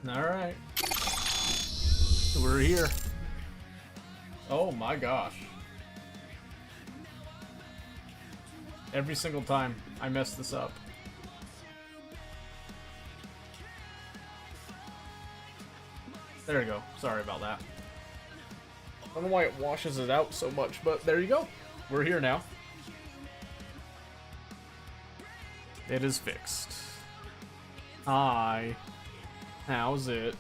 Alright. We're here. Oh my gosh. Every single time I mess this up. There you go. Sorry about that. I don't know why it washes it out so much, but there you go. We're here now. It is fixed. Hi. How's it?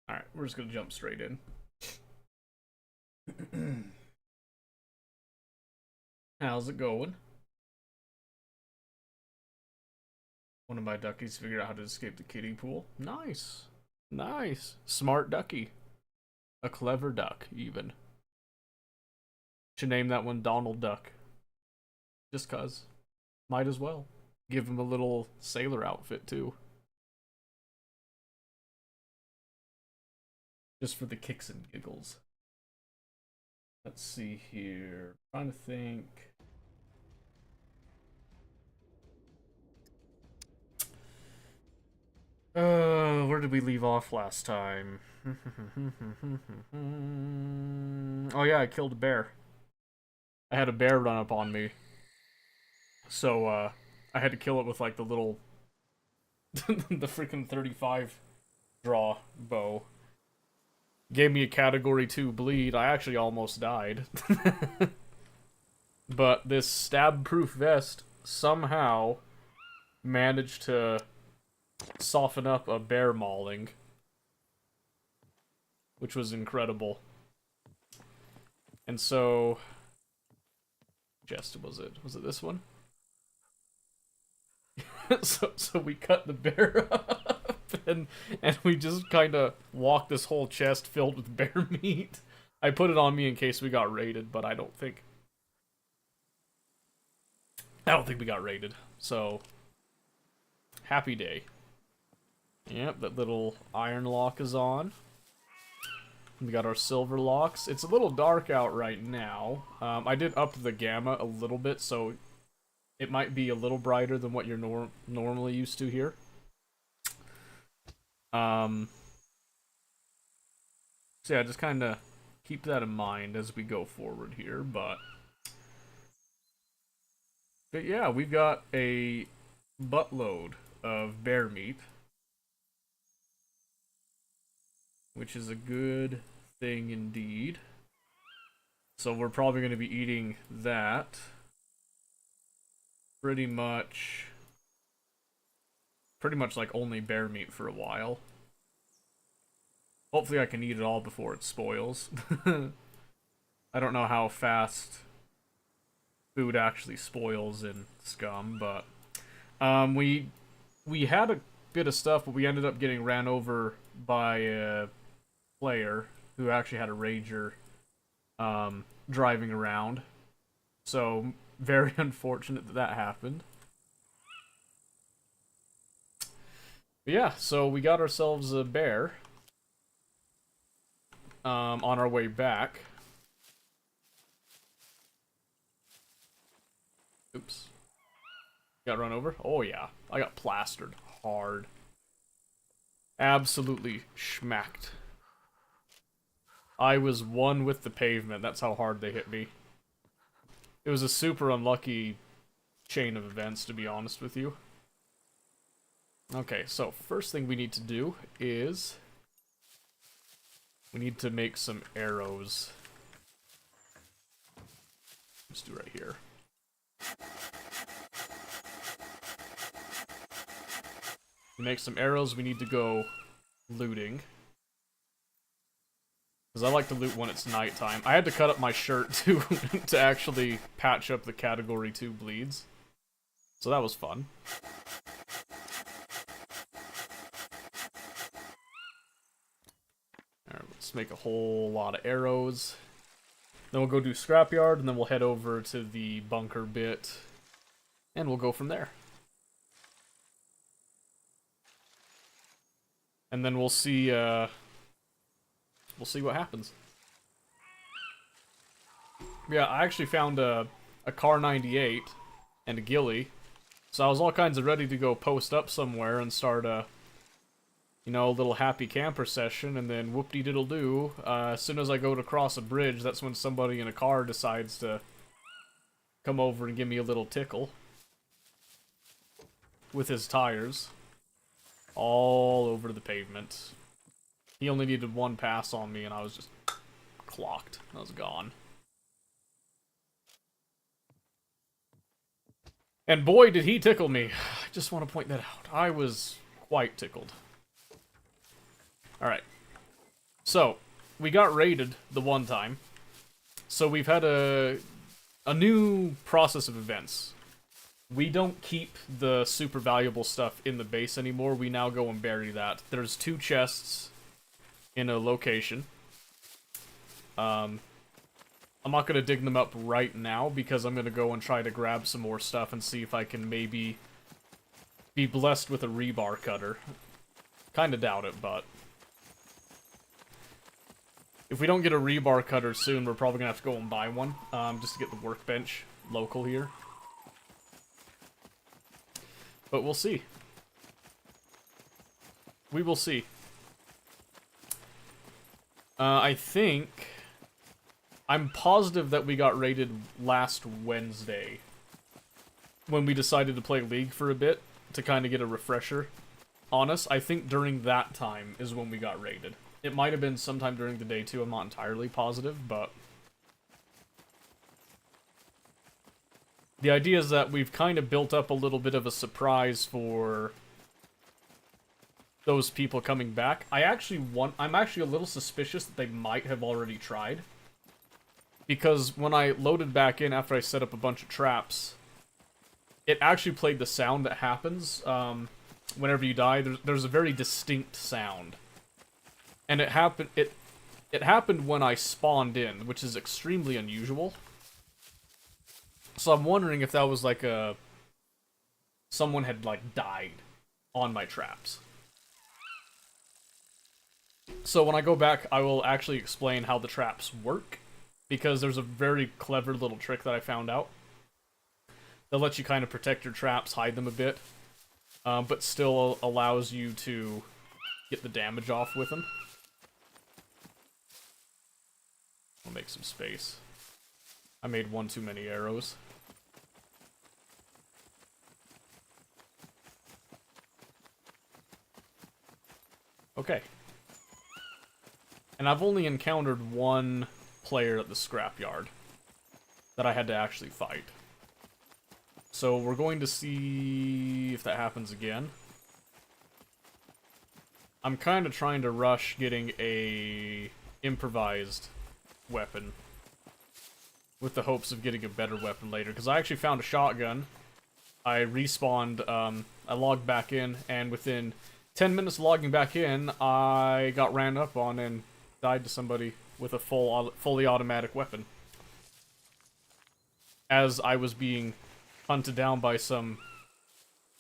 Alright, we're just gonna jump straight in. How's it going? One of my duckies figured out how to escape the kiddie pool. Nice. Nice. Smart ducky. A clever duck, even. Should name that one Donald Duck. Just cuz. Might as well. Give him a little sailor outfit, too. Just for the kicks and giggles. Let's see here. Trying to think. Where did we leave off last time? Oh yeah, I killed a bear. I had a bear run up on me. So, I had to kill it with, like, the little... the freaking 35 draw bow. Gave me a category 2 bleed. I actually almost died. But this stab-proof vest somehow managed to soften up a bear mauling. Which was incredible. And so... chest was it? Was it this one? so we cut the bear up and we just kind of walked this whole chest filled with bear meat. I put it on me in case we got raided, but I don't think we got raided. So happy day. Yep, that little iron lock is on. We got our silver locks. It's a little dark out right now. I did up the gamma a little bit, so it might be a little brighter than what you're normally used to here. So yeah, just kind of keep that in mind as we go forward here, but yeah, we've got a buttload of bear meat, which is a good thing indeed. So we're probably going to be eating that pretty much like only bear meat for a while. Hopefully I can eat it all before it spoils. I don't know how fast food actually spoils in Scum, but we had a bit of stuff, but we ended up getting ran over by a player who actually had a rager driving around. So very unfortunate that that happened. But yeah, so we got ourselves a bear on our way back. Oops. Got run over? Oh yeah, I got plastered hard. Absolutely schmacked. I was one with the pavement, that's how hard they hit me. It was a super unlucky chain of events, to be honest with you. Okay, so first thing we need to do is we need to make some arrows. Let's do right here. To make some arrows, we need to go looting. Because I like to loot when it's nighttime. I had to cut up my shirt to actually patch up the category 2 bleeds. So that was fun. Alright, let's make a whole lot of arrows. Then we'll go do scrapyard, and then we'll head over to the bunker bit. And we'll go from there. And then we'll see what happens. Yeah, I actually found a Car 98 and a ghillie. So I was all kinds of ready to go post up somewhere and start a, you know, a little happy camper session, and then whoop-de-diddle-doo, as soon as I go to cross a bridge, that's when somebody in a car decides to come over and give me a little tickle with his tires all over the pavement. He only needed one pass on me, and I was just clocked. I was gone. And boy, did he tickle me. I just want to point that out. I was quite tickled. Alright. So, we got raided the one time. So we've had a new process of events. We don't keep the super valuable stuff in the base anymore. We now go and bury that. There's 2 chests in a location. I'm not going to dig them up right now because I'm going to go and try to grab some more stuff and see if I can maybe be blessed with a rebar cutter. Kinda doubt it, but if we don't get a rebar cutter soon, we're probably going to have to go and buy one, just to get the workbench local here. But we'll see. We will see. I think... I'm positive that we got raided last Wednesday. When we decided to play League for a bit, to kind of get a refresher on us. I think during that time is when we got raided. It might have been sometime during the day too, I'm not entirely positive, but... the idea is that we've kind of built up a little bit of a surprise for those people coming back. I'm actually a little suspicious that they might have already tried. Because when I loaded back in after I set up a bunch of traps, it actually played the sound that happens whenever you die. There's a very distinct sound. And it happened when I spawned in, which is extremely unusual. So I'm wondering if that was like someone had like died on my traps. So when I go back, I will actually explain how the traps work, because there's a very clever little trick that I found out. They'll let you kind of protect your traps, hide them a bit, but still allows you to get the damage off with them. I'll make some space. I made one too many arrows. Okay. And I've only encountered one player at the scrapyard that I had to actually fight. So we're going to see if that happens again. I'm kind of trying to rush getting a improvised weapon with the hopes of getting a better weapon later, because I actually found a shotgun. I respawned, I logged back in, and within 10 minutes of logging back in, I got ran up on and died to somebody with a fully automatic weapon. As I was being hunted down by some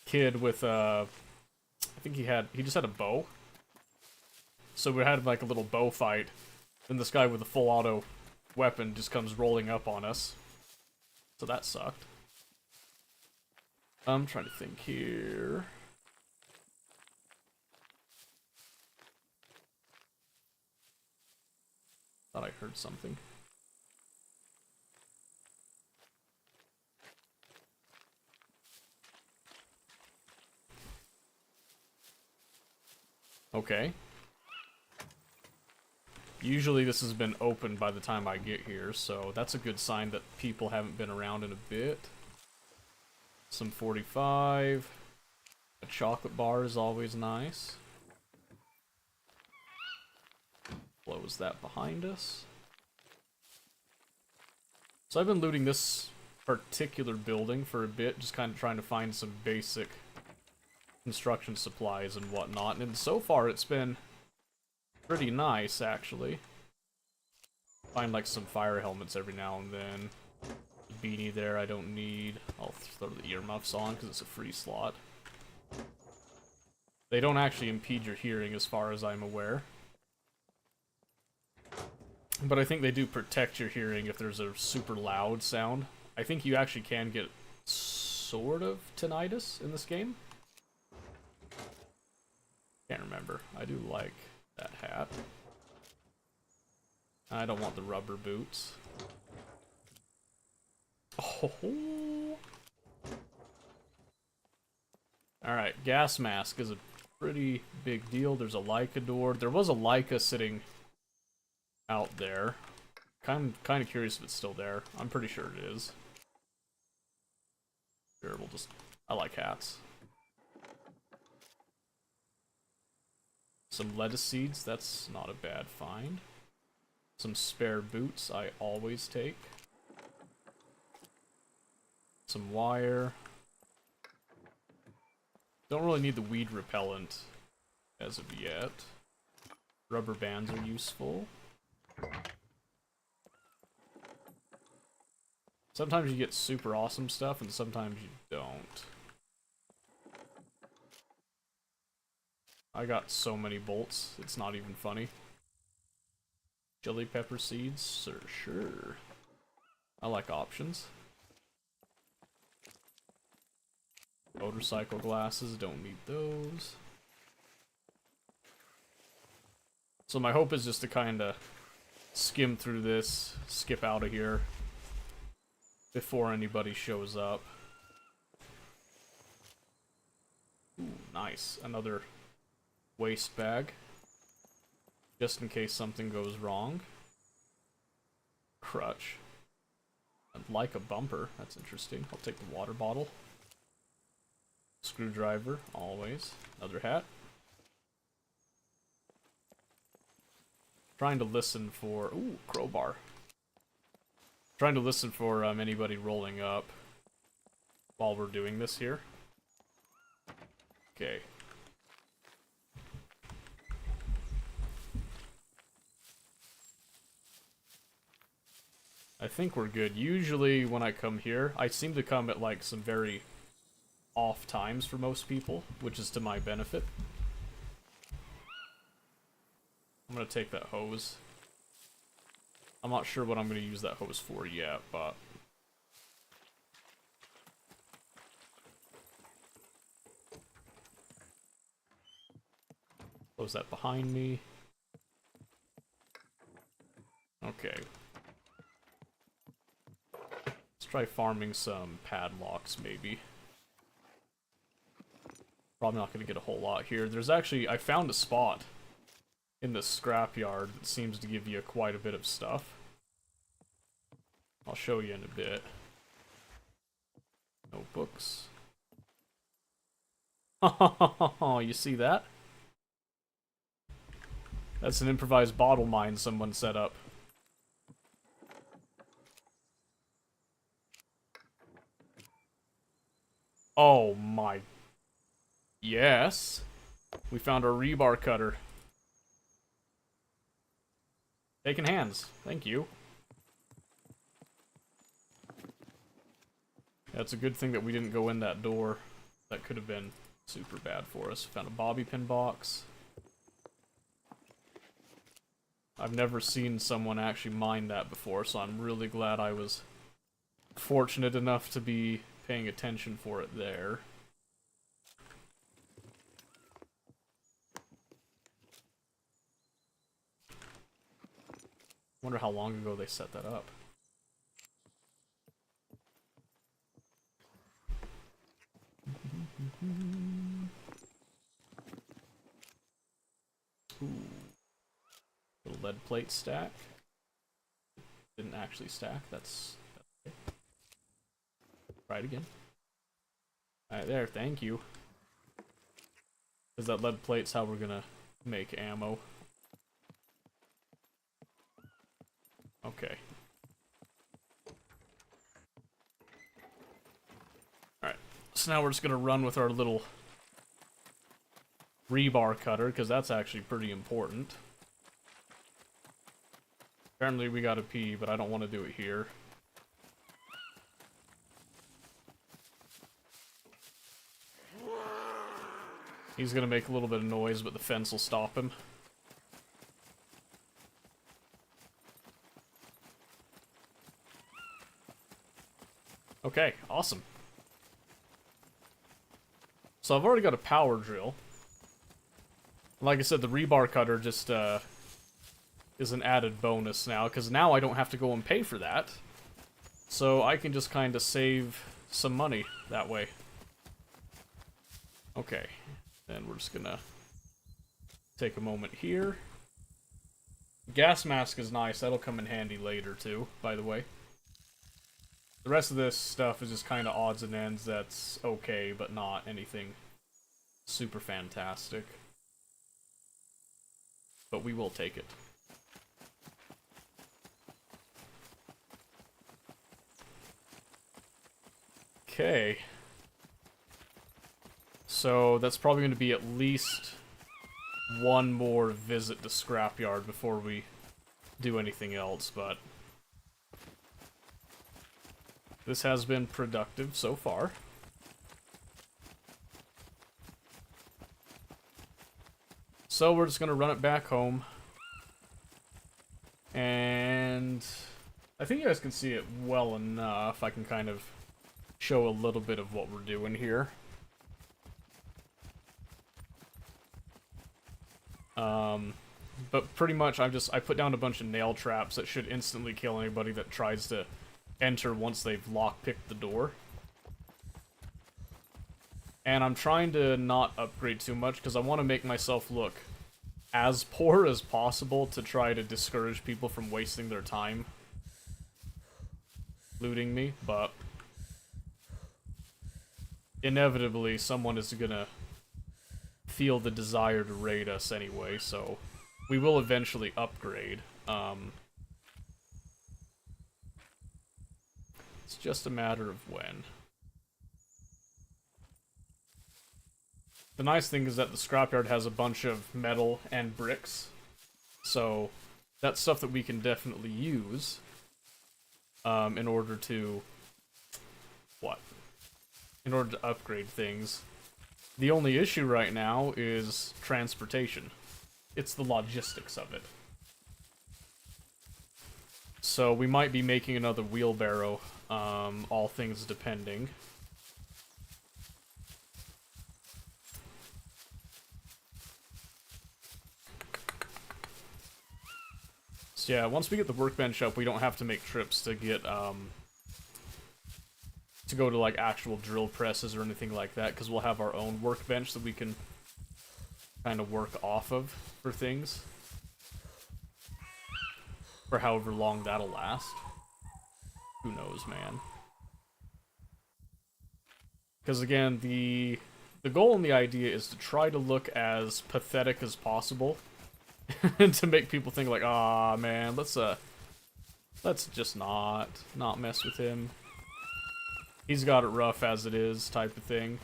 kid with I think he just had a bow. So we had like a little bow fight. Then this guy with a full auto weapon just comes rolling up on us. So that sucked. I'm trying to think here. Thought I heard something. Okay. Usually this has been open by the time I get here, so that's a good sign that people haven't been around in a bit. Some 45. A chocolate bar is always nice. Close that behind us. So I've been looting this particular building for a bit, just kind of trying to find some basic construction supplies and whatnot, and so far it's been pretty nice, actually. Find like some fire helmets every now and then. The beanie there I don't need. I'll throw the earmuffs on because it's a free slot. They don't actually impede your hearing as far as I'm aware. But I think they do protect your hearing if there's a super loud sound. I think you actually can get sort of tinnitus in this game. Can't remember. I do like that hat. I don't want the rubber boots. Oh. Alright, gas mask is a pretty big deal. There's a Leica door. There was a Leica sitting out there. Kind of curious if it's still there. I'm pretty sure it is. Sure, we'll just... I like hats. Some lettuce seeds, that's not a bad find. Some spare boots, I always take. Some wire. Don't really need the weed repellent as of yet. Rubber bands are useful. Sometimes you get super awesome stuff, and sometimes you don't. I got so many bolts, it's not even funny. Chili pepper seeds, sure. I like options. Motorcycle glasses, don't need those. So my hope is just to kinda skim through this, skip out of here before anybody shows up. Ooh, nice. Another waste bag. Just in case something goes wrong. Crutch. I'd like a bumper. That's interesting. I'll take the water bottle. Screwdriver, always. Another hat. Trying to listen for... Ooh, crowbar. Trying to listen for anybody rolling up while we're doing this here. Okay. I think we're good. Usually when I come here, I seem to come at like some very off times for most people, which is to my benefit. I'm gonna take that hose. I'm not sure what I'm gonna use that hose for yet, but... Close that behind me. Okay. Let's try farming some padlocks, maybe. Probably not gonna get a whole lot here. There's actually... I found a spot in the scrapyard that seems to give you quite a bit of stuff. I'll show you in a bit. Notebooks. Oh, you see that? That's an improvised bottle mine someone set up. Oh my... Yes. We found our rebar cutter. Taking hands. Thank you. Yeah, it's a good thing that we didn't go in that door. That could have been super bad for us. Found a bobby pin box. I've never seen someone actually mine that before, so I'm really glad I was fortunate enough to be paying attention for it there. Wonder how long ago they set that up. Ooh. Little lead plate stack. Didn't actually stack, that's okay. Try it again. Alright, there, thank you. Because that lead plate's how we're gonna make ammo. Okay. Alright, so now we're just gonna run with our little rebar cutter, because that's actually pretty important. Apparently we gotta pee, but I don't want to do it here. He's gonna make a little bit of noise, but the fence will stop him. Okay, awesome. So I've already got a power drill. Like I said, the rebar cutter just is an added bonus now, because now I don't have to go and pay for that. So I can just kind of save some money that way. Okay, and we're just gonna take a moment here. Gas mask is nice, that'll come in handy later too, by the way. The rest of this stuff is just kind of odds and ends that's okay, but not anything super fantastic. But we will take it. Okay. So that's probably going to be at least one more visit to Scrapyard before we do anything else, but this has been productive so far. So we're just going to run it back home. And I think you guys can see it well enough. I can kind of show a little bit of what we're doing here. But pretty much I put down a bunch of nail traps that should instantly kill anybody that tries to enter once they've lockpicked the door. And I'm trying to not upgrade too much because I want to make myself look as poor as possible to try to discourage people from wasting their time looting me, but inevitably someone is gonna feel the desire to raid us anyway, so we will eventually upgrade. It's just a matter of when. The nice thing is that the scrapyard has a bunch of metal and bricks, so that's stuff that we can definitely use in order to... what? In order to upgrade things. The only issue right now is transportation. It's the logistics of it. So we might be making another wheelbarrow, all things depending. So yeah, once we get the workbench up, we don't have to make trips to get, to go to, like, actual drill presses or anything like that, because we'll have our own workbench that we can kind of work off of for things. For however long that'll last. Who knows, man. Because again, the goal and the idea is to try to look as pathetic as possible. And to make people think like, ah, man, let's just not mess with him. He's got it rough as it is, type of thing.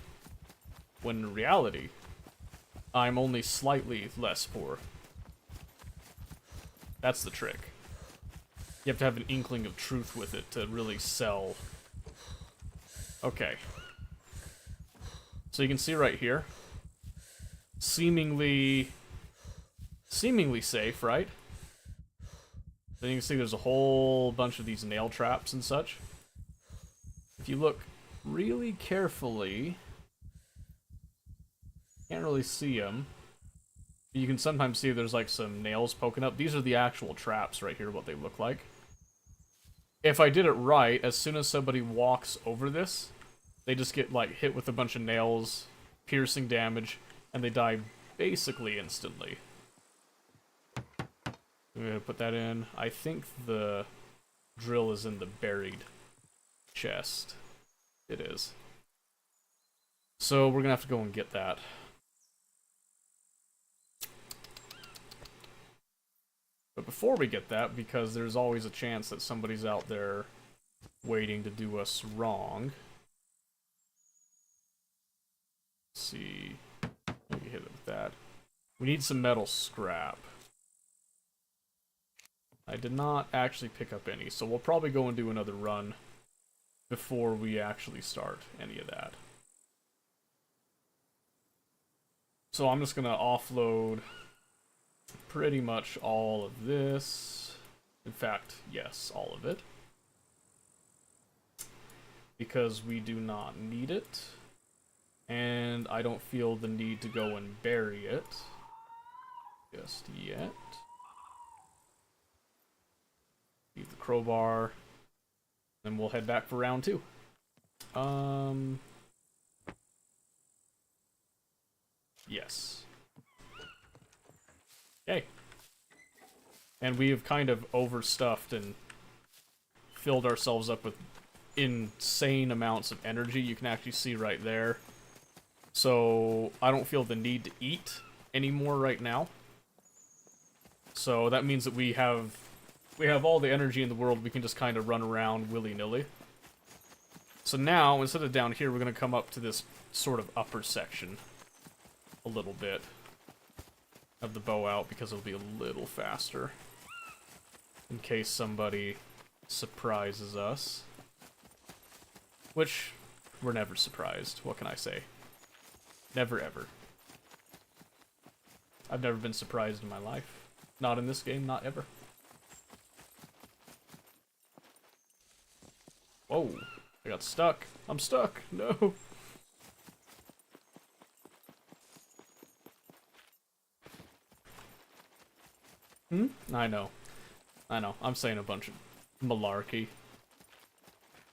When in reality, I'm only slightly less poor. That's the trick. You have to have an inkling of truth with it to really sell. Okay. So you can see right here. Seemingly safe, right? Then you can see there's a whole bunch of these nail traps and such. If you look really carefully, can't really see them. You can sometimes see there's like some nails poking up. These are the actual traps right here, what they look like. If I did it right, as soon as somebody walks over this, they just get like hit with a bunch of nails, piercing damage, and they die basically instantly. I'm gonna put that in. I think the drill is in the buried chest. It is. So we're gonna have to go and get that. But before we get that, because there's always a chance that somebody's out there waiting to do us wrong. Let's see. Let me hit it with that. We need some metal scrap. I did not actually pick up any, so we'll probably go and do another run before we actually start any of that. So I'm just gonna offload pretty much all of this. In fact, yes, all of it. Because we do not need it. And I don't feel the need to go and bury it just yet. Leave the crowbar. Then we'll head back for round 2. Yes. Okay. And we have kind of overstuffed and filled ourselves up with insane amounts of energy. You can actually see right there. So I don't feel the need to eat anymore right now. So that means that we have all the energy in the world. We can just kind of run around willy-nilly. So now, instead of down here, we're going to come up to this sort of upper section a little bit. Have the bow out because it'll be a little faster. In case somebody surprises us. Which, we're never surprised. What can I say? Never ever. I've never been surprised in my life. Not in this game, not ever. Whoa, I got stuck. I'm stuck. No. I know. I'm saying a bunch of malarkey.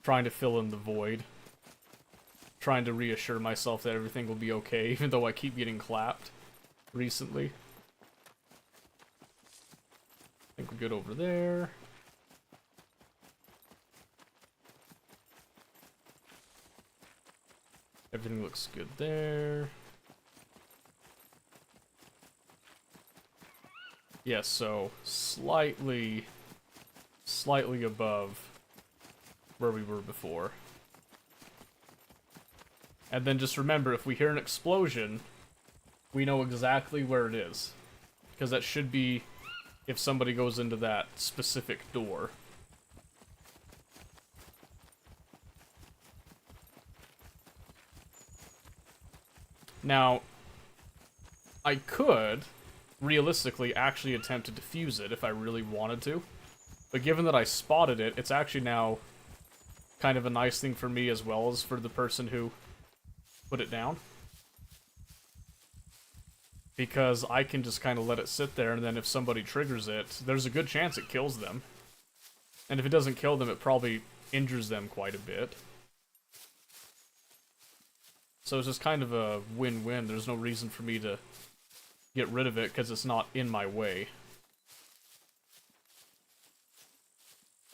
Trying to fill in the void. Trying to reassure myself that everything will be okay, even though I keep getting clapped recently. I think we're good over there. Everything looks good there. Yes, so slightly above where we were before. And then just remember, if we hear an explosion, we know exactly where it is. Because that should be if somebody goes into that specific door. Now, I could realistically actually attempt to defuse it if I really wanted to. But given that I spotted it, it's actually now kind of a nice thing for me as well as for the person who put it down. Because I can just kind of let it sit there, and then if somebody triggers it, there's a good chance it kills them. And if it doesn't kill them, it probably injures them quite a bit. So it's just kind of a win-win. There's no reason for me to get rid of it, because it's not in my way.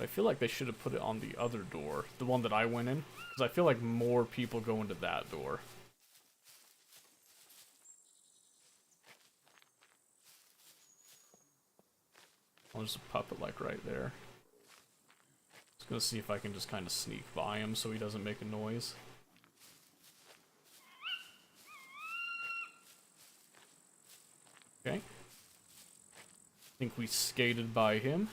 I feel like they should have put it on the other door, the one that I went in, because I feel like more people go into that door. Oh, there's a puppet like right there. Just gonna see if I can just kind of sneak by him so he doesn't make a noise. Okay. I think we skated by him.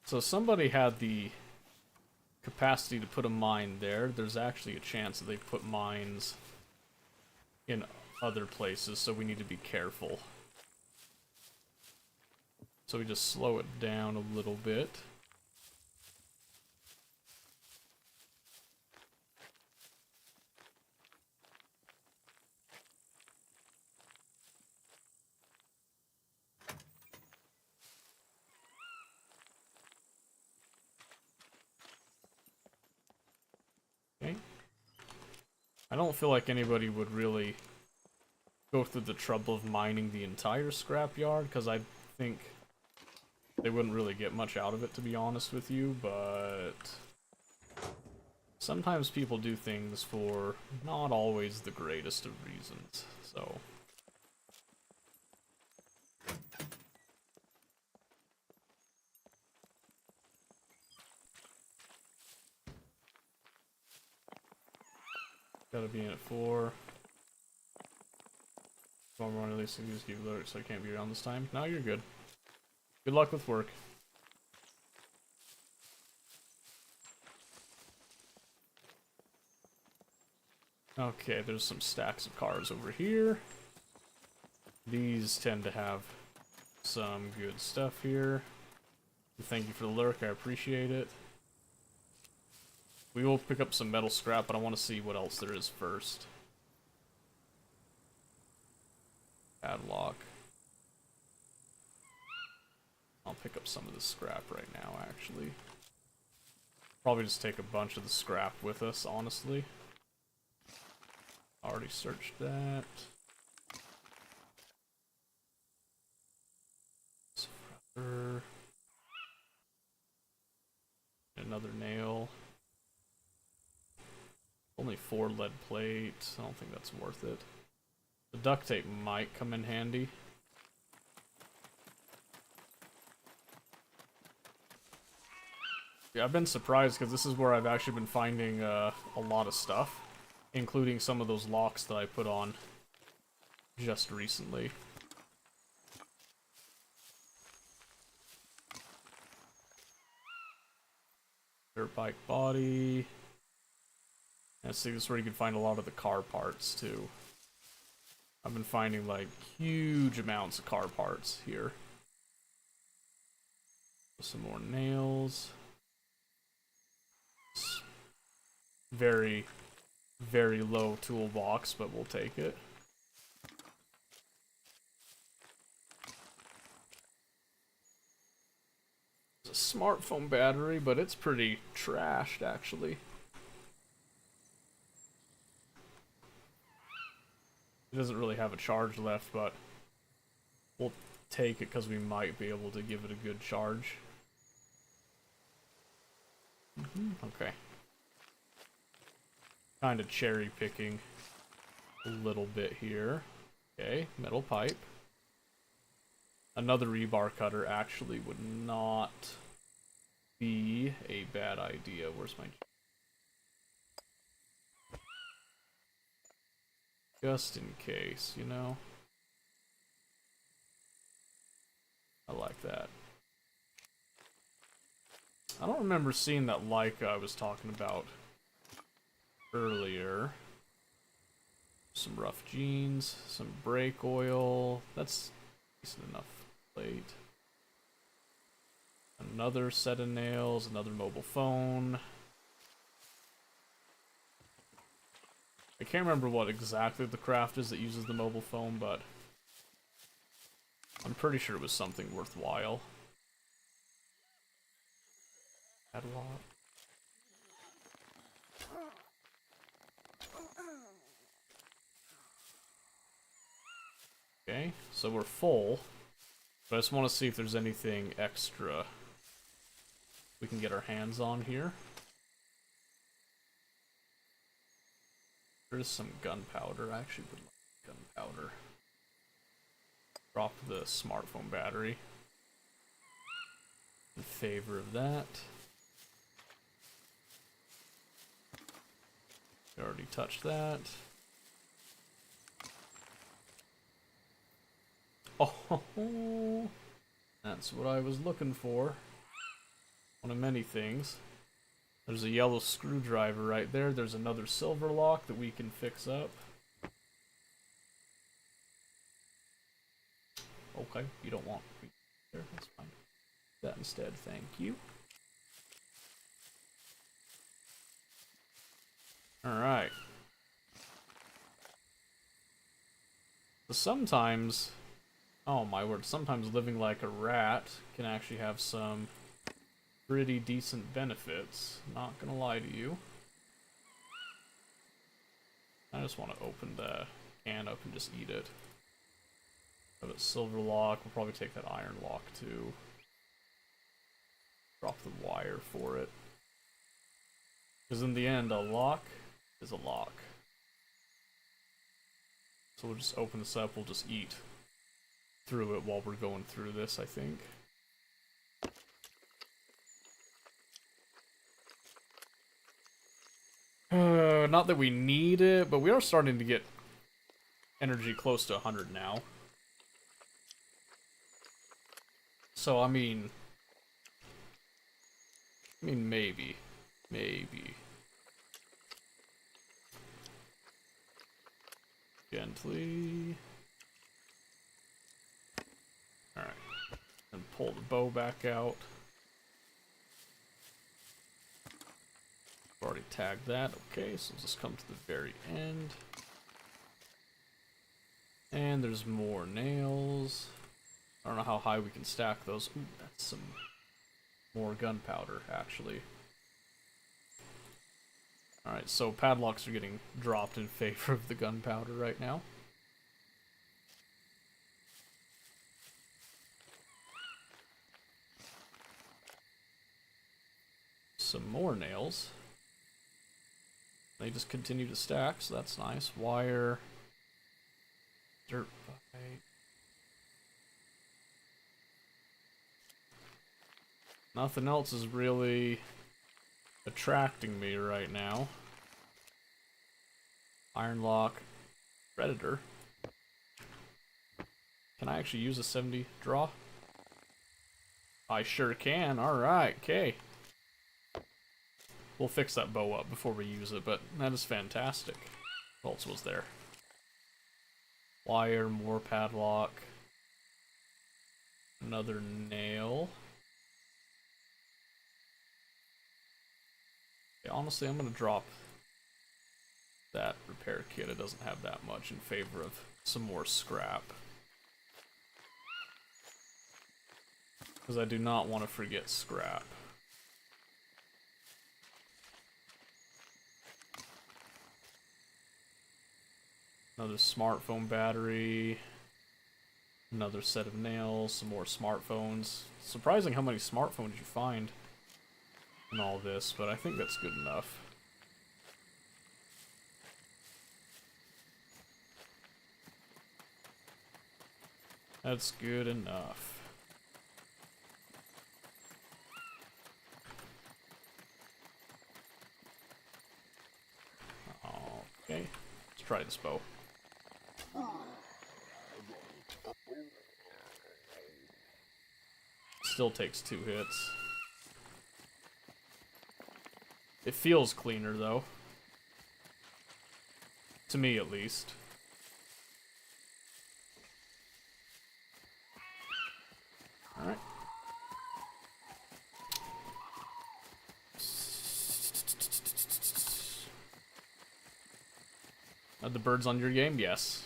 So somebody had the capacity to put a mine there. There's actually a chance that they put mines in other places, so we need to be careful. So we just slow it down a little bit. Okay. I don't feel like anybody would really go through the trouble of mining the entire scrapyard, because I think they wouldn't really get much out of it, to be honest with you, but sometimes people do things for not always the greatest of reasons, so. Gotta be in at 4. One of these things give alerts, so I can't be around this time. No, you're good. Good luck with work. Okay, there's some stacks of cars over here. These tend to have some good stuff here. Thank you for the lurk, I appreciate it. We will pick up some metal scrap, but I want to see what else there is first. Padlock. I'll pick up some of the scrap right now, actually. Probably just take a bunch of the scrap with us, honestly. Already searched that. Another nail. Only 4 lead plates. I don't think that's worth it. The duct tape might come in handy. Yeah, I've been surprised because this is where I've actually been finding a lot of stuff, including some of those locks that I put on just recently. Dirt bike body. And see, this is where you can find a lot of the car parts too. I've been finding like huge amounts of car parts here. Some more nails. Very, very low toolbox, but we'll take it. It's a smartphone battery, but it's pretty trashed, actually. It doesn't really have a charge left, but we'll take it because we might be able to give it a good charge. Okay. Kind of cherry picking a little bit here. Okay, metal pipe. Another rebar cutter actually would not be a bad idea. Where's my... Just in case, you know? I like that. I don't remember seeing that Leica I was talking about earlier. Some rough jeans, some brake oil. That's decent enough plate. Another set of nails, another mobile phone. I can't remember what exactly the craft is that uses the mobile phone, but I'm pretty sure it was something worthwhile. Padlock. Okay, so we're full, but I just want to see if there's anything extra we can get our hands on here. There's some gunpowder. I actually would like gunpowder. Drop the smartphone battery in favor of that. We already touched that. Oh, that's what I was looking for. One of many things. There's a yellow screwdriver right there. There's another silver lock that we can fix up. Okay, you don't want there. That's fine. That instead, thank you. Alright. So sometimes, oh my word, sometimes living like a rat can actually have some pretty decent benefits. Not gonna lie to you. I just want to open the can up and just eat it. Have a silver lock. We'll probably take that iron lock too. Drop the wire for it. Because in the end, a lock is a lock. So we'll just open this up. We'll just eat through it while we're going through this, I think. Not that we need it, but we are starting to get energy close to 100 now. So, I mean, maybe. Gently. Alright. And pull the bow back out. Already tag that. Okay, so let's just come to the very end. And there's more nails. I don't know how high we can stack those. Ooh, that's some more gunpowder, actually. Alright, so padlocks are getting dropped in favor of the gunpowder right now. Some more nails. They just continue to stack, so that's nice. Wire. Dirt pipe. Nothing else is really attracting me right now. Iron lock. Predator. Can I actually use a 70 draw? I sure can. Alright, okay. We'll fix that bow up before we use it, but that is fantastic. What else was there? Wire, more padlock. Another nail. Yeah, honestly, I'm gonna drop that repair kit. It doesn't have that much in favor of some more scrap. Because I do not want to forget scrap. Another smartphone battery. Another set of nails. Some more smartphones. Surprising how many smartphones you find in all this, but I think that's good enough. That's good enough. Okay, let's try this bow. Still takes 2 hits. It feels cleaner though. To me at least. Alright. Are the birds on your game? Yes.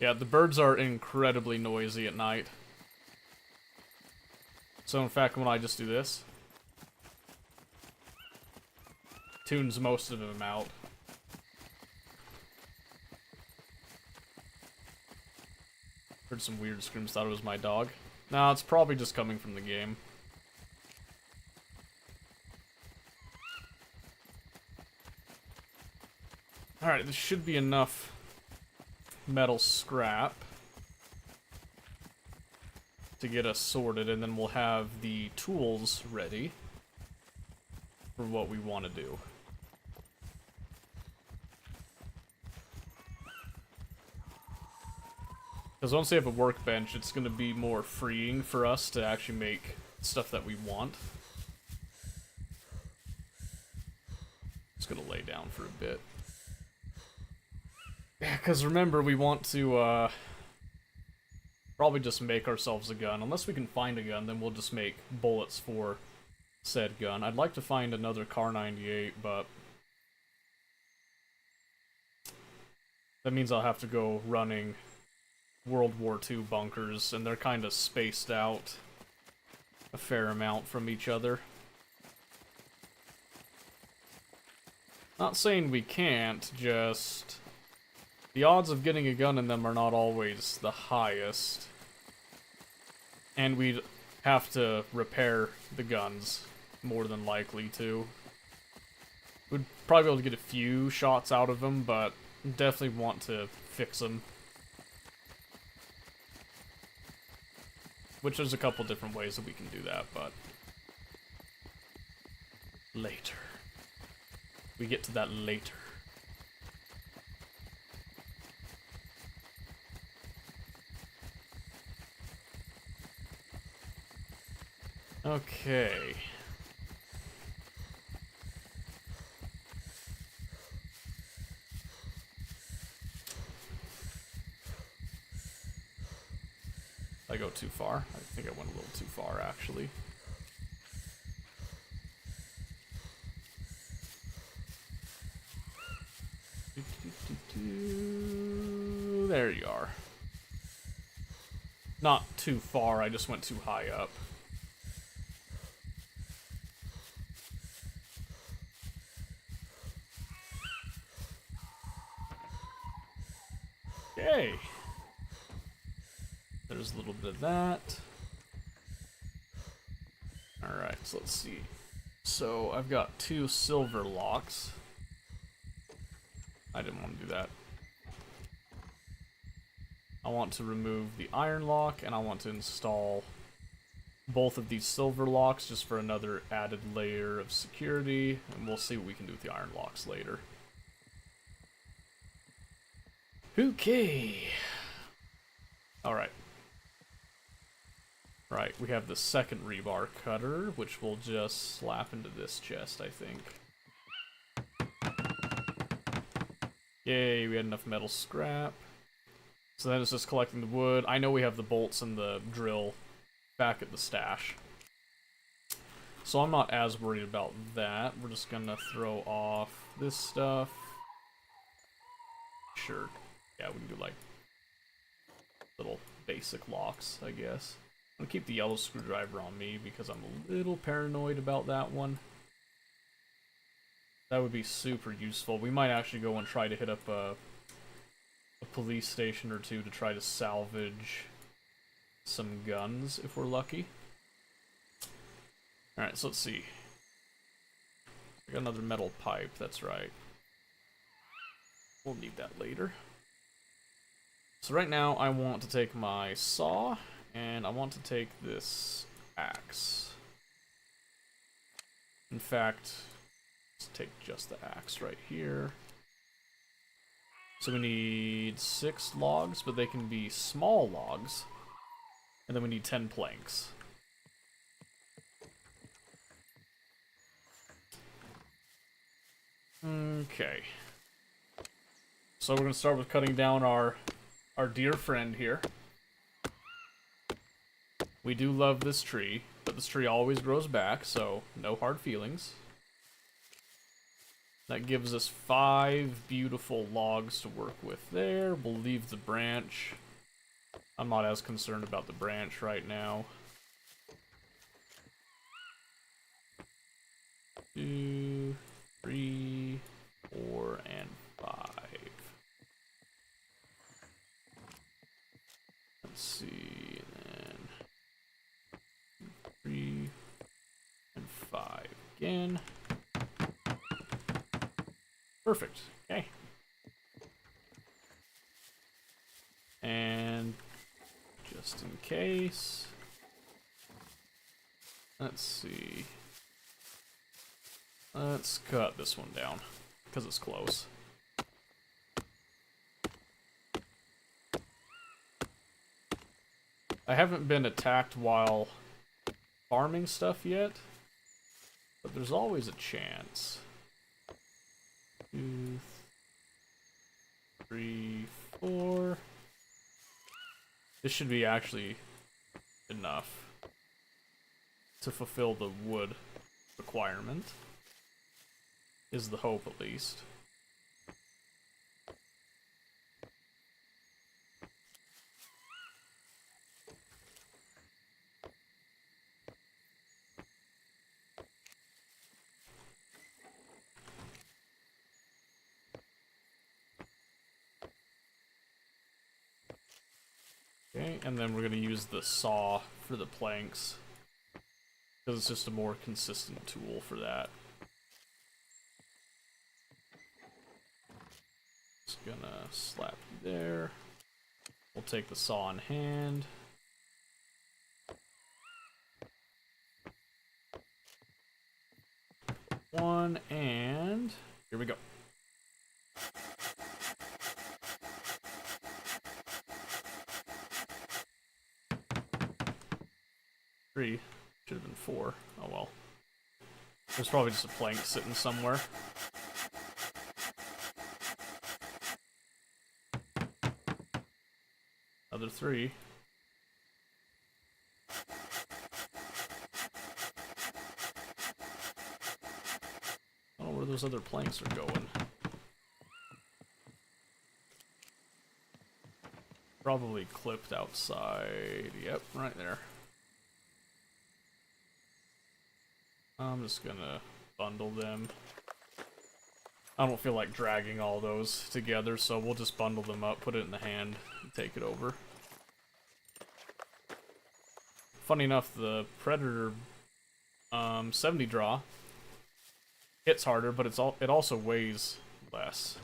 Yeah, the birds are incredibly noisy at night. So in fact, when I just do this, tunes most of them out. Heard some weird screams, thought it was my dog. No, it's probably just coming from the game. Alright, this should be enough metal scrap to get us sorted, and then we'll have the tools ready for what we want to do. Because once we have a workbench, it's going to be more freeing for us to actually make stuff that we want. Just going to lay down for a bit. Yeah, because remember, we want to probably just make ourselves a gun. Unless we can find a gun, then we'll just make bullets for said gun. I'd like to find another Kar 98, but that means I'll have to go running World War II bunkers, and they're kind of spaced out a fair amount from each other. Not saying we can't, just the odds of getting a gun in them are not always the highest. And we'd have to repair the guns, more than likely to. We'd probably be able to get a few shots out of them, but definitely want to fix them. Which there's a couple different ways that we can do that, but later. We get to that later. Okay. I go too far. I think I went a little too far, actually. are. Not too far, I just went too high up. Okay. There's a little bit of that. Alright, so let's see. So I've got 2 silver locks. I didn't want to do that. I want to remove the iron lock, and I want to install both of these silver locks just for another added layer of security, and we'll see what we can do with the iron locks later. Okay. Alright. Right, we have the second rebar cutter, which we'll just slap into this chest, I think. Yay, we had enough metal scrap. So then it's just collecting the wood. I know we have the bolts and the drill back at the stash, so I'm not as worried about that. We're just gonna throw off this stuff. Sure. Yeah, we can do like little basic locks, I guess. I'm gonna keep the yellow screwdriver on me because I'm a little paranoid about that one. That would be super useful. We might actually go and try to hit up a police station or two to try to salvage some guns if we're lucky. Alright, so let's see. I got another metal pipe, that's right. We'll need that later. So right now I want to take my saw and I want to take this axe. In fact, let's take just the axe right here. So we need 6 logs, but they can be small logs. And then we need 10 planks. Okay. So we're going to start with cutting down our dear friend here. We do love this tree, but this tree always grows back, so no hard feelings. That gives us 5 beautiful logs to work with there. We'll leave the branch. I'm not as concerned about the branch right now. 2, 3, 4, and 5. Let's see, and then 3 and 5 again. Perfect. Okay. And just in case, let's see. Let's cut this one down because it's close. I haven't been attacked while farming stuff yet, but there's always a chance. 2, 3, 4. This should be actually enough to fulfill the wood requirement, is the hope at least. Okay, and then we're going to use the saw for the planks, because it's just a more consistent tool for that. Just gonna slap you there. We'll take the saw in hand. One, and here we go. Three. Should have been 4. Oh well. There's probably just a plank sitting somewhere. Other 3. I don't know where those other planks are going. Probably clipped outside. Yep, right there. I'm just gonna bundle them. I don't feel like dragging all those together, so we'll just bundle them up, put it in the hand, and take it over. Funny enough, the Predator 70 draw hits harder, but it also weighs less.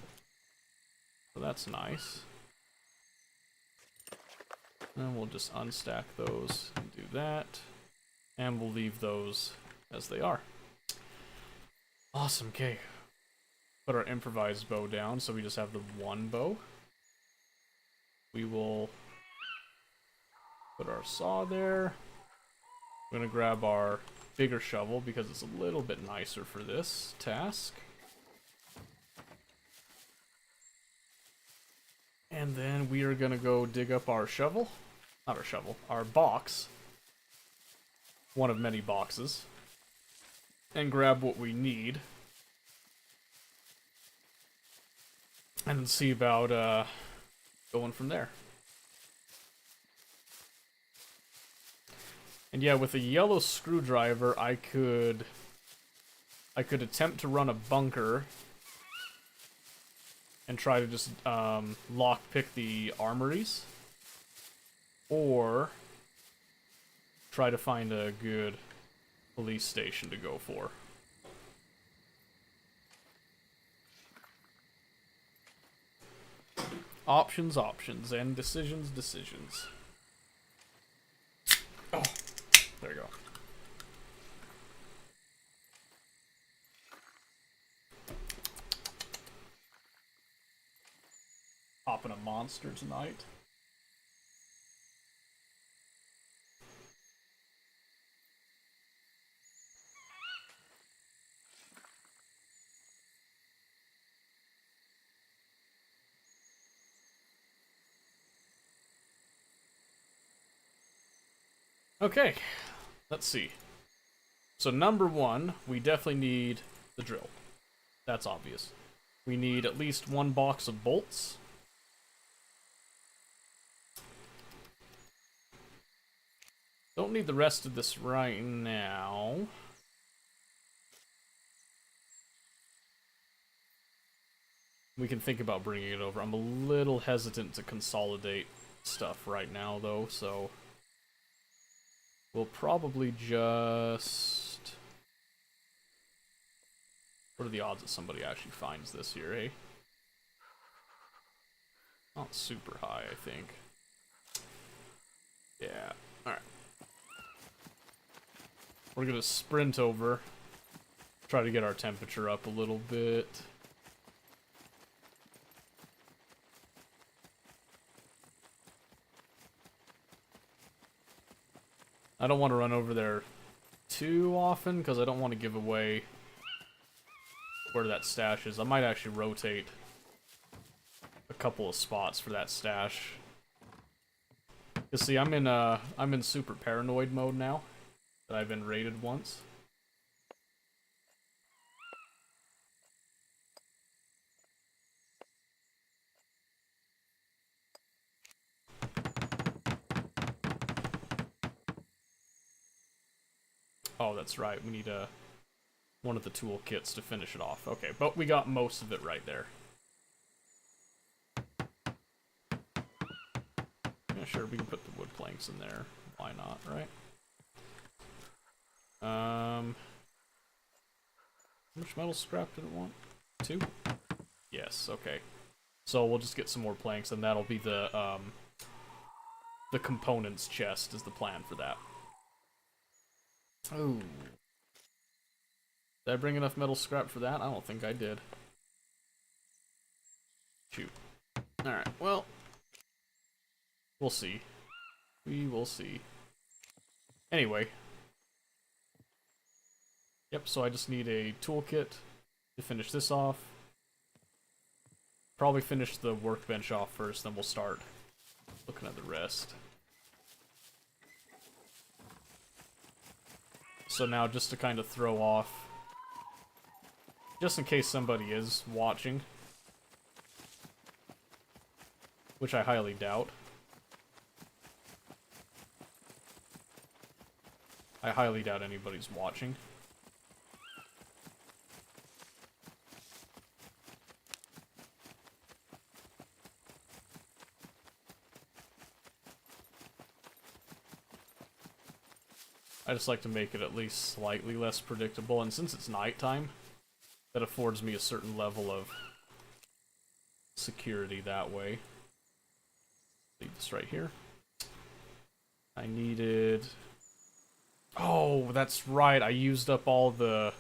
So that's nice. And we'll just unstack those and do that. And we'll leave those as they are. Awesome, okay. Put our improvised bow down, so we just have the one bow. We will put our saw there. We're gonna grab our bigger shovel because it's a little bit nicer for this task. And then we are gonna go dig up our shovel. Not our shovel, our box. One of many boxes. And grab what we need. And then see about going from there. And yeah, with a yellow screwdriver, I could attempt to run a bunker and try to just lockpick the armories, or try to find a good police station to go for. Options, options, and decisions, decisions. Oh, there you go. Popping a monster tonight. Okay, let's see. So number one, we definitely need the drill. That's obvious. We need at least one box of bolts. Don't need the rest of this right now. We can think about bringing it over. I'm a little hesitant to consolidate stuff right now, though, so we'll probably just... What are the odds that somebody actually finds this here, eh? Not super high, I think. Yeah, alright. We're gonna sprint over, try to get our temperature up a little bit. I don't want to run over there too often, because I don't want to give away where that stash is. I might actually rotate a couple of spots for that stash. You see, I'm in super paranoid mode now that I've been raided once. Oh, that's right. We need one of the toolkits to finish it off. Okay, but we got most of it right there. Yeah, sure, we can put the wood planks in there. Why not, right? How much metal scrap did it want? 2? Yes, okay. So we'll just get some more planks, and that'll be the components chest is the plan for that. Ooh. Did I bring enough metal scrap for that? I don't think I did. Shoot. Alright, well. We'll see. We will see. Anyway. Yep, so I just need a toolkit to finish this off. Probably finish the workbench off first, then we'll start looking at the rest. So now, just to kind of throw off, just in case somebody is watching, which I highly doubt, I highly doubt anybody's watching. I just like to make it at least slightly less predictable, and since it's nighttime, that affords me a certain level of security that way. Leave this right here. I needed... Oh, that's right, I used up all the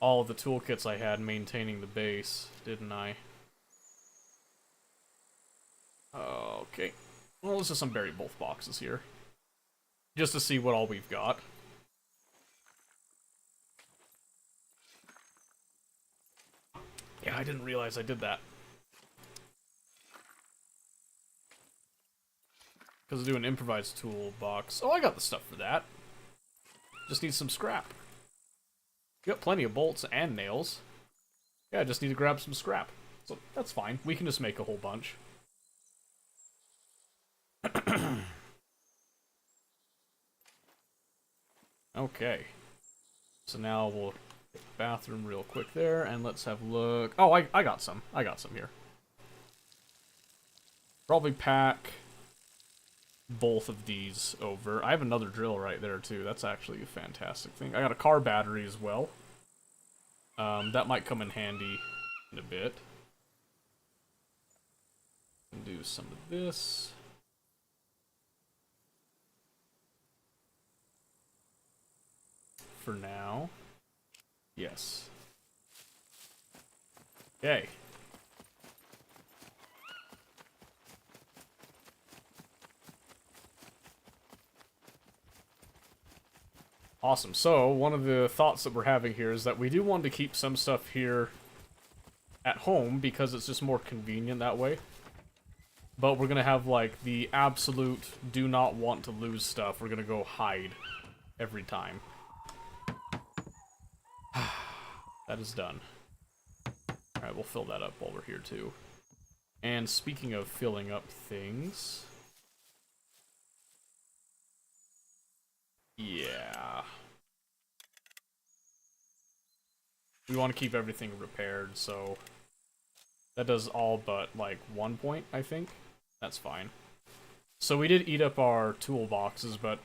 toolkits I had maintaining the base, didn't I? Okay. Well, let's just unbury both boxes here. Just to see what all we've got. Yeah, I didn't realize I did that. Because I do an improvised toolbox. Oh, I got the stuff for that. Just need some scrap. Got plenty of bolts and nails. Yeah, I just need to grab some scrap. So that's fine. We can just make a whole bunch. Okay. So now we'll get the bathroom real quick there, and let's have a look. Oh, I got some. I got some here. Probably pack both of these over. I have another drill right there, too. That's actually a fantastic thing. I got a car battery as well. That might come in handy in a bit. And do some of this. For now. Yes. Okay. Awesome. So, one of the thoughts that we're having here is that we do want to keep some stuff here at home because it's just more convenient that way. But we're going to have, like, the absolute do not want to lose stuff. We're going to go hide every time. That is done. Alright, we'll fill that up while we're here, too. And speaking of filling up things... Yeah. We want to keep everything repaired, so... That does all but, like, 1 point, I think. That's fine. So we did eat up our toolboxes, but...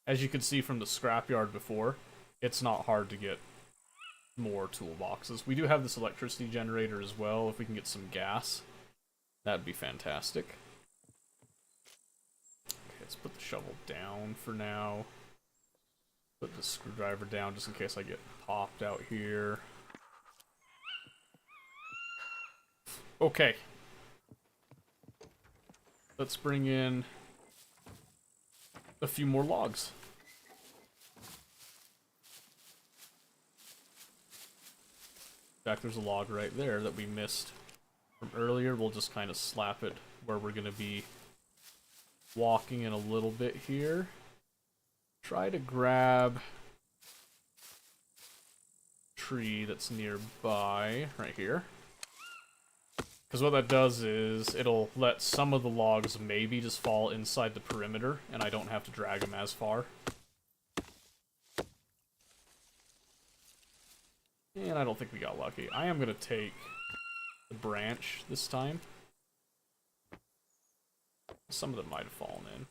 As you could see from the scrapyard before, it's not hard to get more toolboxes. We do have this electricity generator as well. If we can get some gas, that'd be fantastic. Okay, let's put the shovel down for now. Put the screwdriver down just in case I get popped out here. Okay. Let's bring in a few more logs. In fact, there's a log right there that we missed from earlier. We'll just kind of slap it where we're going to be walking in a little bit here. Try to grab a tree that's nearby, right here. Because what that does is, it'll let some of the logs maybe just fall inside the perimeter, and I don't have to drag them as far. And I don't think we got lucky. I am going to take the branch this time. Some of them might have fallen in.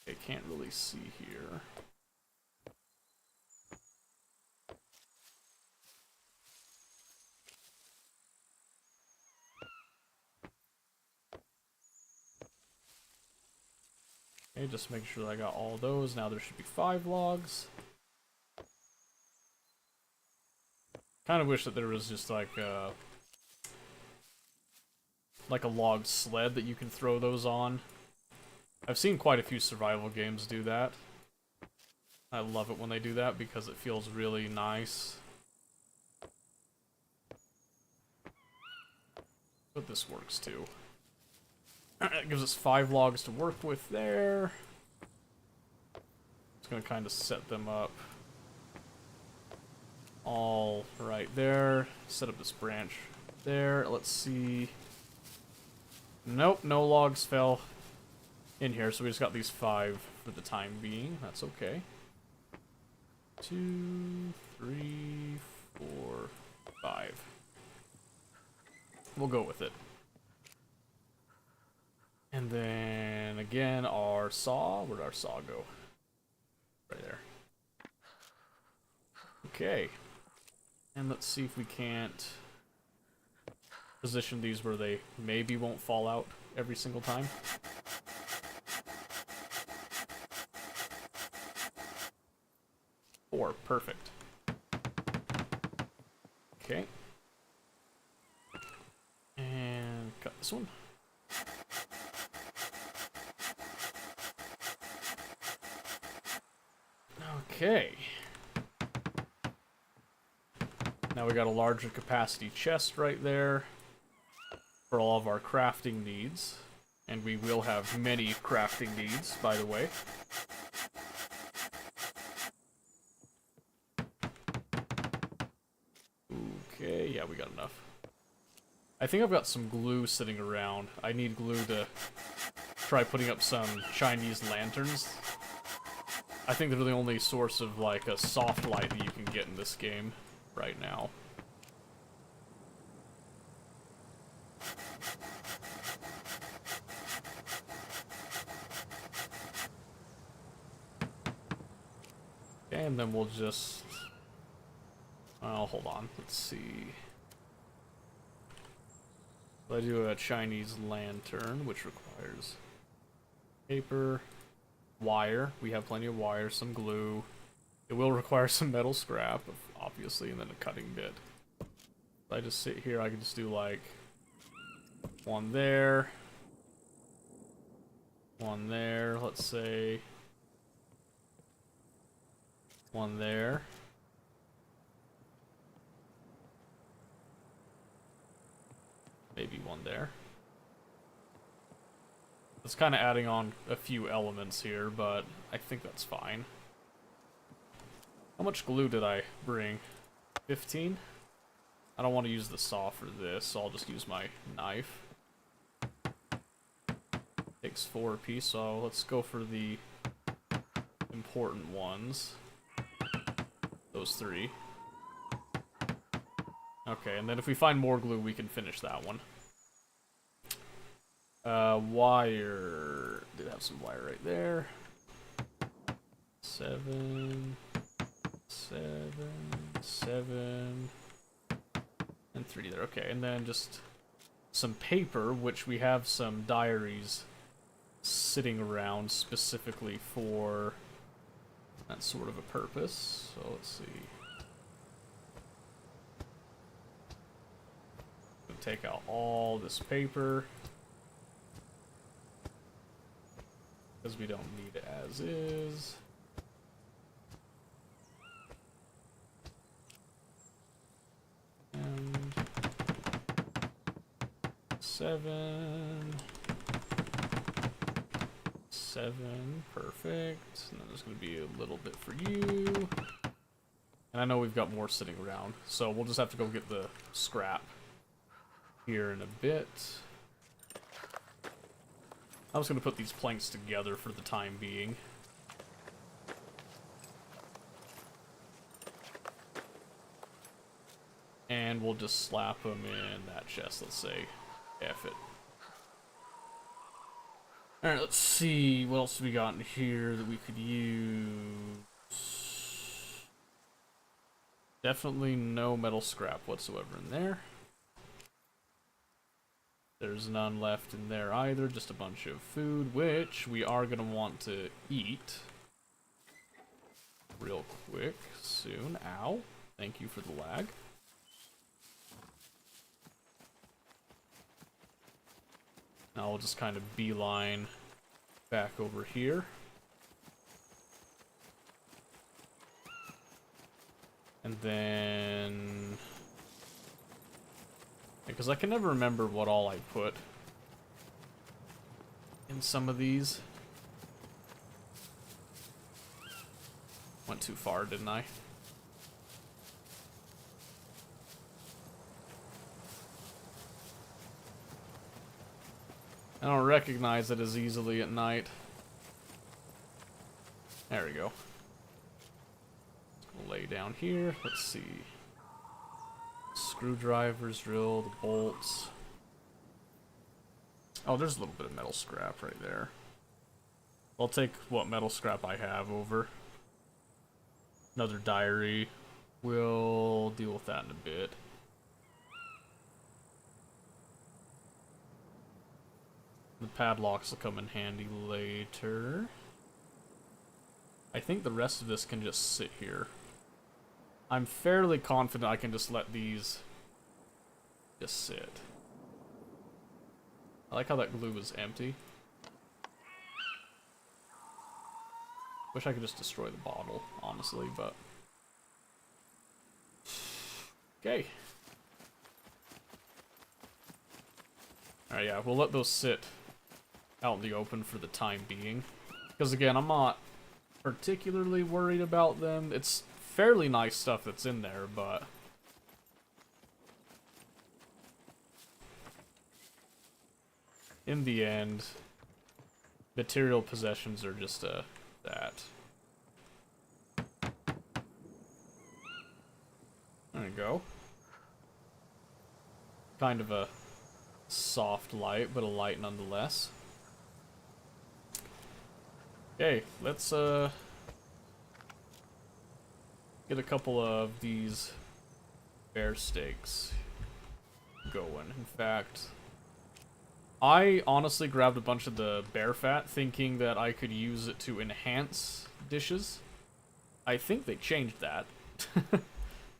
Okay, can't really see here. Okay, just make sure I got all those. Now there should be 5 logs. Kind of wish that there was just like a log sled that you can throw those on. I've seen quite a few survival games do that. I love it when they do that because it feels really nice. But this works too. It gives us 5 logs to work with there. Just gonna kind of set them up all right there. Set up this branch there. Let's see. Nope, no logs fell in here, so we just got these 5 for the time being. That's okay. 2, 3, 4, 5. We'll go with it. And then again, our saw. Where'd our saw go? Right there. Okay. And let's see if we can't position these where they maybe won't fall out every single time. Perfect. Okay. And cut this one. Okay. Now we got a larger capacity chest right there for all of our crafting needs. And we will have many crafting needs, by the way. Okay, yeah, we got enough. I think I've got some glue sitting around. I need glue to try putting up some Chinese lanterns. I think they're the only source of, like, a soft light that you can get in this game right now. Okay, and then we'll just... well, hold on. Let's see. I do a Chinese lantern, which requires paper, wire. We have plenty of wire, some glue. It will require some metal scrap, obviously, and then a cutting bit. If I just sit here, I can just do like one there, let's say one there. Maybe one there. It's kind of adding on a few elements here, but I think that's fine. How much glue did I bring? 15? I don't want to use the saw for this, so I'll just use my knife. Takes 4 apiece, so let's go for the important ones. Those 3. Okay, and then if we find more glue, we can finish that one. Wire. Did have some wire right there. 7, 7, 7, and 3 there. Okay, and then just some paper, which we have some diaries sitting around specifically for that sort of a purpose. So let's see. Take out all this paper because we don't need it as is. And 7, 7, perfect. And then there's going to be a little bit for you. And I know we've got more sitting around, so we'll just have to go get the scrap here in a bit. I was going to put these planks together for the time being. And we'll just slap them in that chest, let's say. F it. Alright, let's see what else we got in here that we could use. Definitely no metal scrap whatsoever in there. There's none left in there either, just a bunch of food, which we are going to want to eat real quick soon. Ow. Thank you for the lag. Now we'll just kind of beeline back over here. And then... because I can never remember what all I put in some of these. Went too far, didn't I? I don't recognize it as easily at night. There we go. Lay down here. Let's see. Screwdrivers, drill, the bolts. Oh, there's a little bit of metal scrap right there. I'll take what metal scrap I have over. Another diary. We'll deal with that in a bit. The padlocks will come in handy later. I think the rest of this can just sit here. I'm fairly confident I can just let these just sit. I like how that glue is empty. Wish I could just destroy the bottle, honestly, but... Okay. Alright, yeah, we'll let those sit out in the open for the time being. Because again, I'm not particularly worried about them. It's fairly nice stuff that's in there, but... in the end, material possessions are just that. There we go. Kind of a soft light, but a light nonetheless. Okay, let's get a couple of these bear steaks going. In fact, I honestly grabbed a bunch of the bear fat thinking that I could use it to enhance dishes. I think they changed that.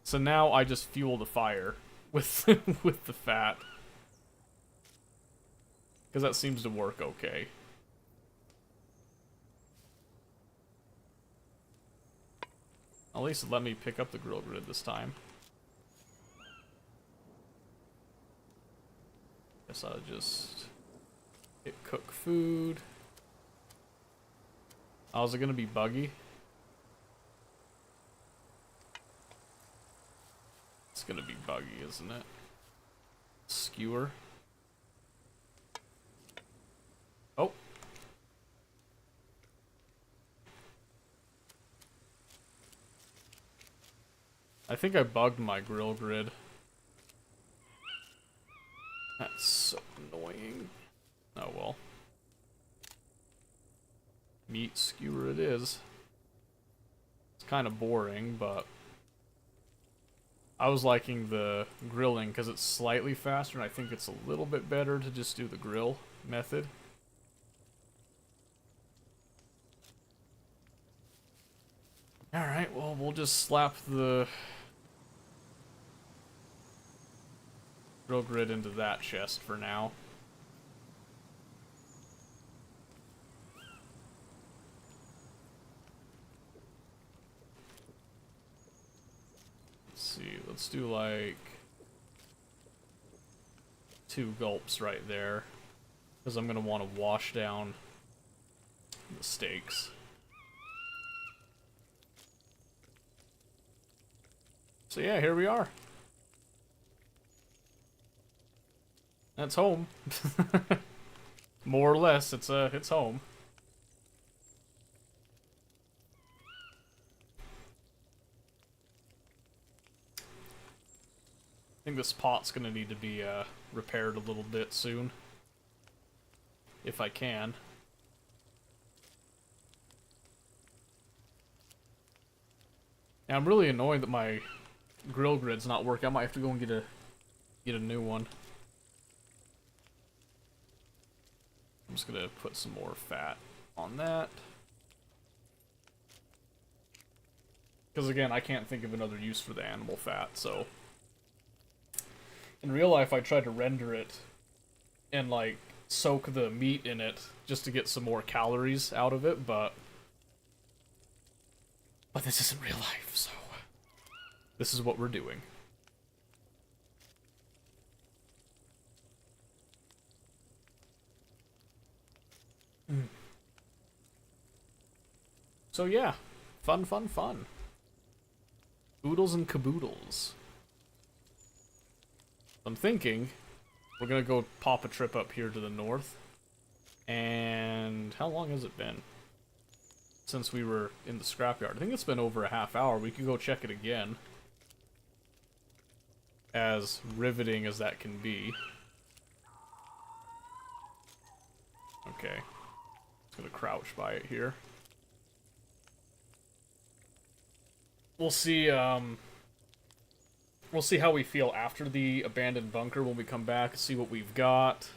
So now I just fuel the fire with with the fat. Because that seems to work okay. At least let me pick up the grill grid this time. Guess I'll just cook food. Oh, is it gonna be buggy? It's gonna be buggy, isn't it? Skewer. Oh. I think I bugged my grill grid. That's so annoying. Oh well. Meat skewer it is. It's kind of boring, but I was liking the grilling because it's slightly faster, and I think it's a little bit better to just do the grill method. Alright, well, we'll just slap the grill grid into that chest for now. Let's see, let's do like 2 gulps right there, because I'm going to want to wash down the steaks. So yeah, here we are. That's home. More or less, it's home. I think this pot's gonna need to be repaired a little bit soon. If I can. And I'm really annoyed that my grill grid's not working. I might have to go and get a new one. I'm just gonna put some more fat on that. Because again, I can't think of another use for the animal fat, so... In real life, I tried to render it and, like, soak the meat in it just to get some more calories out of it, but this isn't real life, so this is what we're doing. So yeah, fun, fun, fun. Oodles and caboodles. I'm thinking we're gonna go pop a trip up here to the north And how long has it been since we were in the scrapyard? I think it's been over a half hour. We can go check it again. As riveting as that can be. Okay. Just gonna crouch by it here. We'll see how we feel after the abandoned bunker when we come back, see what we've got.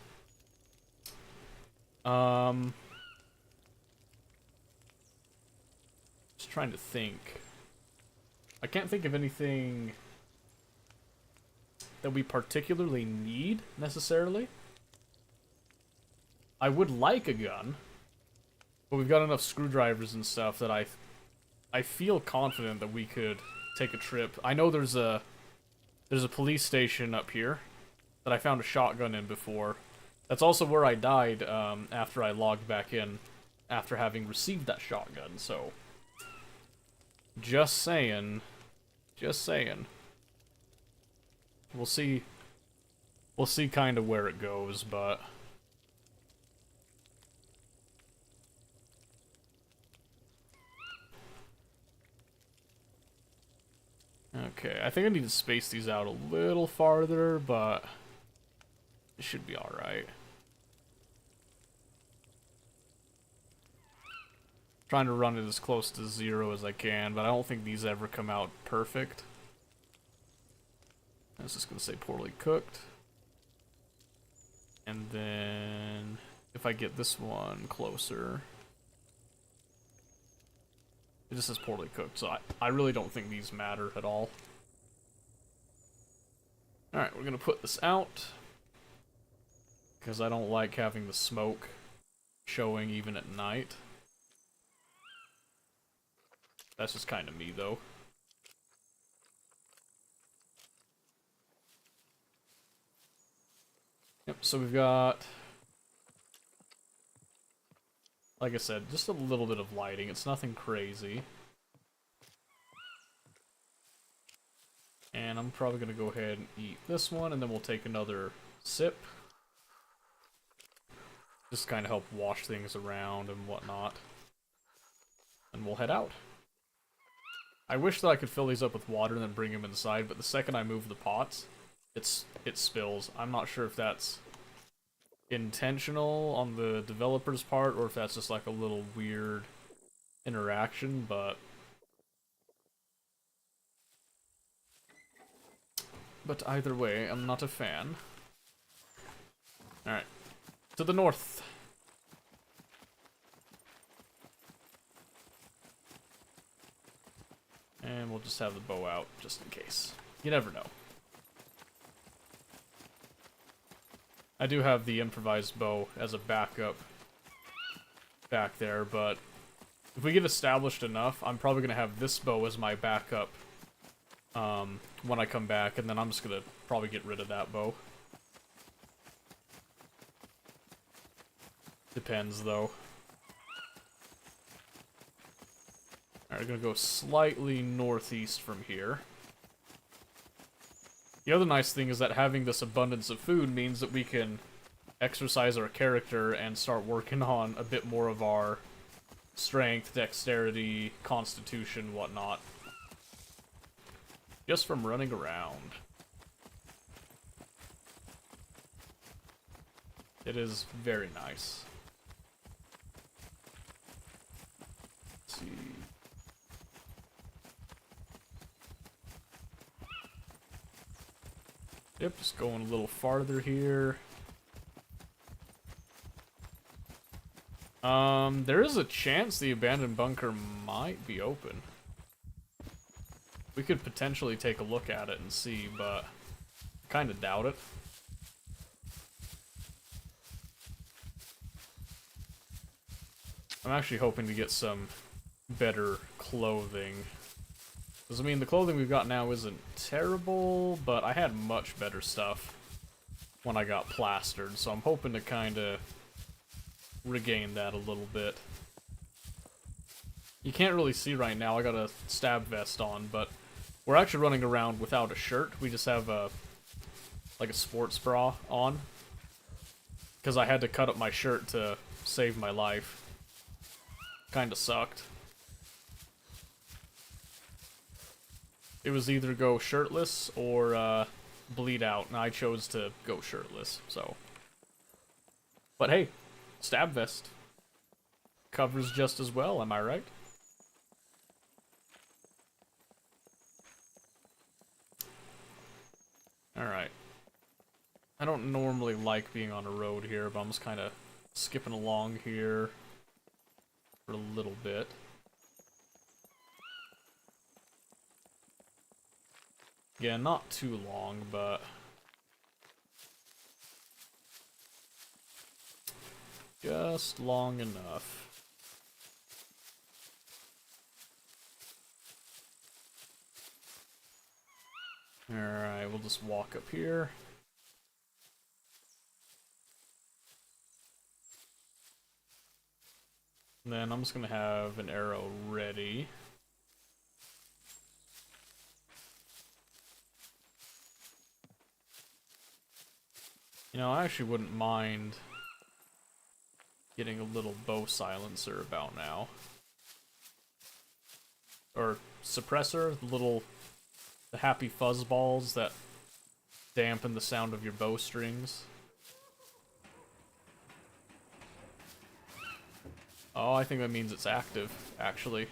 Just trying to think. I can't think of anything that we particularly need, necessarily. I would like a gun, but we've got enough screwdrivers and stuff that I feel confident that we could take a trip. I know there's a police station up here that I found a shotgun in before. That's also where I died after I logged back in after having received that shotgun, so just saying. Just saying. We'll see kind of where it goes, but okay, I think I need to space these out a little farther, but it should be alright. Trying to run it as close to 0 as I can, but I don't think these ever come out perfect. I was just going to say poorly cooked. And then if I get this one closer, it just says poorly cooked, so I really don't think these matter at all. Alright, we're going to put this out, because I don't like having the smoke showing even at night. That's just kind of me, though. Yep, so we've got, like I said, just a little bit of lighting. It's nothing crazy. And I'm probably going to go ahead and eat this one, and then we'll take another sip. Just kind of help wash things around and whatnot. And we'll head out. I wish that I could fill these up with water and then bring them inside, but the second I move the pots, it spills. I'm not sure if that's intentional on the developer's part or if that's just like a little weird interaction, but either way, I'm not a fan. Alright. To the north. And we'll just have the bow out, just in case. You never know. I do have the improvised bow as a backup back there, but if we get established enough, I'm probably going to have this bow as my backup when I come back, and then I'm just going to probably get rid of that bow. Depends, though. Alright, we're going to go slightly northeast from here. The other nice thing is that having this abundance of food means that we can exercise our character and start working on a bit more of our strength, dexterity, constitution, whatnot. Just from running around. It is very nice. Let's see. Yep, just going a little farther here. There is a chance the abandoned bunker might be open. We could potentially take a look at it and see, but I kind of doubt it. I'm actually hoping to get some better clothing. Because, I mean, the clothing we've got now isn't terrible, but I had much better stuff when I got plastered, so I'm hoping to kind of regain that a little bit. You can't really see right now, I got a stab vest on, but we're actually running around without a shirt. We just have like a sports bra on. Because I had to cut up my shirt to saved my life. Kinda sucked. It was either go shirtless or bleed out, and I chose to go shirtless, so. But hey, stab vest. Covers just as well, am I right? Alright. I don't normally like being on a road here, but I'm just kind of skipping along here for a little bit. Yeah, not too long, but just long enough. Alright, we'll just walk up here. And then I'm just gonna have an arrow ready. You know, I actually wouldn't mind getting a little bow silencer about now. Or suppressor, the happy fuzz balls that dampen the sound of your bowstrings. Oh, I think that means it's active, actually.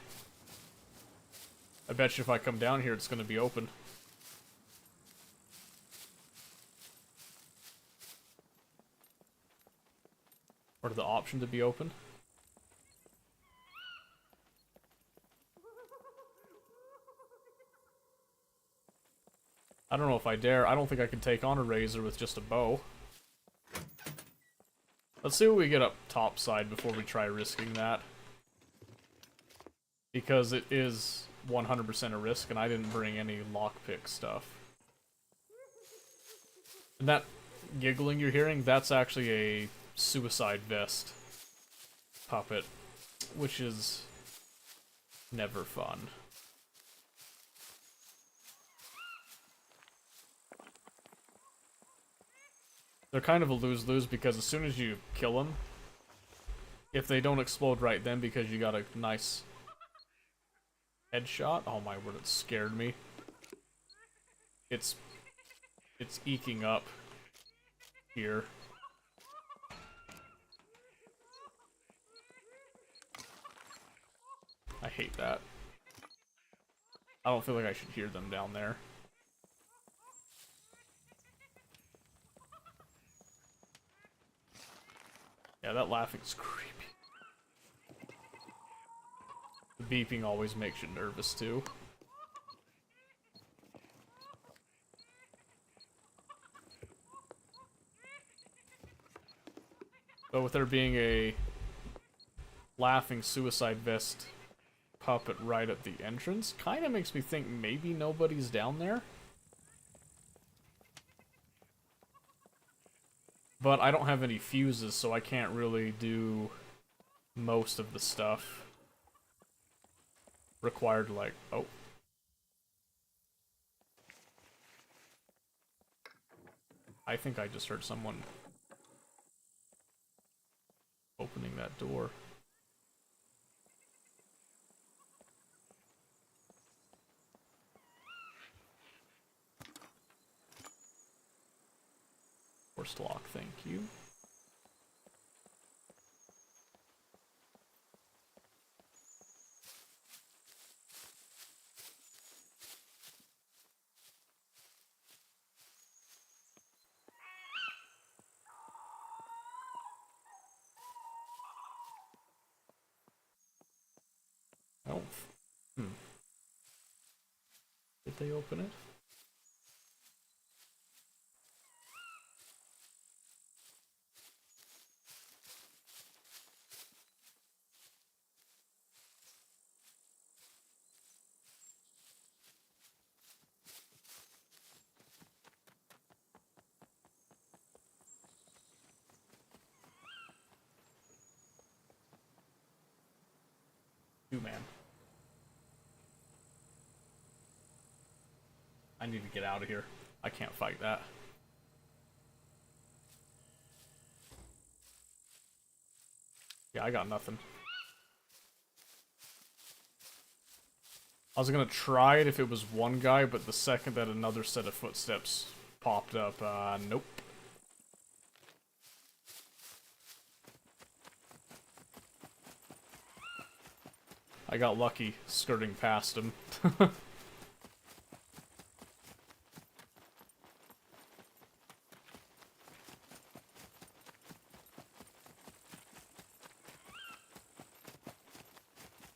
I bet you if I come down here, it's gonna be open. Or the option to be open. I don't know if I dare. I don't think I can take on a razor with just a bow. Let's see what we get up top side before we try risking that. Because it is 100% a risk, and I didn't bring any lockpick stuff. And that giggling you're hearing, that's actually a suicide vest puppet, which is never fun. They're kind of a lose-lose because as soon as you kill them, if they don't explode right then because you got a nice headshot, oh my word, it scared me. It's eking up here. I hate that. I don't feel like I should hear them down there. Yeah, that laughing's creepy. The beeping always makes you nervous, too. But with there being a laughing suicide vest puppet right at the entrance, kind of makes me think maybe nobody's down there. But I don't have any fuses, so I can't really do most of the stuff required, like, oh. I think I just heard someone opening that door. Forced lock, thank you. Oh. Did they open it? Man. I need to get out of here. I can't fight that. Yeah, I got nothing. I was gonna try it if it was one guy, but the second that another set of footsteps popped up, nope. I got lucky skirting past him.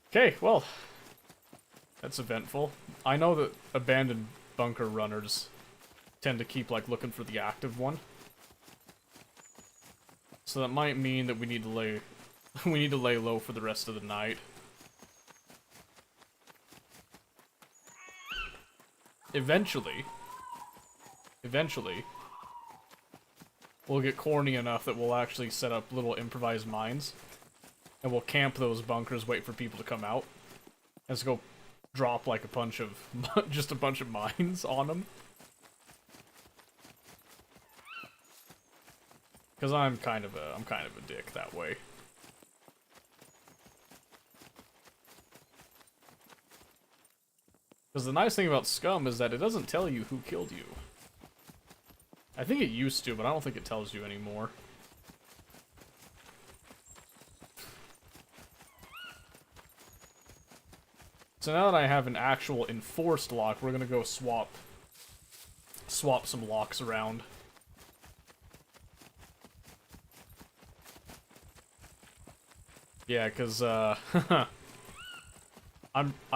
Okay, well, that's eventful. I know that abandoned bunker runners tend to keep, like, looking for the active one. So that might mean that we need to lay we need to lay low for the rest of the night. Eventually, we'll get corny enough that we'll actually set up little improvised mines. And we'll camp those bunkers, wait for people to come out. And just go drop like a bunch of, just a bunch of mines on them. Because I'm kind of a dick that way. Because the nice thing about Scum is that it doesn't tell you who killed you. I think it used to, but I don't think it tells you anymore. So now that I have an actual enforced lock, we're gonna go swap some locks around. Yeah, because, I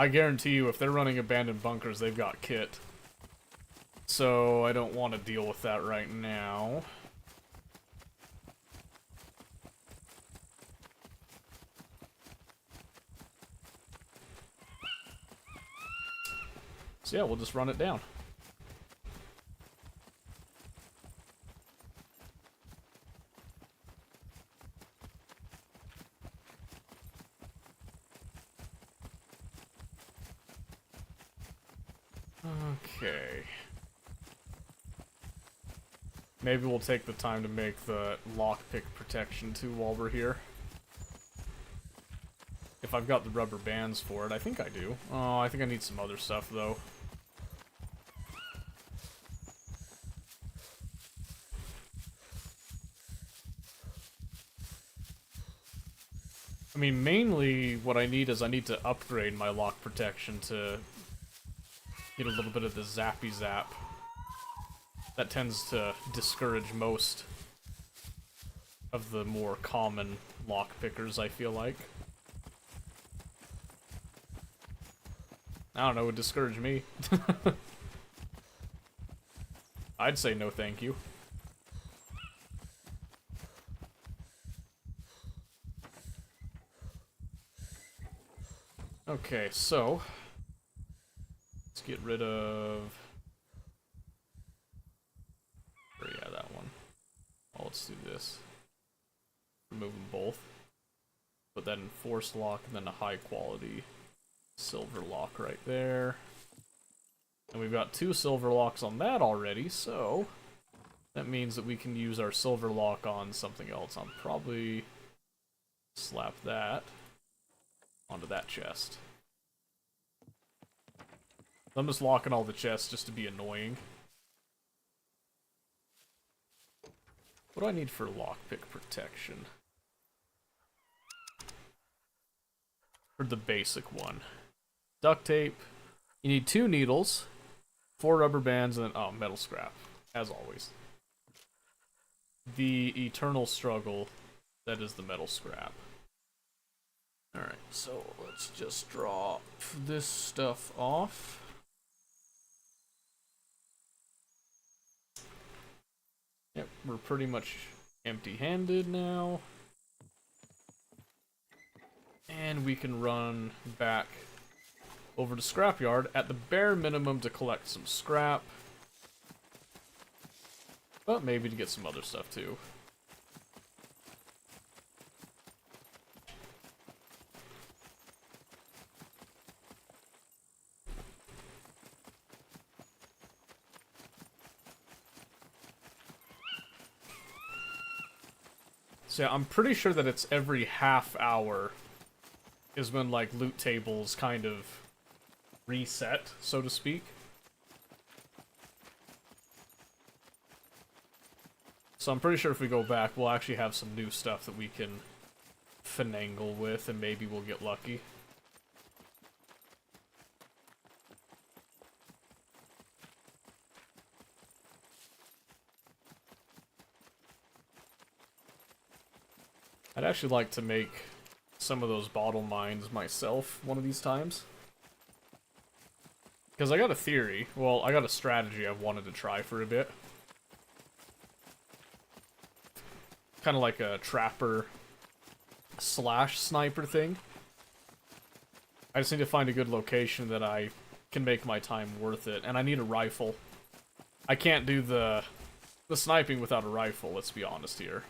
guarantee you, if they're running abandoned bunkers, they've got kit. So, I don't want to deal with that right now. So yeah, we'll just run it down. Okay. Maybe we'll take the time to make the lockpick protection too while we're here. If I've got the rubber bands for it, I think I do. Oh, I think I need some other stuff though. I mean, mainly what I need is I need to upgrade my lock protection to get a little bit of the zappy zap. That tends to discourage most of the more common lock pickers, I feel like. I don't know, it would discourage me. I'd say no thank you. Okay, so let's get rid of... Or yeah, that one. Oh, let's do this. Remove them both. Put that in forced lock and then a high quality silver lock right there. And we've got 2 silver locks on that already, so that means that we can use our silver lock on something else. I'll probably slap that onto that chest. I'm just locking all the chests just to be annoying. What do I need for lockpick protection? For the basic one. Duct tape. You need 2 needles, 4 rubber bands, and then, oh, metal scrap. As always. The eternal struggle that is the metal scrap. Alright, so let's just drop this stuff off. Yep, we're pretty much empty-handed now. And we can run back over to Scrapyard at the bare minimum to collect some scrap. But maybe to get some other stuff too. So So yeah, I'm pretty sure that it's every half hour is when, like, loot tables kind of reset, so to speak. So I'm pretty sure if we go back, we'll actually have some new stuff that we can finagle with, and maybe we'll get lucky. I'd actually like to make some of those bottle mines myself one of these times. Because I got a theory. Well, I got a strategy I've wanted to try for a bit. Kind of like a trapper slash sniper thing. I just need to find a good location that I can make my time worth it. And I need a rifle. I can't do the sniping without a rifle, let's be honest here.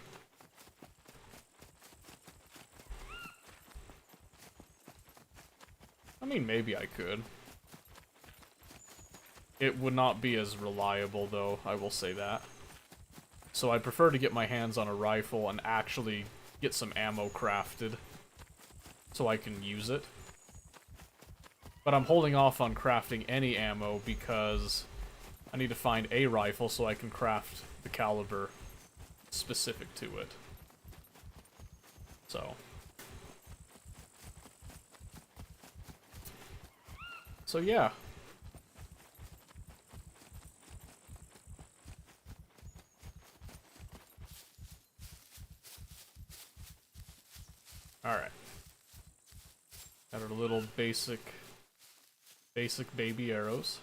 I mean, maybe I could. It would not be as reliable, though, I will say that. So I prefer to get my hands on a rifle and actually get some ammo crafted so I can use it. But I'm holding off on crafting any ammo because I need to find a rifle so I can craft the caliber specific to it. So yeah. Alright. Got our little basic baby arrows.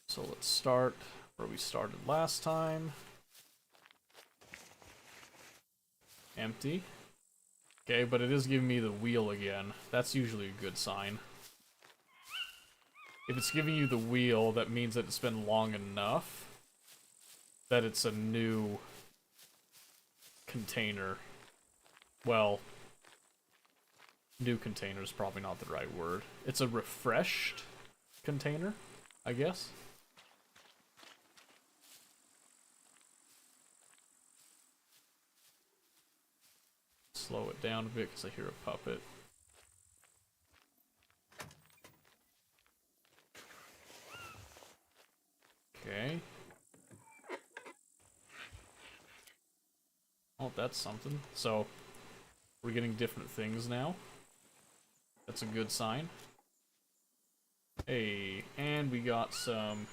So let's start where we started last time. Empty. Okay, but it is giving me the wheel again. That's usually a good sign. If it's giving you the wheel, that means that it's been long enough that it's a new container. Well, new container is probably not the right word. It's a refreshed container, I guess. Slow it down a bit because I hear a puppet. Okay. Oh, that's something. So, we're getting different things now. That's a good sign. Hey, and we got some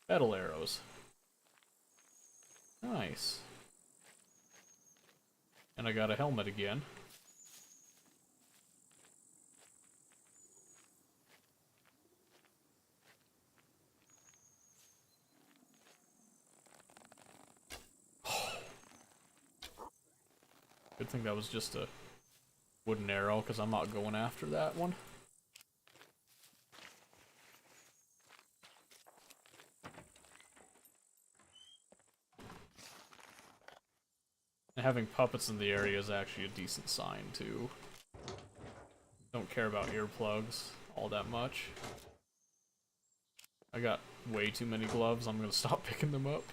metal arrows. Nice. And I got a helmet again. Good thing that was just a wooden arrow, because I'm not going after that one. And having puppets in the area is actually a decent sign, too. Don't care about earplugs all that much. I got way too many gloves, I'm gonna stop picking them up.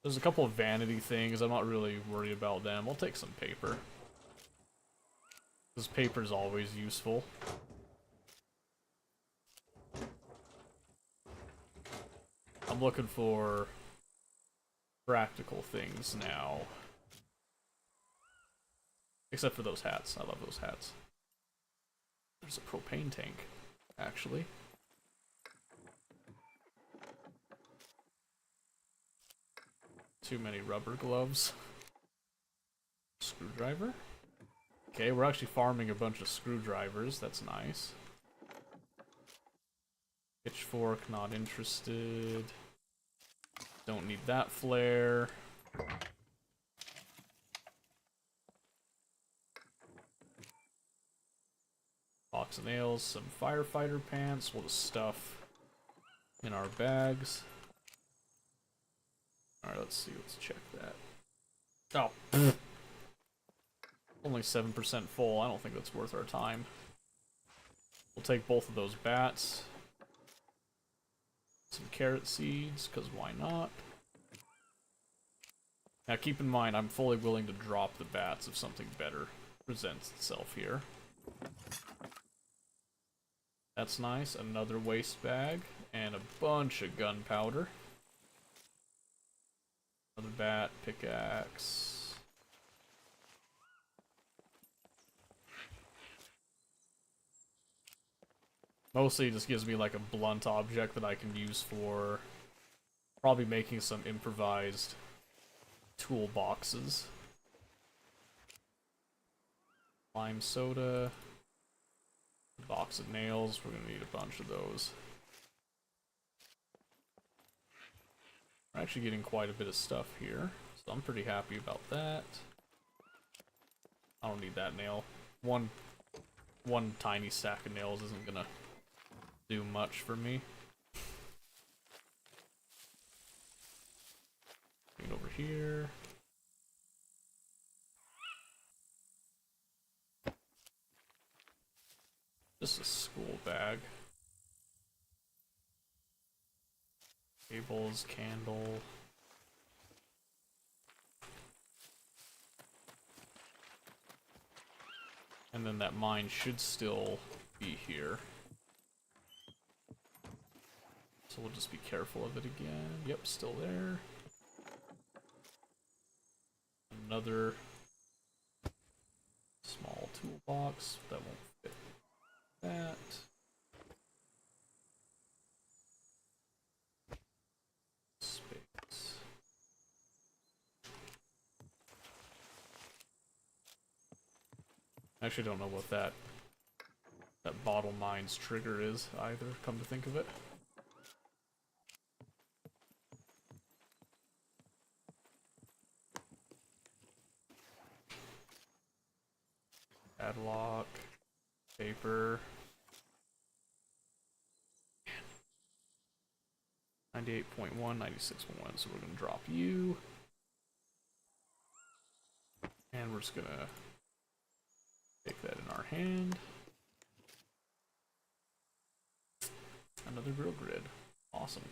There's a couple of vanity things, I'm not really worried about them. I'll take some paper. Because paper's always useful. I'm looking for practical things now. Except for those hats. I love those hats. There's a propane tank, actually. Too many rubber gloves. Screwdriver? Okay, we're actually farming a bunch of screwdrivers. That's nice. Pitchfork, not interested. Don't need that flare. Box of nails, some firefighter pants. We'll just stuff in our bags. Alright, let's see. Let's check that. Oh. Only 7% full. I don't think that's worth our time. We'll take both of those bats. some carrot seeds, because why not? Now keep in mind, I'm fully willing to drop the bats if something better presents itself here. That's nice. Another waste bag, and a bunch of gunpowder. Another bat, pickaxe. Mostly it just gives me like a blunt object that I can use for probably making some improvised toolboxes. Lime soda. Box of nails. We're gonna need a bunch of those. We're actually getting quite a bit of stuff here, so I'm pretty happy about that. I don't need that nail. One tiny stack of nails isn't gonna do much for me. Bring it over here. Just a school bag. Cables, candle. And then that mine should still be here. So we'll just be careful of it again. Yep, still there. Another small toolbox that won't fit that. Space. I actually don't know what that bottle mine's trigger is either, come to think of it. Padlock, paper. 98.1, 96.1, so we're gonna drop you. And we're just gonna take that in our hand. Another grill grid. Awesome.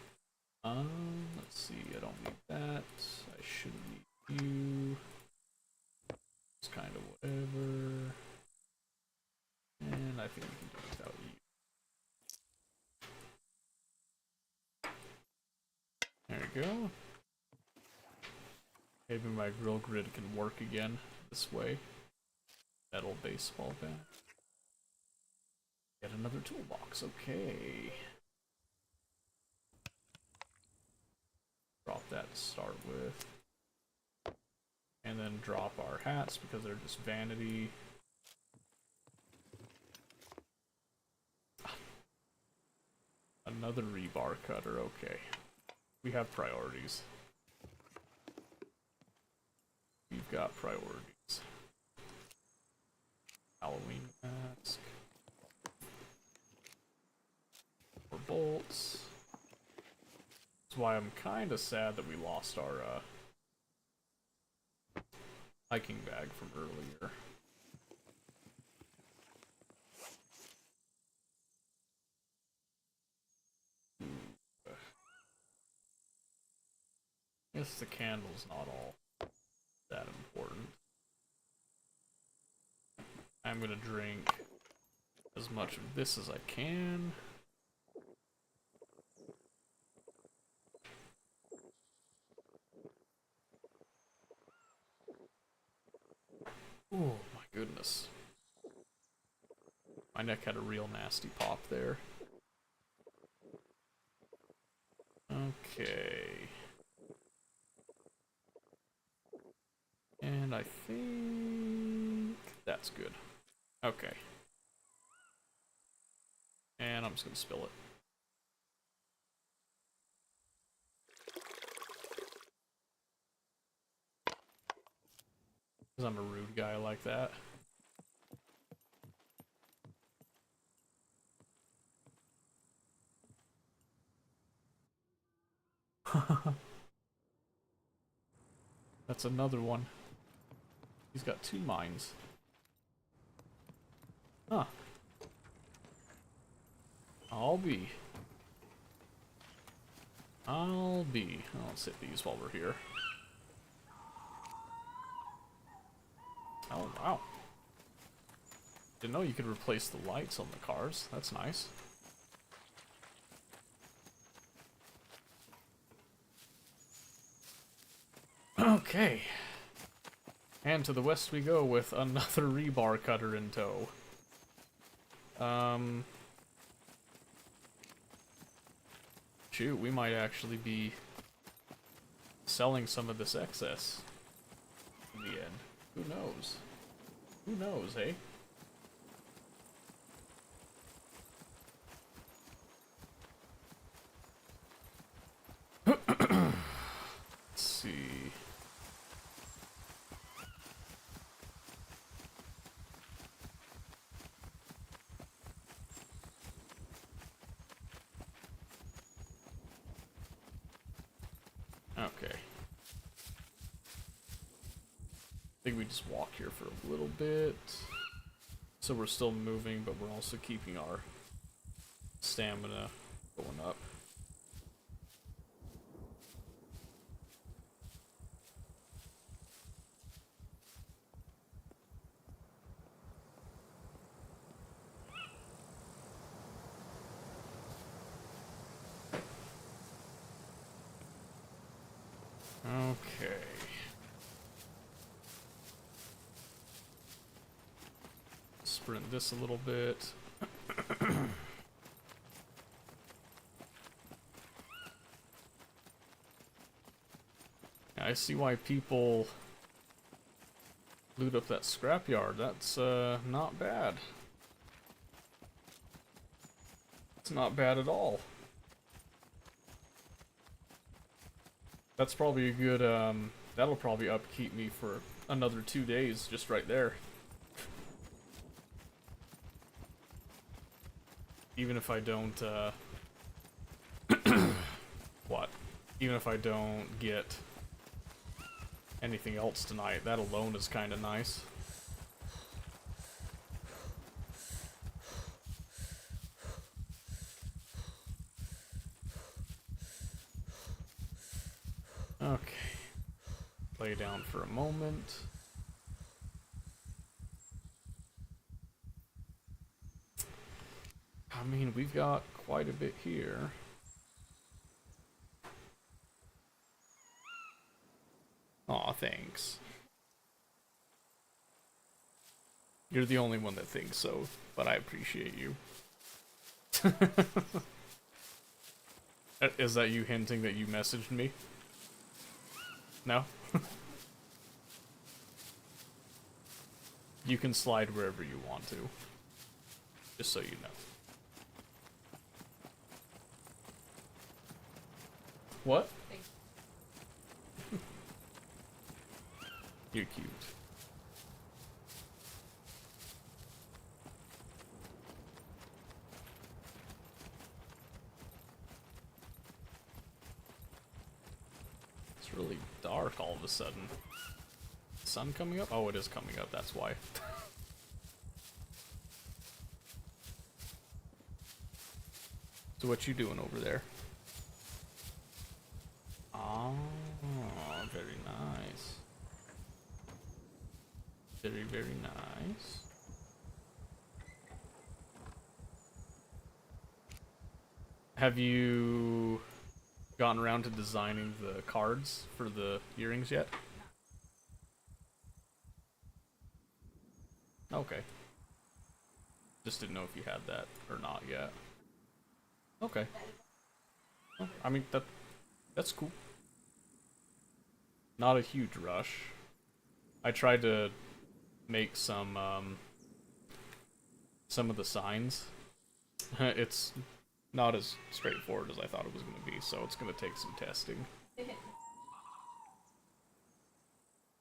Let's see, I don't need that. I shouldn't need you. It's kind of whatever. And I think we can do it without you. There we go. Maybe my grill grid can work again this way. Metal baseball bat. Get another toolbox, okay. Drop that to start with. And then drop our hats because they're just vanity. Another rebar cutter, okay. We have priorities. We've got priorities. Halloween mask. For bolts. That's why I'm kind of sad that we lost our hiking bag from earlier. I guess the candle's not all that important. I'm gonna drink as much of this as I can. Oh my goodness. My neck had a real nasty pop there. Okay. And I think that's good. Okay. And I'm just gonna spill it. Because I'm a rude guy like that. That's another one. He's got 2 mines. Huh. I'll be. Let's hit these while we're here. Oh, wow. Didn't know you could replace the lights on the cars. That's nice. Okay. And to the west we go with another rebar cutter in tow. Shoot, we might actually be selling some of this excess in the end. Who knows? Who knows, hey? Let's see. Okay. I think we just walk here for a little bit. So we're still moving, but we're also keeping our stamina going up. Okay. Sprint this a little bit. I see why people loot up that scrapyard. That's not bad. It's not bad at all. That's probably a good, that'll probably upkeep me for another 2 days, just right there. Even if I don't, what? Even if I don't get anything else tonight, that alone is kind of nice. Okay. Lay down for a moment. I mean, we've got quite a bit here. Aw, thanks. You're the only one that thinks so, but I appreciate you. Is that you hinting that you messaged me? No? You can slide wherever you want to. Just so you know. What? You're cute. It's really dark all of a sudden. Sun coming up? Oh, it is coming up, that's why. So what you doing over there? Oh, very nice. Very, very nice. Have you gotten around to designing the cards for the earrings yet? Okay. Just didn't know if you had that or not yet. Okay. Well, I mean, that's cool. Not a huge rush. I tried to make some of the signs. It's not as straightforward as I thought it was going to be, so it's going to take some testing.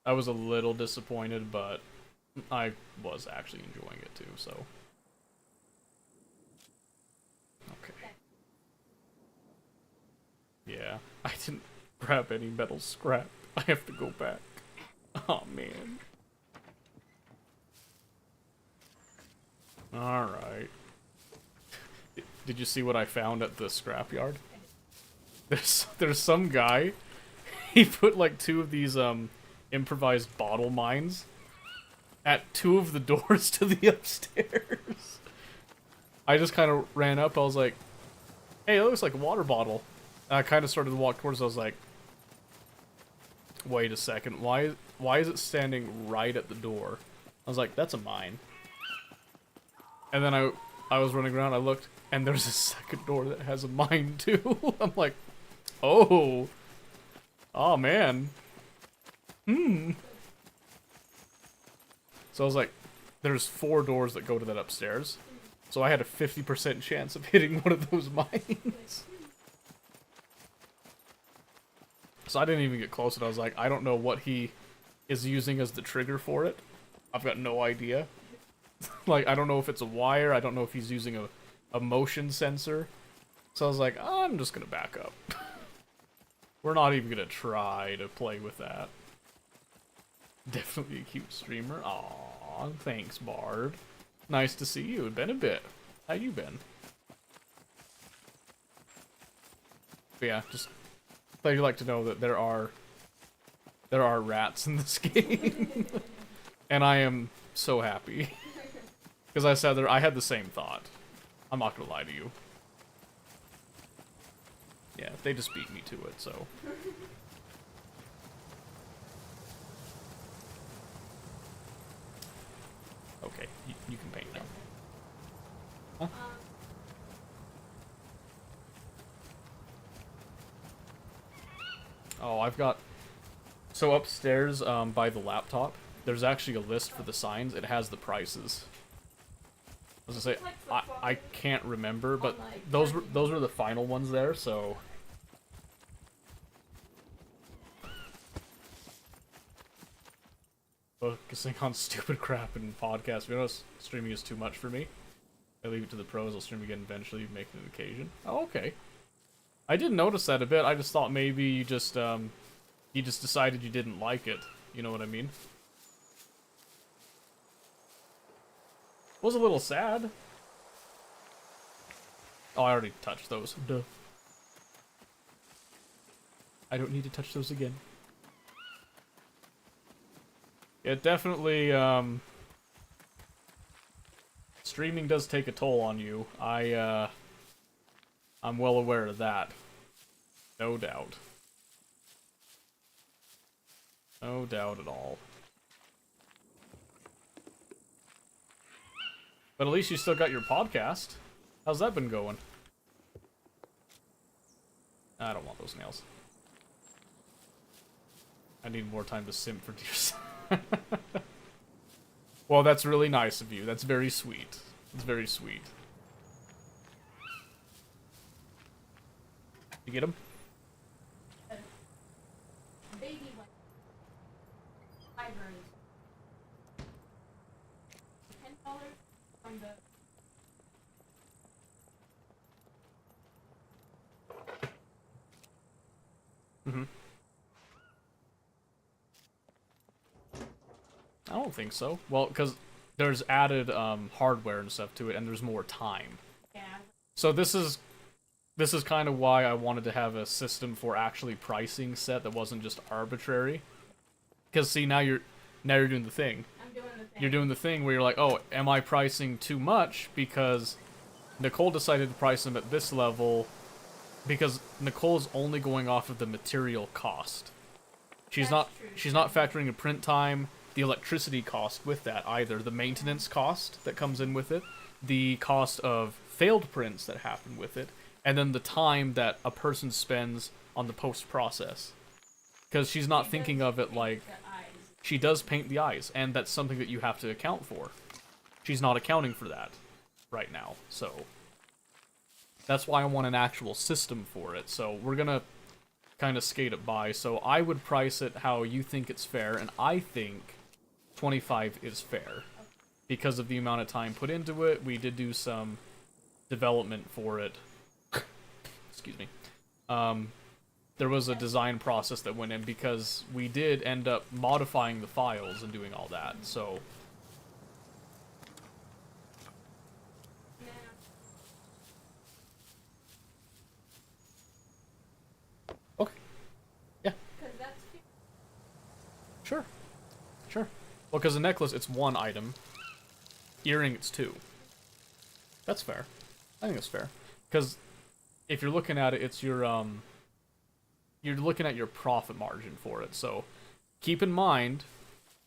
I was a little disappointed, but I was actually enjoying it too, so. Okay. Yeah, I didn't grab any metal scrap. I have to go back. Oh man. Alright. Did you see what I found at the scrapyard? There's some guy, he put like 2 of these improvised bottle mines at 2 of the doors to the upstairs. I just kind of ran up. I was like, "Hey, it looks like a water bottle." And I kind of started to walk towards. I was like, "Wait a second. Why is it standing right at the door?" I was like, "That's a mine." And then I was running around. I looked, and there's a second door that has a mine too. I'm like, "Oh, oh man, hmm." So I was like, "There's 4 doors that go to that upstairs." So I had a 50% chance of hitting one of those mines. So I didn't even get close, and I was like, I don't know what he is using as the trigger for it. I've got no idea. Like, I don't know if it's a wire, I don't know if he's using a motion sensor. So I was like, I'm just gonna back up. We're not even gonna try to play with that. Definitely a cute streamer. Aw, thanks, Bard. Nice to see you. It's been a bit. How you been? But yeah, just thought you'd like to know that there are rats in this game. And I am so happy. Because I said I had the same thought. I'm not gonna lie to you. Yeah, they just beat me to it, so. Okay, you can paint now. Huh? Oh, I've got... So upstairs, by the laptop, there's actually a list for the signs. It has the prices. I was gonna say, I can't remember, but those were the final ones there, so... Focusing on stupid crap in podcasts. You know, streaming is too much for me. I leave it to the pros. I'll stream again eventually, make an occasion. Oh, okay. I did notice that a bit. I just thought maybe you just decided you didn't like it. You know what I mean? Was a little sad. Oh, I already touched those. Duh. I don't need to touch those again. It definitely, streaming does take a toll on you. I'm well aware of that. No doubt. No doubt at all. But at least you still got your podcast. How's that been going? I don't want those nails. I need more time to simp for deers. Well, that's really nice of you. That's very sweet. It's very sweet. You get him? Baby libraries. $10 from the I don't think so. Well, because there's added hardware and stuff to it, and there's more time. yeah. So this is kind of why I wanted to have a system for actually pricing set that wasn't just arbitrary. Because see, now you're doing the thing. I'm doing the thing. You're doing the thing where you're like, oh, am I pricing too much because Nicole decided to price them at this level because Nicole's only going off of the material cost. She's not factoring the print time, the electricity cost with that either, the maintenance cost that comes in with it, the cost of failed prints that happen with it, and then the time that a person spends on the post process. Because she's not thinking of it like she does paint the eyes, and that's something that you have to account for. She's not accounting for that right now, so that's why I want an actual system for it. So we're gonna kind of skate it by. So I would price it how you think it's fair, and I think 25 is fair because of the amount of time put into it. We did do some development for it. Excuse me. There was a design process that went in because we did end up modifying the files and doing all that. So Sure. Sure. Well, because a necklace, it's one item. Earring, it's two. That's fair. I think that's fair. Because if you're looking at it, it's your, you're looking at your profit margin for it. So keep in mind,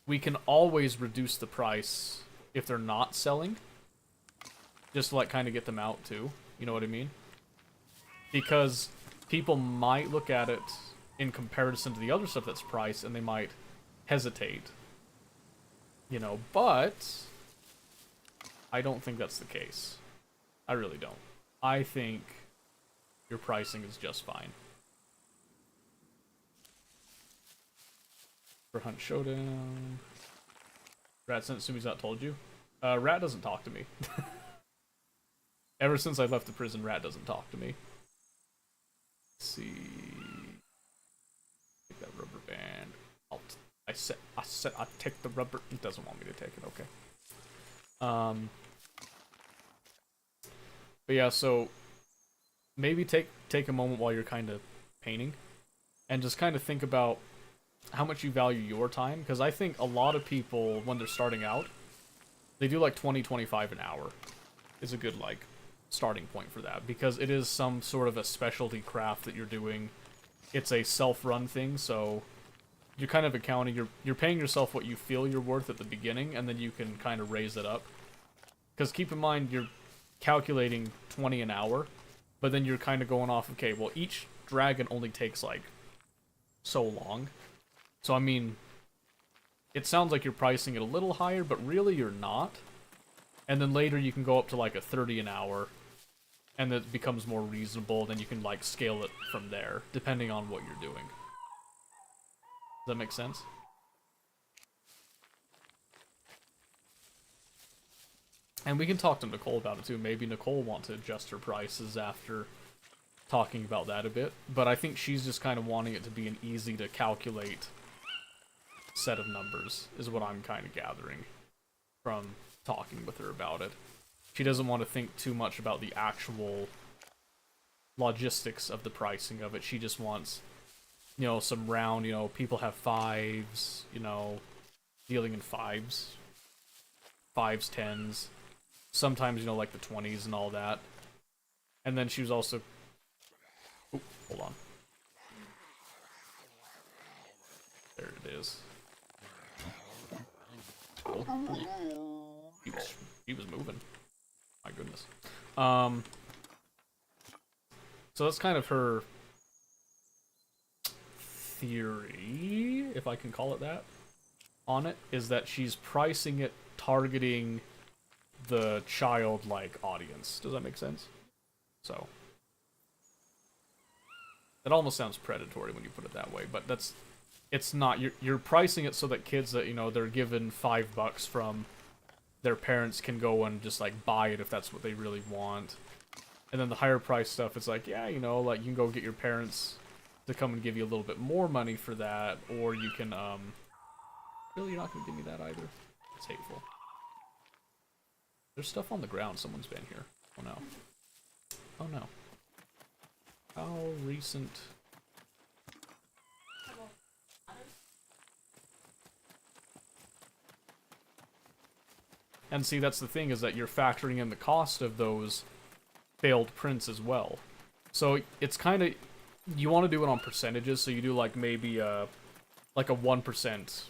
we can always reduce the price if they're not selling. Just to, like, kind of get them out, too. You know what I mean? Because people might look at it in comparison to the other stuff that's priced, and they might hesitate. You know, but I don't think that's the case. I really don't. I think your pricing is just fine. For Hunt Showdown. Rat since Sumi's not told you? Rat doesn't talk to me. Ever since I left the prison, Rat doesn't talk to me. Let's see. Take that rubber band. I said I'd take the rubber. It doesn't want me to take it. Okay. But yeah, so maybe take a moment while you're kind of painting, and just kind of think about how much you value your time. Because I think a lot of people, when they're starting out, they do like 20-25 an hour. Is a good like starting point for that, because it is some sort of a specialty craft that you're doing. It's a self-run thing, so you're kind of accounting, you're paying yourself what you feel you're worth at the beginning, and then you can kind of raise it up. Because keep in mind, you're calculating 20 an hour, but then you're kind of going off, okay, well, each dragon only takes, like, so long. So, I mean, it sounds like you're pricing it a little higher, but really you're not. And then later you can go up to, like, a 30 an hour, and it becomes more reasonable, then you can, like, scale it from there, depending on what you're doing. Does that make sense? And we can talk to Nicole about it too. Maybe Nicole wants to adjust her prices after talking about that a bit. But I think she's just kind of wanting it to be an easy to calculate set of numbers, is what I'm kind of gathering from talking with her about it. She doesn't want to think too much about the actual logistics of the pricing of it. She just wants, you know, some round, you know, people have fives, you know, dealing in fives, tens, sometimes, you know, like the 20s and all that. And then she was also, oop, hold on. There it is. Cool. He was moving. My goodness. So that's kind of her theory, if I can call it that, on it, is that she's pricing it targeting the childlike audience. Does that make sense? So that almost sounds predatory when you put it that way, but that's, it's not. You're pricing it so that kids that, you know, they're given $5 from their parents can go and just like buy it if that's what they really want. And then the higher price stuff, it's like, yeah, you know, like you can go get your parents to come and give you a little bit more money for that, or you can, really, you're not gonna give me that either? It's hateful. There's stuff on the ground, someone's been here. Oh no. Oh no. How recent? And see, that's the thing, is that you're factoring in the cost of those failed prints as well. So it's kind of, you want to do it on percentages, so you do like maybe like a 1%,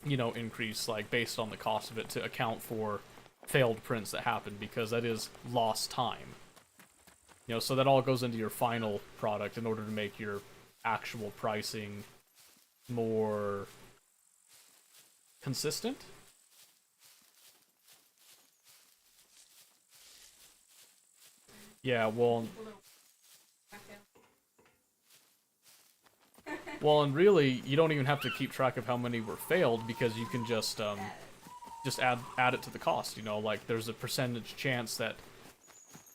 you know, increase, like based on the cost of it, to account for failed prints that happen, because that is lost time. You know, so that all goes into your final product in order to make your actual pricing more consistent. Yeah, well, and really, you don't even have to keep track of how many were failed, because you can just add it to the cost. You know, like there's a percentage chance that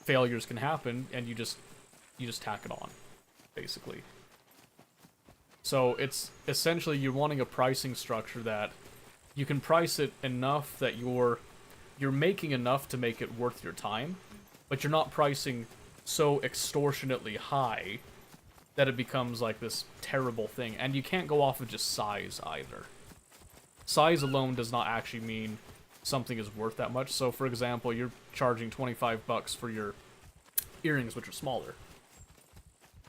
failures can happen, and you just tack it on, basically. So it's essentially, you're wanting a pricing structure that you can price it enough that you're making enough to make it worth your time, but you're not pricing so extortionately high that it becomes like this terrible thing. And you can't go off of just size either. Size alone does not actually mean something is worth that much. So for example, you're charging 25 bucks for your earrings, which are smaller.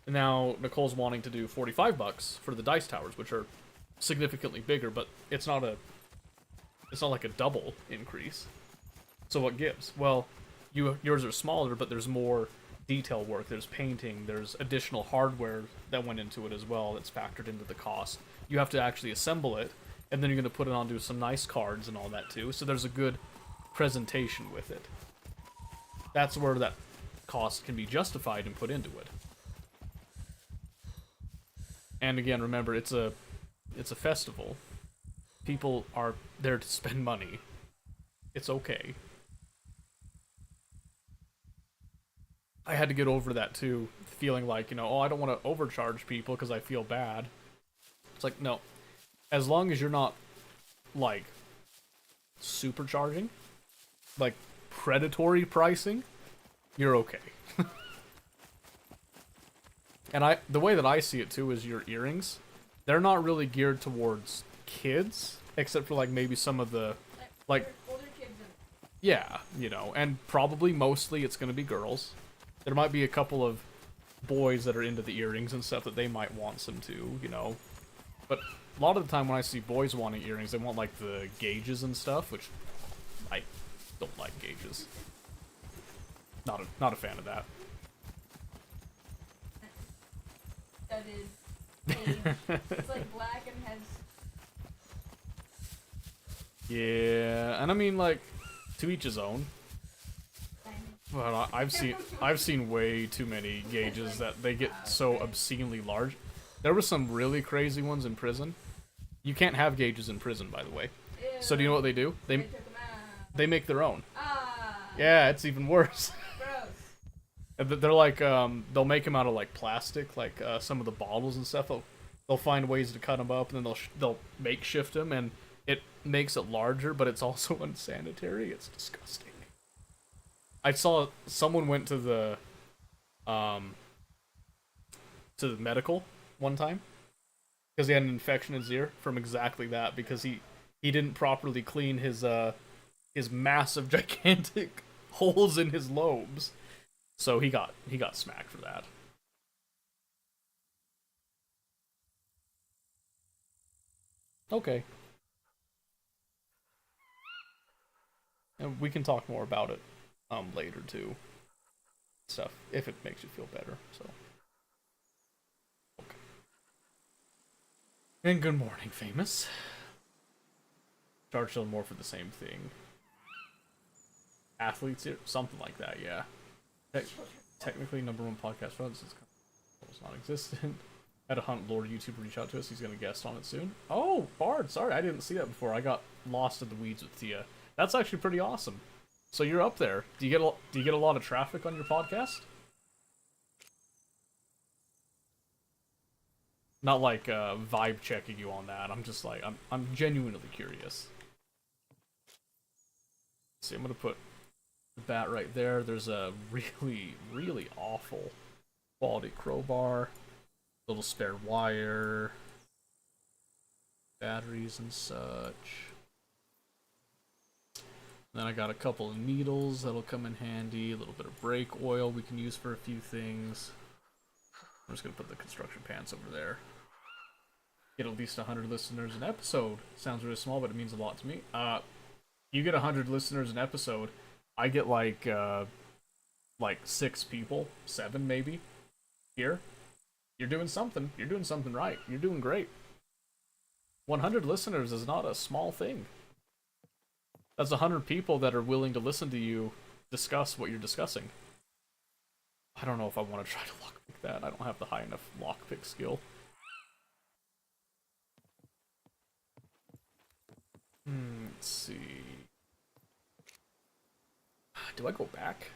Now Nicole's wanting to do 45 bucks for the dice towers, which are significantly bigger, but it's not like a double increase. So what gives? Well, yours are smaller, but there's more detail work, there's painting, there's additional hardware that went into it as well that's factored into the cost. You have to actually assemble it, and then you're going to put it onto some nice cards and all that too, so there's a good presentation with it. That's where that cost can be justified and put into it. And again, remember, it's a festival. People are there to spend money. It's okay. I had to get over that too, feeling like, oh, I don't want to overcharge people because I feel bad. It's like, no. As long as you're not, like, supercharging, like, predatory pricing, you're okay. And the way that I see it too is your earrings, they're not really geared towards kids, except for, like, maybe some of the, like, older kids. yeah, and probably mostly it's going to be girls. There might be a couple of boys that are into the earrings and stuff that they might want some too, But a lot of the time when I see boys wanting earrings, they want like the gauges and stuff, which I don't like gauges. Not a fan of that. That is page. It's like black and has. Yeah, and I mean, like, to each his own. Well, I've seen way too many gauges that they get so obscenely large. There were some really crazy ones in prison. You can't have gauges in prison, by the way. Ew. So do you know what they do? They took 'em out. They make their own. Ah. Yeah, it's even worse. Gross. And they're like, they'll make them out of like plastic, like some of the bottles and stuff. They'll find ways to cut them up, and then they'll makeshift them, and it makes it larger, but it's also unsanitary. It's disgusting. I saw someone went to the medical one time because he had an infection in his ear from exactly that, because he didn't properly clean his massive gigantic holes in his lobes. So he got smacked for that. Okay. And we can talk more about it later too. Stuff, if it makes you feel better. So okay. And good morning, famous. Charge still more for the same thing. Athletes here, something like that, yeah. Technically, #1 podcast for us is non-existent. Had a Hunt Lord YouTuber reach out to us. He's gonna guest on it soon. Oh, Bard, sorry, I didn't see that before. I got lost in the weeds with Tia. That's actually pretty awesome. So you're up there. Do you get a lot of traffic on your podcast? Not like vibe checking you on that. I'm just like I'm genuinely curious. See, I'm gonna put the bat right there. There's a really awful quality crowbar, little spare wire, batteries and such. Then I got a couple of needles that'll come in handy, a little bit of brake oil we can use for a few things. I'm just gonna put the construction pants over there. Get at least 100 listeners an episode. Sounds really small, but it means a lot to me. You get 100 listeners an episode, I get like 6 people, 7 maybe, here. You're doing something. You're doing something right. You're doing great. 100 listeners is not a small thing. That's 100 people that are willing to listen to you discuss what you're discussing. I don't know if I want to try to lockpick that. I don't have the high enough lockpick skill. Let's see. Do I go back?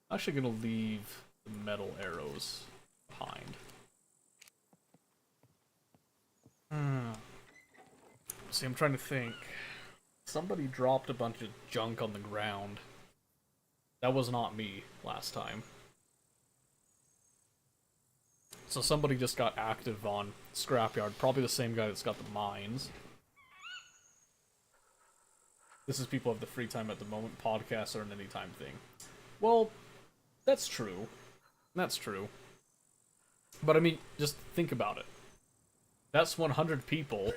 I'm actually gonna leave the metal arrows behind. See, I'm trying to think. Somebody dropped a bunch of junk on the ground. That was not me last time. So somebody just got active on Scrapyard. Probably the same guy that's got the mines. This is people have the free time at the moment. Podcasts are an anytime thing. Well, that's true. That's true. But I mean, just think about it. That's 100 people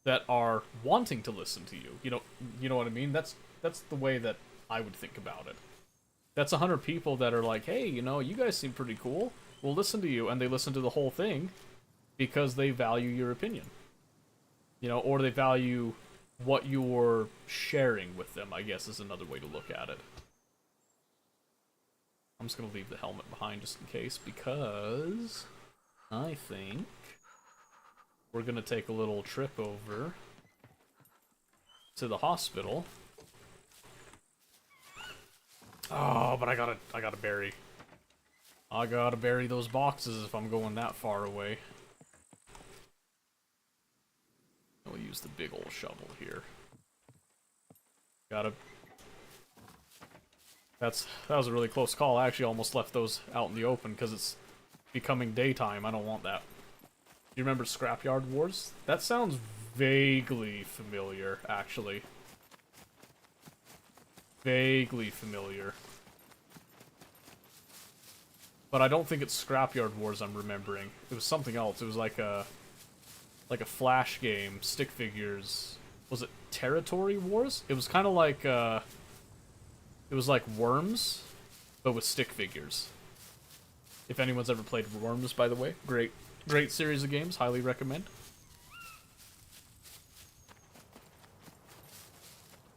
that are wanting to listen to you. You know what I mean? That's the way that I would think about it. That's 100 people that are like, hey, you guys seem pretty cool. We'll listen to you, and they listen to the whole thing because they value your opinion. Or they value what you're sharing with them, I guess is another way to look at it. I'm just going to leave the helmet behind just in case, because I think we're going to take a little trip over to the hospital. Oh, but I gotta bury. I gotta bury those boxes if I'm going that far away. We'll use the big old shovel here. That was a really close call. I actually almost left those out in the open because it's becoming daytime. I don't want that. Do you remember Scrapyard Wars? That sounds vaguely familiar, actually. Vaguely familiar. But I don't think it's Scrapyard Wars I'm remembering. It was something else. It was like a Flash game, stick figures. Was it Territory Wars? It was kind of like it was like Worms, but with stick figures. If anyone's ever played Worms, by the way, great series of games, highly recommend.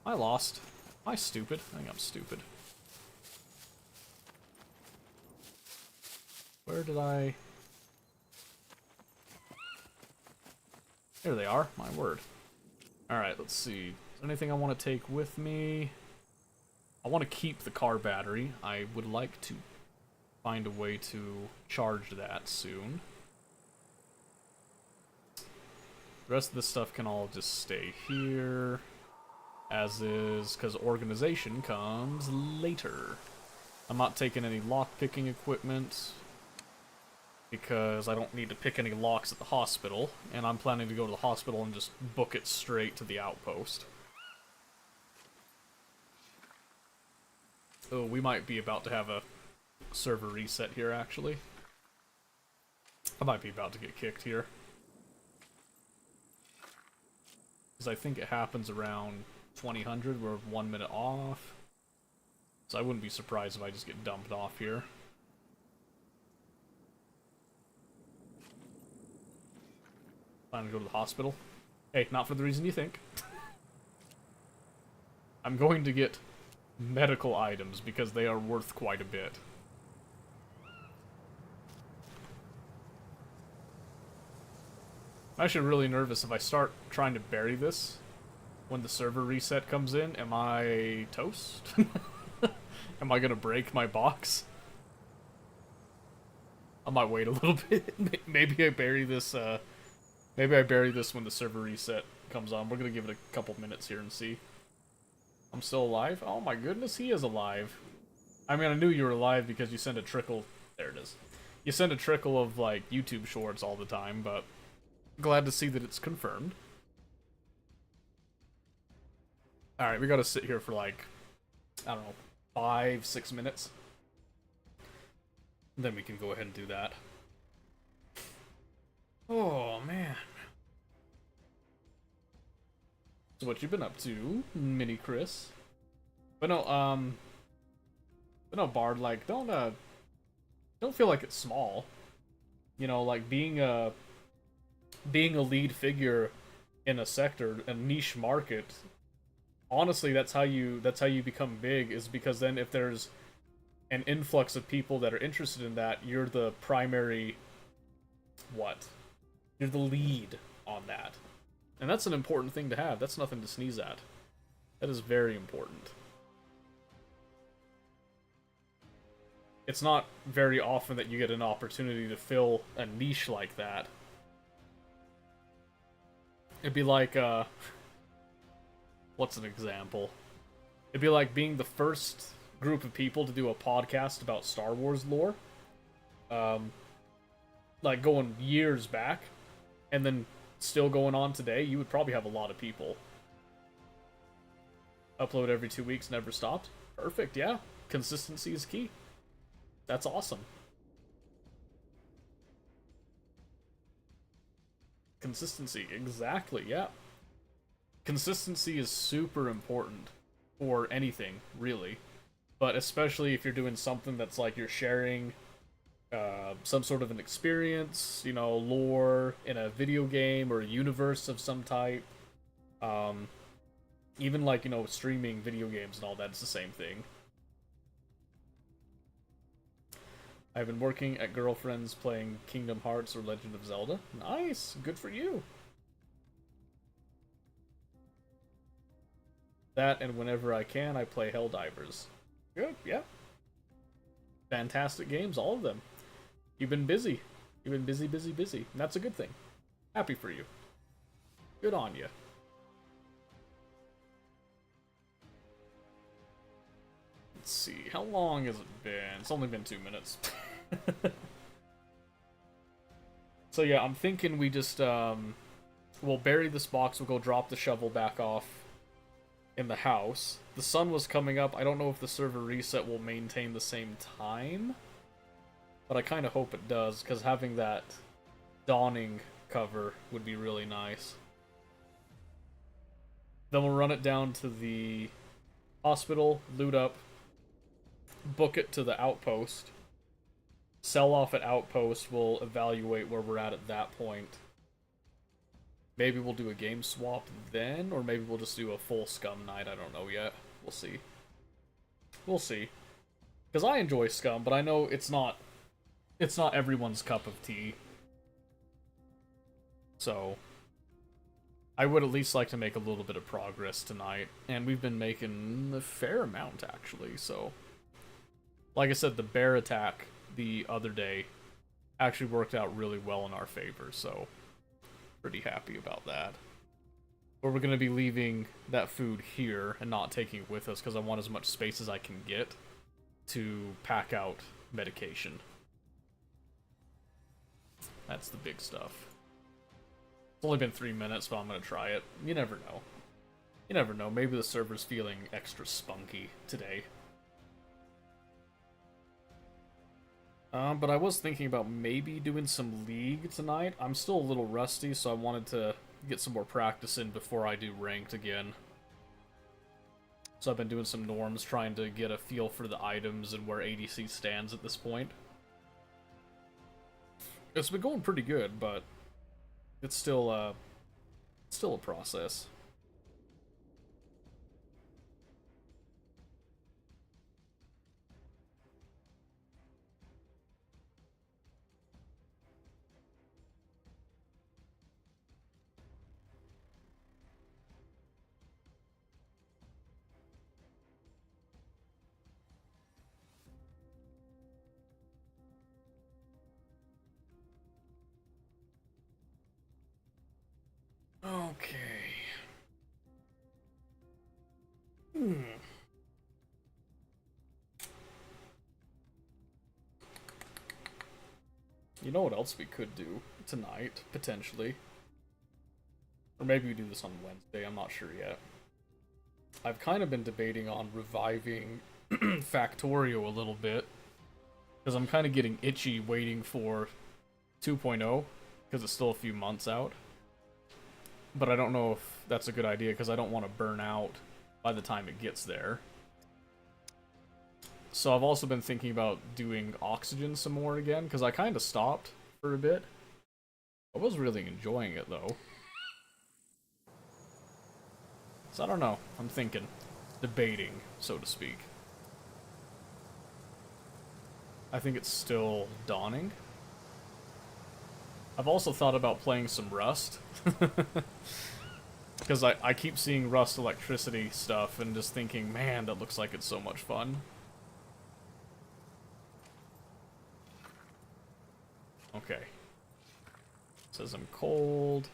I lost. Am I stupid? I think I'm stupid. Where did I... There they are, my word. Alright, let's see. Is there anything I want to take with me? I want to keep the car battery. I would like to find a way to charge that soon. The rest of this stuff can all just stay here. As is, because organization comes later. I'm not taking any lock-picking equipment, because I don't need to pick any locks at the hospital, and I'm planning to go to the hospital and just book it straight to the outpost. Oh, we might be about to have a server reset here, actually. I might be about to get kicked here. Because I think it happens around 2000, we're 1 minute off. So I wouldn't be surprised if I just get dumped off here. Planning to go to the hospital. Hey, not for the reason you think. I'm going to get medical items because they are worth quite a bit. I'm actually really nervous if I start trying to bury this when the server reset comes in. Am I toast? Am I gonna break my box? I might wait a little bit. Maybe I bury this, maybe I bury this when the server reset comes on. We're gonna give it a couple minutes here and see. I'm still alive? Oh my goodness, he is alive. I mean, I knew you were alive because you send a trickle... There it is. You send a trickle of, like, YouTube shorts all the time, but... glad to see that it's confirmed. Alright, we gotta sit here for, like... I don't know, 5-6 minutes. Then we can go ahead and do that. Oh, man. So what you been up to, Mini Chris? But no, Bard, like, don't feel like it's small. You know, like, being a lead figure in a sector, a niche market, honestly, that's how you become big, is because then if there's an influx of people that are interested in that, you're the primary, you're the lead on that. And that's an important thing to have. That's nothing to sneeze at. That is very important. It's not very often that you get an opportunity to fill a niche like that. It'd be like, what's an example? It'd be like being the first group of people to do a podcast about Star Wars lore. like going years back, and then still going on today, you would probably have a lot of people. Upload every 2 weeks, never stopped. Perfect, yeah. Consistency is key. That's awesome. Consistency, exactly, yeah. Consistency is super important for anything, really. But especially if you're doing something that's like you're sharing some sort of an experience, you know, lore in a video game or a universe of some type. Um, Even like, you know, streaming video games and all that, it's the same thing. I've been working at Girlfriend's playing Kingdom Hearts or Legend of Zelda. Nice! Good for you! That, and whenever I can, I play Helldivers. Good, yeah. Fantastic games, all of them. You've been busy. You've been busy, busy, busy. And that's a good thing. Happy for you. Good on you. Let's see, how long has it been? It's only been 2 minutes. So yeah, I'm thinking we just, we'll bury this box, we'll go drop the shovel back off in the house. The sun was coming up. I don't know if the server reset will maintain the same time, but I kind of hope it does, because having that dawning cover would be really nice. Then we'll run it down to the hospital, loot up, book it to the outpost, sell off at outpost, we'll evaluate where we're at that point. Maybe we'll do a game swap then, or maybe we'll just do a full Scum night, I don't know yet. We'll see. We'll see. Because I enjoy Scum, but I know it's not everyone's cup of tea. So, I would at least like to make a little bit of progress tonight, and we've been making a fair amount, actually, so... Like I said, the bear attack the other day actually worked out really well in our favor, so pretty happy about that. But we're going to be leaving that food here and not taking it with us because I want as much space as I can get to pack out medication. That's the big stuff. It's only been 3 minutes, but I'm going to try it. You never know. You never know. Maybe the server's feeling extra spunky today. But I was thinking about maybe doing some League tonight. I'm still a little rusty, so I wanted to get some more practice in before I do Ranked again. So I've been doing some norms, trying to get a feel for the items and where ADC stands at this point. It's been going pretty good, but it's still a process. Okay. You know what else we could do tonight, potentially? Or maybe we do this on Wednesday, I'm not sure yet. I've kind of been debating on reviving Factorio a little bit. Because I'm kind of getting itchy waiting for 2.0, because it's still a few months out. But I don't know if that's a good idea, because I don't want to burn out by the time it gets there. So I've also been thinking about doing Oxygen some more again, because I kind of stopped for a bit. I was really enjoying it, though. So I don't know. I'm thinking. Debating, so to speak. I think it's still dawning. I've also thought about playing some Rust. Because I keep seeing Rust electricity stuff and just thinking, man, that looks like it's so much fun. Okay. Says I'm cold.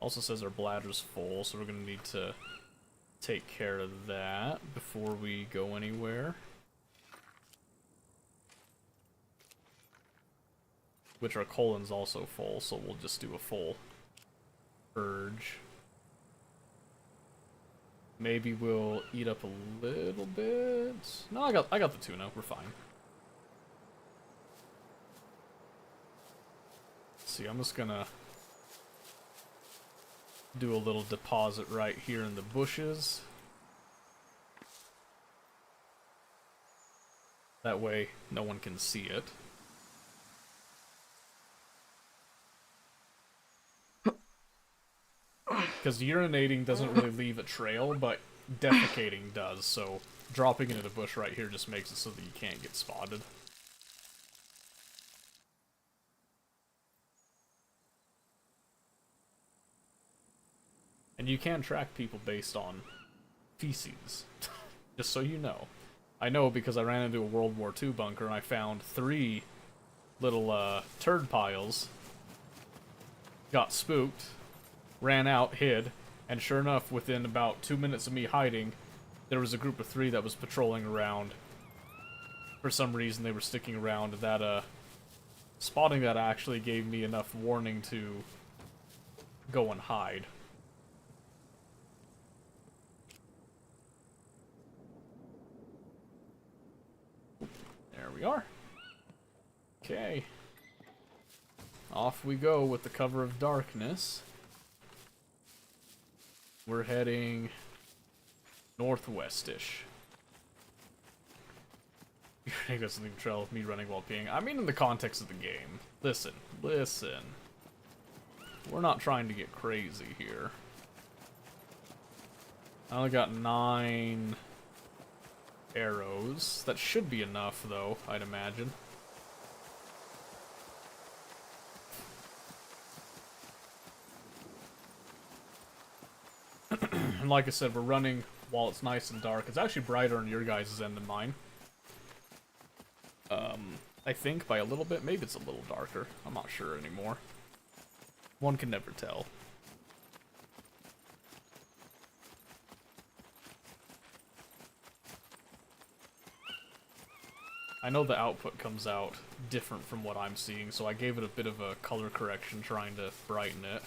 Also says our bladder's full, so we're gonna need to take care of that before we go anywhere. which our colon's also full, so we'll just do a full purge. Maybe we'll eat up a little bit. No, I got the tuna. We're fine. Let's see, I'm just gonna do a little deposit right here in the bushes. That way, no one can see it. Because urinating doesn't really leave a trail, but defecating does, so dropping into the bush right here just makes it so that you can't get spotted. And you can track people based on feces, just so you know. I know because I ran into a World War II bunker and I found 3 little turd piles, got spooked, ran out, hid, and sure enough, within about 2 minutes of me hiding, there was a group of 3 that was patrolling around. For some reason, they were sticking around. That, spotting that actually gave me enough warning to go and hide. There we are. Okay. Off we go with the cover of darkness. We're heading northwest-ish. Your doesn't leave a trail of me running while peeing. I mean in the context of the game. Listen, listen. We're not trying to get crazy here. I only got 9 arrows. That should be enough, though, I'd imagine. And like I said, we're running while it's nice and dark. It's actually brighter on your guys' end than mine. I think by a little bit. Maybe it's a little darker. I'm not sure anymore. One can never tell. I know the output comes out different from what I'm seeing, so I gave it a bit of a color correction trying to brighten it.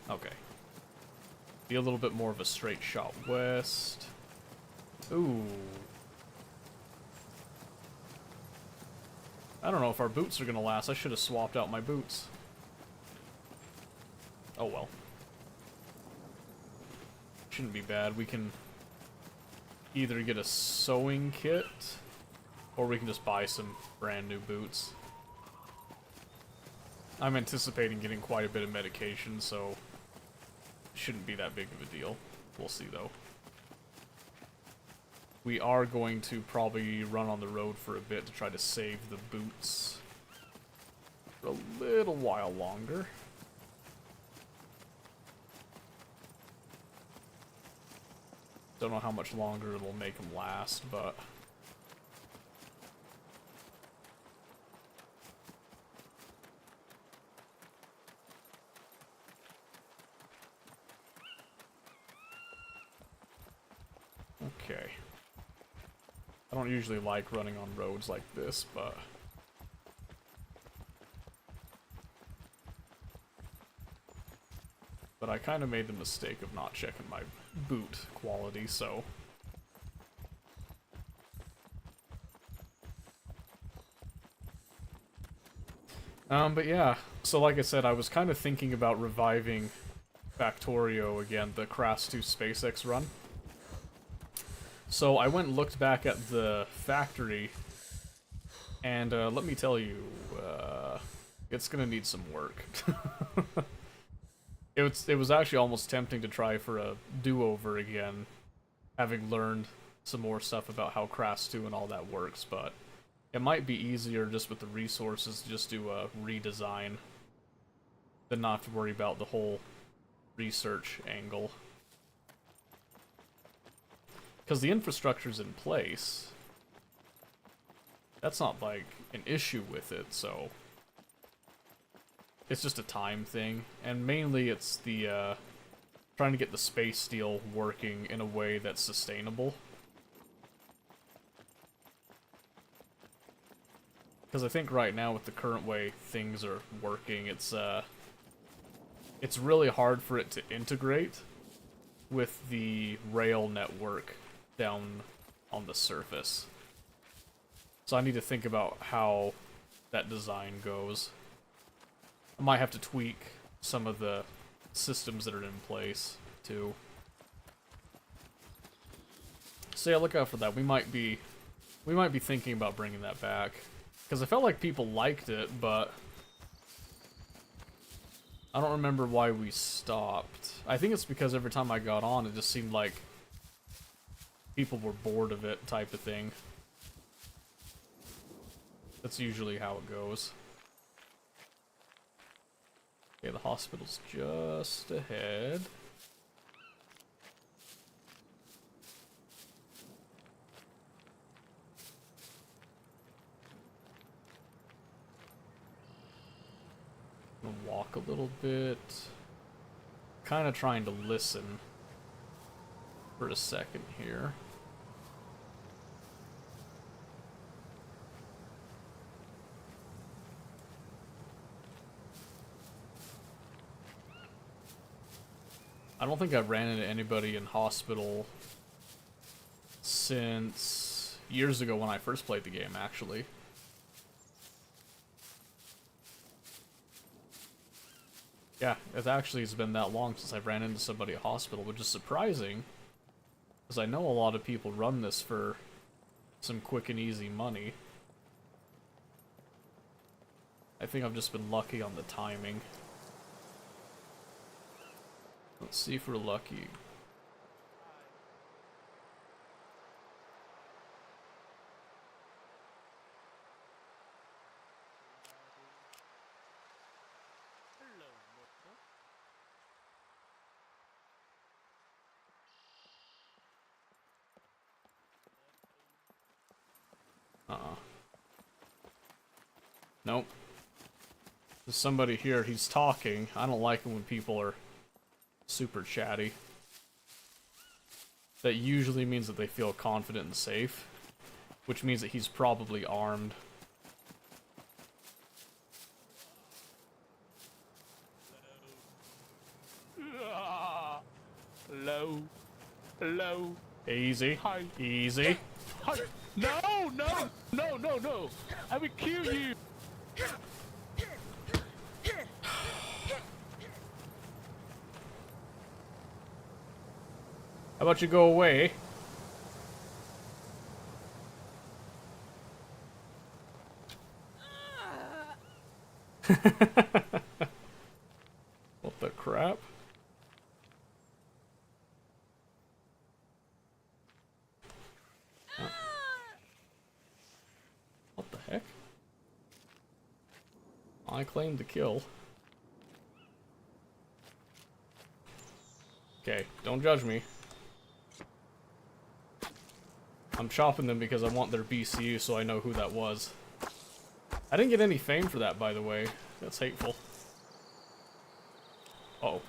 Okay. Be a little bit more of a straight shot west. Ooh. I don't know if our boots are gonna last. I should have swapped out my boots. Oh well. Shouldn't be bad. We can either get a sewing kit, or we can just buy some brand new boots. I'm anticipating getting quite a bit of medication, so it shouldn't be that big of a deal. We'll see, though. We are going to probably run on the road for a bit to try to save the boots for a little while longer. Don't know how much longer it'll make them last, but... Okay. I don't usually like running on roads like this, but... But I kind of made the mistake of not checking my boot quality, so... But yeah, so like I said, I was kind of thinking about reviving Factorio again, the Crass 2 SpaceX run. So I went and looked back at the factory, and let me tell you, it's gonna need some work. It was actually almost tempting to try for a do-over again, having learned some more stuff about how Crass 2 and all that works, but it might be easier just with the resources to just do a redesign than not to worry about the whole research angle. Because the infrastructure's in place. That's not, like, an issue with it, so... It's just a time thing, and mainly it's the, trying to get the space steel working in a way that's sustainable. Because I think right now with the current way things are working, it's really hard for it to integrate with the rail network down on the surface. So I need to think about how that design goes. I might have to tweak some of the systems that are in place too. So yeah, look out for that. We might be thinking about bringing that back, because I felt like people liked it, but I don't remember why we stopped. I think it's because every time I got on, it just seemed like people were bored of it, type of thing. That's usually how it goes. Okay, the hospital's just ahead. I'm gonna walk a little bit. Kind of trying to listen for a second here. I don't think I've ran into anybody in hospital since years ago when I first played the game, actually. Yeah, it actually has been that long since I've ran into somebody at hospital, which is surprising, because I know a lot of people run this for some quick and easy money. I think I've just been lucky on the timing. Let's see if we're lucky. Nope. There's somebody here, he's talking. I don't like it when people are super chatty. That usually means that they feel confident and safe, which means that he's probably armed. Hello. Hello. Easy. Hi. Easy. Hi. No, no, no, no, no. I will kill you. How about you go away? What the crap? Huh. What the heck? I claim the kill. Okay, don't judge me. I'm chopping them because I want their BCU so I know who that was. I didn't get any fame for that, by the way. That's hateful. Uh-oh.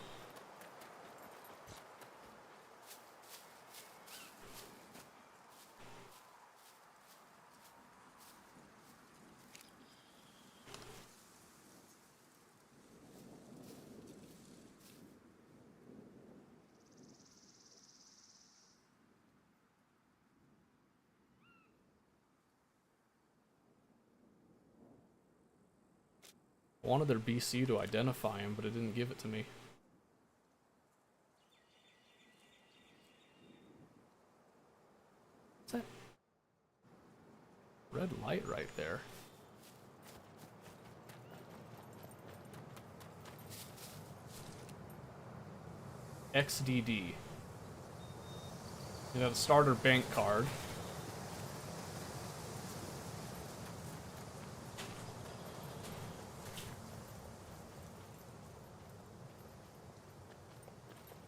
I wanted their BCU to identify him, but it didn't give it to me. What's that red light right there? XDD. You know, the starter bank card.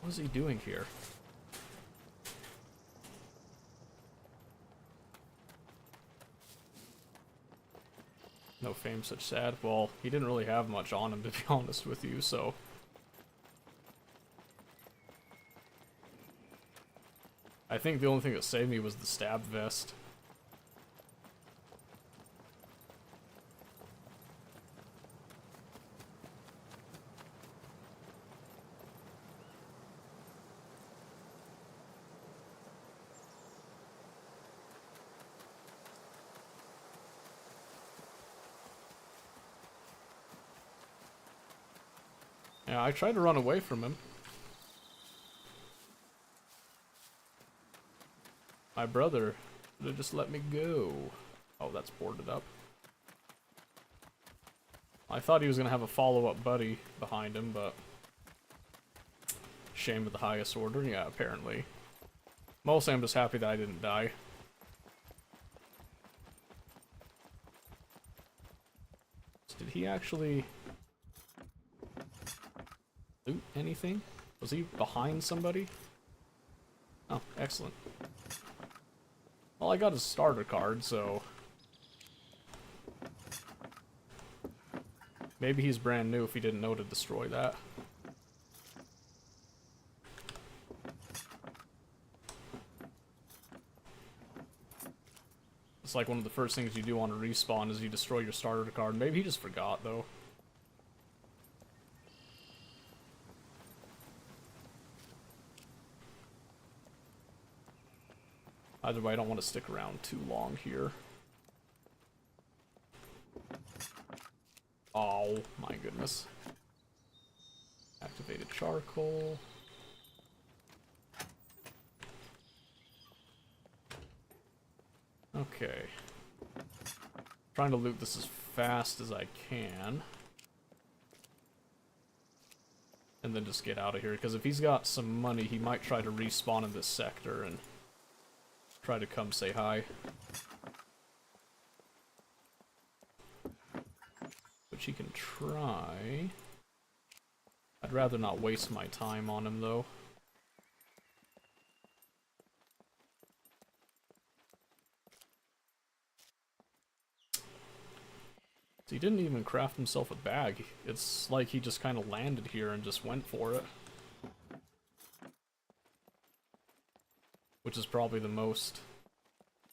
What is he doing here? No fame, such sad. Well, he didn't really have much on him, to be honest with you, so... I think the only thing that saved me was the stab vest. Yeah, I tried to run away from him. My brother should have just let me go. Oh, that's boarded up. I thought he was gonna have a follow-up buddy behind him, but... Shame of the highest order? Yeah, apparently. Mostly I'm just happy that I didn't die. Did he actually... loot anything? Was he behind somebody? Oh, excellent. Well, I got his starter card, so... maybe he's brand new if he didn't know to destroy that. It's like one of the first things you do on a respawn is you destroy your starter card. Maybe he just forgot, though. Either way, I don't want to stick around too long here. Oh, my goodness. Activated charcoal. Okay. Trying to loot this as fast as I can. And then just get out of here, because if he's got some money, he might try to respawn in this sector and try to come say hi. Which he can try. I'd rather not waste my time on him, though. So he didn't even craft himself a bag. It's like he just kind of landed here and just went for it. Which is probably the most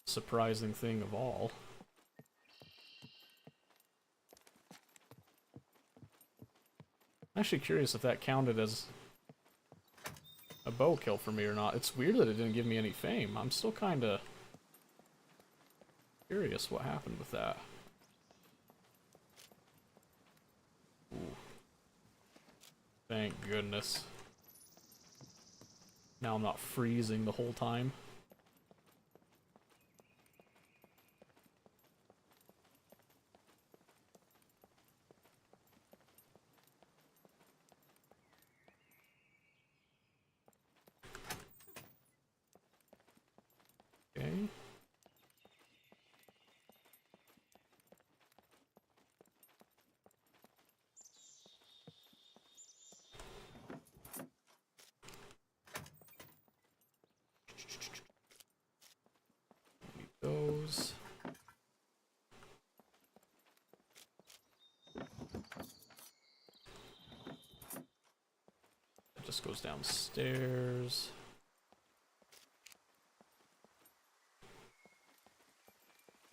surprising thing of all. I'm actually curious if that counted as a bow kill for me or not. It's weird that it didn't give me any fame. I'm still kinda curious what happened with that. Ooh. Thank goodness. Now I'm not freezing the whole time. Okay. Those. It just goes downstairs.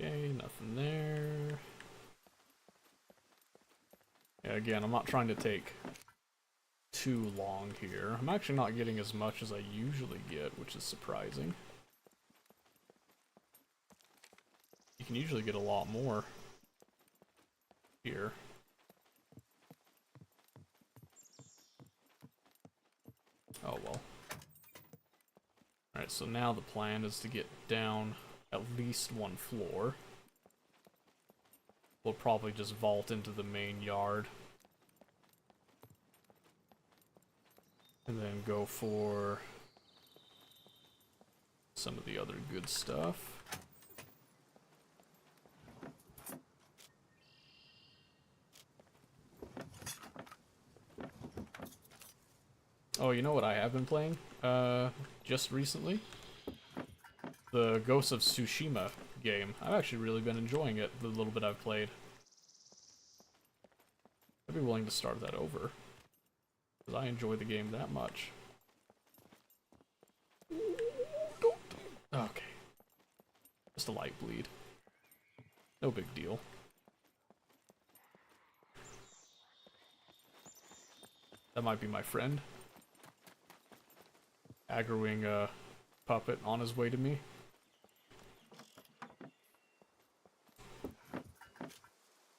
Okay, nothing there. Yeah, again, I'm not trying to take too long here. I'm actually not getting as much as I usually get, which is surprising. You can usually get a lot more here. Oh well. Alright, so now the plan is to get down at least one floor. We'll probably just vault into the main yard. And then go for some of the other good stuff. Oh, you know what I have been playing? Just recently? The Ghost of Tsushima game. I've actually really been enjoying it, the little bit I've played. I'd be willing to start that over. Because I enjoy the game that much. Okay. Just a light bleed. No big deal. That might be my friend. Aggroing a puppet on his way to me.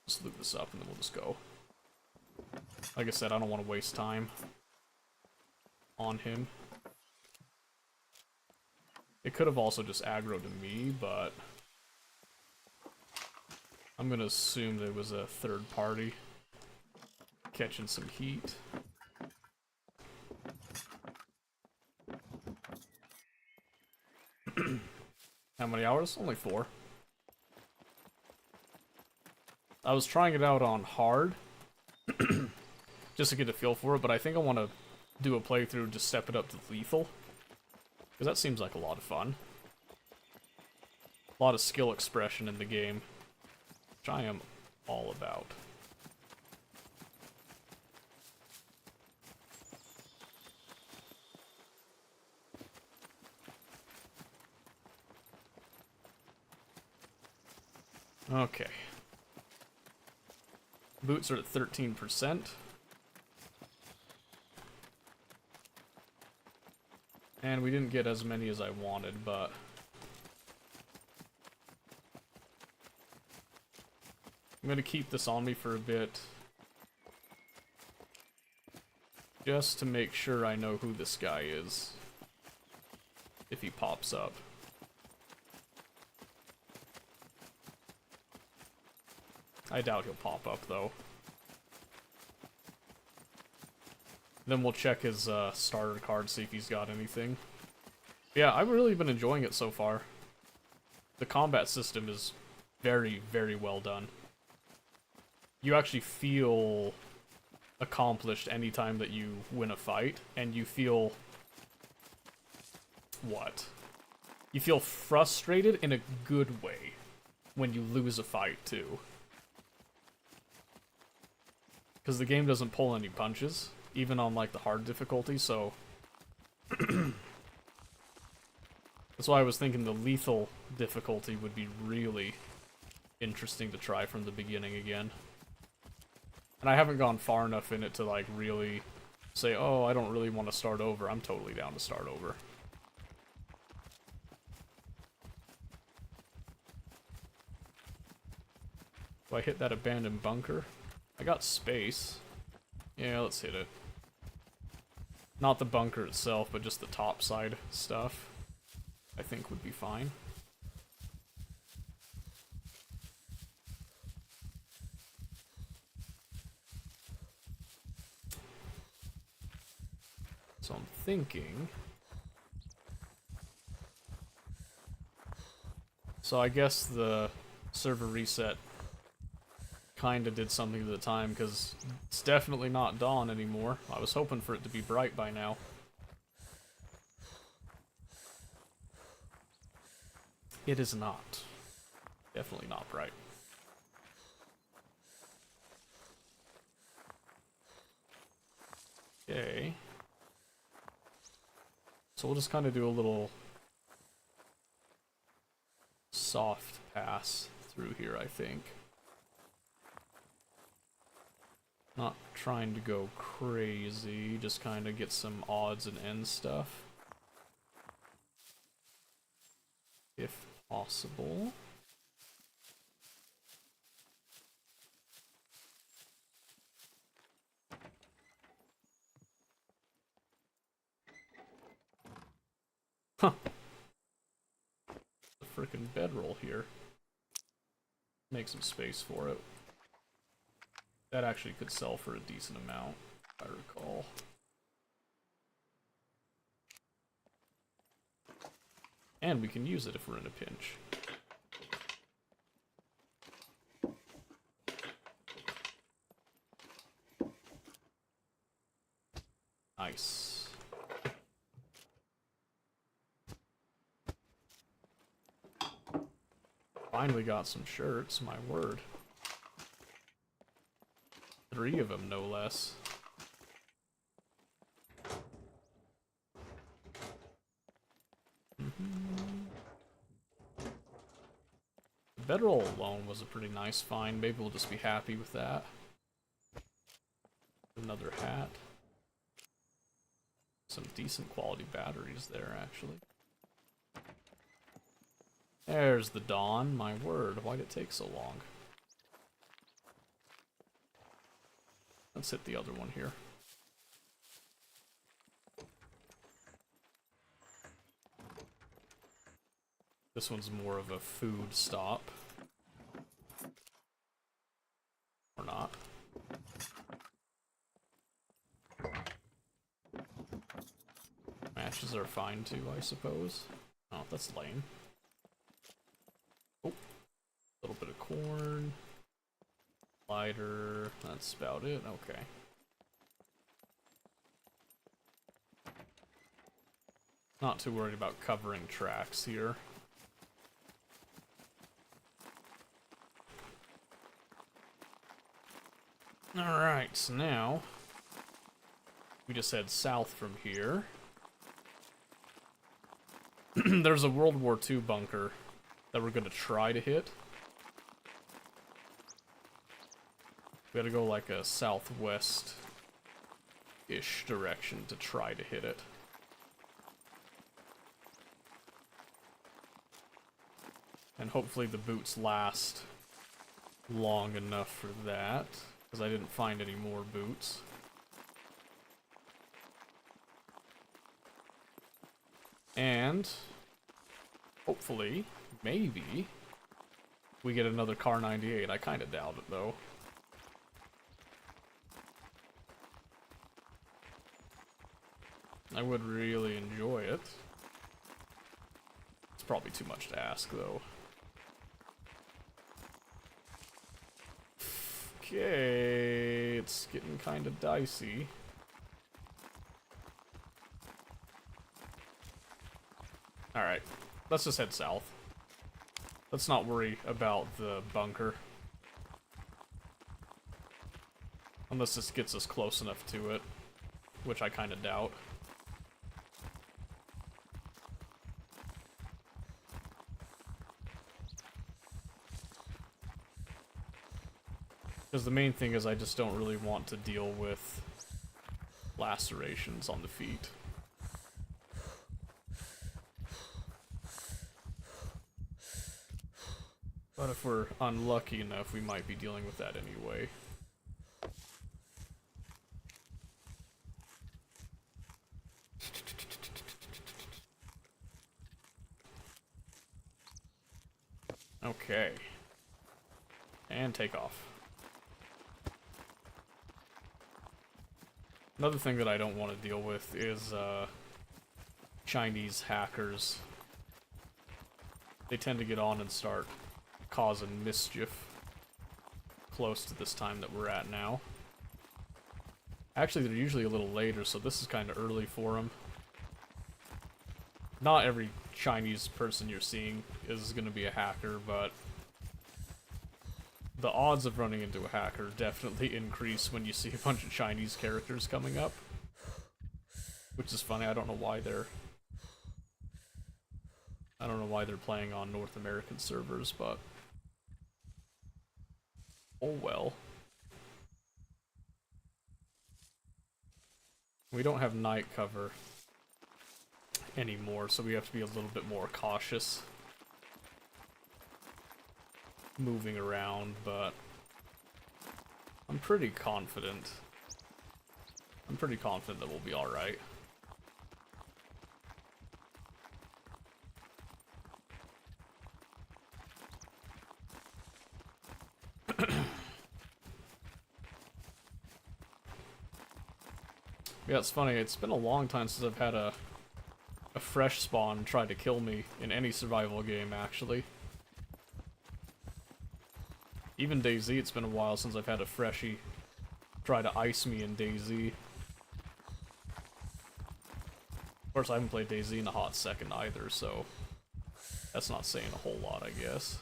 Let's loot this up and then we'll just go. Like I said, I don't want to waste time on him. It could have also just aggroed to me, but I'm gonna assume there was a third party catching some heat. How many hours? Only 4. I was trying it out on hard, just to get a feel for it, but I think I want to do a playthrough to step it up to lethal. Because that seems like a lot of fun. A lot of skill expression in the game, which I am all about. Okay. Boots are at 13%. And we didn't get as many as I wanted, but I'm gonna keep this on me for a bit, just to make sure I know who this guy is, if he pops up. I doubt he'll pop up, though. Then we'll check his starter card, see if he's got anything. Yeah, I've really been enjoying it so far. The combat system is very, very well done. You actually feel accomplished anytime that you win a fight, and you feel... what? You feel frustrated in a good way when you lose a fight, too. Because the game doesn't pull any punches, even on, like, the hard difficulty, so... That's why I was thinking the lethal difficulty would be really interesting to try from the beginning again. And I haven't gone far enough in it to, like, really say, oh, I don't really want to start over. I'm totally down to start over. Do I hit that abandoned bunker? I got space. Yeah, let's hit it. Not the bunker itself, but just the top side stuff, I think would be fine. So I'm thinking... So I guess the server reset kinda did something to the time, because it's definitely not dawn anymore. I was hoping for it to be bright by now. It is not. Definitely not bright. Okay. So we'll just kind of do a little soft pass through here, I think. Not trying to go crazy, just kind of get some odds and ends stuff. If possible. Huh. The frickin' bedroll here. Make some space for it. That actually could sell for a decent amount, if I recall. And we can use it if we're in a pinch. Nice. Finally got some shirts, my word. 3 of them, no less. The bedroll alone was a pretty nice find. Maybe we'll just be happy with that. Another hat. Some decent quality batteries there, actually. There's the dawn. My word, why'd it take so long? Let's hit the other one here. This one's more of a food stop. Or not. Matches are fine too, I suppose. Oh, that's lame. Oh, a little bit of corn. Lighter. That's about it. Okay. Not too worried about covering tracks here. Alright, so now we just head south from here. There's a World War II bunker that we're going to try to hit. We gotta go like a southwest-ish direction to try to hit it. And hopefully the boots last long enough for that, because I didn't find any more boots. And hopefully, maybe, we get another Car 98. I kind of doubt it, though. I would really enjoy it. It's probably too much to ask, though. Okay, it's getting kind of dicey. Alright, let's just head south. Let's not worry about the bunker. Unless this gets us close enough to it, which I kind of doubt. Because the main thing is I just don't really want to deal with lacerations on the feet. But if we're unlucky enough, we might be dealing with that anyway. Okay. And take off. Another thing that I don't want to deal with is Chinese hackers. They tend to get on and start causing mischief close to this time that we're at now. Actually, they're usually a little later, so this is kind of early for them. Not every Chinese person you're seeing is going to be a hacker, but the odds of running into a hacker definitely increase when you see a bunch of Chinese characters coming up. Which is funny, I don't know why they're playing on North American servers, but oh well. We don't have night cover anymore, so we have to be a little bit more cautious moving around, but I'm pretty confident. That we'll be alright. Yeah, it's funny, it's been a long time since I've had a fresh spawn try to kill me in any survival game, actually. Even DayZ, it's been a while since I've had a freshie try to ice me in DayZ. Of course, I haven't played DayZ in a hot second either, so that's not saying a whole lot, I guess.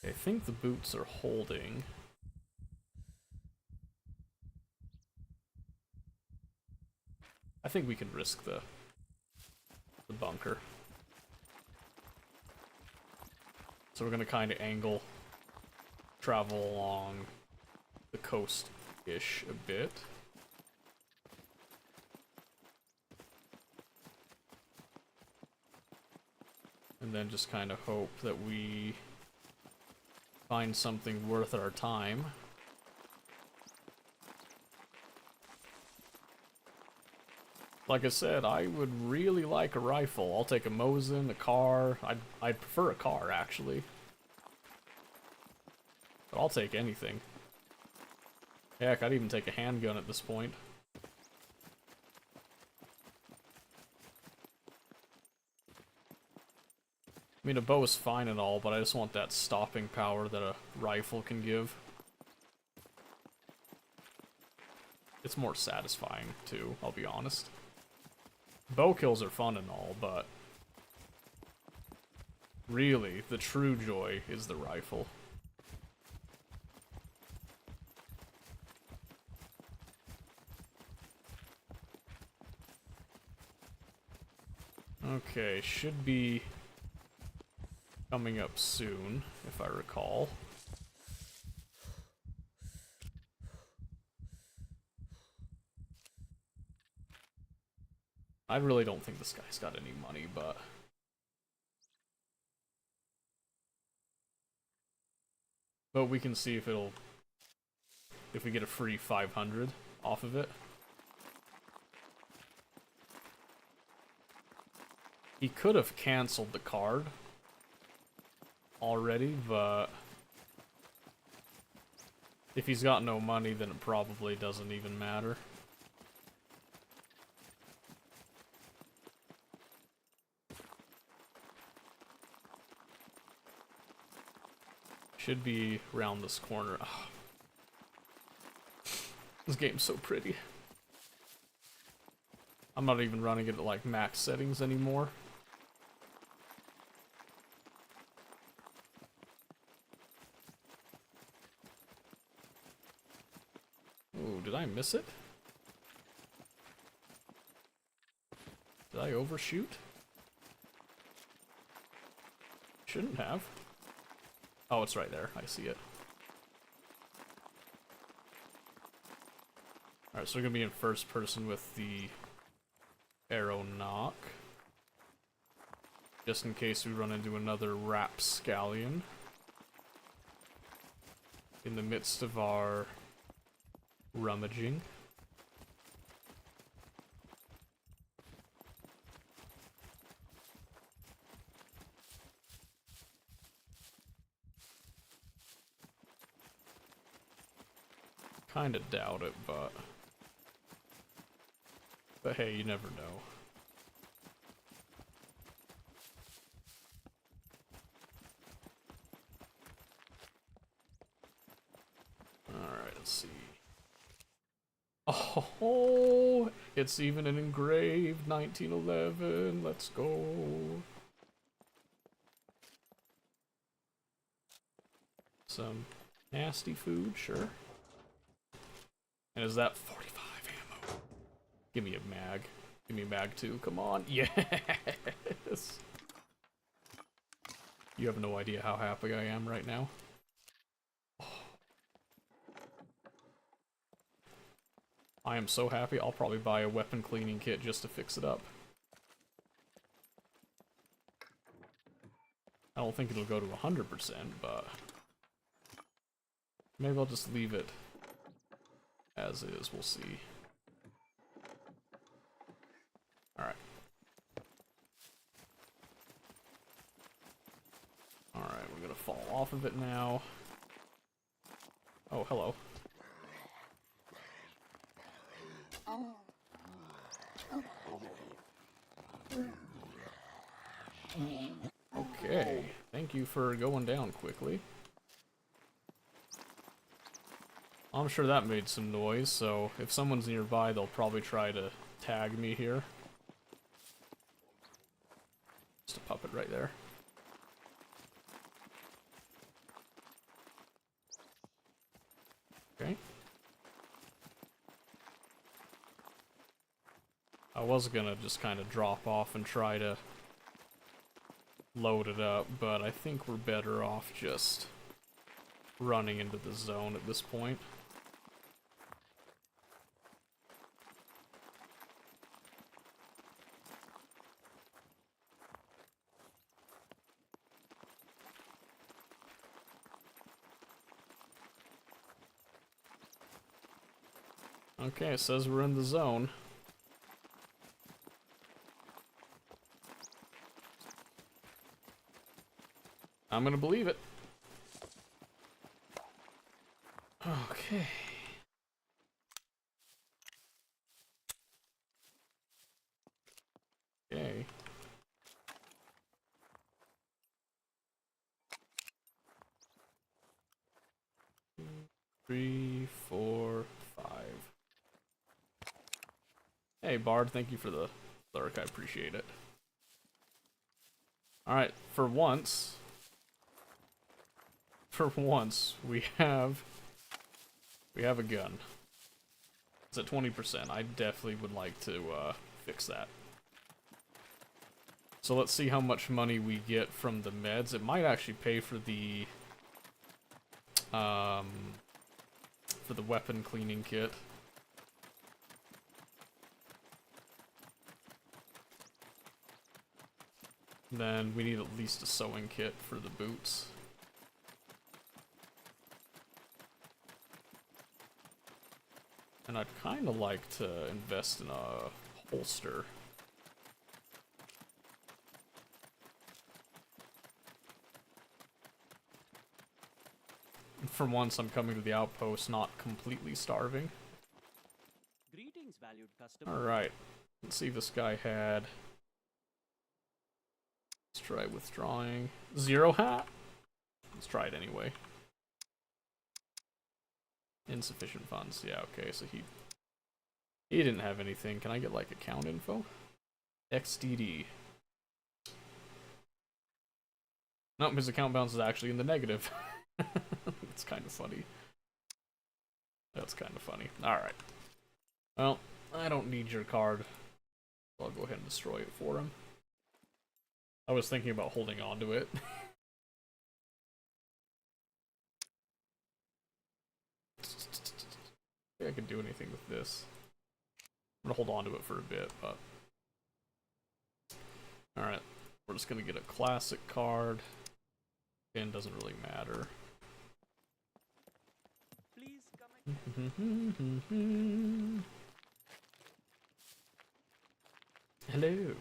I think the boots are holding. I think we can risk the bunker. So we're gonna kind of angle, travel along the coast-ish a bit. And then just kind of hope that we find something worth our time. Like I said, I would really like a rifle. I'll take a Mosin, a car. I'd prefer a car, actually. But I'll take anything. Heck, I'd even take a handgun at this point. I mean, a bow is fine and all, but I just want that stopping power that a rifle can give. It's more satisfying, too, I'll be honest. Bow kills are fun and all, but really, the true joy is the rifle. Okay, should be coming up soon, if I recall. I really don't think this guy's got any money, but... But we can see if it'll... if we get a free 500 off of it. He could have canceled the card already, but... if he's got no money, then it probably doesn't even matter. Should be around this corner. Oh. This game's so pretty. I'm not even running it at like max settings anymore. Ooh, did I miss it? Did I overshoot? Shouldn't have. Oh, it's right there. I see it. Alright, so we're gonna be in first person with the arrow knock. Just in case we run into another rapscallion in the midst of our rummaging. Kinda doubt it, but hey, you never know. Alright, let's see. Oh, it's even an engraved 1911. Let's go. Some nasty food, sure. And is that 45 ammo? Give me a mag. Give me a mag too, come on. Yes! You have no idea how happy I am right now. Oh. I am so happy, I'll probably buy a weapon cleaning kit just to fix it up. I don't think it'll go to 100%, but... maybe I'll just leave it as is, we'll see. Alright. Alright, we're gonna fall off of it now. Oh, hello. Okay, thank you for going down quickly. I'm sure that made some noise, so if someone's nearby, they'll probably try to tag me here. Just a puppet right there. Okay. I was gonna just kind of drop off and try to load it up, but I think we're better off just running into the zone at this point. Okay, it says we're in the zone. I'm gonna believe it. Okay. Okay. Three, four, five. Hey, Bard, thank you for the lurk. I appreciate it. Alright, for once, we have a gun. It's at 20%. I definitely would like to fix that. So let's see how much money we get from the meds. It might actually pay for the weapon cleaning kit. Then we need at least a sewing kit for the boots. And I'd kind of like to invest in a holster. For once, I'm coming to the outpost not completely starving. Greetings, valued customer. Alright, let's see if this guy had... Let's try withdrawing. 0 hat? Let's try it anyway. Insufficient funds. Yeah, okay, so he didn't have anything. Can I get, like, account info? XDD. Nope, his account balance is actually in the negative. It's kind of funny. That's kind of funny. Alright. Well, I don't need your card. So I'll go ahead and destroy it for him. I was thinking about holding on to it. I think I could do anything with this. I'm gonna hold on to it for a bit, but... Alright. We're just gonna get a classic card. Again, doesn't really matter. Please come again. Hello.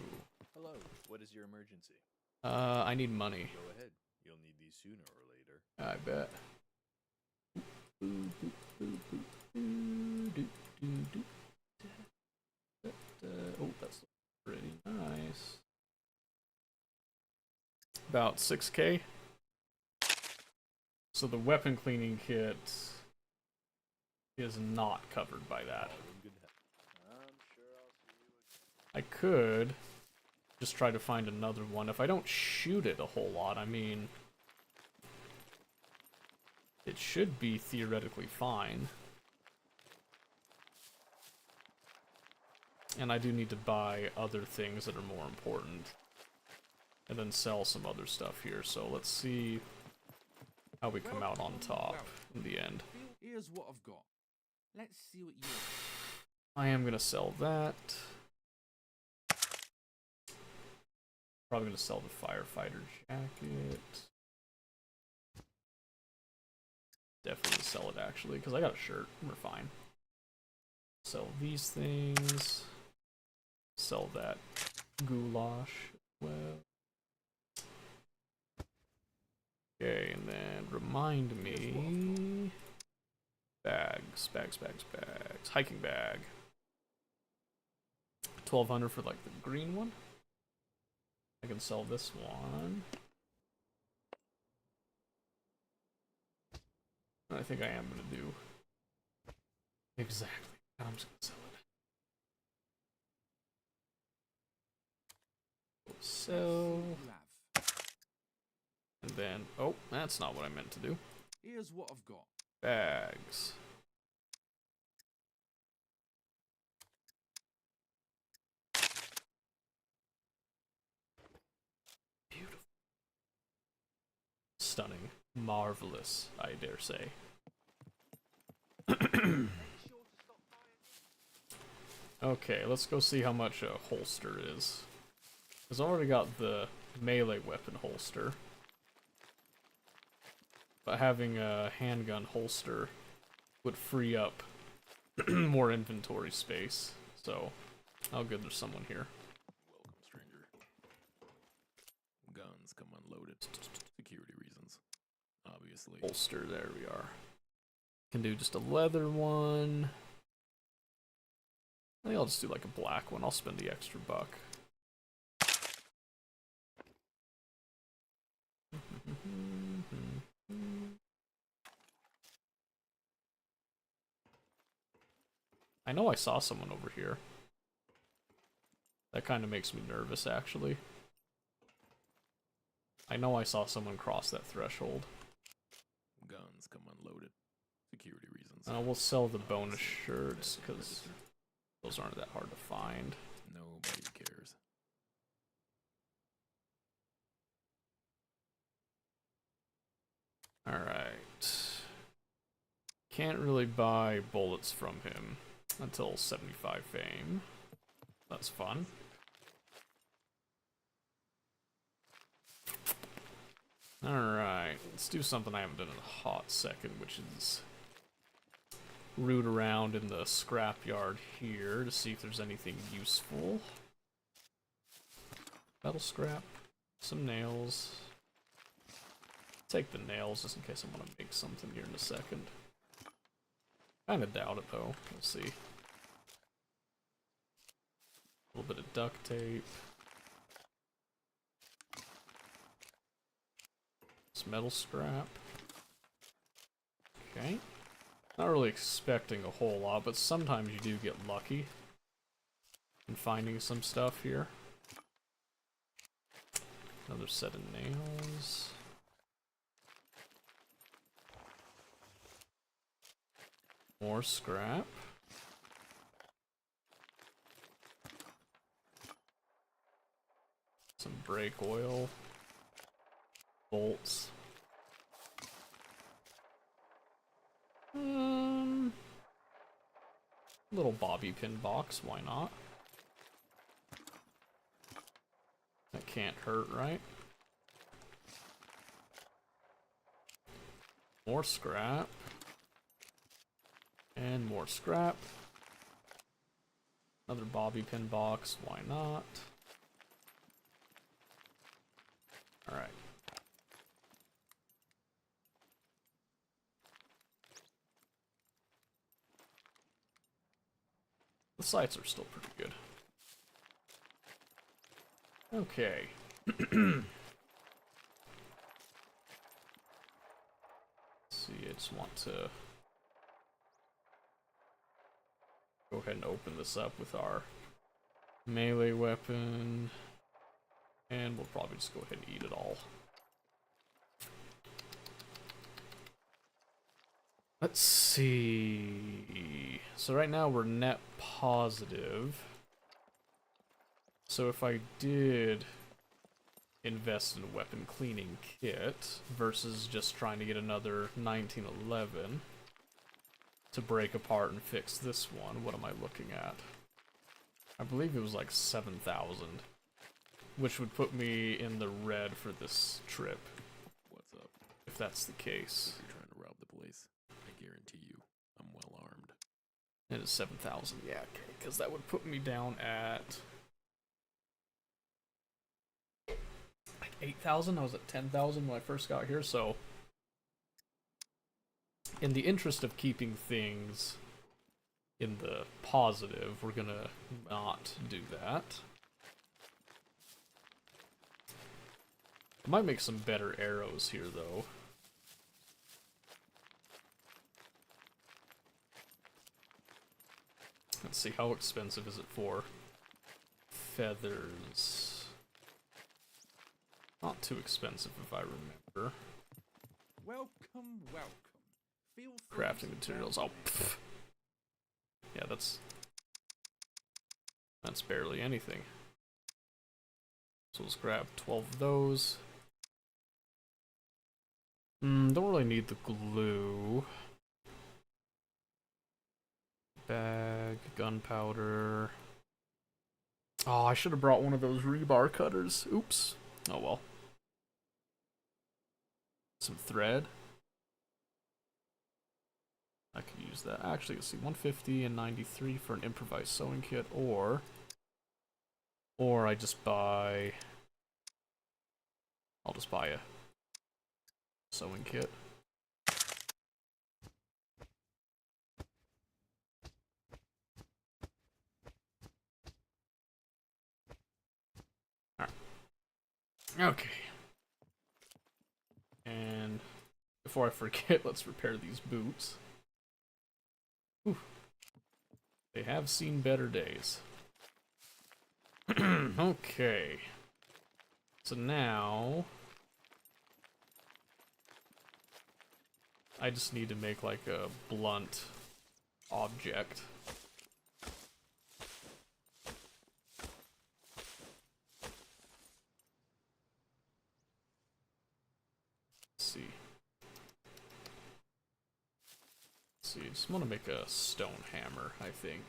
Hello, what is your emergency? I need money. Go ahead, you'll need these sooner or later. I bet. Oh, that's pretty nice. About 6K. So the weapon cleaning kit is not covered by that. All in good health. I'm sure I'll see you again. I could just try to find another one. If I don't shoot it a whole lot, I mean, it should be theoretically fine. And I do need to buy other things that are more important. And then sell some other stuff here. So let's see how we come out on top in the end. Here's what I've got. Let's see what you... I am gonna sell that. Probably gonna sell the firefighter jacket. Definitely sell it actually, because I got a shirt. We're fine. Sell these things. Sell that goulash. Well. Okay, and then remind me. Bags. Hiking bag. 1,200 for like the green one. I can sell this one. I think I am gonna do exactly. I'm just gonna sell it. Sell. And then, oh, that's not what I meant to do. Here's what I've got. Bags. Beautiful. Stunning. Marvelous, I dare say. Okay, let's go see how much a holster is. I've already got the melee weapon holster. But having a handgun holster would free up more inventory space. So, oh good, there's someone here. Welcome, stranger. Guns come unloaded. Security reasons. Obviously. Holster, there we are. Can do just a leather one. I think I'll just do like a black one. I'll spend the extra buck. I know I saw someone over here. That kind of makes me nervous, actually. I know I saw someone cross that threshold. Guns come unloaded. Security reasons. We'll sell the bonus shirts, because those aren't that hard to find. Nobody cares. Alright. Can't really buy bullets from him until 75 fame. That's fun. Alright, let's do something I haven't done in a hot second, which is root around in the scrapyard here to see if there's anything useful. Metal scrap, some nails. Take the nails just in case I want to make something here in a second. Kinda doubt it though, we'll see. A little bit of duct tape. Some metal scrap. Okay. Not really expecting a whole lot, but sometimes you do get lucky in finding some stuff here. Another set of nails. More scrap. Some brake oil. Bolts. Little bobby pin box, why not? That can't hurt, right? More scrap. And more scrap. Another bobby pin box, why not? Alright. The sights are still pretty good. Okay. See, I just want to go ahead and open this up with our melee weapon. And we'll probably just go ahead and eat it all. Let's see. So right now we're net positive. So if I did invest in a weapon cleaning kit versus just trying to get another 1911 to break apart and fix this one, what am I looking at? I believe it was like 7,000, which would put me in the red for this trip. What's up? If that's the case. If you're trying to rob the place, I guarantee you, I'm well armed. It is 7,000, yeah, okay, because that would put me down at like 8,000. I was at 10,000 when I first got here, so in the interest of keeping things in the positive, we're gonna not do that. I might make some better arrows here, though. Let's see, how expensive is it for feathers? Not too expensive if I remember. Welcome, welcome. Feel free Crafting to materials, oh, pfft. Yeah, that's barely anything. So let's grab 12 of those. Don't really need the glue. Bag, gunpowder. Oh, I should have brought one of those rebar cutters. Oops. Oh well. Some thread. I could use use that. Actually, let's see, 150 and 93 for an improvised sewing kit, or I just buy. I'll just buy a sewing kit. Alright. Okay. And before I forget, let's repair these boots. Whew. They have seen better days. Okay. So now I just need to make like a blunt object. Let's see. I just want to make a stone hammer, I think.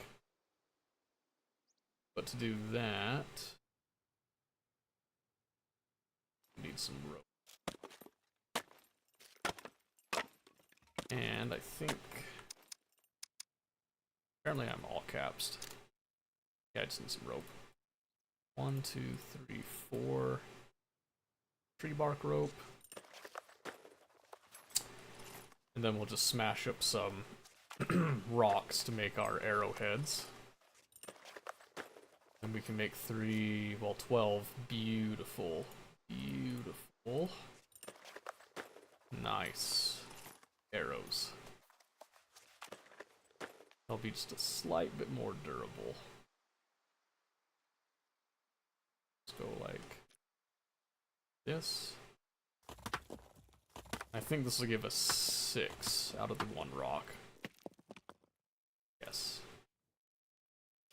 But to do that, we need some rope. And I think, apparently I'm all capsed. Yeah, I just need some rope. 1, 2, 3, 4 tree bark rope. And then we'll just smash up some rocks to make our arrowheads. And we can make 12 beautiful, nice arrows. They'll be just a slight bit more durable. Let's go like this. I think this will give us 6 out of the 1 rock. Yes.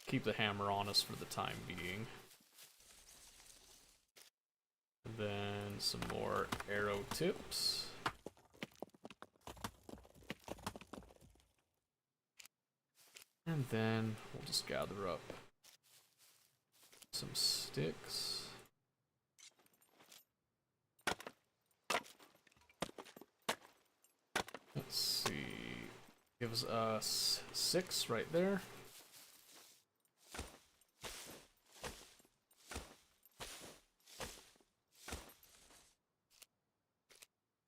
Keep the hammer on us for the time being. And then some more arrow tips. And then we'll just gather up some sticks. Let's see. Gives us 6 right there.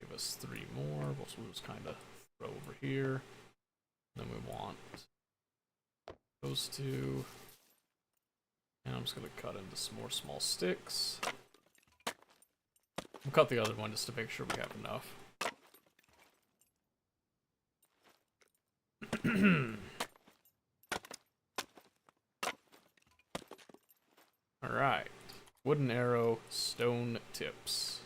Give us 3 more, which we'll just kind of throw over here. Then we want those 2. And I'm just going to cut into some more small sticks. We'll cut the other one just to make sure we have enough. Alright. Wooden arrow, stone tips.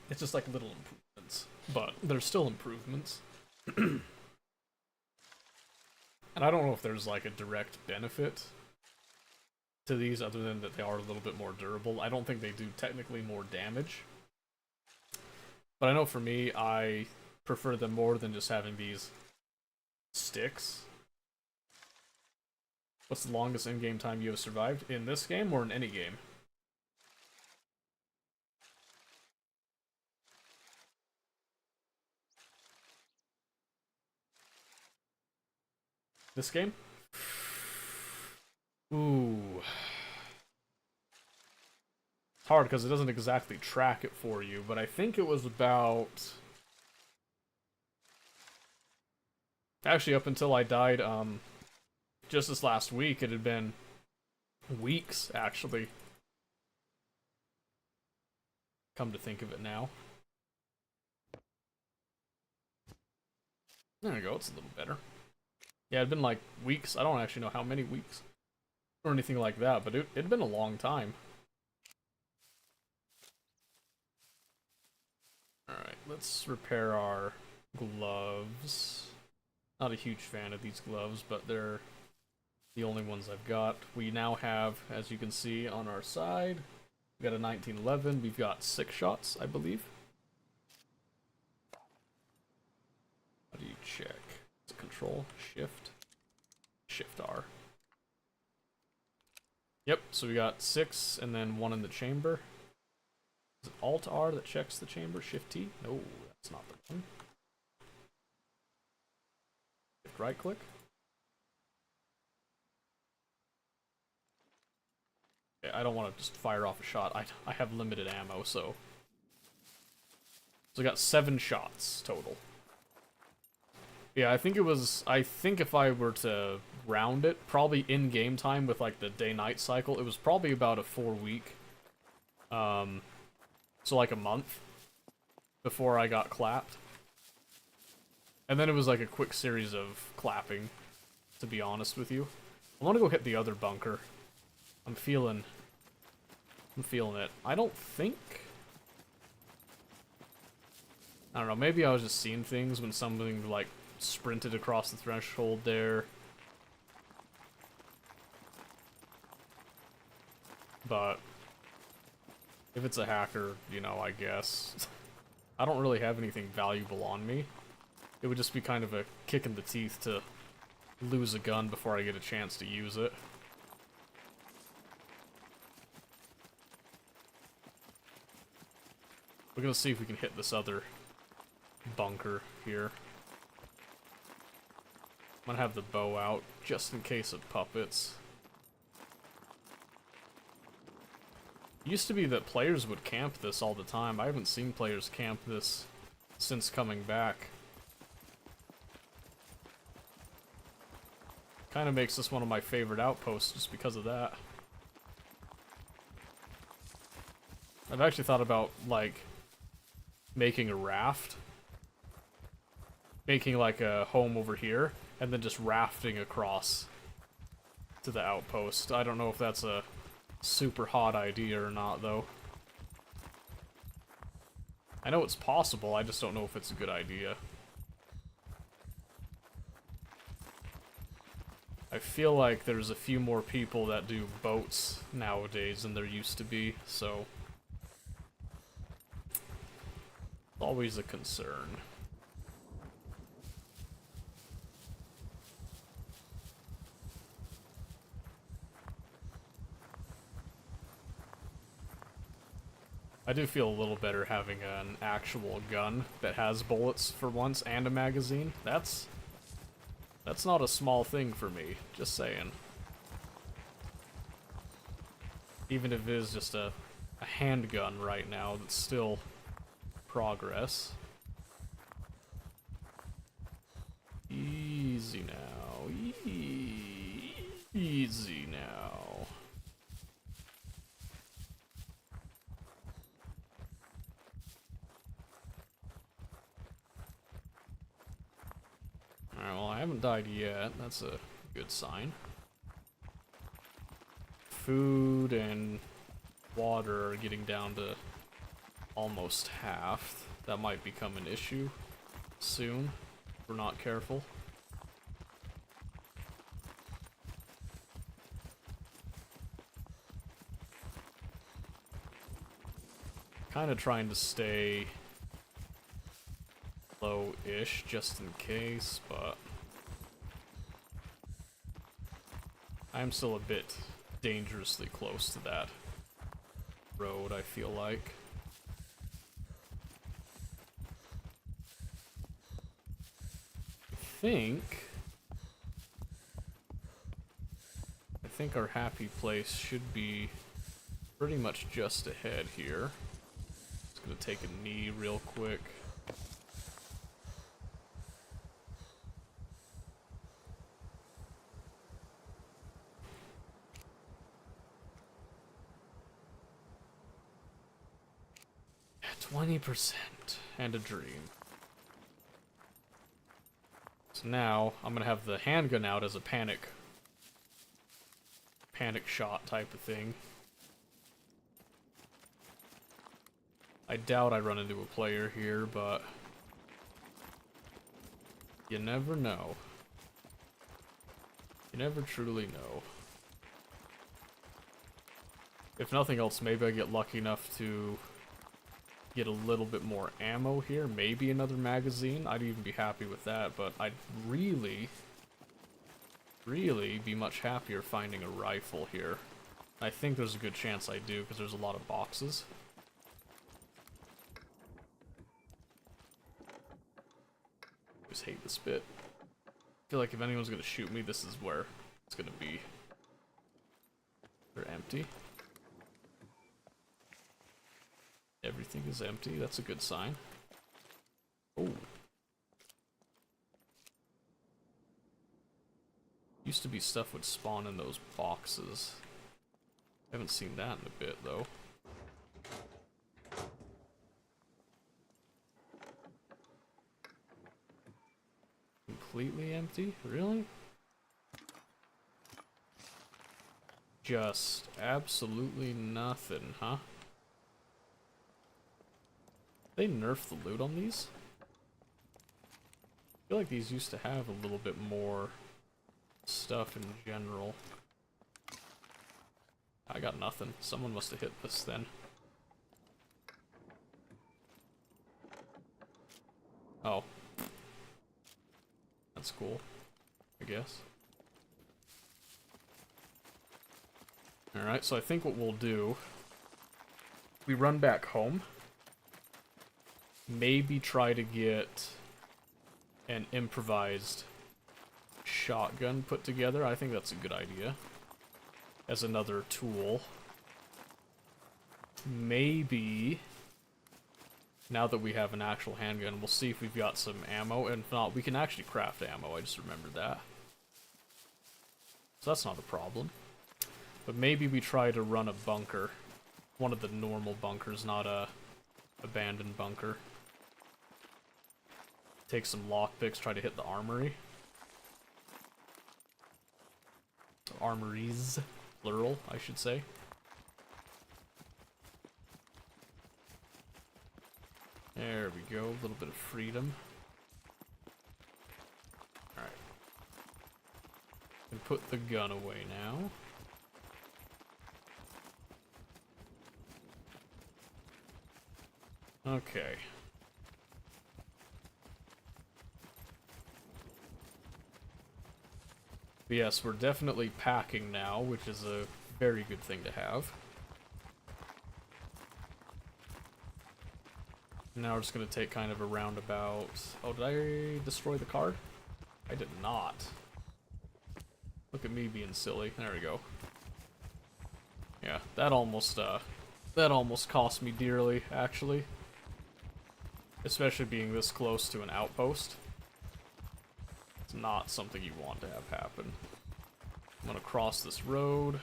It's just like little improvements, but they're still improvements. And I don't know if there's like a direct benefit to these other than that they are a little bit more durable. I don't think they do technically more damage. But I know for me, I prefer them more than just having these sticks. What's the longest in-game time you have survived? In this game or in any game? This game? Ooh. It's hard because it doesn't exactly track it for you, but I think it was about... Actually, up until I died, just this last week, it had been weeks, actually. Come to think of it now. There we go, it's a little better. Yeah, it'd been like weeks. I don't actually know how many weeks or anything like that, but it'd been a long time. Alright, let's repair our gloves. Not a huge fan of these gloves, but they're the only ones I've got. We now have, as you can see on our side, we've got a 1911. We've got 6 shots, I believe. How do you check? Is it Control, Shift, Shift R. Yep, so we got 6 and then 1 in the chamber. Is it Alt R that checks the chamber? Shift T? No, that's not the one. Shift right click. Okay, I don't want to just fire off a shot. I have limited ammo, so. So I got 7 shots total. Yeah, I think if I were to round it, probably in game time with like the day-night cycle, it was probably about a 4-week. So like a month before I got clapped. And then it was like a quick series of clapping, to be honest with you. I want to go hit the other bunker. I'm feeling it. I don't know, maybe I was just seeing things when something like sprinted across the threshold there. But if it's a hacker, you know, I guess. I don't really have anything valuable on me. It would just be kind of a kick in the teeth to lose a gun before I get a chance to use it. We're gonna see if we can hit this other bunker here. I'm gonna have the bow out just in case of puppets. It used to be that players would camp this all the time. I haven't seen players camp this since coming back. Kind of makes this one of my favorite outposts just because of that. I've actually thought about, like, making a raft. Making, like, a home over here, and then just rafting across to the outpost. I don't know if that's a super hot idea or not, though. I know it's possible, I just don't know if it's a good idea. I feel like there's a few more people that do boats nowadays than there used to be, so it's always a concern. I do feel a little better having an actual gun that has bullets for once and a magazine. That's not a small thing for me, just saying. Even if it is just a handgun right now, that's still progress. Easy now. Easy now. Alright, well, I haven't died yet. That's a good sign. Food and water are getting down to almost half. That might become an issue soon if we're not careful. Kind of trying to stay low-ish just in case, but I'm still a bit dangerously close to that road, I feel like. I think our happy place should be pretty much just ahead here. Just gonna take a knee real quick. At 20% and a dream. So now I'm gonna have the handgun out as a panic shot type of thing. I doubt I run into a player here, but you never know. You never truly know. If nothing else, maybe I get lucky enough to get a little bit more ammo here, maybe another magazine. I'd even be happy with that, but I'd really be much happier finding a rifle here. I think there's a good chance I do, because there's a lot of boxes. I just hate this bit. I feel like if anyone's gonna shoot me, this is where it's gonna be. They're empty. Everything is empty, that's a good sign. Oh. Used to be stuff would spawn in those boxes. Haven't seen that in a bit, though. Completely empty? Really? Just absolutely nothing, huh? They nerfed the loot on these? I feel like these used to have a little bit more stuff in general. I got nothing. Someone must have hit this then. Oh. That's cool, I guess. Alright, so I think what we'll do, we run back home. Maybe try to get an improvised shotgun put together. I think that's a good idea. As another tool. Maybe, now that we have an actual handgun, we'll see if we've got some ammo. And if not, we can actually craft ammo. I just remembered that. So that's not a problem. But maybe we try to run a bunker. One of the normal bunkers, not a abandoned bunker. Take some lockpicks, try to hit the armory. Armories, plural, I should say. There we go, a little bit of freedom. Alright. And put the gun away now. Okay. But yes, we're definitely packing now, which is a very good thing to have. Now we're just going to take kind of a roundabout... Oh, did I destroy the car? I did not. Look at me being silly. There we go. Yeah, that almost cost me dearly, actually. Especially being this close to an outpost. It's not something you want to have happen. I'm gonna cross this road.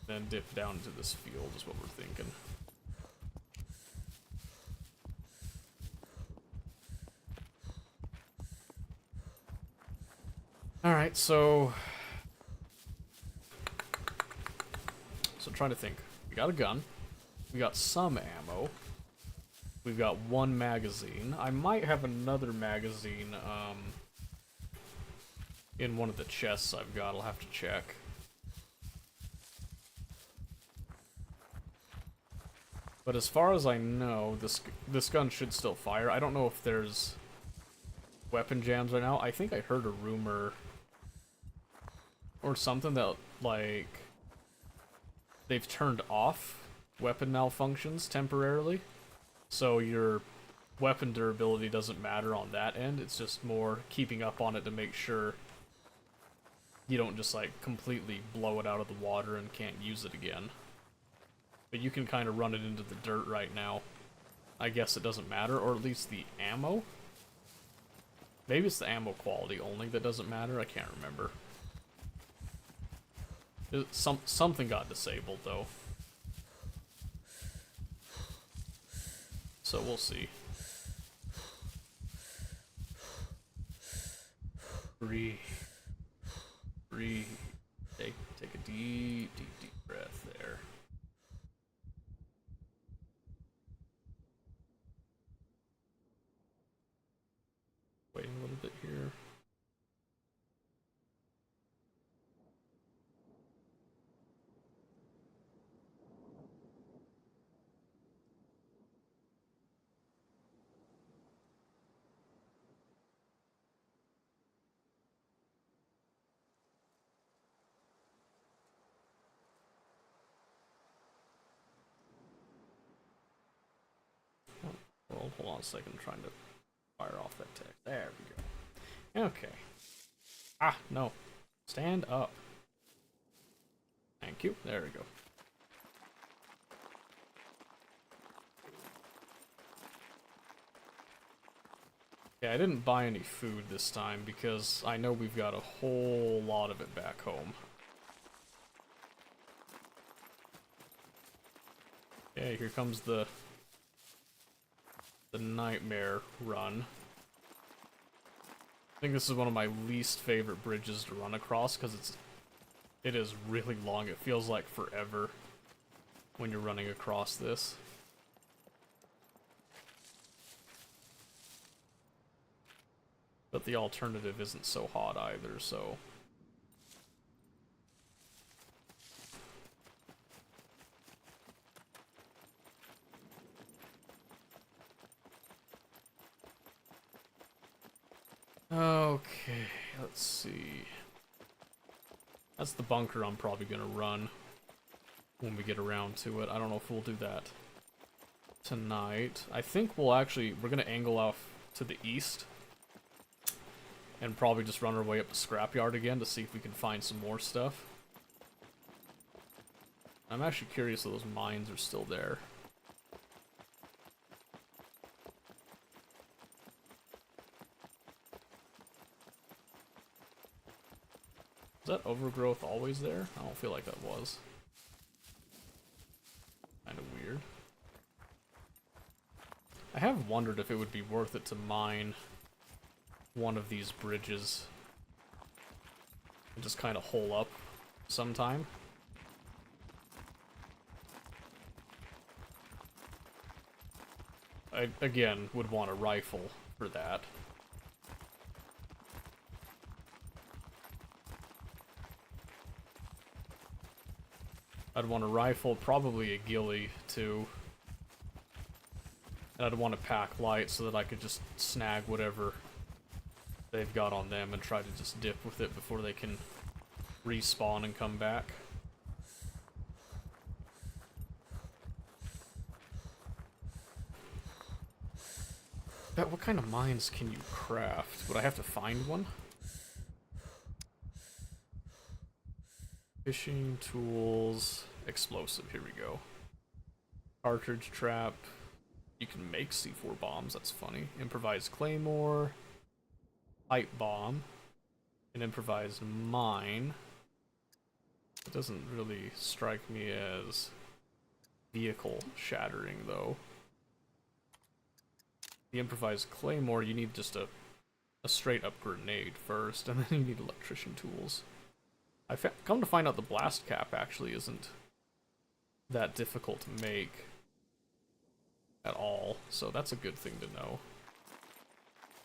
Then dip down into this field is what we're thinking. Alright, so I'm trying to think. We got a gun. We got some ammo. We've got one magazine. I might have another magazine, in one of the chests I've got. I'll have to check. But as far as I know, this gun should still fire. I don't know if there's weapon jams right now. I think I heard a rumor or something that, like, they've turned off weapon malfunctions temporarily. So your weapon durability doesn't matter on that end. It's just more keeping up on it to make sure you don't just, like, completely blow it out of the water and can't use it again. But you can kind of run it into the dirt right now. I guess it doesn't matter, or at least the ammo? Maybe it's the ammo quality only that doesn't matter, I can't remember. Something got disabled, though. So we'll see. Breathe. Breathe. Take a deep breath there. Waiting a little bit here. hold on a second, I'm trying to fire off that text. There we go. Okay. Ah, no. Stand up. Thank you. There we go. Yeah, I didn't buy any food this time because I know we've got a whole lot of it back home. Okay, here comes the nightmare run. I think this is one of my least favorite bridges to run across because it is really long. It feels like forever when you're running across this. But the alternative isn't so hot either, so... Okay, let's see. That's the bunker I'm probably gonna run when we get around to it. I don't know if we'll do that tonight. I think we're gonna angle off to the east and probably just run our way up to Scrapyard again to see if we can find some more stuff. I'm actually curious if those mines are still there. Is that overgrowth always there? I don't feel like that was. Kind of weird. I have wondered if it would be worth it to mine one of these bridges and just kind of hole up sometime. I, again, would want a rifle for that. I'd want a rifle, probably a ghillie, too. And I'd want to pack light so that I could just snag whatever they've got on them and try to just dip with it before they can respawn and come back. But what kind of mines can you craft? Would I have to find one? Fishing tools, explosive, here we go. Cartridge trap. You can make C4 bombs, that's funny. Improvised claymore. Pipe bomb. An improvised mine. It doesn't really strike me as vehicle shattering though. The improvised claymore, you need just a straight up grenade first, and then you need electrician tools. Come to find out the blast cap actually isn't that difficult to make at all, so that's a good thing to know.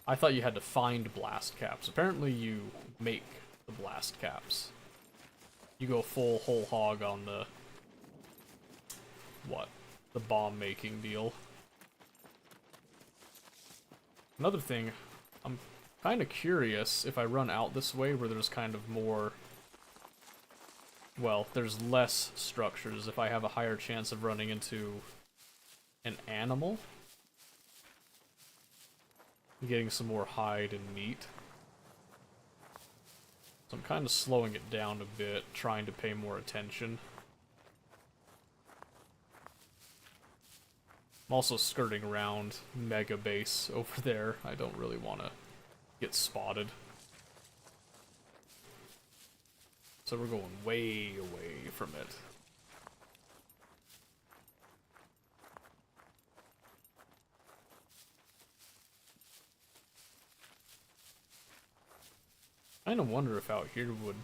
I thought you had to find blast caps. Apparently you make the blast caps. You go full whole hog on the bomb making deal. Another thing, I'm kind of curious if I run out this way where there's kind of more... Well, there's less structures, if I have a higher chance of running into an animal. Getting some more hide and meat. So I'm kind of slowing it down a bit, trying to pay more attention. I'm also skirting around Mega Base over there. I don't really want to get spotted. So we're going way away from it. I kind of wonder if out here would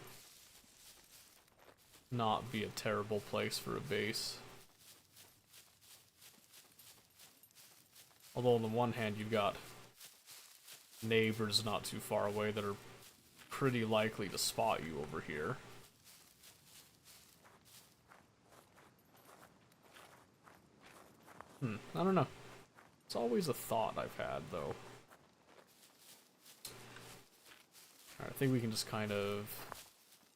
not be a terrible place for a base. Although on the one hand you've got neighbors not too far away that are pretty likely to spot you over here. I don't know. It's always a thought I've had, though. Alright, I think we can just kind of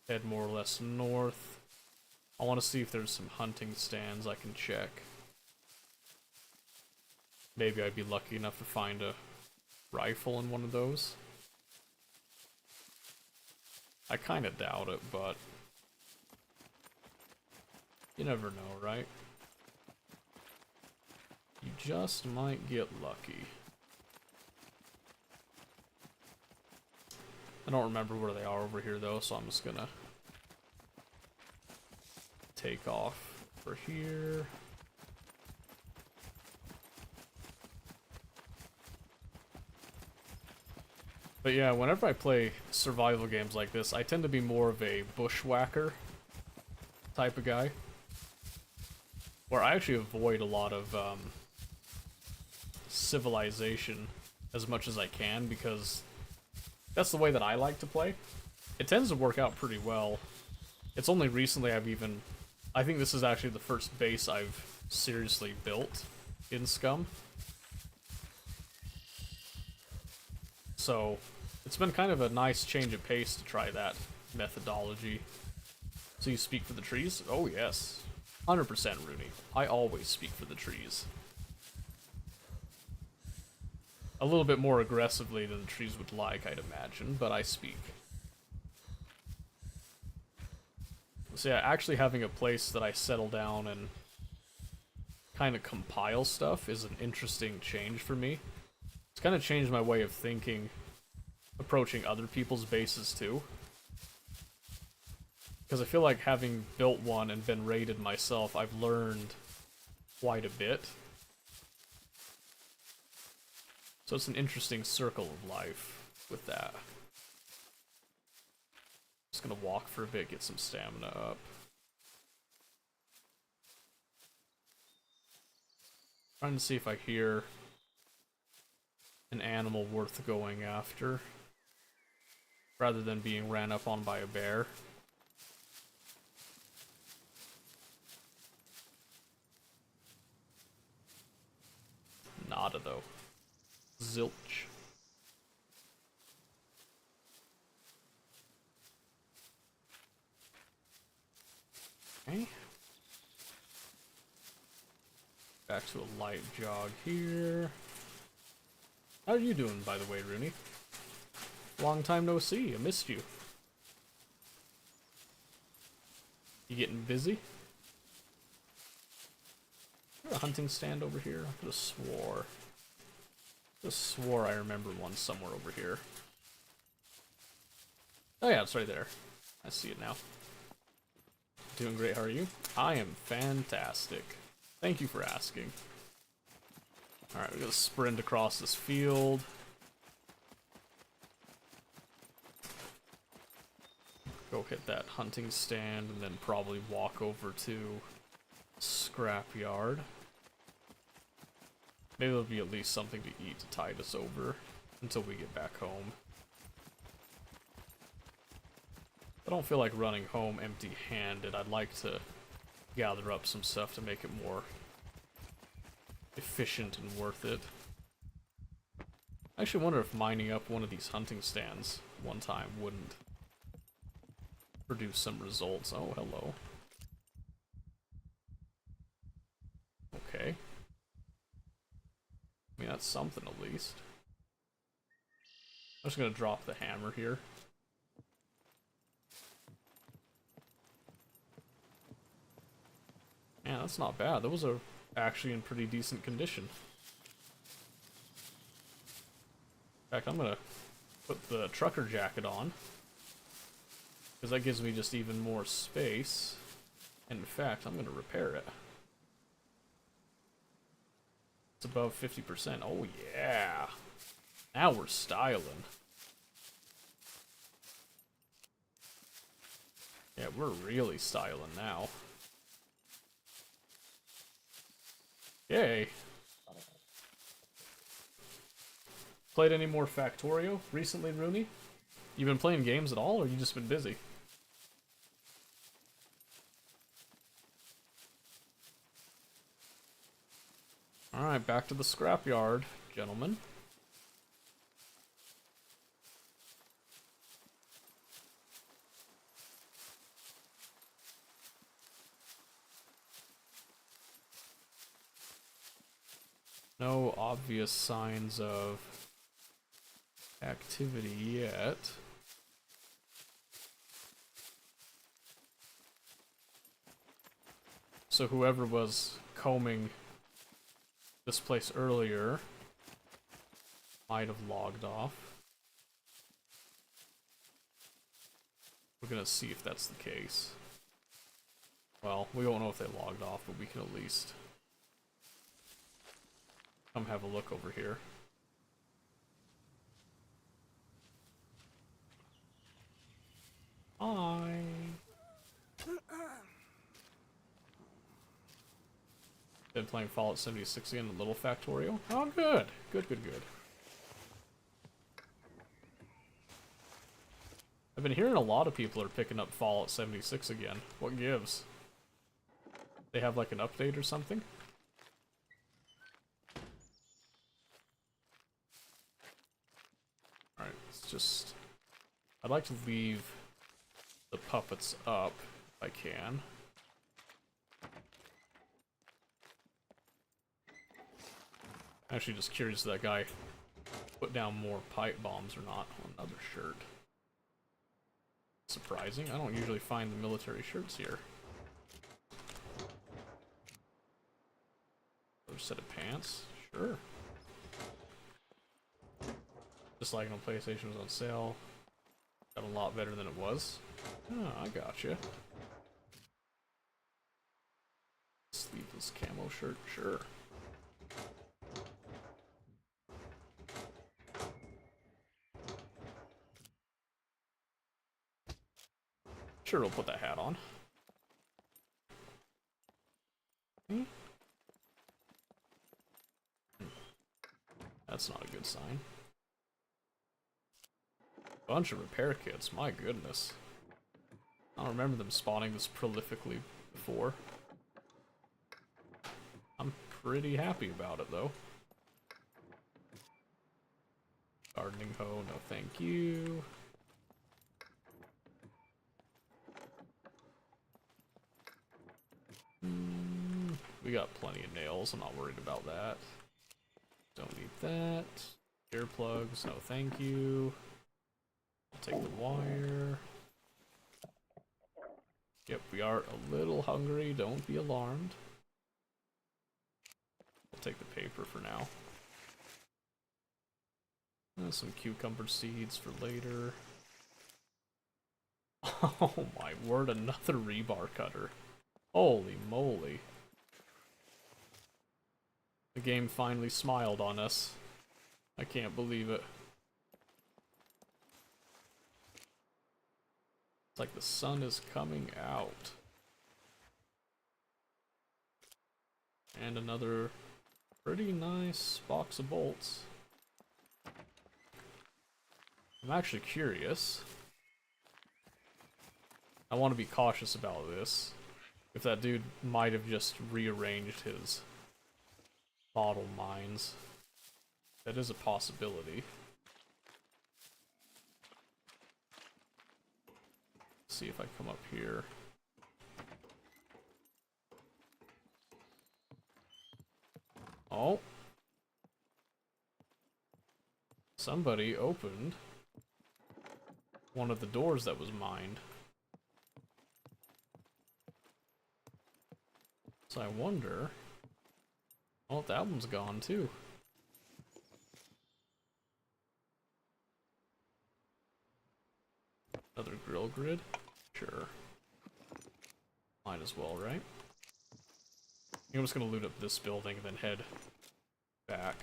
head more or less north. I want to see if there's some hunting stands I can check. maybe I'd be lucky enough to find a rifle in one of those. I kind of doubt it, but you never know, right? You just might get lucky. I don't remember where they are over here though, so I'm just gonna take off for here. But yeah, whenever I play survival games like this, I tend to be more of a bushwhacker type of guy. Where I actually avoid a lot of civilization as much as I can, because that's the way that I like to play. It tends to work out pretty well. It's only recently I think this is actually the first base I've seriously built in Scum. So, it's been kind of a nice change of pace to try that methodology. So you speak for the trees? Oh yes. 100% Rooney. I always speak for the trees. A little bit more aggressively than the trees would like, I'd imagine, but I speak. So yeah, actually having a place that I settle down and kind of compile stuff is an interesting change for me. It's kind of changed my way of thinking, approaching other people's bases too. Because I feel like having built one and been raided myself, I've learned quite a bit. So it's an interesting circle of life with that. Just gonna walk for a bit, get some stamina up. Trying to see if I hear an animal worth going after, rather than being ran up on by a bear. Nada though. Zilch. Okay. Back to a light jog here. How are you doing, by the way, Rooney? Long time no see. I missed you. You getting busy? Is there a hunting stand over here? I could have swore I remember one somewhere over here. Oh yeah, it's right there. I see it now. Doing great, how are you? I am fantastic. Thank you for asking. Alright, we're gonna sprint across this field. Go hit that hunting stand and then probably walk over to scrapyard. Maybe there'll be at least something to eat to tide us over until we get back home. I don't feel like running home empty-handed. I'd like to gather up some stuff to make it more efficient and worth it. I actually wonder if mining up one of these hunting stands one time wouldn't produce some results. Oh, hello. Okay. I mean, that's something at least. I'm just gonna drop the hammer here. Man, that's not bad. Those are actually in pretty decent condition. In fact, I'm gonna put the trucker jacket on, because that gives me just even more space. And in fact, I'm gonna repair it. It's above 50%. Oh yeah! Now we're styling. Yeah, we're really styling now. Yay! Played any more Factorio recently, Rooney? You been playing games at all, or you just been busy? Alright, back to the scrapyard, gentlemen. No obvious signs of activity yet. So whoever was combing this place earlier might have logged off. We're gonna see if that's the case. Well, we won't know if they logged off, but we can at least come have a look over here. Hi. Been playing Fallout 76 again, a little factorial. Oh, good. Good, good, good. I've been hearing a lot of people are picking up Fallout 76 again. What gives? They have like an update or something? Alright, let's just... I'd like to leave the puppets up if I can. Actually, just curious if that guy put down more pipe bombs or not on another shirt. Surprising. I don't usually find the military shirts here. Another set of pants? Sure. Just like on PlayStation was on sale. Got a lot better than it was. Oh, I gotcha. Sleeveless camo shirt, sure. Sure, we'll put that hat on. That's not a good sign. Bunch of repair kits, my goodness. I don't remember them spawning this prolifically before. I'm pretty happy about it, though. Gardening hoe, no thank you. We got plenty of nails, I'm not worried about that. Don't need that. Earplugs, no thank you. I'll take the wire. Yep, we are a little hungry, don't be alarmed. I'll take the paper for now. Some cucumber seeds for later. Oh my word, another rebar cutter. Holy moly. The game finally smiled on us. I can't believe it. It's like the sun is coming out. And another pretty nice box of bolts. I'm actually curious. I want to be cautious about this. If that dude might have just rearranged his bottle mines. That is a possibility. See if I come up here. Oh. Somebody opened one of the doors that was mined. So I wonder... Oh, that one's gone too. Another grill grid? Sure. Might as well, right? I'm just gonna loot up this building and then head back.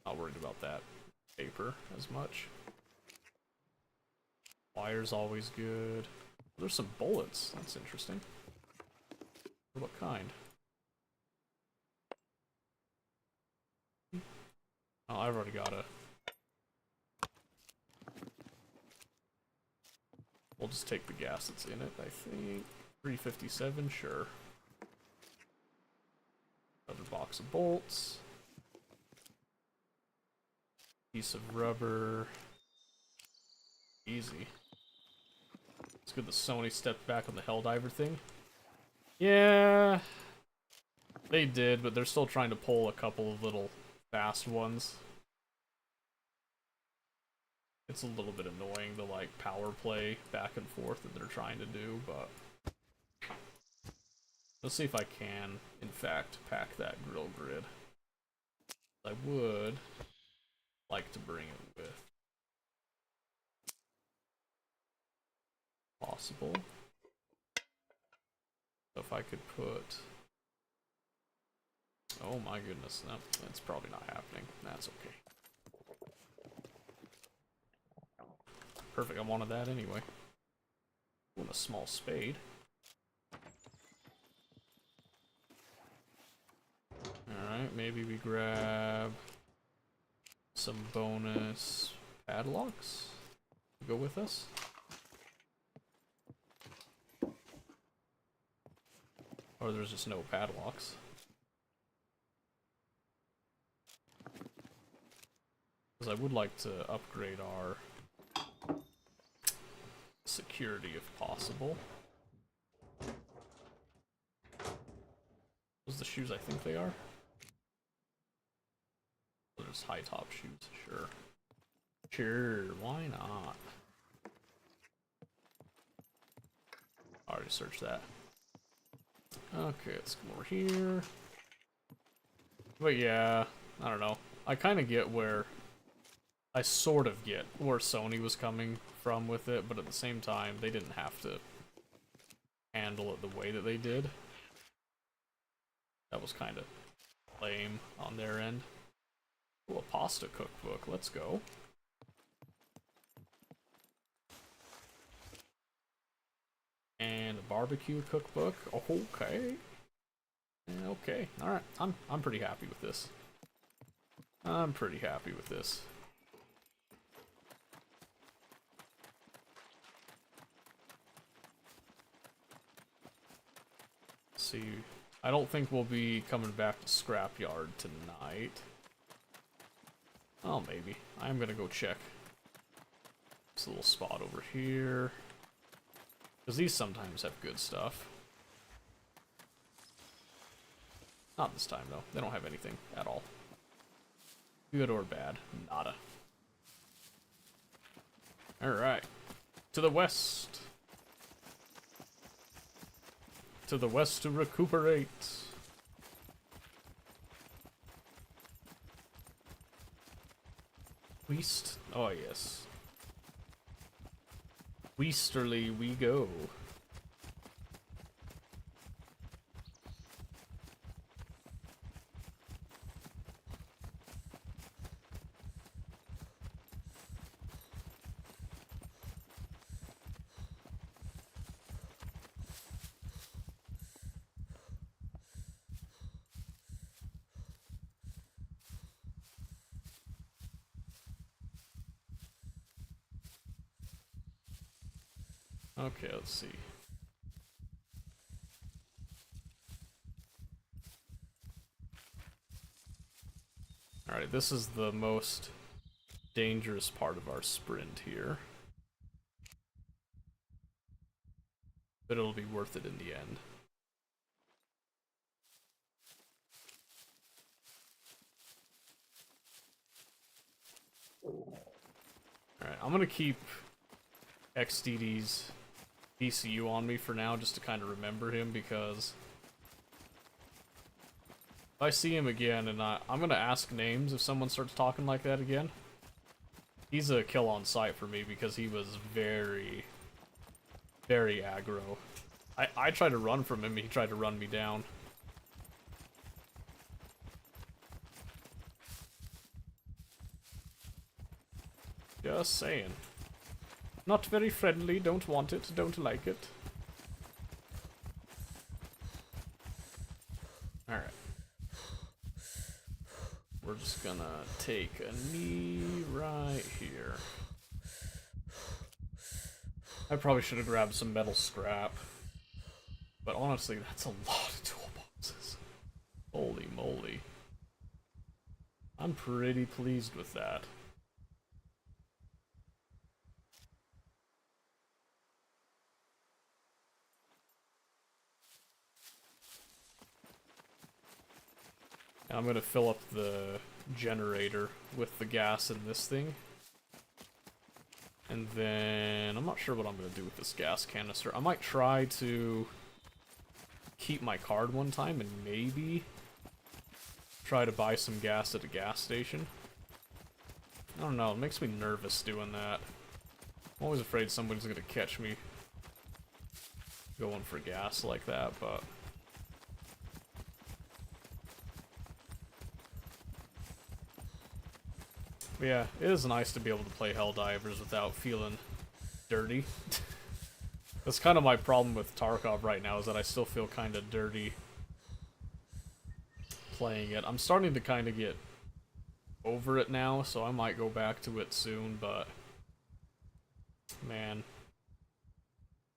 Not worried about that paper as much. Wire's always good. There's some bullets. That's interesting. What kind? Oh, I've already got a... We'll just take the gas that's in it, I think. 357, sure. Another box of bolts. Piece of rubber. Easy. It's good that Sony stepped back on the Helldiver thing. Yeah... They did, but they're still trying to pull a couple of little fast ones. It's a little bit annoying, the like power play back and forth that they're trying to do, but let's see if I can, in fact, pack that grill grid. I would like to bring it with. Possible. So if I could put... Oh my goodness, no, that's probably not happening. That's okay. Perfect, I wanted that anyway. Want a small spade. Alright, maybe we grab some bonus padlocks to go with us. Or there's just no padlocks. Because I would like to upgrade our security if possible. Those the shoes I think they are? There's high top shoes, sure. Sure, why not? I already searched that. Okay, let's come over here. But yeah, I don't know. I kind of get where... I sort of get where Sony was coming from with it, but at the same time, they didn't have to handle it the way that they did. That was kind of lame on their end. Ooh, a pasta cookbook, let's go. And a barbecue cookbook, okay. Okay, alright, I'm pretty happy with this. I'm pretty happy with this. See, I don't think we'll be coming back to Scrapyard tonight. Oh, maybe. I'm gonna go check this little spot over here. Because these sometimes have good stuff. Not this time, though. They don't have anything at all. Good or bad. Nada. Alright. To the west. To the west to recuperate. West. Oh, yes. Westerly we go. Okay, let's see. Alright, this is the most dangerous part of our sprint here. But it'll be worth it in the end. Alright, I'm gonna keep XDD's DCU on me for now, just to kind of remember him, because if I see him again, and I'm gonna ask names if someone starts talking like that again. He's a kill on sight for me, because he was very, very aggro. I tried to run from him, he tried to run me down. Just saying. Not very friendly, don't want it, don't like it. Alright. We're just gonna take a knee right here. I probably should have grabbed some metal scrap. But honestly, that's a lot of toolboxes. Holy moly. I'm pretty pleased with that. I'm gonna fill up the generator with the gas in this thing. And then I'm not sure what I'm going to do with this gas canister. I might try to keep my card one time and maybe try to buy some gas at a gas station. I don't know, it makes me nervous doing that. I'm always afraid somebody's going to catch me going for gas like that, but... yeah, it is nice to be able to play Helldivers without feeling dirty. That's kind of my problem with Tarkov right now, is that I still feel kind of dirty playing it. I'm starting to kind of get over it now, so I might go back to it soon, but... man.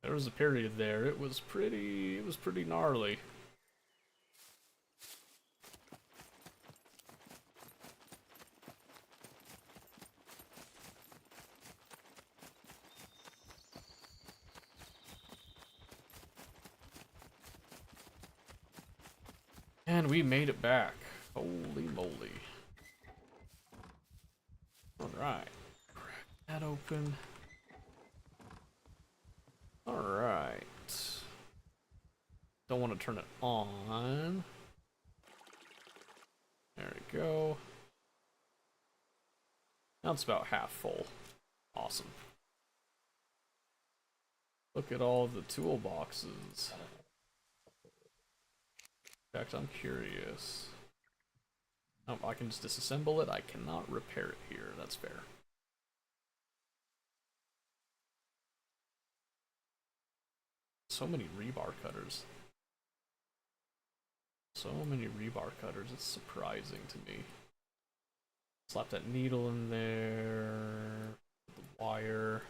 There was a period there, it was pretty gnarly. And we made it back. Holy moly. Alright. Crack that open. Alright. Don't want to turn it on. There we go. Now it's about half full. Awesome. Look at all the toolboxes. In fact, I'm curious. Oh, I can just disassemble it. I cannot repair it here. That's fair. So many rebar cutters. So many rebar cutters. It's surprising to me. Slap that needle in there. The wire.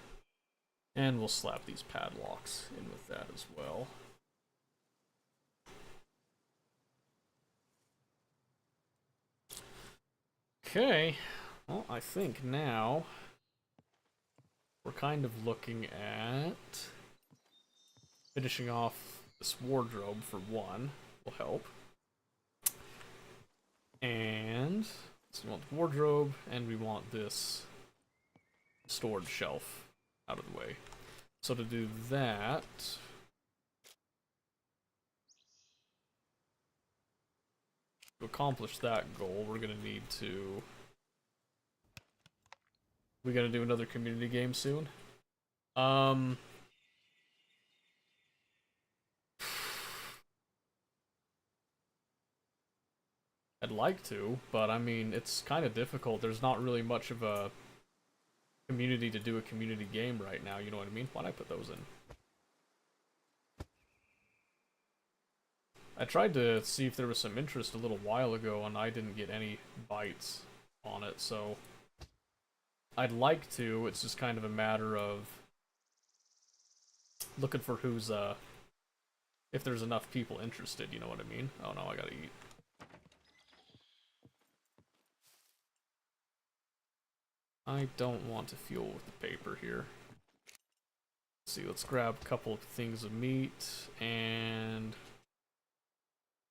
And we'll slap these padlocks in with that as well. Okay, well, I think now we're kind of looking at finishing off this wardrobe for one, will help. And so we want the wardrobe, and we want this storage shelf out of the way. So to do that, to accomplish that goal, we're gonna need to... we gonna do another community game soon? I'd like to, but I mean, it's kind of difficult. There's not really much of a community to do a community game right now, you know what I mean? Why'd I put those in? I tried to see if there was some interest a little while ago, and I didn't get any bites on it, so... I'd like to, it's just kind of a matter of looking for who's, if there's enough people interested, you know what I mean? Oh no, I gotta eat. I don't want to fuel with the paper here. Let's see, let's grab a couple of things of meat, and...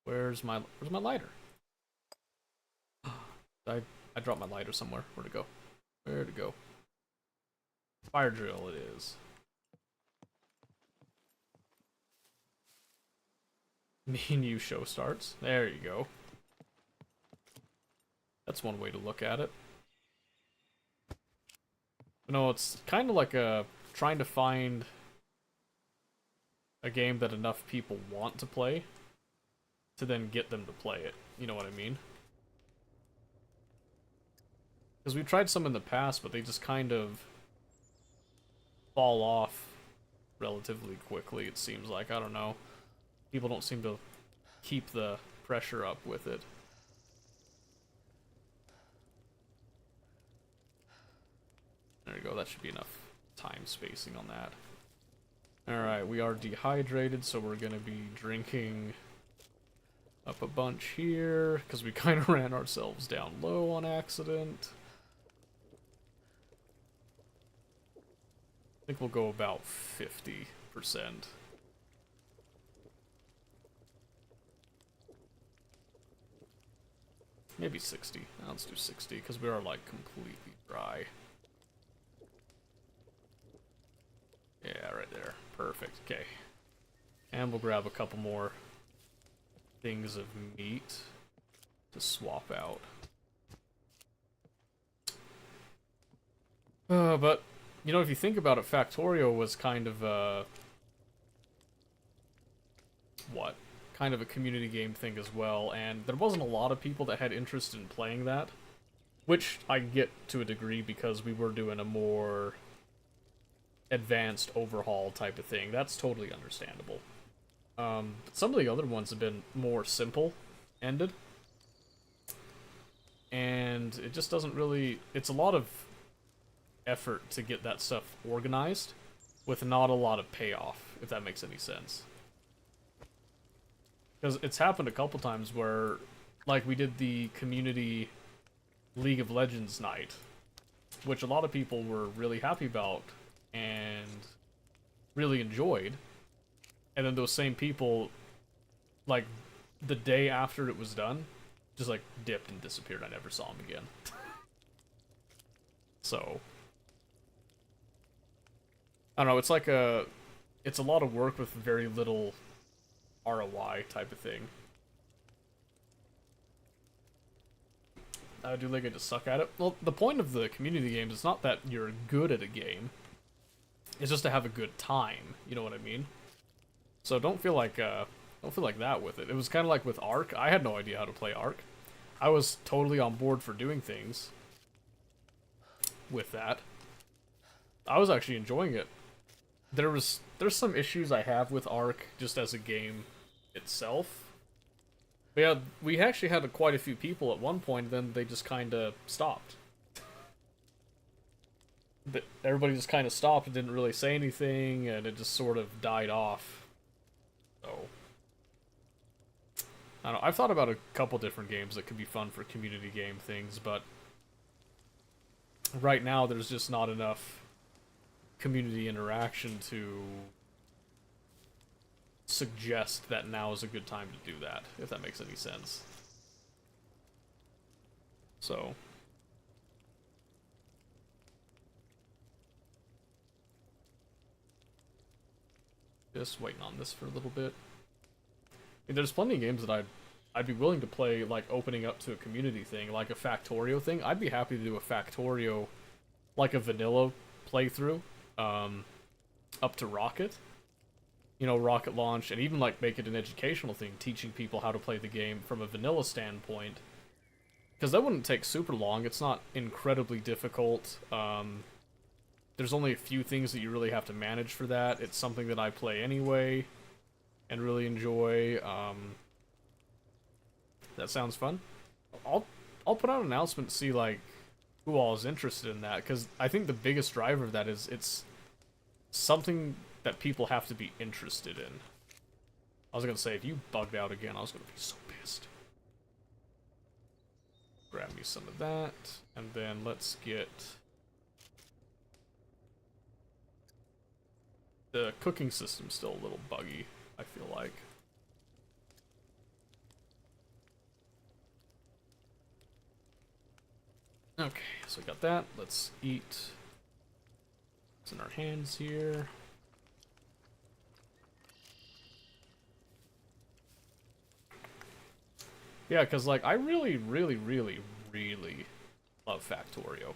where's my lighter? I dropped my lighter somewhere. Where'd it go? Where'd it go? Fire drill it is. Me and you show starts. There you go. That's one way to look at it. You know, it's kind of like trying to find a game that enough people want to play to then get them to play it. You know what I mean? Because we've tried some in the past, but they just kind of fall off relatively quickly, it seems like. I don't know. People don't seem to keep the pressure up with it. There you go, that should be enough time spacing on that. Alright, we are dehydrated, so we're gonna be drinking up a bunch here, because we kind of ran ourselves down low on accident. I think we'll go about 50%. maybe 60. Let's do 60, because we are, like, completely dry. Yeah, right there. Perfect. Okay. And we'll grab a couple more things of meat to swap out. But, you know, if you think about it, Factorio was kind of a... what? Kind of a community game thing as well, and there wasn't a lot of people that had interest in playing that. Which I get to a degree because we were doing a more advanced overhaul type of thing. That's totally understandable. But some of the other ones have been more simple-ended. And it just doesn't really... It's a lot of effort to get that stuff organized with not a lot of payoff, if that makes any sense. Because it's happened a couple times where, like, we did the community League of Legends night, which a lot of people were really happy about and really enjoyed. And then those same people, like, the day after it was done, just, like, dipped and disappeared. I never saw them again. So, I don't know, it's like it's a lot of work with very little ROI type of thing. Do they get to suck at it? Well, the point of the community games is not that you're good at a game. It's just to have a good time. You know what I mean? So don't feel like that with it. It was kind of like with Ark. I had no idea how to play Ark. I was totally on board for doing things with that. I was actually enjoying it. There's some issues I have with Ark just as a game itself. But yeah, we actually had quite a few people at one point, then they just kind of stopped. But everybody just kind of stopped and didn't really say anything, and it just sort of died off. So, I don't know. I've thought about a couple different games that could be fun for community game things, but right now there's just not enough community interaction to suggest that now is a good time to do that, if that makes any sense. So, just waiting on this for a little bit. I mean, there's plenty of games that I'd be willing to play, like opening up to a community thing, like a Factorio thing. I'd be happy to do a Factorio, like a vanilla playthrough, up to Rocket. You know, rocket launch, and even like make it an educational thing, teaching people how to play the game from a vanilla standpoint. Because that wouldn't take super long. It's not incredibly difficult. There's only a few things that you really have to manage for that. It's something that I play anyway and really enjoy. That sounds fun. I'll put out an announcement to see like who all is interested in that, because I think the biggest driver of that is it's something that people have to be interested in. I was gonna say, if you bugged out again, I was gonna be so pissed. Grab me some of that, and then let's get the cooking system still a little buggy, I feel like. Okay, so we got that. Let's eat. It's in our hands here. Yeah, because, like, I really, really, really, really love Factorio.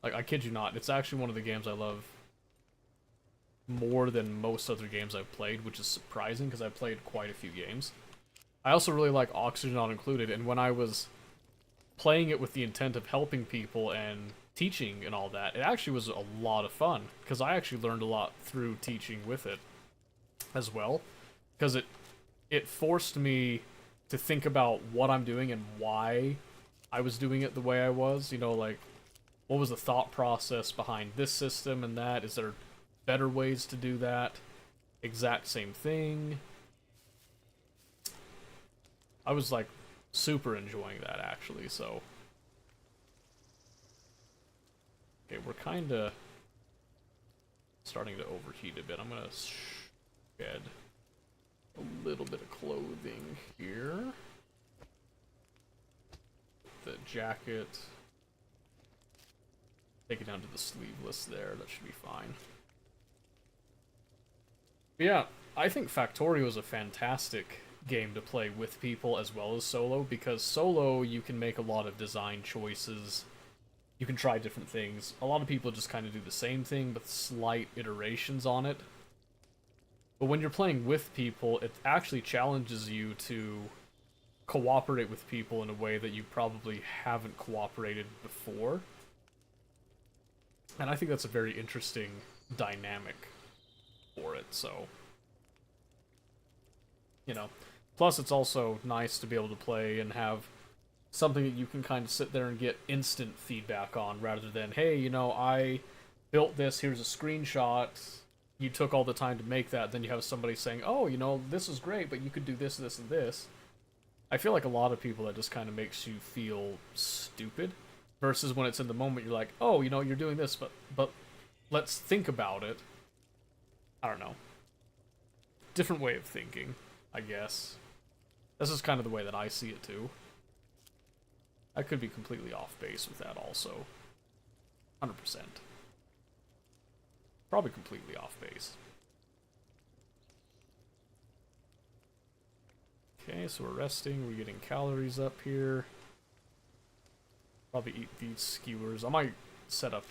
Like, I kid you not, it's actually one of the games I love more than most other games I've played, which is surprising, because I've played quite a few games. I also really like Oxygen Not Included, and when I was playing it with the intent of helping people and teaching and all that, it actually was a lot of fun, because I actually learned a lot through teaching with it as well, because it forced me to think about what I'm doing and why I was doing it the way I was. You know, like, what was the thought process behind this system and that? Is there better ways to do that? Exact same thing. I was, like, super enjoying that, actually, so. Okay, we're kind of starting to overheat a bit. I'm going to shed a little bit of clothing here. the jacket. Take it down to the sleeveless there. That should be fine. But yeah, I think Factorio is a fantastic game to play with people as well as solo, because solo you can make a lot of design choices. You can try different things. A lot of people just kind of do the same thing with slight iterations on it. But when you're playing with people, it actually challenges you to cooperate with people in a way that you probably haven't cooperated before. And I think that's a very interesting dynamic for it, so... You know. Plus, it's also nice to be able to play and have something that you can kind of sit there and get instant feedback on, rather than, hey, you know, I built this, here's a screenshot, you took all the time to make that, then you have somebody saying, oh, you know, this is great, but you could do this, this, and this. I feel like a lot of people, that just kind of makes you feel stupid, versus when it's in the moment, you're like, oh, you know, you're doing this, but let's think about it. I don't know. Different way of thinking, I guess. This is kind of the way that I see it, too. I could be completely off base with that also. 100%. Probably completely off base. Okay, so we're resting, we're getting calories up here. Probably eat these skewers. I might set up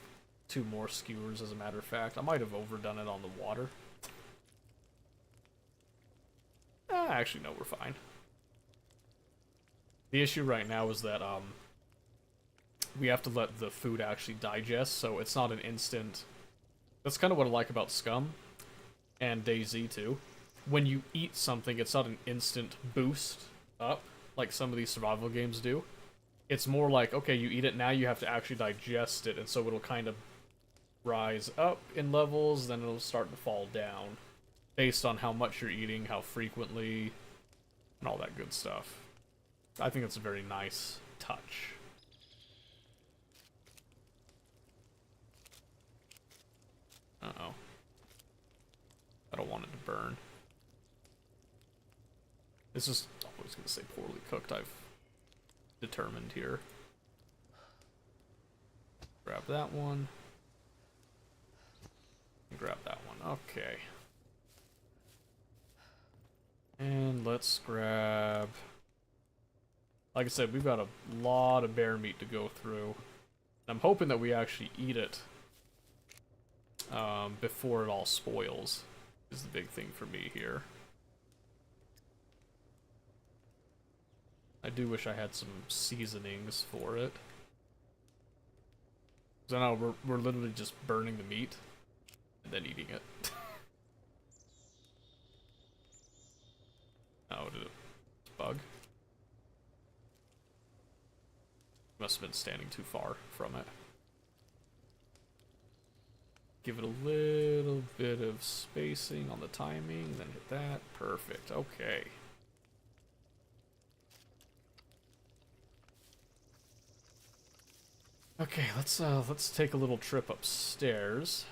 2 more skewers, as a matter of fact. I might have overdone it on the water. Actually, no, we're fine. The issue right now is that we have to let the food actually digest, so it's not an instant... That's kind of what I like about Scum, and DayZ too. When you eat something, it's not an instant boost up, like some of these survival games do. It's more like, okay, you eat it, now you have to actually digest it, and so it'll kind of rise up in levels, then it'll start to fall down, based on how much you're eating, how frequently, and all that good stuff. I think it's a very nice touch. Uh-oh. I don't want it to burn. This is, I was going to say poorly cooked, I've determined here. Grab that one. And grab that one. Okay. And let's grab... Like I said, we've got a lot of bear meat to go through. I'm hoping that we actually eat it before it all spoils, is the big thing for me here. I do wish I had some seasonings for it. Because I know we're literally just burning the meat and then eating it. Oh, did it bug? Must have been standing too far from it. Give it a little bit of spacing on the timing, then hit that. Perfect. Okay. Okay, let's take a little trip upstairs.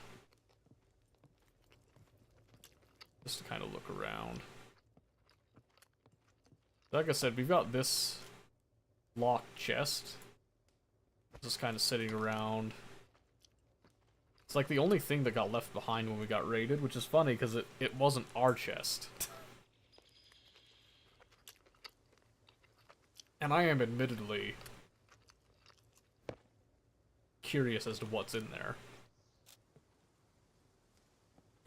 Just to kind of look around. Like I said, we've got this locked chest. Just kind of sitting around. It's like the only thing that got left behind when we got raided, which is funny because it wasn't our chest. And I am admittedly curious as to what's in there.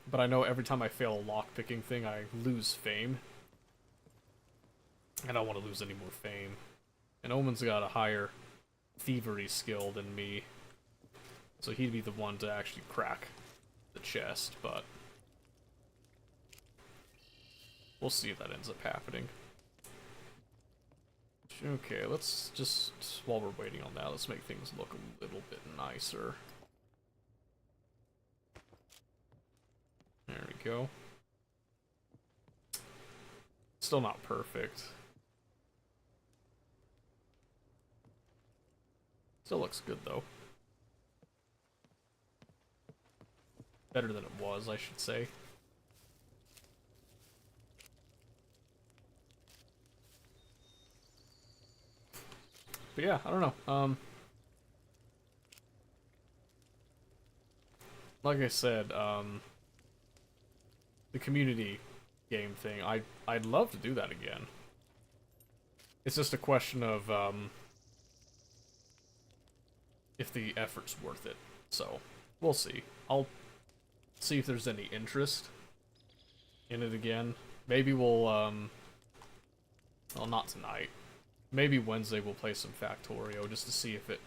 But I know every time I fail a lockpicking thing, I lose fame. I don't want to lose any more fame. And Omen's got a higher thievery skill than me. So he'd be the one to actually crack the chest, but we'll see if that ends up happening. Okay, let's just, while we're waiting on that, let's make things look a little bit nicer. There we go. Still not perfect. Still looks good, though. Better than it was, I should say. But yeah, I don't know. Like I said, the community game thing, I'd love to do that again. It's just a question of if the effort's worth it. So, we'll see. I'll see if there's any interest in it again. Maybe we'll, well, not tonight. Maybe Wednesday we'll play some Factorio just to see if it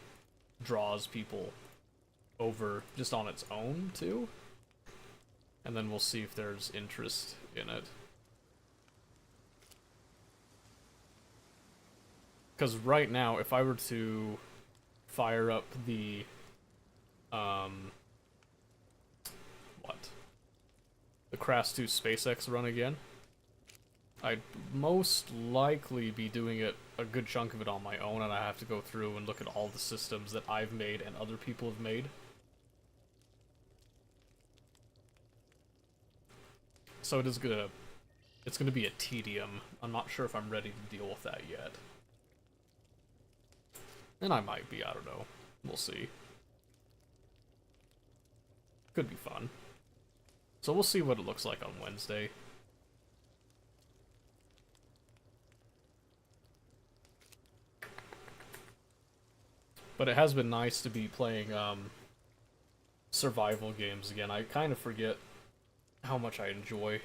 draws people over just on its own, too. And then we'll see if there's interest in it. Because right now, if I were to fire up the, the Crash 2 SpaceX run again, I'd most likely be doing it, a good chunk of it on my own, and I have to go through and look at all the systems that I've made and other people have made. So it's gonna be a tedium. I'm not sure if I'm ready to deal with that yet. And I might be, I don't know. We'll see. Could be fun. So we'll see what it looks like on Wednesday. But it has been nice to be playing survival games again. I kind of forget how much I enjoy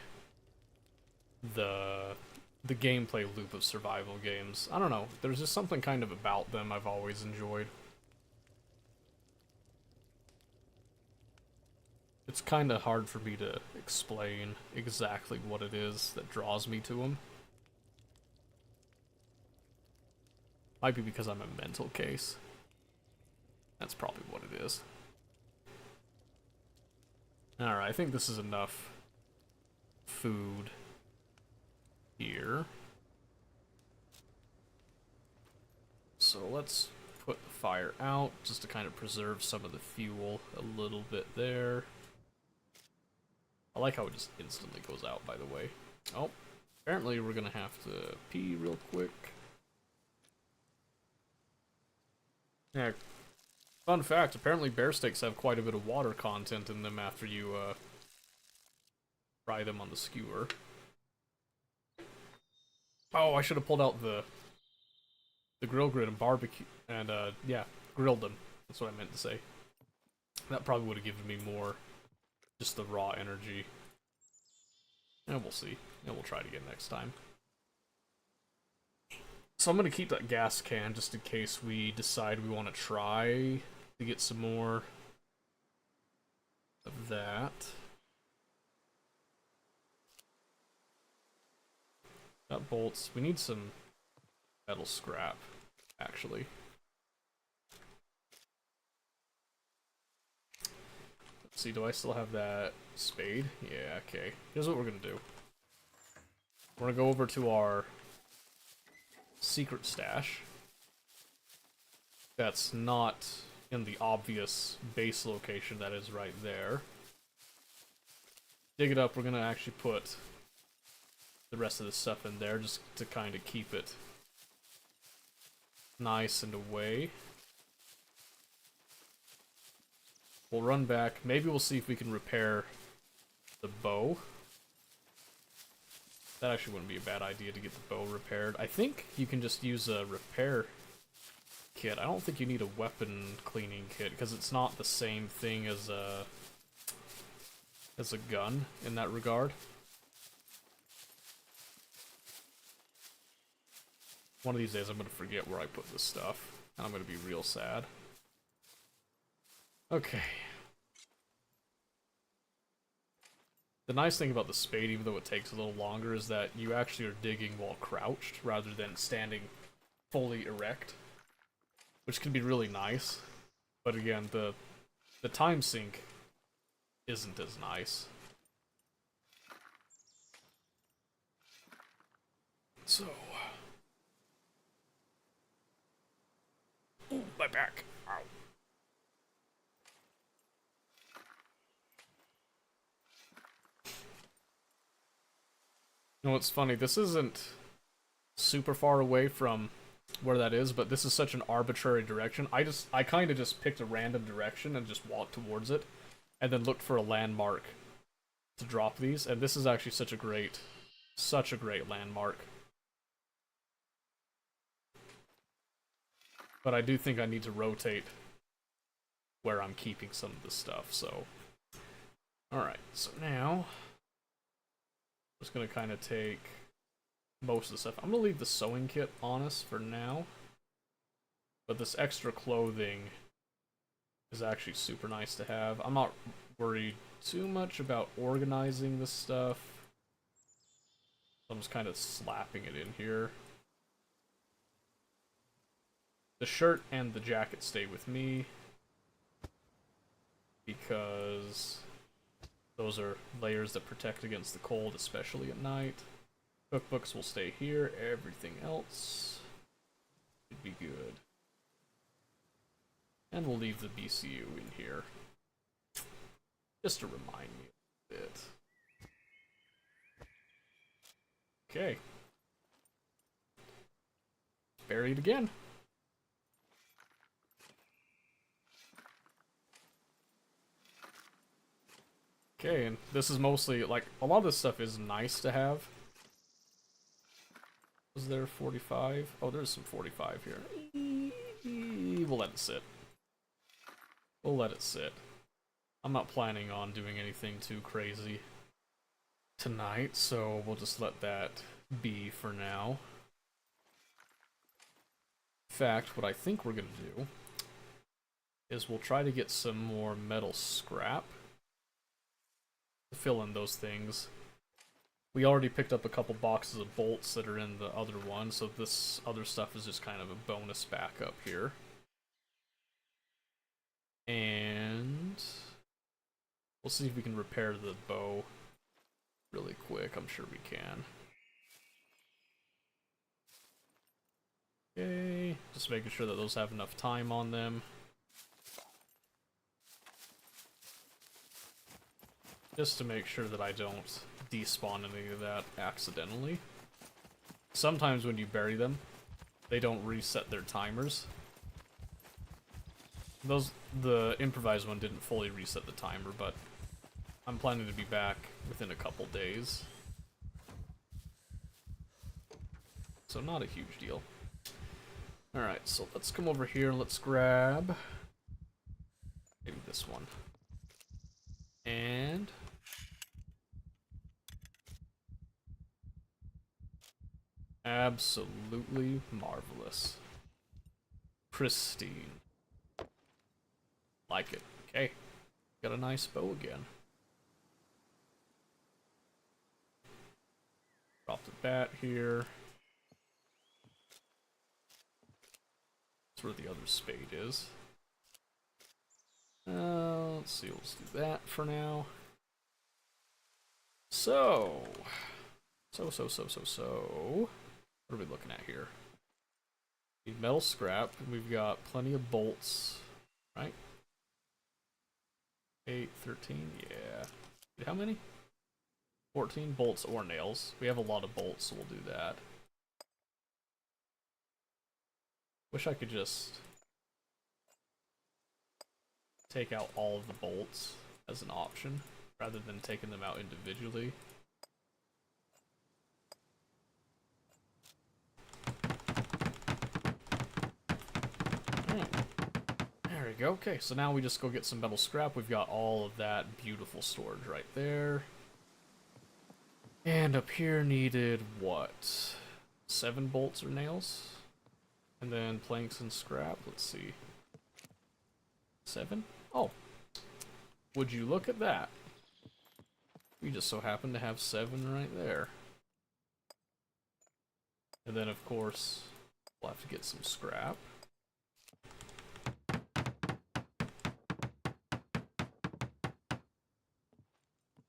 the gameplay loop of survival games. I don't know, there's just something kind of about them I've always enjoyed. It's kind of hard for me to explain exactly what it is that draws me to them. Might be because I'm a mental case. That's probably what it is. Alright, I think this is enough food here. So let's put the fire out just to kind of preserve some of the fuel a little bit there. I like how it just instantly goes out, by the way. Oh, apparently we're gonna have to pee real quick. Yeah, fun fact, apparently bear steaks have quite a bit of water content in them after you fry them on the skewer. Oh, I should have pulled out the grill grid and barbecue and yeah, grilled them. That's what I meant to say. That probably would have given me more just the raw energy. And we'll see. And we'll try it again next time. So I'm gonna keep that gas can just in case we decide we want to try to get some more of that. Got bolts. We need some metal scrap, actually. Let's see, do I still have that spade? Yeah, okay. Here's what we're gonna do. We're gonna go over to our secret stash. That's not in the obvious base location that is right there. Dig it up, we're gonna actually put the rest of the stuff in there just to kind of keep it nice and away. We'll run back. Maybe we'll see if we can repair the bow. That actually wouldn't be a bad idea to get the bow repaired. I think you can just use a repair kit. I don't think you need a weapon cleaning kit because it's not the same thing as a gun in that regard. One of these days I'm going to forget where I put this stuff, and I'm going to be real sad. Okay. The nice thing about the spade, even though it takes a little longer, is that you actually are digging while crouched, rather than standing fully erect. Which can be really nice. But again, the time sink isn't as nice. So... Ooh, my back. Ow. You know what's funny? This isn't super far away from where that is, but this is such an arbitrary direction. I kind of just picked a random direction and just walked towards it, and then looked for a landmark to drop these, and this is actually such a great landmark. But I do think I need to rotate where I'm keeping some of the stuff, so... Alright, so now... I'm just gonna kind of take most of the stuff. I'm gonna leave the sewing kit on us for now. But this extra clothing is actually super nice to have. I'm not worried too much about organizing this stuff. I'm just kind of slapping it in here. The shirt and the jacket stay with me because those are layers that protect against the cold, especially at night. Cookbooks will stay here. Everything else should be good. And we'll leave the BCU in here, just to remind me a bit. Okay. Bury it again. Okay, and this is mostly, like, a lot of this stuff is nice to have. Was there 45? Oh, there's some 45 here. We'll let it sit. We'll let it sit. I'm not planning on doing anything too crazy tonight, so we'll just let that be for now. In fact, what I think we're gonna do is we'll try to get some more metal scrap to fill in those things. We already picked up a couple boxes of bolts that are in the other one, so this other stuff is just kind of a bonus backup here. And we'll see if we can repair the bow really quick. I'm sure we can. Okay, just making sure that those have enough time on them. Just to make sure that I don't despawn any of that accidentally. Sometimes when you bury them, they don't reset their timers. The improvised one didn't fully reset the timer, but I'm planning to be back within a couple days. So not a huge deal. Alright, so let's come over here and let's grab maybe this one. And absolutely marvelous. Pristine. Like it. Okay. Got a nice bow again. Drop the bat here. That's where the other spade is. Let's see, let's do that for now. So. What are we looking at here? Need metal scrap. We've got plenty of bolts, right? 8, 13, yeah. How many? 14 bolts or nails. We have a lot of bolts, so we'll do that. Wish I could just take out all of the bolts as an option, rather than taking them out individually. Alright. There we go. Okay, so now we just go get some metal scrap. We've got all of that beautiful storage right there. And up here needed, what? 7 bolts or nails? And then planks and scrap. Let's see. 7? Oh. Would you look at that? We just so happen to have 7 right there. And then, of course, we'll have to get some scrap.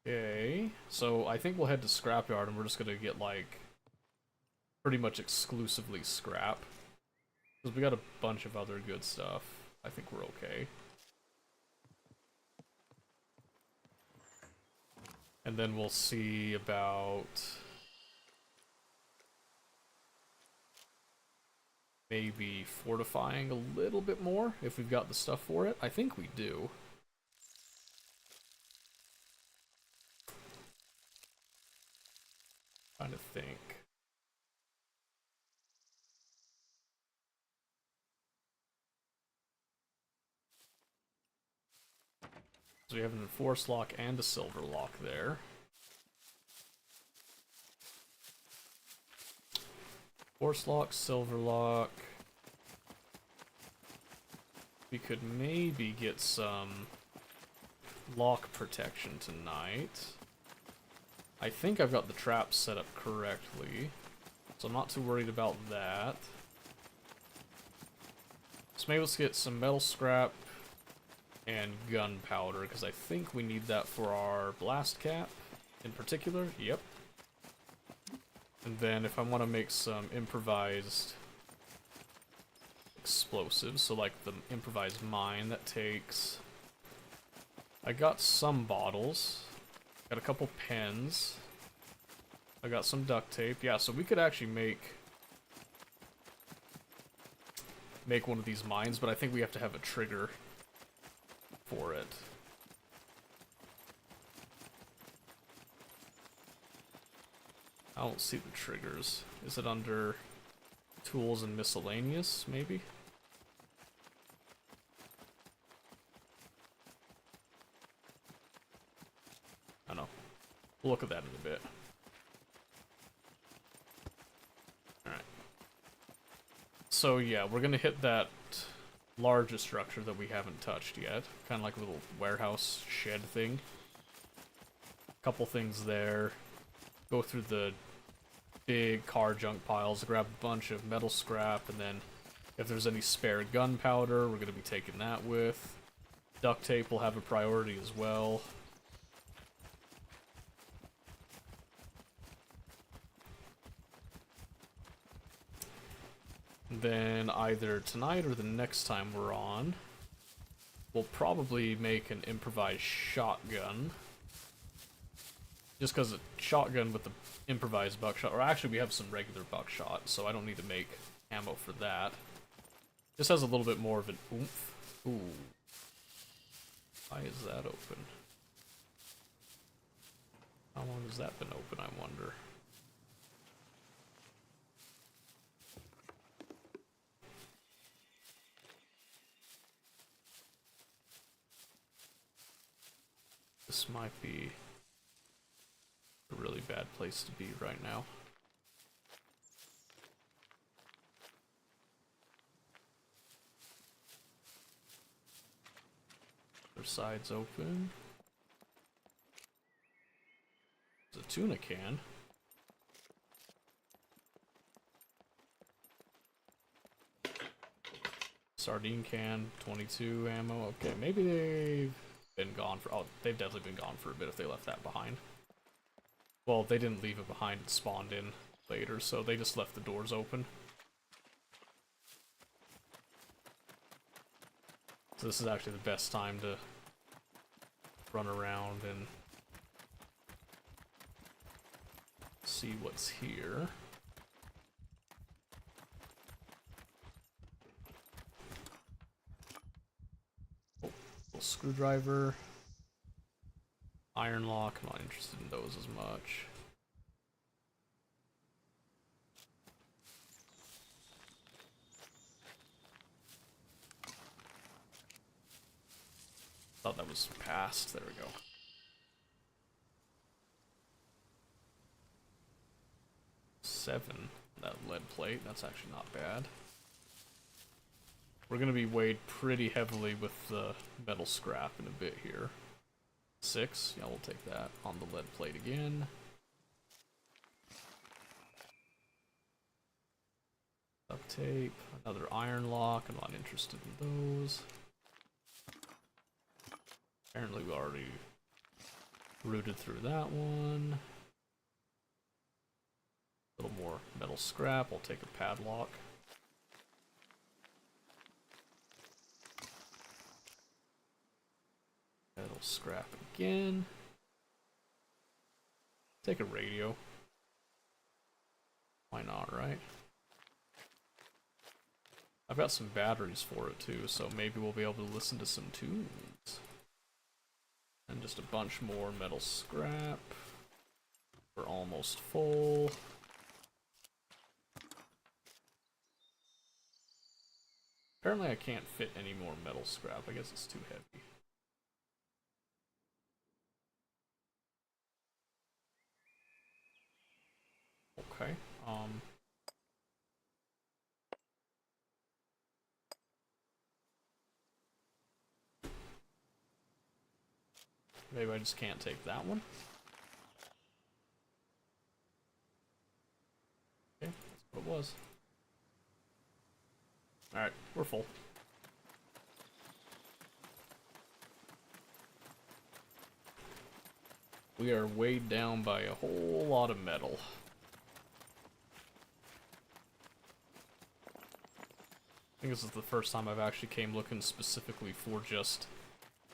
Okay, so I think we'll head to Scrapyard and we're just gonna get, like, pretty much exclusively scrap. Because we got a bunch of other good stuff. I think we're okay. And then we'll see about maybe fortifying a little bit more if we've got the stuff for it. I think we do. Trying to think. So we have an enforced lock and a silver lock there. Enforced lock, silver lock. We could maybe get some lock protection tonight. I think I've got the traps set up correctly, so I'm not too worried about that. So maybe let's get some metal scrap and gunpowder, because I think we need that for our blast cap in particular. Yep. And then if I want to make some improvised explosives, so like the improvised mine that takes... I got some bottles, got a couple pens, I got some duct tape. Yeah, so we could actually make one of these mines, but I think we have to have a trigger for it. I don't see the triggers. Is it under tools and miscellaneous, maybe? I don't know. We'll look at that in a bit. Alright. So yeah, we're gonna hit that largest structure that we haven't touched yet. Kind of like a little warehouse shed thing. Couple things there. Go through the big car junk piles, grab a bunch of metal scrap, and then if there's any spare gunpowder, we're going to be taking that with. Duct tape will have a priority as well. Then either tonight or the next time we're on, we'll probably make an improvised shotgun. Just because a shotgun with the improvised buckshot, or actually we have some regular buckshot, so I don't need to make ammo for that. This has a little bit more of an oomph. Ooh. Why is that open? How long has that been open, I wonder? This might be a really bad place to be right now. Other side's open. There's a tuna can. Sardine can, 22 ammo. Okay, maybe they've been gone for... Oh, they've definitely been gone for a bit if they left that behind. Well, they didn't leave it behind, it spawned in later, so they just left the doors open. So this is actually the best time to run around and see what's here. Oh, little screwdriver. Iron lock, I'm not interested in those as much. Thought that was past. There we go. 7. That lead plate. That's actually not bad. We're gonna be weighed pretty heavily with the metal scrap in a bit here. 6. Yeah, we'll take that on the lead plate again. Duct tape. Another iron lock. I'm not interested in those. Apparently we already rooted through that one. A little more metal scrap. I'll take a padlock. Metal scrap again. Take a radio. Why not, right? I've got some batteries for it too, so maybe we'll be able to listen to some tunes. And just a bunch more metal scrap. We're almost full. Apparently I can't fit any more metal scrap. I guess it's too heavy. Okay. Maybe I just can't take that one. Okay, that's what it was. Alright, we're full. We are weighed down by a whole lot of metal. I think this is the first time I've actually came looking specifically for just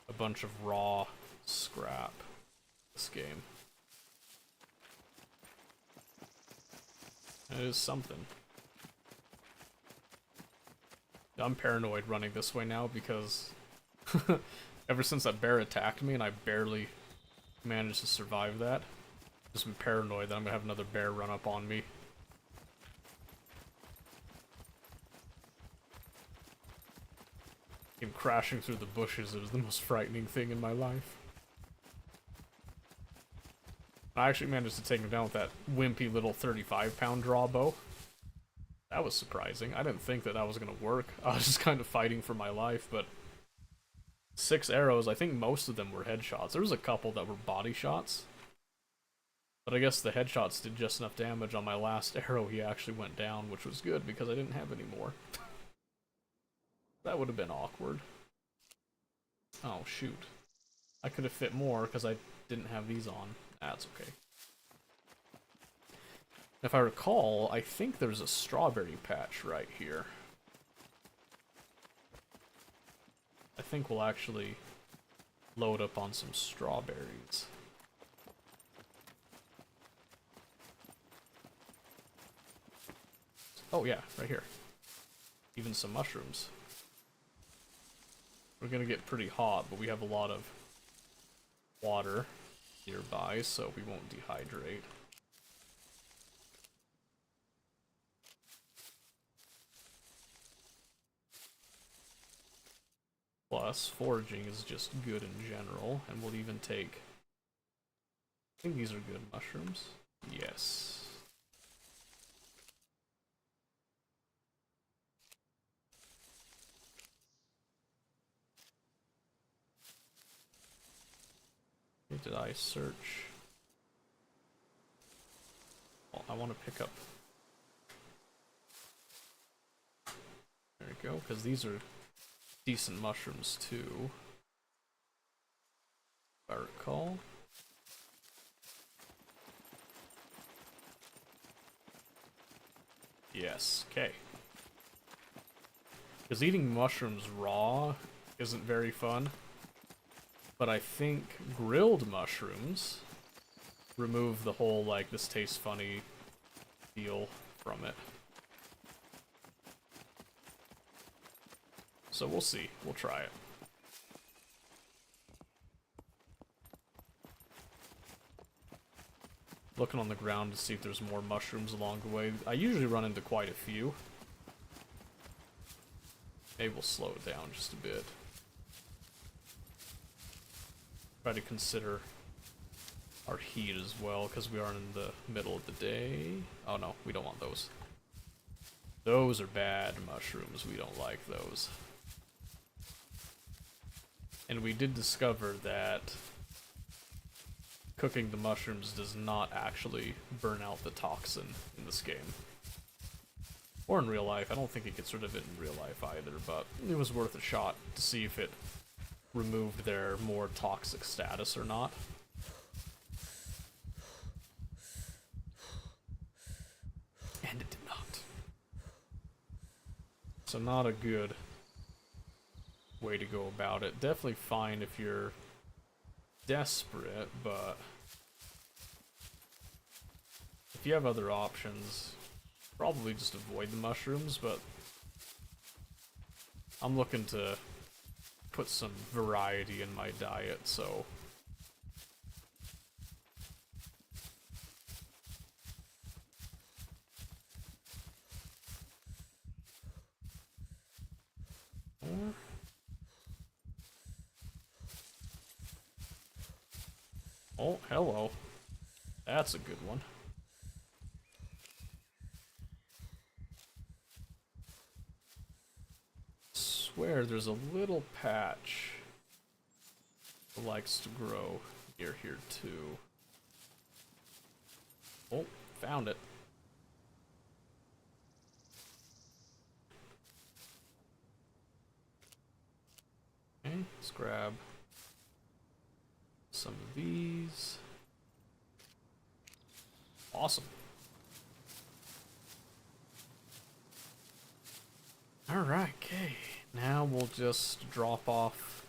a bunch of raw scrap this game. It is something. I'm paranoid running this way now because ever since that bear attacked me and I barely managed to survive that, I've just been paranoid that I'm gonna have another bear run up on me. Him crashing through the bushes is the most frightening thing in my life. I actually managed to take him down with that wimpy little 35-pound draw bow. That was surprising. I didn't think that was going to work. I was just kind of fighting for my life, but 6 arrows, I think most of them were headshots. There was a couple that were body shots. But I guess the headshots did just enough damage on my last arrow. He actually went down, which was good because I didn't have any more. That would have been awkward. Oh, shoot. I could have fit more because I didn't have these on. That's okay. If I recall, I think there's a strawberry patch right here. I think we'll actually load up on some strawberries. Oh yeah, right here. Even some mushrooms. We're gonna get pretty hot, but we have a lot of water nearby, so we won't dehydrate. Plus, foraging is just good in general, and we'll even take... I think these are good mushrooms. Yes. Did I search? Well, I want to pick up. There we go, because these are decent mushrooms too, if I recall. Yes, okay. Because eating mushrooms raw isn't very fun. But I think grilled mushrooms remove the whole, like, this tastes funny feel from it. So we'll see. We'll try it. Looking on the ground to see if there's more mushrooms along the way. I usually run into quite a few. Maybe we'll slow it down just a bit. Try to consider our heat as well, because we are in the middle of the day. Oh no, we don't want those. Those are bad mushrooms. We don't like those. And we did discover that cooking the mushrooms does not actually burn out the toxin in this game. Or in real life. I don't think it gets rid of it in real life either, but it was worth a shot to see if it removed their more toxic status or not. And it did not. So not a good way to go about it. Definitely fine if you're desperate, but if you have other options, probably just avoid the mushrooms, but I'm looking to put some variety in my diet, so... Oh, hello. That's a good one. Swear there's a little patch that likes to grow near here too. Oh, found it. Okay, let's grab some of these. Awesome. Alright, okay. Now we'll just drop off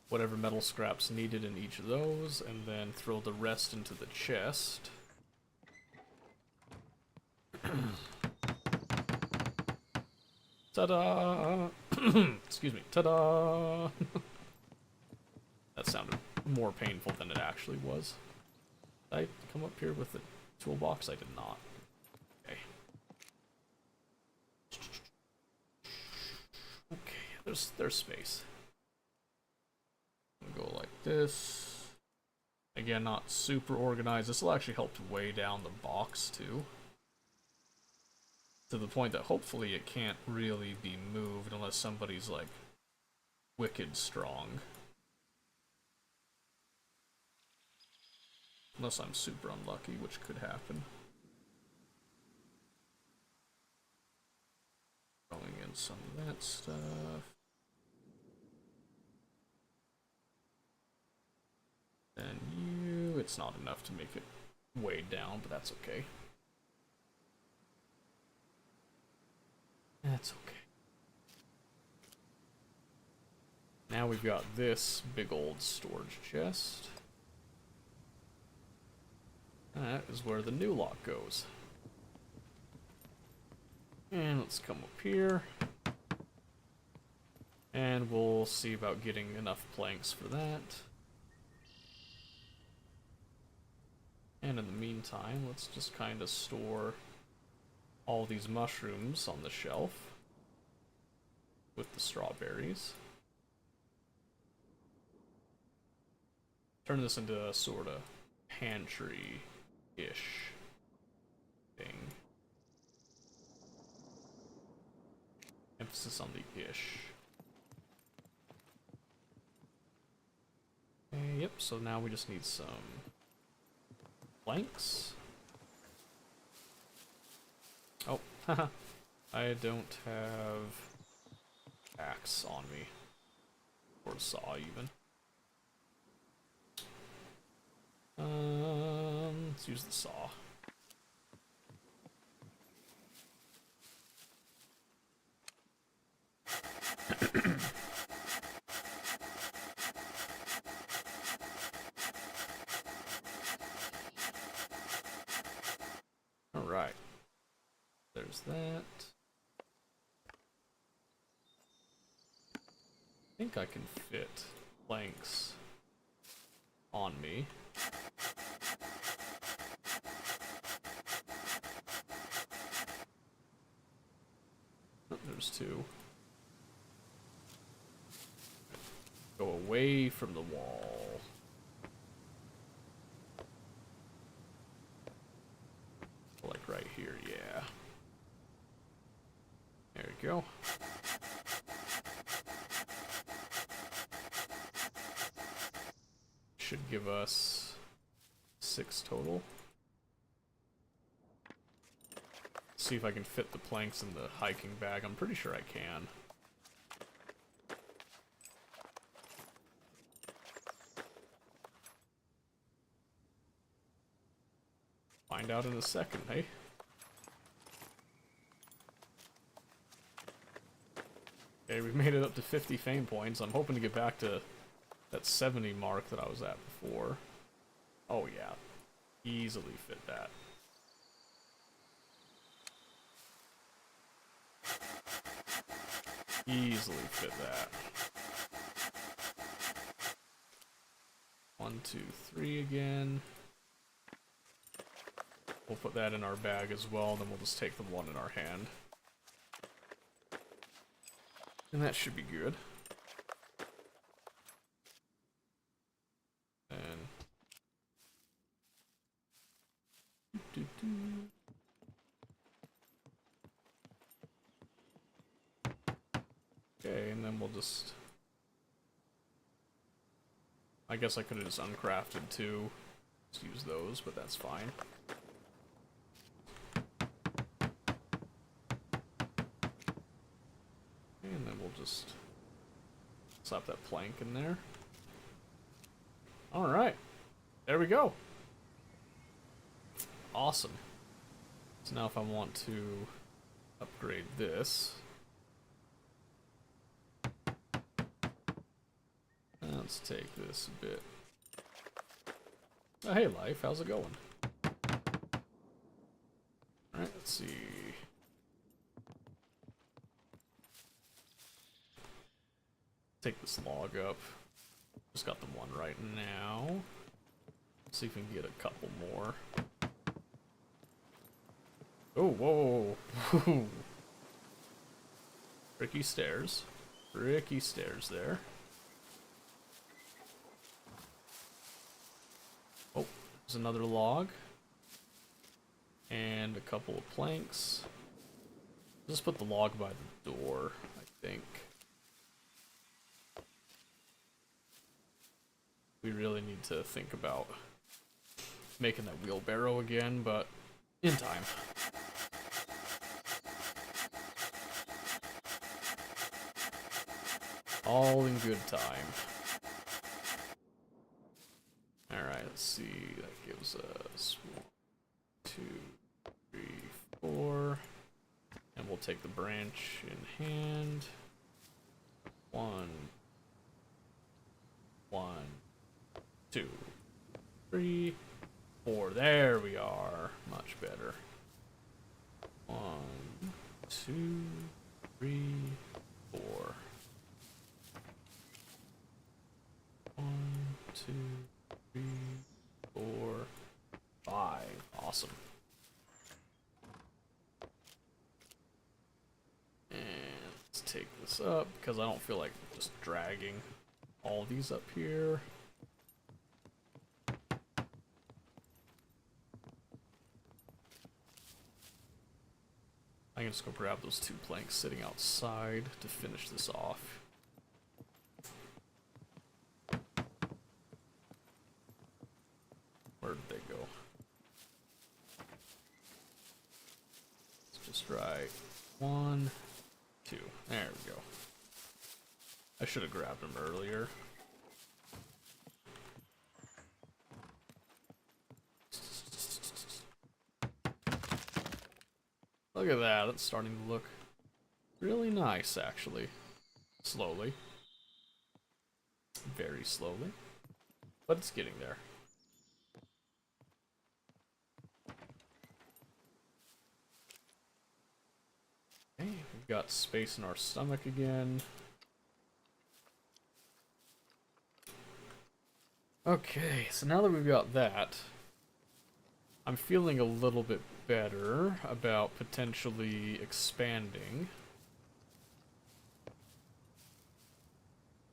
whatever metal scraps needed in each of those, and then throw the rest into the chest. Ta-da! Excuse me. Ta-da! That sounded more painful than it actually was. Did I come up here with the toolbox? I did not. Okay. Okay, there's space. Go like this. Again, not super organized. This will actually help to weigh down the box too. To the point that hopefully it can't really be moved unless somebody's like wicked strong. Unless I'm super unlucky, which could happen. Throwing in some of that stuff. And you, it's not enough to make it weighed down, but that's okay. That's okay. Now we've got this big old storage chest. That is where the new lock goes. And let's come up here. And we'll see about getting enough planks for that. And in the meantime, let's just kind of store all these mushrooms on the shelf with the strawberries. Turn this into a sort of pantry-ish thing. Emphasis on the ish. Okay, yep, so now we just need some planks. Oh, haha. I don't have axe on me. Or saw, even. Let's use the saw. Alright. There's that. I think I can fit planks on me. Oh, there's two. Go away from the wall. Like right here, yeah. There we go. Should give us 6 total. See if I can fit the planks in the hiking bag. I'm pretty sure I can. Find out in a second, hey? Okay, we've made it up to 50 fame points. I'm hoping to get back to that 70 mark that I was at before. Oh yeah, easily fit that. Easily fit that. 1, 2, 3 again. We'll put that in our bag as well, then we'll just take the one in our hand. And that should be good. And okay, and then we'll just, I guess I could have just uncrafted too. Just use those, but that's fine. And then we'll just slap that plank in there. Alright. There we go. Awesome. So now if I want to upgrade this, let's take this a bit. Oh, hey life, how's it going? Alright, let's see. Take this log up. Just got the one right now. See if we can get a couple more. Oh, whoa, whoa, whoa. Tricky stairs. Tricky stairs there. Oh, there's another log. And a couple of planks. Just put the log by the door, I think. We really need to think about making that wheelbarrow again, but in time. All in good time. Alright, let's see. That gives us 1, 2, 3, 4. And we'll take the branch in hand. 1, 2, 3, 4. There we are. Much better. 1, 2, 3, 4. 1, 2, 3, 4, 5. Awesome. And let's take this up because I don't feel like just dragging all these up here. I can just go grab those 2 planks sitting outside to finish this off. Where did they go? Let's just write 1, 2. There we go. I should have grabbed them earlier. Look at that, it's starting to look really nice, actually. Slowly. Very slowly. But it's getting there. Okay, we've got space in our stomach again. Okay, so now that we've got that, I'm feeling a little bit better about potentially expanding.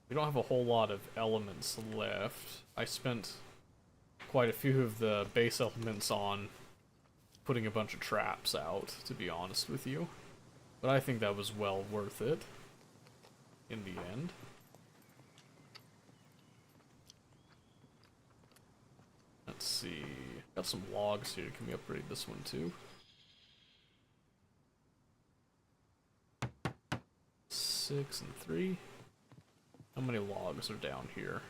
We don't have a whole lot of elements left. I spent quite a few of the base elements on putting a bunch of traps out, to be honest with you. But I think that was well worth it in the end. Let's see. Got some logs here. Can we upgrade this one too? 6 and 3. How many logs are down here?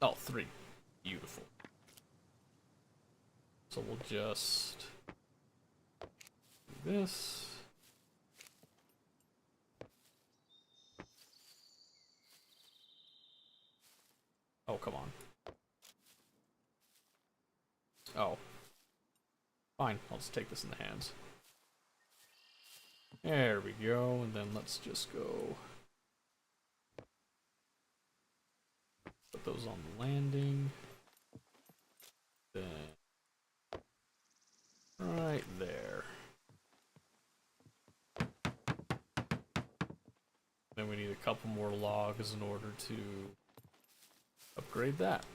Oh, 3. Beautiful. So we'll just do this. Oh, come on. Oh. Fine, I'll just take this in the hands. There we go, and then let's just go put those on the landing. Then right there. Then we need a couple more logs in order to upgrade that.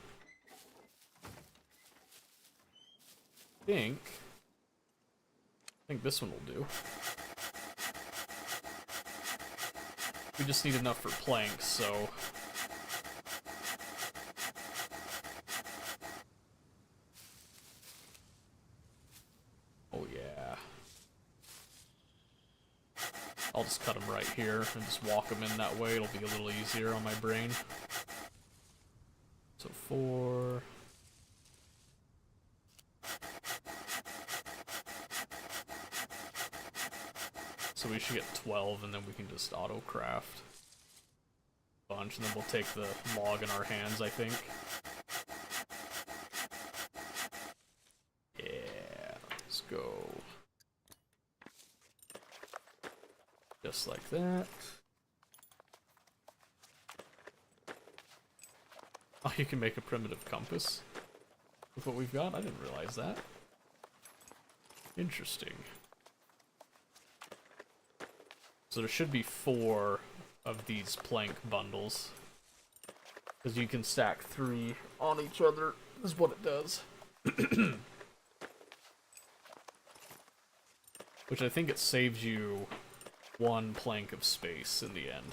I think this one will do. We just need enough for planks, so oh yeah. I'll just cut them right here and just walk them in that way. It'll be a little easier on my brain. So 4. So we should get 12, and then we can just auto-craft a bunch, and then we'll take the log in our hands, I think. Yeah, let's go. Just like that. Oh, you can make a primitive compass with what we've got? I didn't realize that. Interesting. So there should be 4 of these plank bundles. Because you can stack 3 on each other, is what it does. Which I think it saves you 1 plank of space in the end.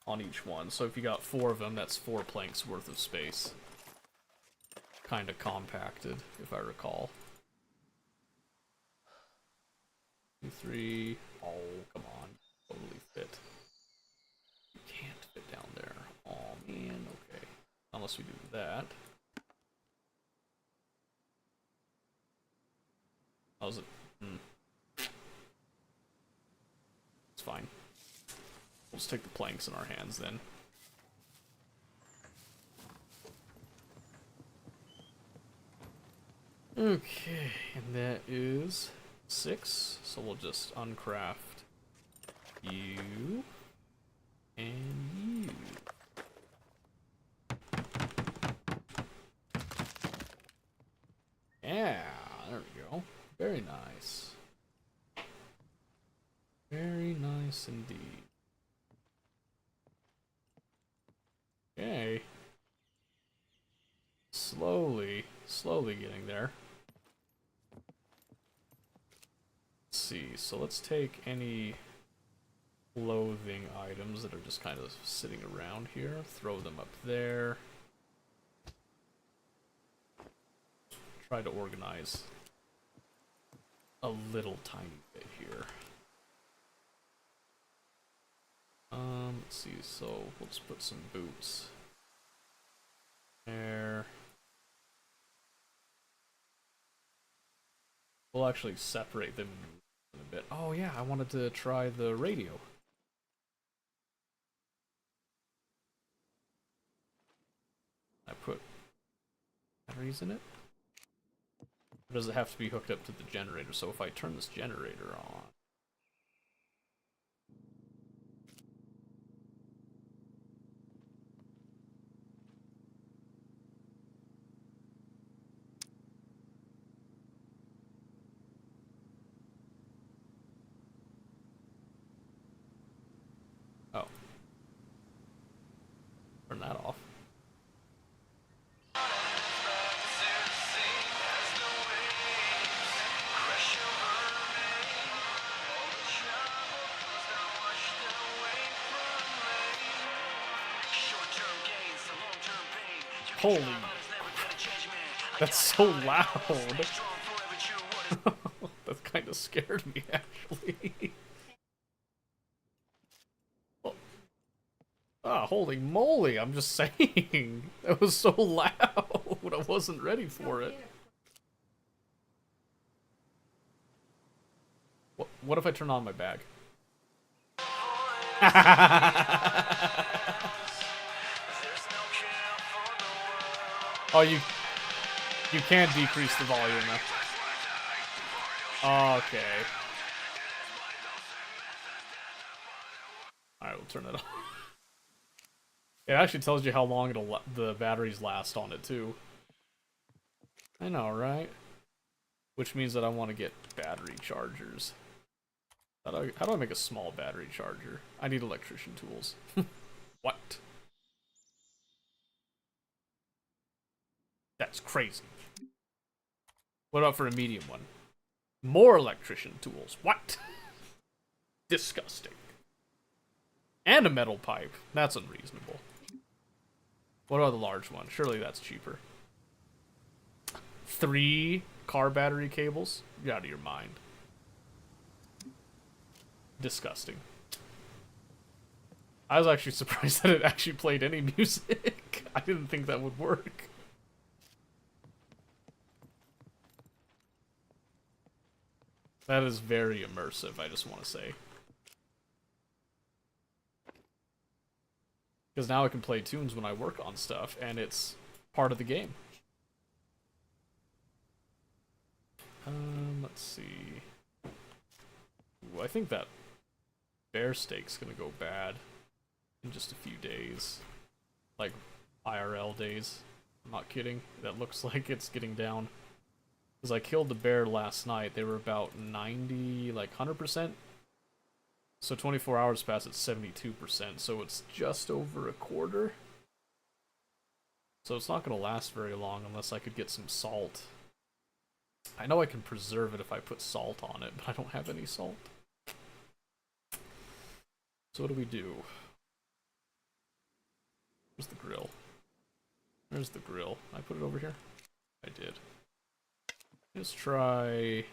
On each one. So if you got 4 of them, that's 4 planks worth of space. Kinda compacted, if I recall. 2, 3. Oh, come on. Totally fit. You can't fit down there. Oh, man. Okay. Unless we do that. How's it? It's fine. We'll just take the planks in our hands then. Okay, and that is 6, so we'll just uncraft you and you. Yeah, there we go. Very nice. Very nice indeed. Okay. Slowly getting there. Let's see, so let's take any clothing items that are just kind of sitting around here, throw them up there. Try to organize a little tiny bit here. Let's see, so we'll just put some boots there. We'll actually separate them in a bit. Oh yeah, I wanted to try the radio. I put batteries in it? Or does it have to be hooked up to the generator? So if I turn this generator on... Oh. Turn that off. Holy... That's so loud. That kind of scared me, actually. Ah, holy moly, I'm just saying. That was so loud. I wasn't ready for it. What if I turn on my bag? Oh, you can decrease the volume now. Okay. we'll turn it off. It actually tells you how long the batteries last on it, too. I know, right? Which means that I want to get battery chargers. How do I make a small battery charger? I need electrician tools. What? That's crazy. What about for a medium one? More electrician tools. What? Disgusting. And a metal pipe. That's unreasonable. What about the large one? Surely that's cheaper. 3 car battery cables? You're out of your mind. Disgusting. I was actually surprised that it actually played any music. I didn't think that would work. That is very immersive, I just want to say. Because now I can play tunes when I work on stuff, and it's part of the game. Let's see. Ooh, I think that bear steak's gonna go bad in just a few days. Like, IRL days. I'm not kidding. That looks like it's getting down. Because I killed the bear last night. They were about 90, like 100%. So 24 hours passed at 72%. So it's just over a quarter. So it's not going to last very long unless I could get some salt. I know I can preserve it if I put salt on it, but I don't have any salt. So what do we do? Where's the grill? Where's the grill? I put it over here? I did. Let's try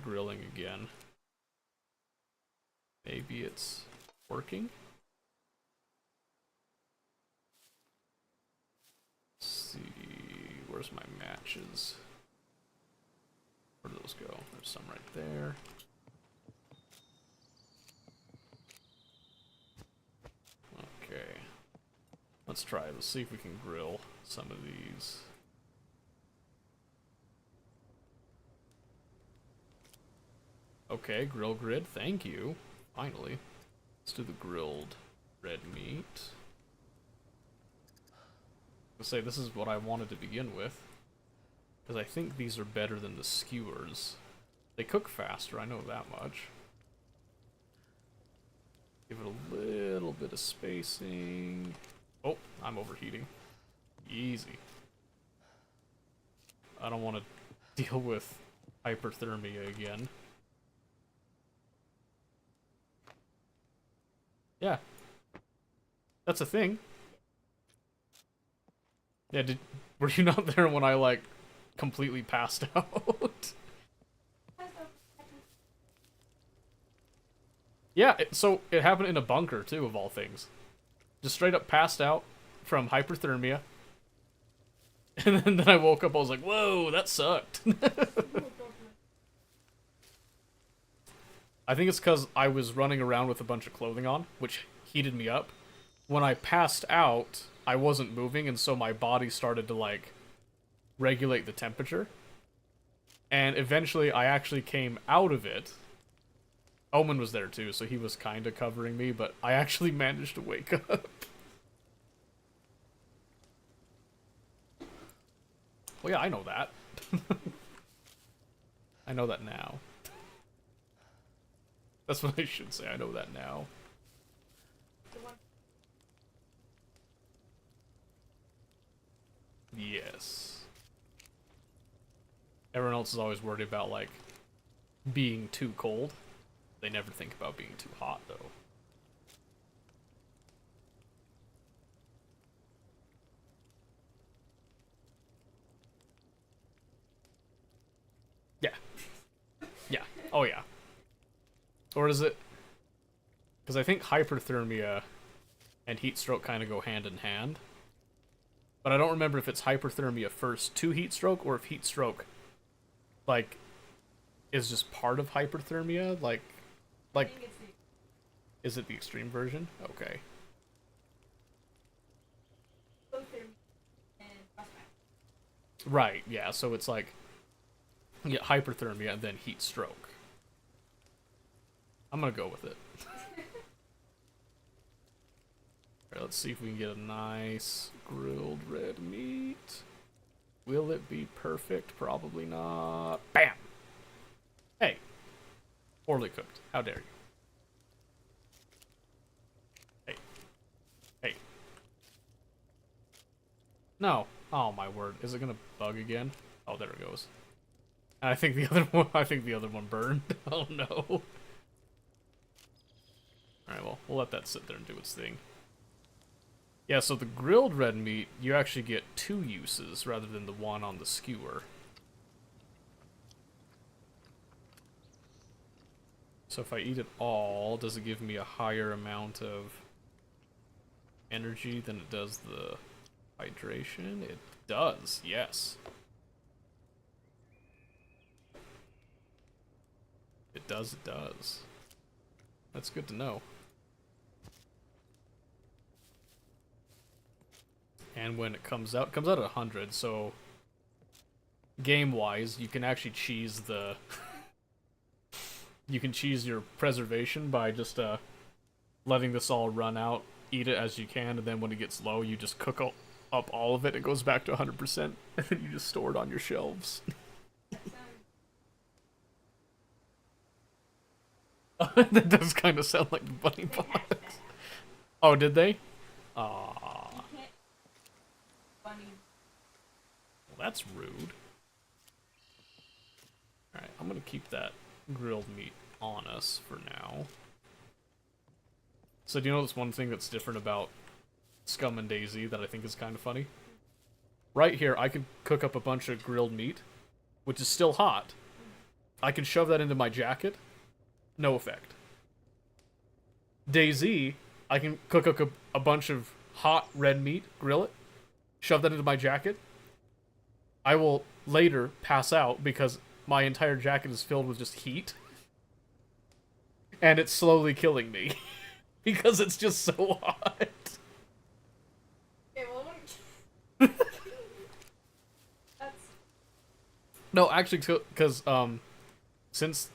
grilling again. Maybe it's working. Let's see, where's my matches? Where do those go? There's some right there. Okay. Let's try it. Let's see if we can grill some of these. Okay, grill grid, thank you. Finally. Let's do the grilled red meat. Let's say this is what I wanted to begin with. Because I think these are better than the skewers. They cook faster, I know that much. Give it a little bit of spacing. Oh, I'm overheating. Easy. I don't want to deal with hyperthermia again. Yeah. That's a thing. Yeah, were you not there when I, like, completely passed out? Yeah, so it happened in a bunker, too, of all things. Just straight up passed out from hyperthermia. And then I woke up, I was like, whoa, that sucked. I think it's because I was running around with a bunch of clothing on, which heated me up. When I passed out, I wasn't moving, and so my body started to, like, regulate the temperature. And eventually, I actually came out of it. Omen was there, too, so he was kind of covering me, but I actually managed to wake up. Well, yeah, I know that. I know that now. That's what I should say. I know that now. Yes. Everyone else is always worried about, like, being too cold. They never think about being too hot, though. Yeah. Yeah. Oh, yeah. Or is it... Because I think hyperthermia and heat stroke kind of go hand in hand. But I don't remember if it's hyperthermia first to heat stroke, or if heat stroke, like, is just part of hyperthermia. Like, is it the extreme version? Okay. Right, yeah, so it's like, you get hyperthermia and then heat stroke. I'm gonna go with it. Alright, let's see if we can get a nice grilled red meat. Will it be perfect? Probably not. Bam! Hey. Poorly cooked. How dare you? Hey. Hey. No. Oh my word. Is it gonna bug again? Oh, there it goes. And I think the other one burned. Oh no. Alright, well, we'll let that sit there and do its thing. Yeah, so the grilled red meat, you actually get 2 uses rather than the one on the skewer. So if I eat it all, does it give me a higher amount of energy than it does the hydration? It does, yes. It does, it does. That's good to know. And when it comes out at 100, so game-wise, you can actually cheese the... you can cheese your preservation by just letting this all run out, eat it as you can, and then when it gets low, you just cook up all of it, it goes back to 100%, and then you just store it on your shelves. That does kind of sound like the bunny box. Oh, did they? Aww. You can't. Bunny. Well, that's rude. Alright, I'm gonna keep that grilled meat on us for now. So do you know this one thing that's different about Scum and DayZ that I think is kind of funny? Right here, I could cook up a bunch of grilled meat, which is still hot. I can shove that into my jacket. No effect. DayZ, I can cook up a bunch of hot red meat, grill it, shove that into my jacket. I will later pass out because my entire jacket is filled with just heat. And it's slowly killing me. Because it's just so hot. Okay, well, that's. No, actually, because, since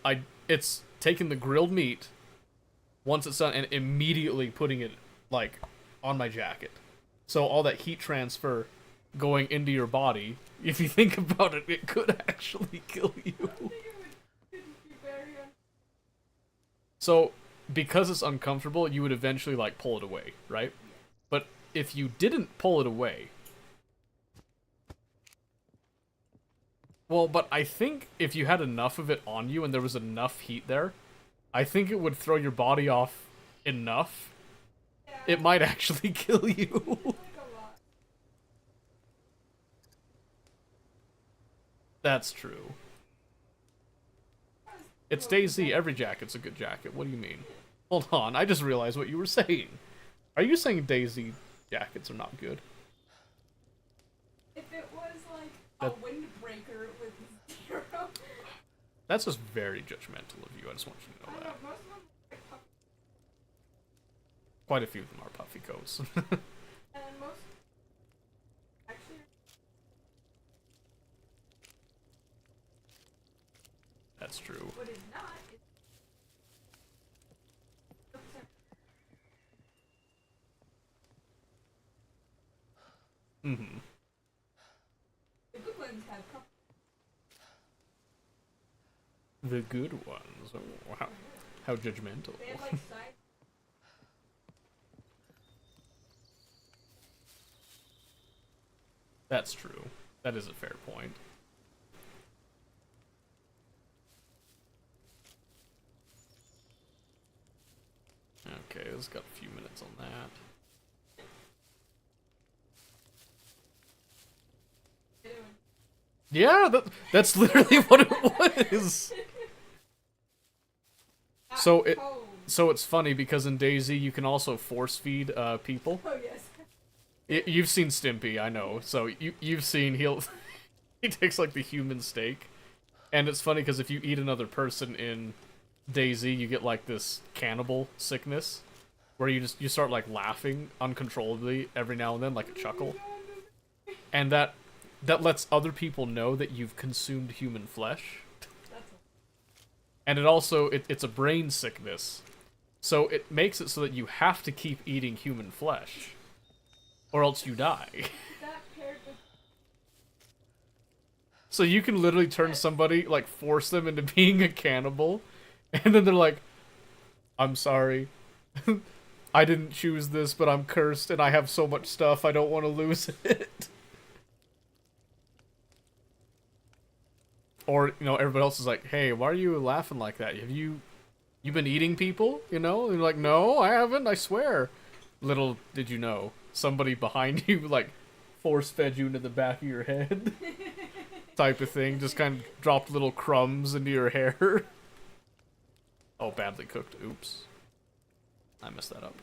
it's taking the grilled meat, once it's done, and immediately putting it, like, on my jacket. So all that heat transfer going into your body, if you think about it, it could actually kill you. I think it would be very So, because it's uncomfortable, you would eventually, like, pull it away, right? But if you didn't pull it away... Well, but I think if you had enough of it on you and there was enough heat there, I think it would throw your body off enough. Yeah. It might actually kill you. Like a lot. That's true. It's DayZ. Every jacket's a good jacket. What do you mean? Hold on, I just realized what you were saying. Are you saying DayZ jackets are not good? If it was like That- a windbreaker with 0. That's just very judgmental of you. I just want you to I know don't that. know, most of them are like puffy, Quite a few of them are puffy coats. and most actually That's true. what is not is Mm-hmm. the good ones have puffy. The good ones. Oh, how judgmental. They have like side. That's true. That is a fair point. Okay, let's got a few minutes on that. Yeah, that's literally what it was. So it Cold. so it's funny because in DayZ you can also force feed people. Oh yes. You've seen Stimpy, I know. So you've seen he takes like the human steak, and it's funny because if you eat another person in DayZ, you get like this cannibal sickness, where you start like laughing uncontrollably every now and then, like a chuckle, and that lets other people know that you've consumed human flesh. That's And it also it's a brain sickness So it makes it so that you have to keep eating human flesh, or else you die. That paired with So you can literally turn somebody, like, force them into being a cannibal, and then they're like, I'm sorry. I didn't choose this, but I'm cursed, and I have so much stuff, I don't want to lose it. Or, you know, everybody else is like, hey, why are you laughing like that? Have you been eating people, you know? And you're like, no, I haven't, I swear. Little did you know, somebody behind you, like, force-fed you into the back of your head. Type of thing, just kind of dropped little crumbs into your hair. Oh, badly cooked, oops. I messed that up.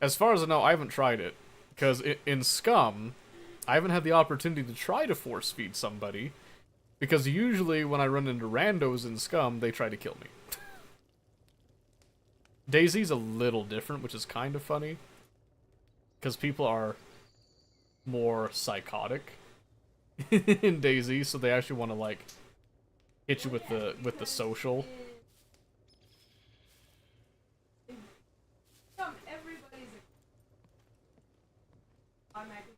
As far as I know, I haven't tried it. Because in Scum, I haven't had the opportunity to try to force feed somebody. Because usually when I run into randos in Scum, they try to kill me. DayZ's a little different, which is kind of funny. Because people are more psychotic in DayZ, so they actually want to, like, hit you with the social. Everybody's automatically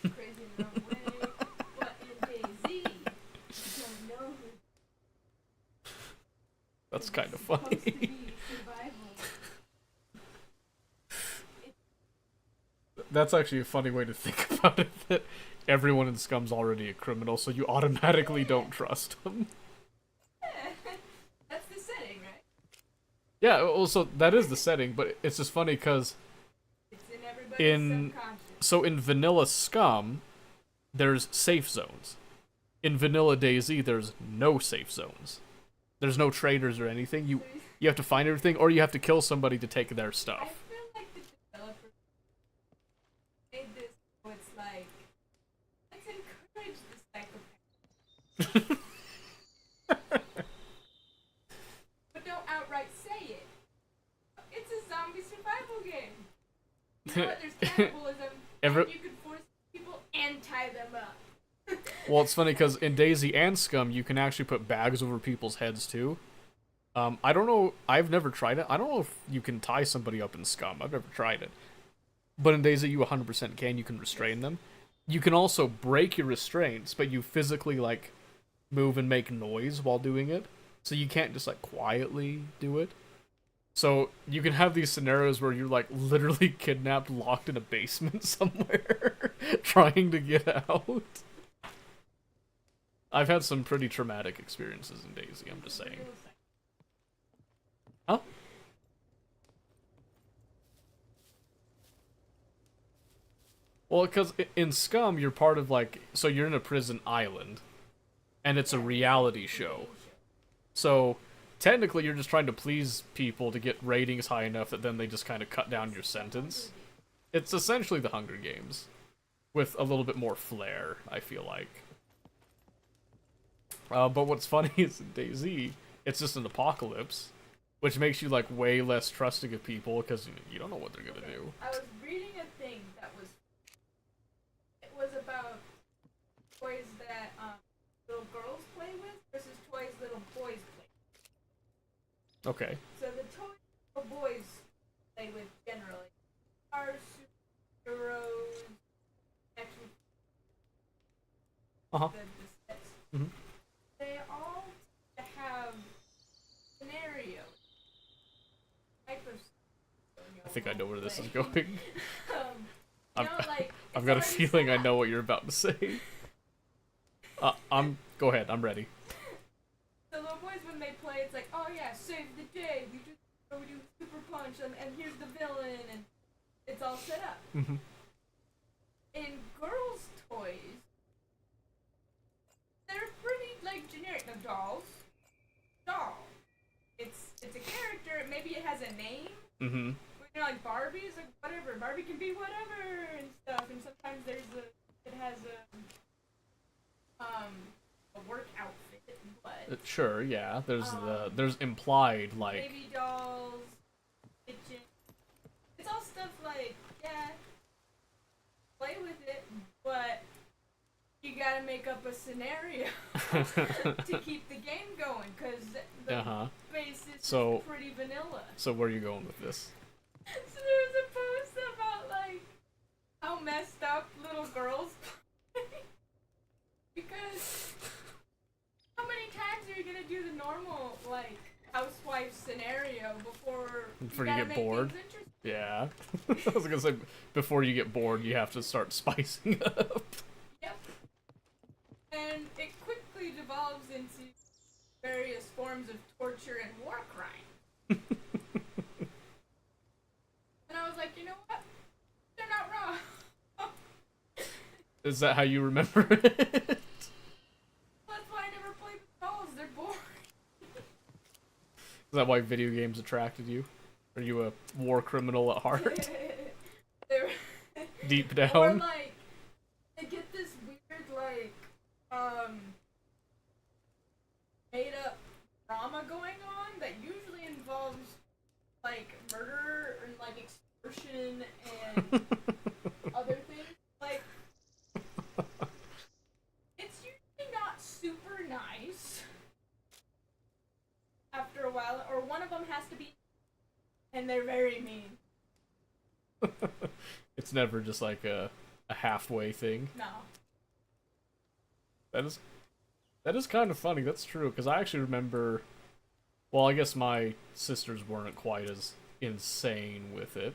crazy in their own way, but in DayZ, you don't know who. That's kind of It's supposed to funny. be survival. That's actually a funny way to think about it, that everyone in Scum's already a criminal, so you automatically don't trust them. That's the setting, right? Yeah, well, so that is the setting, but it's just funny because It's in everybody's subconscious. so in vanilla Scum, there's safe zones. In vanilla DayZ, there's no safe zones. There's no traders or anything. You have to find everything, or you have to kill somebody to take their I stuff. feel like the developer made this so it's like, let's encourage the psychopath. But don't outright say it. It's a zombie survival game. You know what? There's cannibalism, and you can force people and tie them up. Well, it's funny because in DayZ and Scum, you can actually put bags over people's heads too. I don't know. I've never tried it. I don't know if you can tie somebody up in Scum. I've never tried it. But in DayZ, you 100% can. You can restrain them. You can also break your restraints, but you physically, like, move and make noise while doing it. So you can't just, like, quietly do it. So you can have these scenarios where you're, like, literally kidnapped, locked in a basement somewhere, trying to get out. I've had some pretty traumatic experiences in DayZ, I'm just saying. Huh? Well, because in Scum, you're part of, like, so you're in a prison island, and it's a reality show. So, technically, you're just trying to please people to get ratings high enough that then they just kind of cut down your sentence. It's essentially the Hunger Games, with a little bit more flair, I feel like. But what's funny is in DayZ, it's just an apocalypse, which makes you, like, way less trusting of people, because you don't know what they're gonna do. I was reading a thing that was, it was about toys that little girls play with versus toys little boys play with. Okay. So the toys little boys play with generally are superheroes, action, Uh-huh. the sets. Mhm. They all have scenarios. Type of I think I know where this is going. You know, like, I've got a it's already feeling set I up. know what you're about to say. Go ahead, I'm ready. The little boys, when they play, it's like, oh yeah, save the day. We just go do super punch, and here's the villain, and it's all set up. Mhm. In girls' toys, they're pretty like generic. The dolls, doll. It's a character. Maybe it has a name. Mm-hmm. You know, like Barbie's like whatever. Barbie can be whatever and stuff. And sometimes it has a work outfit, but Sure, yeah. There's implied, like, baby dolls, kitchen. It's all stuff like, yeah, play with it, but you gotta make up a scenario. to keep the game going, because the base is So- pretty vanilla. So where are you going with this? So there was a post about like how messed up little girls play. Because how many times are you gonna do the normal like housewife scenario before Before you gotta get make bored? things interesting? Yeah. I was gonna say, before you get bored, you have to start spicing up. Yep. And it quickly devolves into various forms of torture and war crime. And I was like, you know what? They're not wrong. Is that how you remember it? That's why I never played with dolls. They're boring. Is that why video games attracted you? Are you a war criminal at heart? They're Deep or down? like they get this weird like made up drama going on that usually involves like murder and like extortion and other things. Like it's usually not super nice after a while, or one of them has to be, and they're very mean. It's never just like a halfway thing. No. That is kind of funny. That's true, because I actually remember. Well, I guess my sisters weren't quite as insane with it,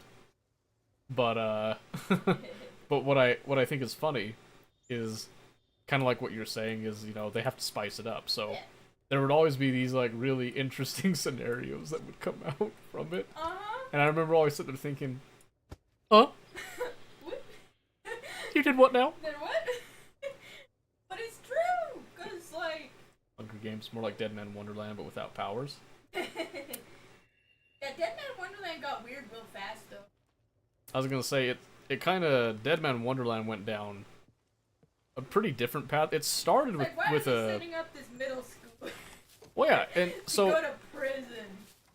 but but what I think is funny is kind of like what you're saying is, you know, they have to spice it up. So Yeah. there would always be these like really interesting scenarios that would come out from it, Uh-huh. and I remember always sitting there thinking, "Huh? What? You did what now?" Then what? But it's true, cause like Hunger Games, more like Dead Man Wonderland, but without powers. yeah, Dead Man Wonderland got weird real fast though. I was gonna say it kind of Dead Man Wonderland went down a pretty different path. It started with Like, why with are they a setting up this middle school well, yeah, and to so go to prison?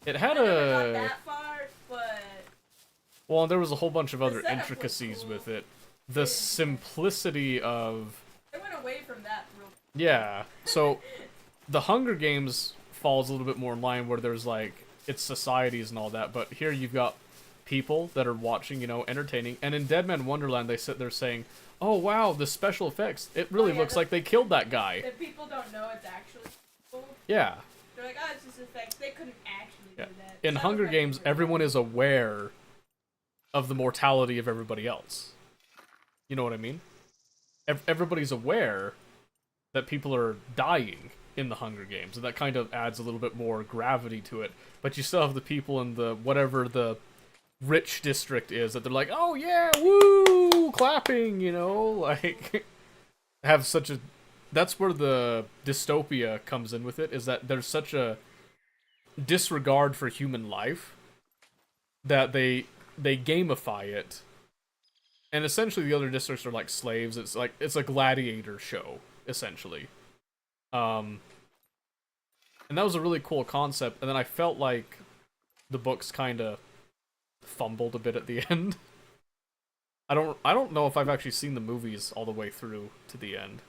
it I had never got a that far, but well, there was a whole bunch of The other setup was intricacies cool. with it. The simplicity of I went away from that real. yeah. So the Hunger Games falls a little bit more in line where there's like it's societies and all that, but here you've got people that are watching, you know, entertaining. And in Dead Man Wonderland, they sit there saying, "Oh wow, the special effects! It really yeah, looks like they killed that guy." That people don't know it's actually people. Yeah. They're like, oh, it's just effects. They couldn't actually Yeah. do that. In Sound Hunger effects Games, are everyone real. is aware of the mortality of everybody else. You know what I mean? Everybody's aware that people are dying in the Hunger Games, and that kind of adds a little bit more gravity to it. But you still have the people in the whatever the rich district is that they're like, "Oh yeah, woo!" clapping, you know, like have such a. That's where the dystopia comes in with it. Is that there's such a disregard for human life that they gamify it, and essentially the other districts are like slaves. It's a gladiator show essentially, and that was a really cool concept. And then I felt like the books kind of fumbled a bit at the end. I don't know if I've actually seen the movies all the way through to the end.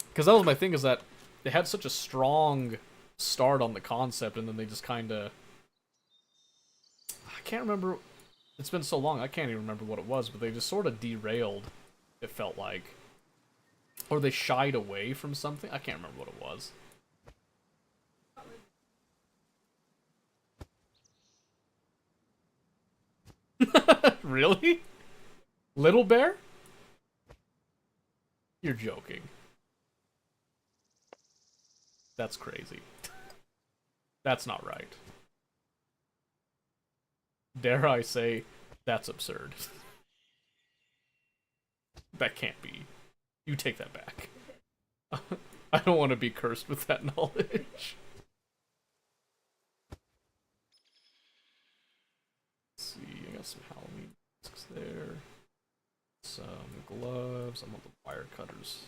Because that was my thing, is that they had such a strong start on the concept, and then they just kind of... I can't remember... It's been so long, I can't even remember what it was, but they just sort of derailed, it felt like. Or they shied away from something? I can't remember what it was. Really? Little Bear? You're joking. That's crazy. That's not right. Dare I say, that's absurd. That can't be. You take that back. I don't want to be cursed with that knowledge. Let's see, I got some Halloween masks there. Some gloves. I want the wire cutters.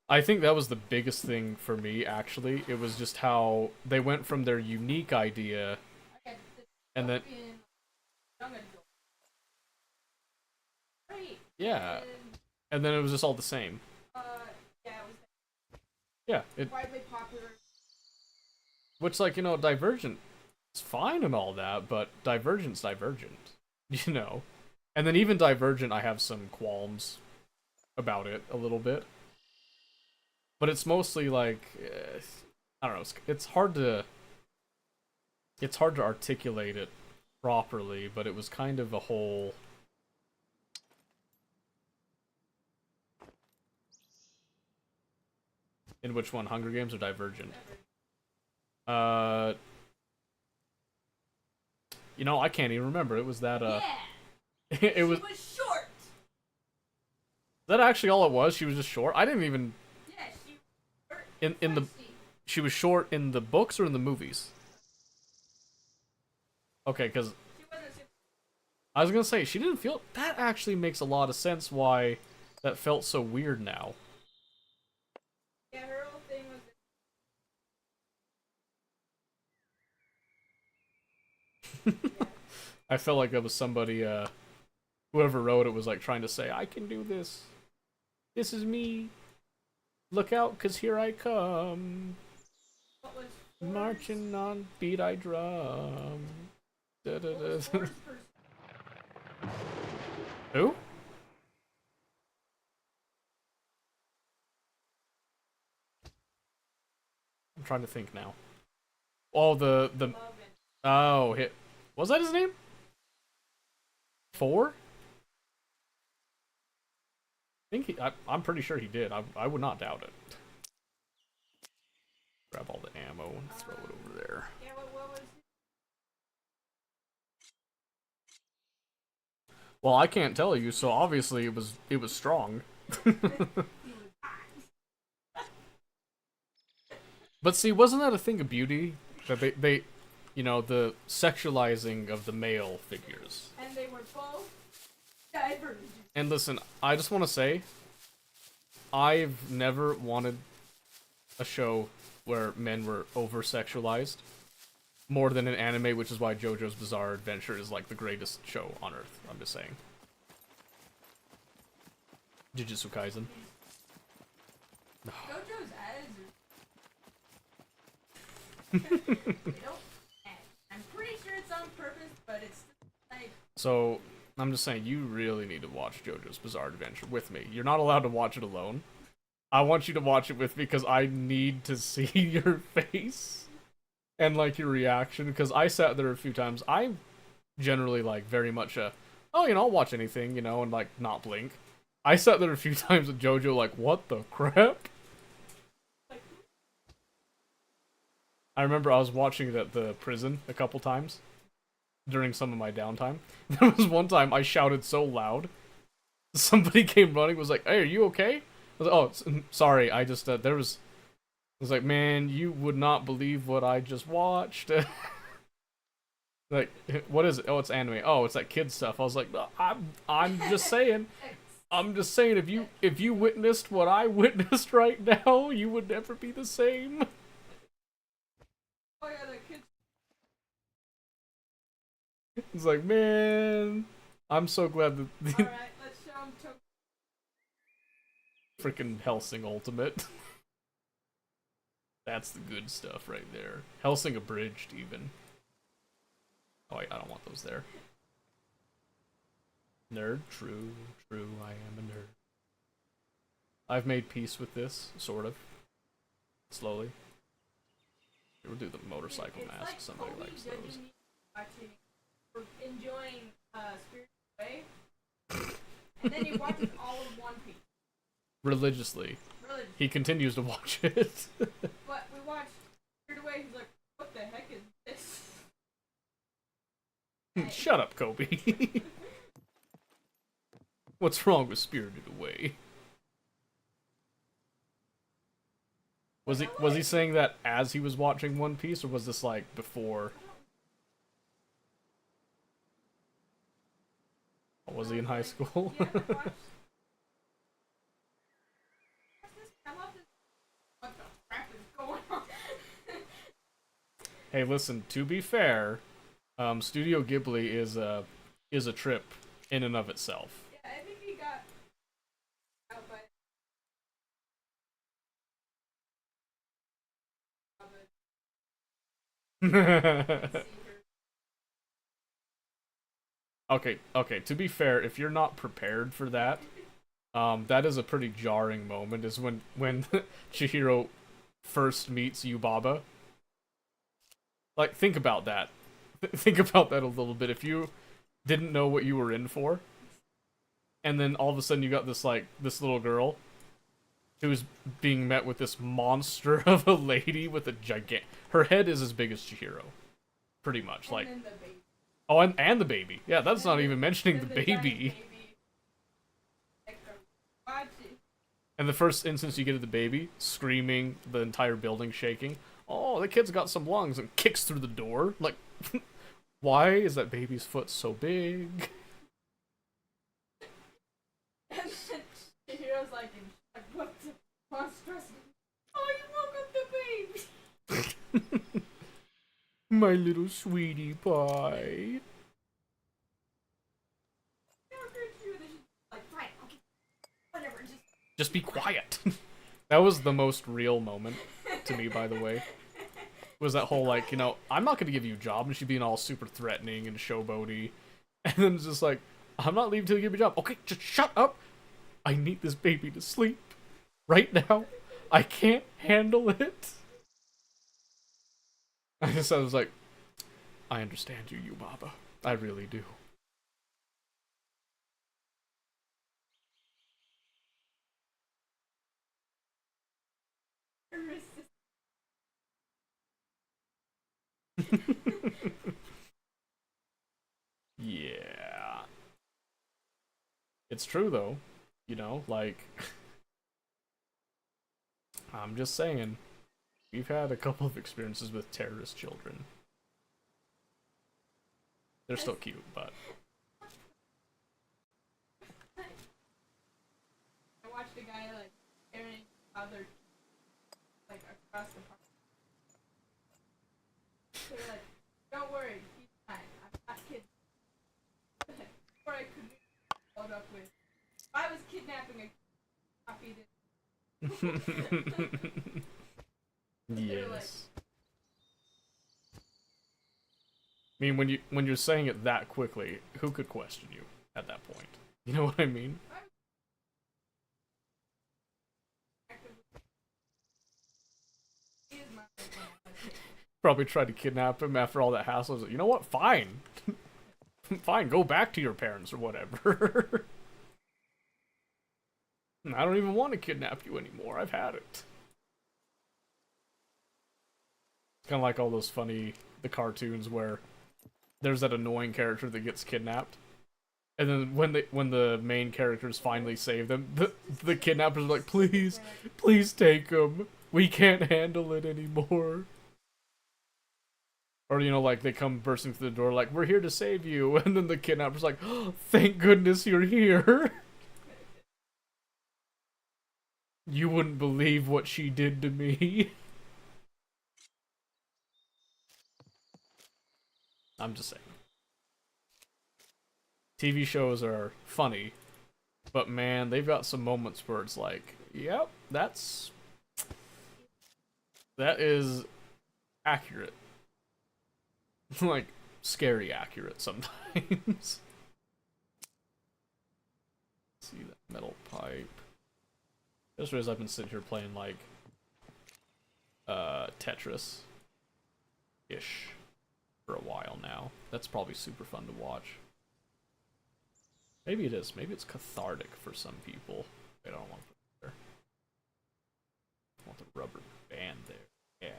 I think that was the biggest thing for me, actually. It was just how they went from their unique idea, And then being young adult. Right. yeah, And, and then it was just all the same. yeah, it was Yeah, it widely popular. which like Divergent, it's fine and all that, but Divergent's Divergent, you know. And then even Divergent, I have some qualms about it a little bit. But it's mostly like I don't know. It's hard to articulate it properly, but it was kind of a whole. In which one, Hunger Games or Divergent? I can't even remember. It was that Yeah. it was. She was short. Is that actually all it was? She was just short. I didn't even. Yeah, she was short. In the. She was short in the books or in the movies? Okay, because She wasn't super. I was gonna say she didn't feel. That actually makes a lot of sense why that felt so weird now. Yeah, her whole thing was. I felt like that was somebody, whoever wrote it was like trying to say, I can do this. This is me. Look out, 'cause here I come. What was Marching on beat I drum. Da, da, da. Forrest's Who? I'm trying to think now. Oh, the love and oh, was that his name? 4? I'm pretty sure he did. I would not doubt it. Grab all the ammo and throw it over there. yeah, what was Well, I can't tell you, so obviously it was strong. But see, wasn't that a thing of beauty that they the sexualizing of the male figures? and they were both divergent. And listen, I just want to say, I've never wanted a show where men were over-sexualized more than an anime, which is why JoJo's Bizarre Adventure is like the greatest show on earth. I'm just saying. Jujutsu Kaisen. JoJo's ads they don't add. I'm pretty sure it's on purpose, but it's like So, I'm just saying, you really need to watch JoJo's Bizarre Adventure with me. You're not allowed to watch it alone. I want you to watch it with me because I need to see your face and, like, your reaction, because I sat there a few times. I'm generally, like, very much I'll watch anything, and, like, not blink. I sat there a few times with JoJo, like, what the crap? I remember I was watching it at the prison a couple times during some of my downtime. There was one time I shouted so loud, somebody came running, was like, "Hey, are you okay?" I was like, "Oh, sorry, I just, I was like, man, you would not believe what I just watched." Like, what is it? Oh, it's anime. Oh, it's that kid stuff. I was like, I'm just saying. I'm just saying, if you witnessed what I witnessed right now, you would never be the same. oh yeah, the kids. It's like, man, I'm so glad that the All right, let's show them freaking Helsing Ultimate. That's the good stuff right there. Helsing Abridged, even. Oh, wait, I don't want those there. Nerd, true, I am a nerd. I've made peace with this, sort of. Slowly. We'll do the motorcycle it's mask, like somebody Kobe likes judging those. me watching for enjoying Spirited Away, and then he watches all of One Piece. Religiously. Really, He continues to watch it. but we watched Spirited Away. He's like, "What the heck is this?" Shut up, Kobe. What's wrong with Spirited Away? Was he saying that as he was watching One Piece, or was this like before? Or was he in high school? You ever watched- I love this. What the crap is going on? Hey, listen, to be fair, Studio Ghibli is a trip in and of itself. Yeah, I think he got out by. Okay, to be fair, if you're not prepared for that, that is a pretty jarring moment, is when Chihiro first meets Yubaba. Like, think about that. Think about that a little bit. If you didn't know what you were in for, and then all of a sudden you got this, like, this little girl who's being met with this monster of a lady with a her head is as big as Chihiro. Pretty much. Like, And then the baby. oh, and the baby. Yeah, that's not even mentioning the And giant baby. Like, watch it. And the first instance you get of the baby, screaming, the entire building shaking. Oh, the kid's got some lungs, and kicks through the door. Like, why is that baby's foot so big? And then the hero's like, what the monstrous? Oh, you woke up the baby. My little sweetie pie. Like, fine, okay, whatever, Just be quiet. That was the most real moment to me, by the way. Was that whole, like, you know, I'm not gonna give you a job, and she being all super threatening and showboaty. And then it's just like, I'm not leaving till you give me a job. Okay, just shut up. I need this baby to sleep. Right now. I can't handle it. I was like, I understand you, Yubaba. I really do. Yeah. It's true, though. You know, like... I'm just saying. We've had a couple of experiences with terrorist children. They're still cute, but... I watched a guy, like, carrying other, like, across the park. They're like, don't worry, he's fine, I'm not kidding. Before I could be followed up with, if I was kidnapping a copy this. Yes. I mean, when you're saying it that quickly, who could question you at that point? You know what I mean? Probably tried to kidnap him after all that hassle. I was like, you know what? Fine. Fine, go back to your parents or whatever. I don't even want to kidnap you anymore. I've had it. It's kind of like all those funny, the cartoons where there's that annoying character that gets kidnapped. And then when the main characters finally save them, the kidnappers are like, please, please take him. We can't handle it anymore. Or, you know, like, they come bursting through the door like, we're here to save you. And then the kidnapper's like, oh, thank goodness you're here. You wouldn't believe what she did to me. I'm just saying. TV shows are funny, but man, they've got some moments where it's like, yep, that is accurate. Like, scary accurate sometimes. See that metal pipe. Just realized I've been sitting here playing, like, Tetris-ish for a while now. That's probably super fun to watch. Maybe it is. Maybe it's cathartic for some people. I don't want to put it there. I want the rubber band there. Yeah.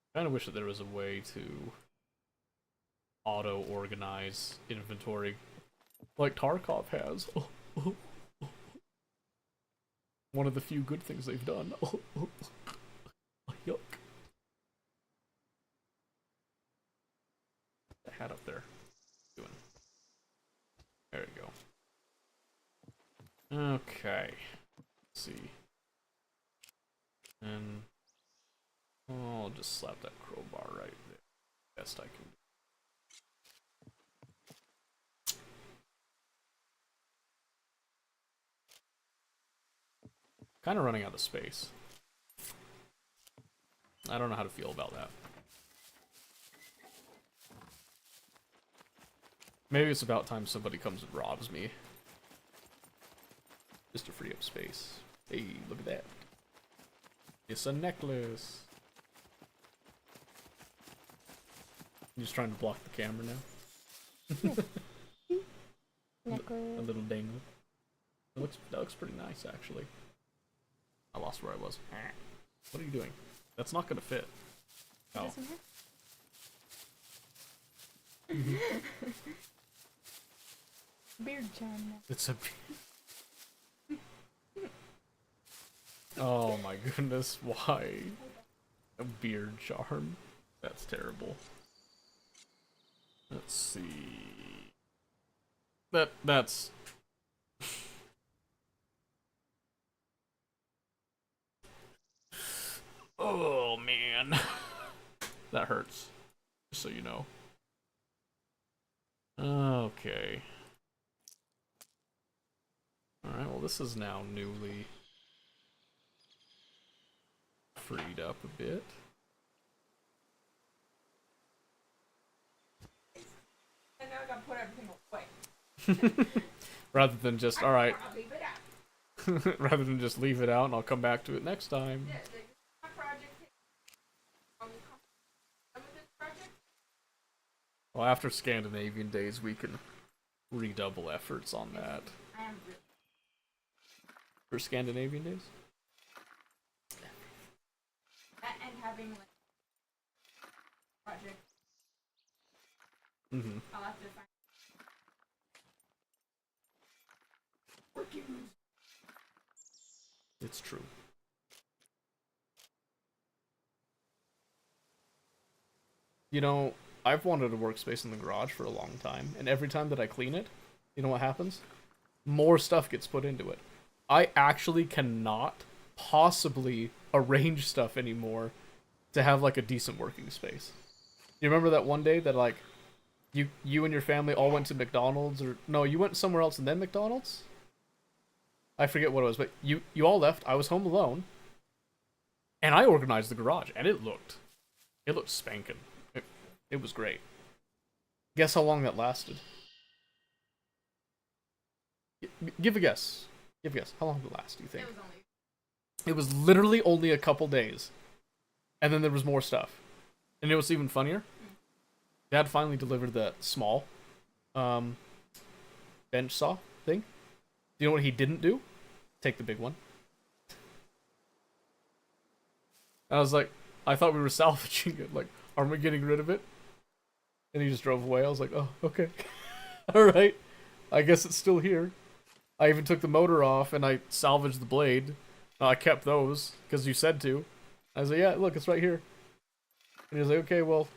I kind of wish that there was a way to auto-organize inventory like Tarkov has. One of the few good things they've done. Yuck. The hat up there. Doing. There we go. Okay. Let's see. And I'll just slap that crowbar right there. best I can do. Kind of running out of space. I don't know how to feel about that. Maybe it's about time somebody comes and robs me. Just to free up space. Hey, look at that. It's a necklace. I'm just trying to block the camera now. A little dangle. That looks pretty nice, actually. I lost where I was. What are you doing? That's not gonna fit. Oh. Beard charm. It's a. Oh my goodness! Why? A beard charm? That's terrible. Let's see. That's. Oh man, that hurts. Just so you know. Okay. Alright, well this is now newly freed up a bit. And now I gotta put everything away. Rather than just, alright. I'll leave it out. Rather than just leave it out and I'll come back to it next time. Yeah, my project. Done with this project? Well, after Scandinavian days, we can redouble efforts on that. I am really. For Scandinavian days? That and having like project. Mm-hmm. I'll have to find working. It's true. You know, I've wanted a workspace in the garage for a long time, and every time that I clean it, you know what happens? More stuff gets put into it. I actually cannot possibly arrange stuff anymore to have like a decent working space. You remember that one day that like you and your family all went to McDonald's, or no, you went somewhere else and then McDonald's? I forget what it was, but you all left. I was home alone, and I organized the garage, and it looked spanking. It was great. Guess how long that lasted? Give a guess. Give a guess. How long did it last, do you think? It was literally only a couple days. And then there was more stuff. And it was even funnier. Dad finally delivered the small bench saw thing. Do you know what he didn't do? Take the big one. I was like, I thought we were salvaging it. Like, aren't we getting rid of it? And he just drove away. I was like, oh, okay. Alright. I guess it's still here. I even took the motor off and I salvaged the blade. I kept those because you said to. I was like, yeah, look, it's right here. And he was like, okay, well,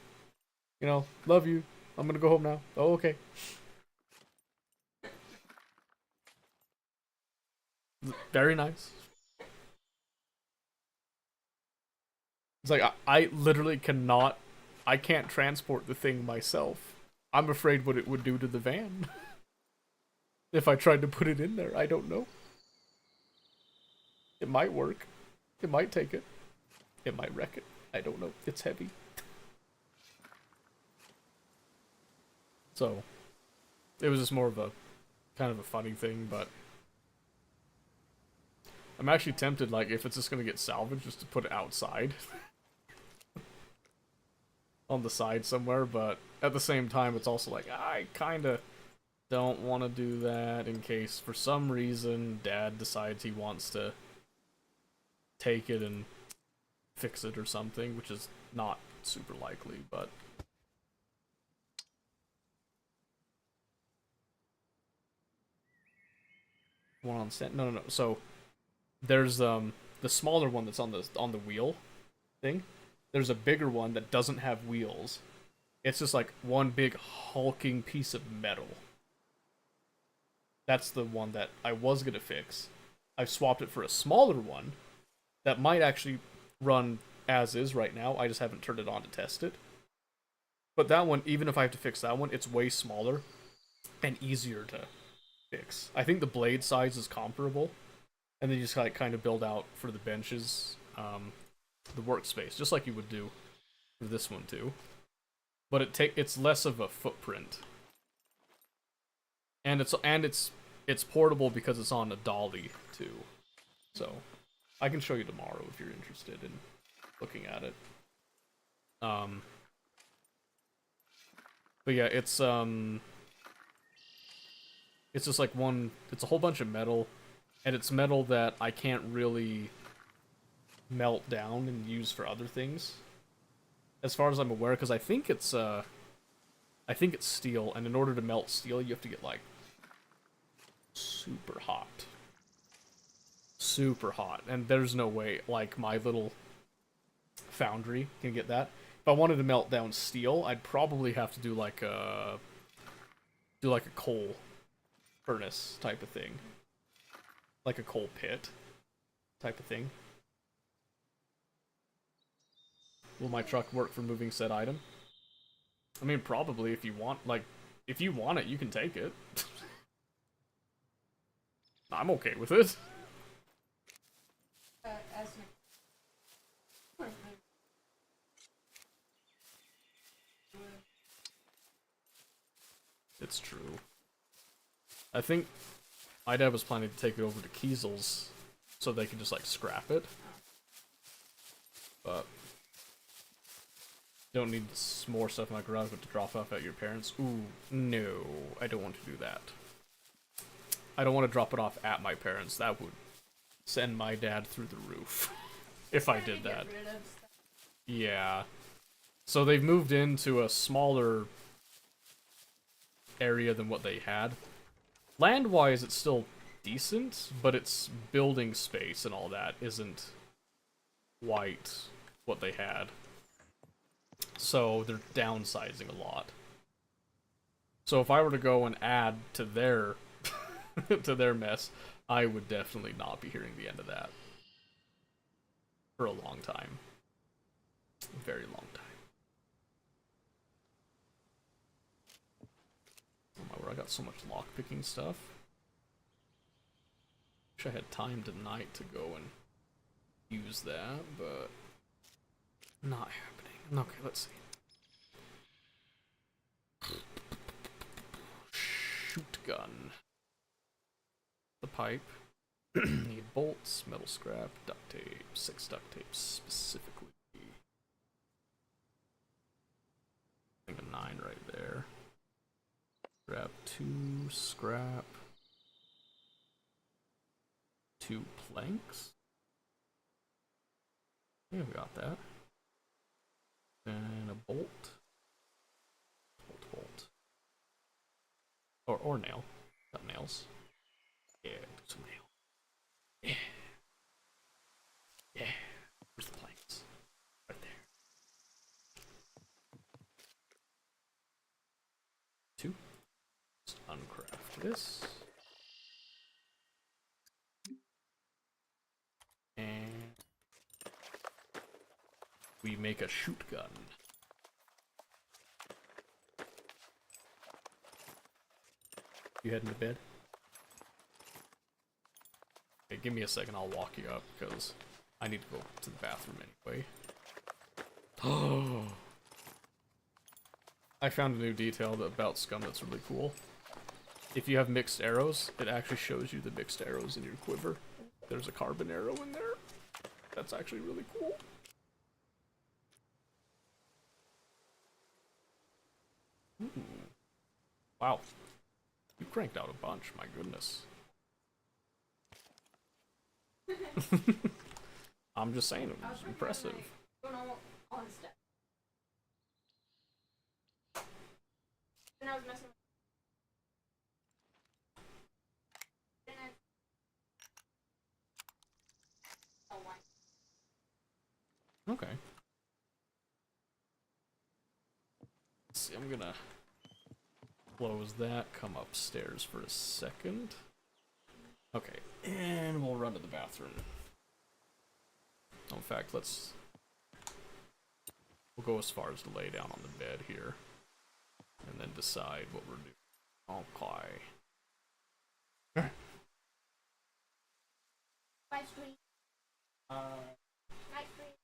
you know, love you. I'm gonna go home now. Oh, okay. Very nice. It's like, I literally cannot, I can't transport the thing myself. I'm afraid what it would do to the van. If I tried to put it in there, I don't know. It might work. It might take it. It might wreck it. I don't know. It's heavy. So, it was just more of a, kind of a funny thing, but I'm actually tempted, like, if it's just gonna get salvaged, just to put it outside. On the side somewhere, but at the same time, it's also like, I kinda don't want to do that in case, for some reason, Dad decides he wants to take it and fix it or something, which is not super likely, but... One on stand? No. So, there's, the smaller one that's on the wheel thing. There's a bigger one that doesn't have wheels. It's just like one big hulking piece of metal. That's the one that I was gonna fix. I've swapped it for a smaller one that might actually run as is right now. I just haven't turned it on to test it. But that one, even if I have to fix that one, it's way smaller and easier to fix. I think the blade size is comparable, and then you just like kind of build out for the benches, the workspace, just like you would do for this one too. But it's less of a footprint, and it's portable because it's on a dolly too. So I can show you tomorrow if you're interested in looking at it. But yeah, it's just like it's a whole bunch of metal, and it's metal that I can't really melt down and use for other things, as far as I'm aware, because I think it's steel, and in order to melt steel, you have to get like super hot, and there's no way like my little foundry can get that. If I wanted to melt down steel, I'd probably have to do like a coal furnace type of thing, like a coal pit type of thing. Will my truck work for moving said item? I mean, probably. If you want, like, if you want it, you can take it. I'm okay with it. As It's true. I think my dad was planning to take it over to Kiesel's so they could just, like, scrap it. But don't need more stuff in my garage but to drop off at your parents. Ooh, no. I don't want to do that. I don't want to drop it off at my parents. That would send my dad through the roof if I did that. Yeah. So they've moved into a smaller area than what they had. Land-wise, it's still decent, but its building space and all that isn't quite what they had. So they're downsizing a lot. So if I were to go and add to their to their mess, I would definitely not be hearing the end of that for a long time. A very long time. Oh my word, I got so much lockpicking stuff. Wish I had time tonight to go and use that, but not happening. Okay, let's see. Shoot gun. The pipe. Need bolts, metal scrap, duct tape, 6 duct tape specifically. I think a 9 right there. Grab 2 scrap. 2 planks. Yeah, we got that. And a bolt. Or nail. Got nails. Yeah, do some nail. Yeah. Yeah. Where's the planks? Right there. 2. Just uncraft this. And we make a shoot gun. You heading to bed? Okay, give me a second, I'll walk you up, because I need to go to the bathroom anyway. Oh! I found a new detail about Scum that's really cool. If you have mixed arrows, it actually shows you the mixed arrows in your quiver. There's a carbon arrow in there. That's actually really cool. Ooh. Wow. You cranked out a bunch, my goodness. I'm just saying, it was impressive. When I was messing with Okay. Let's see, I'm gonna close that, come upstairs for a second. Okay, and we'll run to the bathroom. In fact, we'll go as far as to lay down on the bed here. and then decide what we're doing. Okay. My screen. My screen.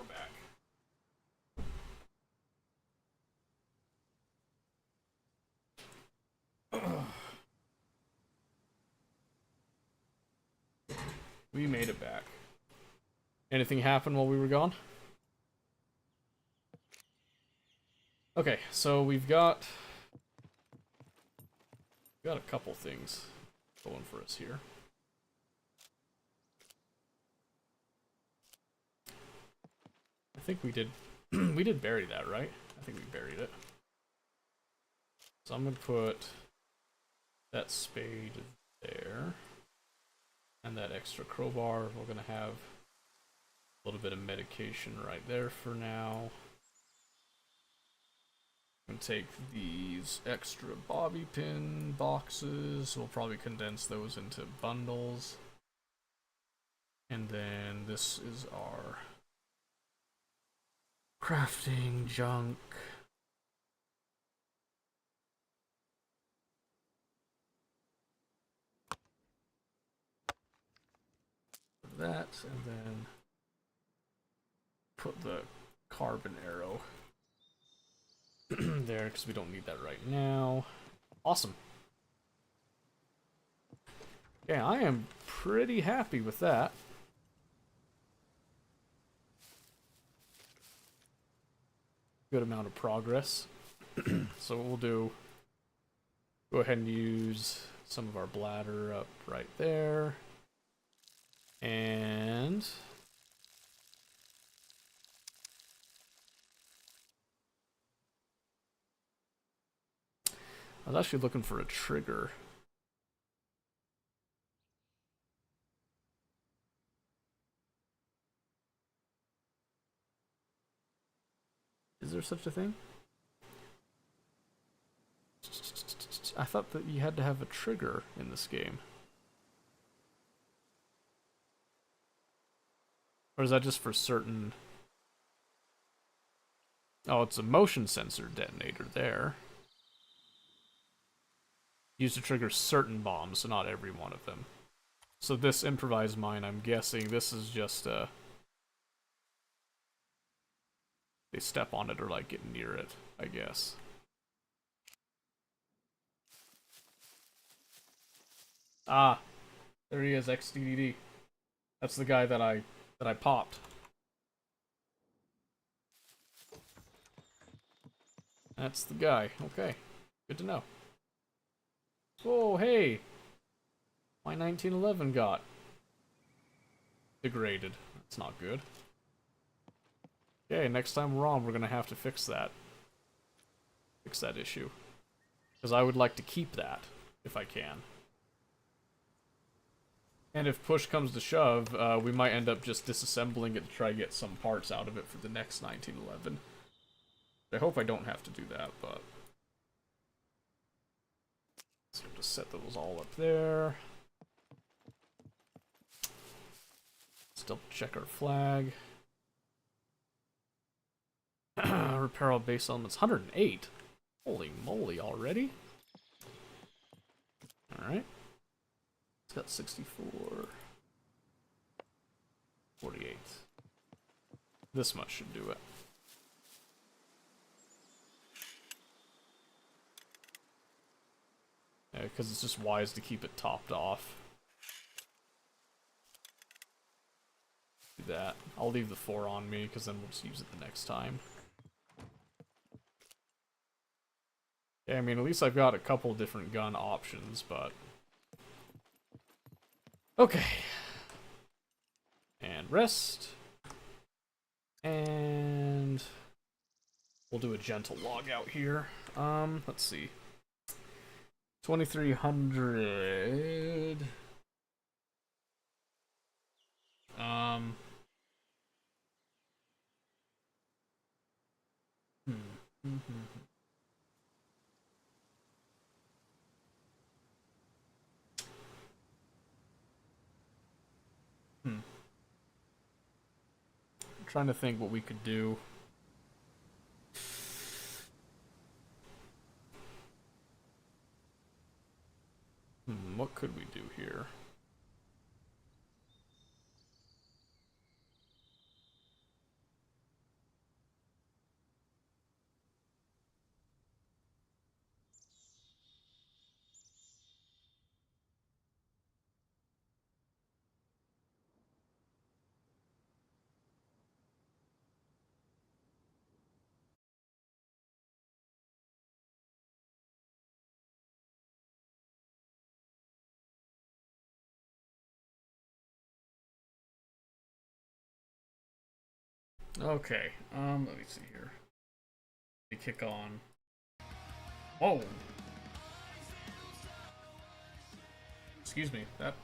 back. We made it back. Anything happen while we were gone? Okay, so we've got a couple things going for us here. I think we did we did bury that, right? I think we buried it. So I'm gonna put that spade there. And that extra crowbar, we're gonna have a little bit of medication right there for now. And take these extra bobby pin boxes. We'll probably condense those into bundles. And then this is our crafting junk. That, and then put the carbon arrow there because we don't need that right now. Awesome. Yeah, I am pretty happy with that. Good amount of progress. So what we'll do, go ahead and use some of our bladder up right there. And I was actually looking for a trigger. Is there such a thing? I thought that you had to have a trigger in this game. Or is that just for certain... Oh, it's a motion sensor detonator there. Used to trigger certain bombs, so not every one of them. So this improvised mine, I'm guessing this is just a... They step on it or like get near it, I guess. Ah, there he is, XDDD. That's the guy that I popped. That's the guy. Okay, good to know. Whoa, hey! My 1911 got degraded. That's not good. Okay, next time we're on, we're gonna have to fix that. Fix that issue. Because I would like to keep that, if I can. And if push comes to shove, we might end up just disassembling it to try to get some parts out of it for the next 1911. I hope I don't have to do that, but... So just set those all up there. Let's double check our flag. Repair all base elements. 108? Holy moly, already? Alright. It's got 64. 48. This much should do it. Yeah, because it's just wise to keep it topped off. Do that. I'll leave the 4 on me, because then we'll just use it the next time. Yeah, I mean, at least I've got a couple different gun options, but... Okay. And rest. And... We'll do a gentle log out here. Let's see. 2300... I'm trying to think what we could do. What could we do here? Okay, let me see here. They kick on. Whoa! Excuse me, that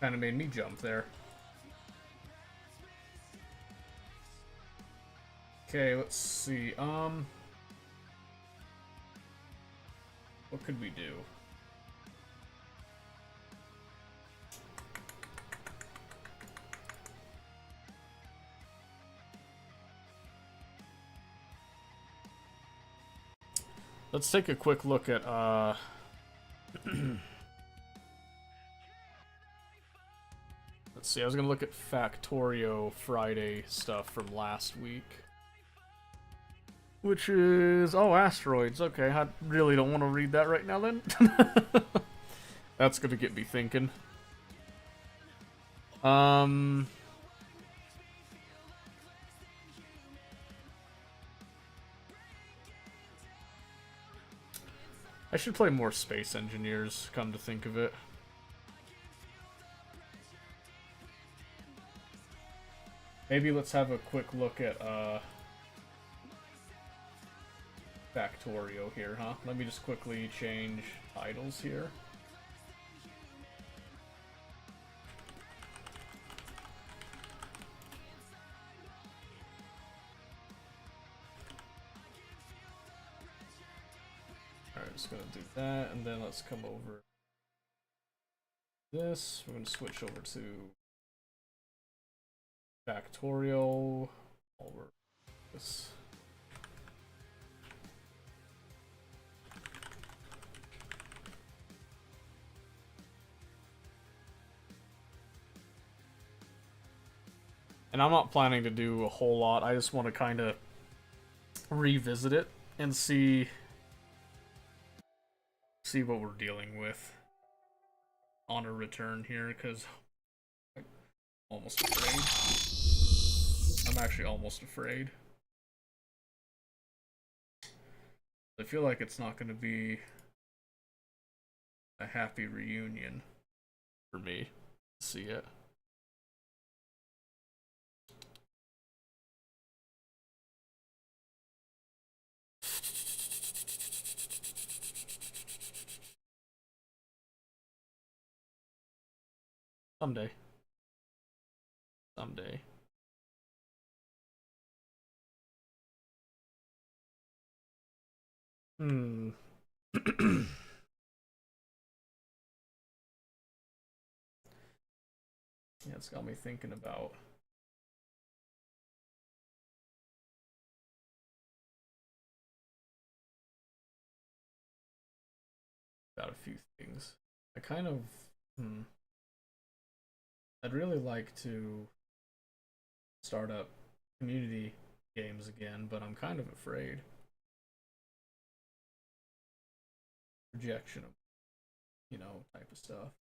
kind of made me jump there. Okay, let's see, what could we do? Let's take a quick look at, let's see, I was gonna look at Factorio Friday stuff from last week. Which is... oh, asteroids. Okay, I really don't want to read that right now then. That's gonna get me thinking. I should play more Space Engineers, come to think of it. Maybe let's have a quick look at, Factorio here, huh? Let me just quickly change titles here. Alright, just gonna do that, and then let's come over this. We're gonna switch over to Factorial. Over this. And I'm not planning to do a whole lot. I just want to kind of revisit it and see what we're dealing with on a return here, because I'm almost afraid. I'm actually almost afraid. I feel like it's not going to be a happy reunion for me to see it. Someday. Someday. Hmm. Yeah, it's got me thinking about a few things. I kind of I'd really like to start up community games again, but I'm kind of afraid. Rejection of, you know, type of stuff.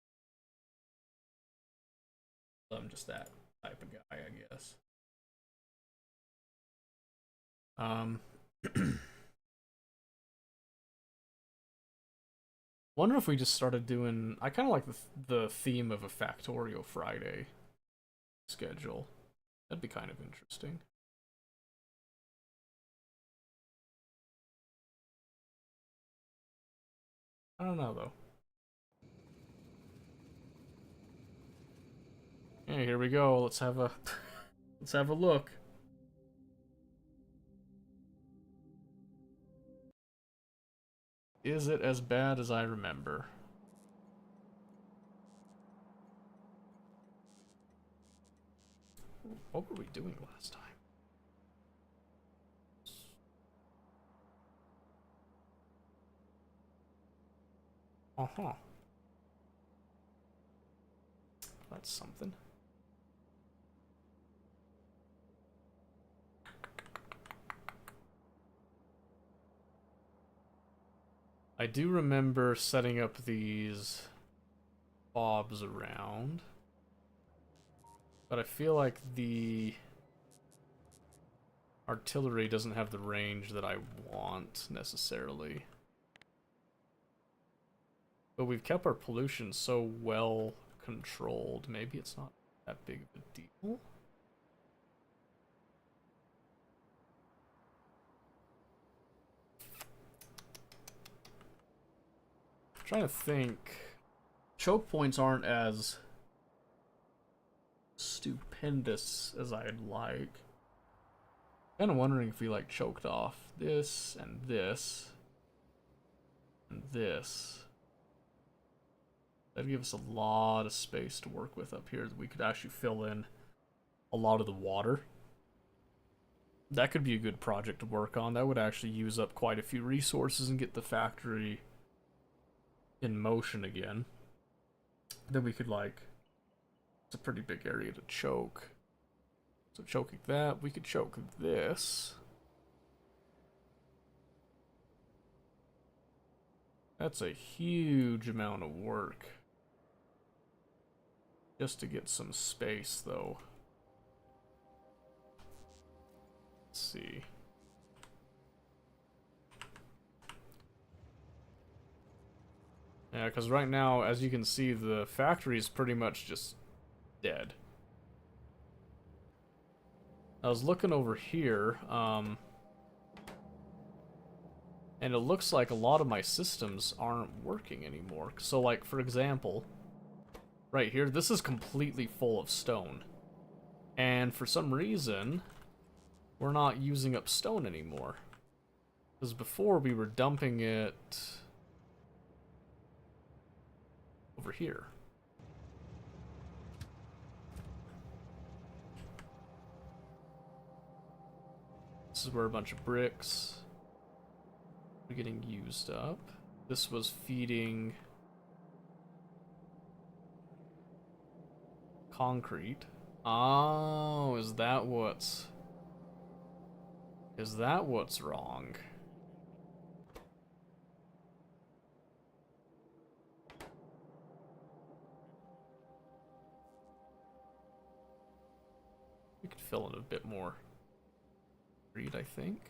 I'm just that type of guy, I guess. Wonder if we just started doing... I kind of like the theme of a Factorio Friday schedule. That'd be kind of interesting. I don't know, though. Yeah, here we go. Let's have a... let's have a look. Is it as bad as I remember? What were we doing last time? Uh-huh. That's something. I do remember setting up these fobs around, but I feel like the artillery doesn't have the range that I want necessarily. But we've kept our pollution so well controlled, maybe it's not that big of a deal. trying to think. Choke points aren't as stupendous as I'd like. Kind of wondering if we like choked off this and this and this. That'd give us a lot of space to work with up here. We could actually fill in a lot of the water. That could be a good project to work on. That would actually use up quite a few resources and get the factory in motion again. Then we could like, it's a pretty big area to choke. So choking that, we could choke this. That's a huge amount of work. Just to get some space though. Let's see. Yeah, because right now, as you can see, the factory is pretty much just dead. I was looking over here, and it looks like a lot of my systems aren't working anymore. So, like, for example, right here, this is completely full of stone. And for some reason, we're not using up stone anymore. Because before, we were dumping it over here. This is where a bunch of bricks are getting used up. This was feeding concrete. Oh, is that what's wrong? We could fill in a bit more concrete, I think.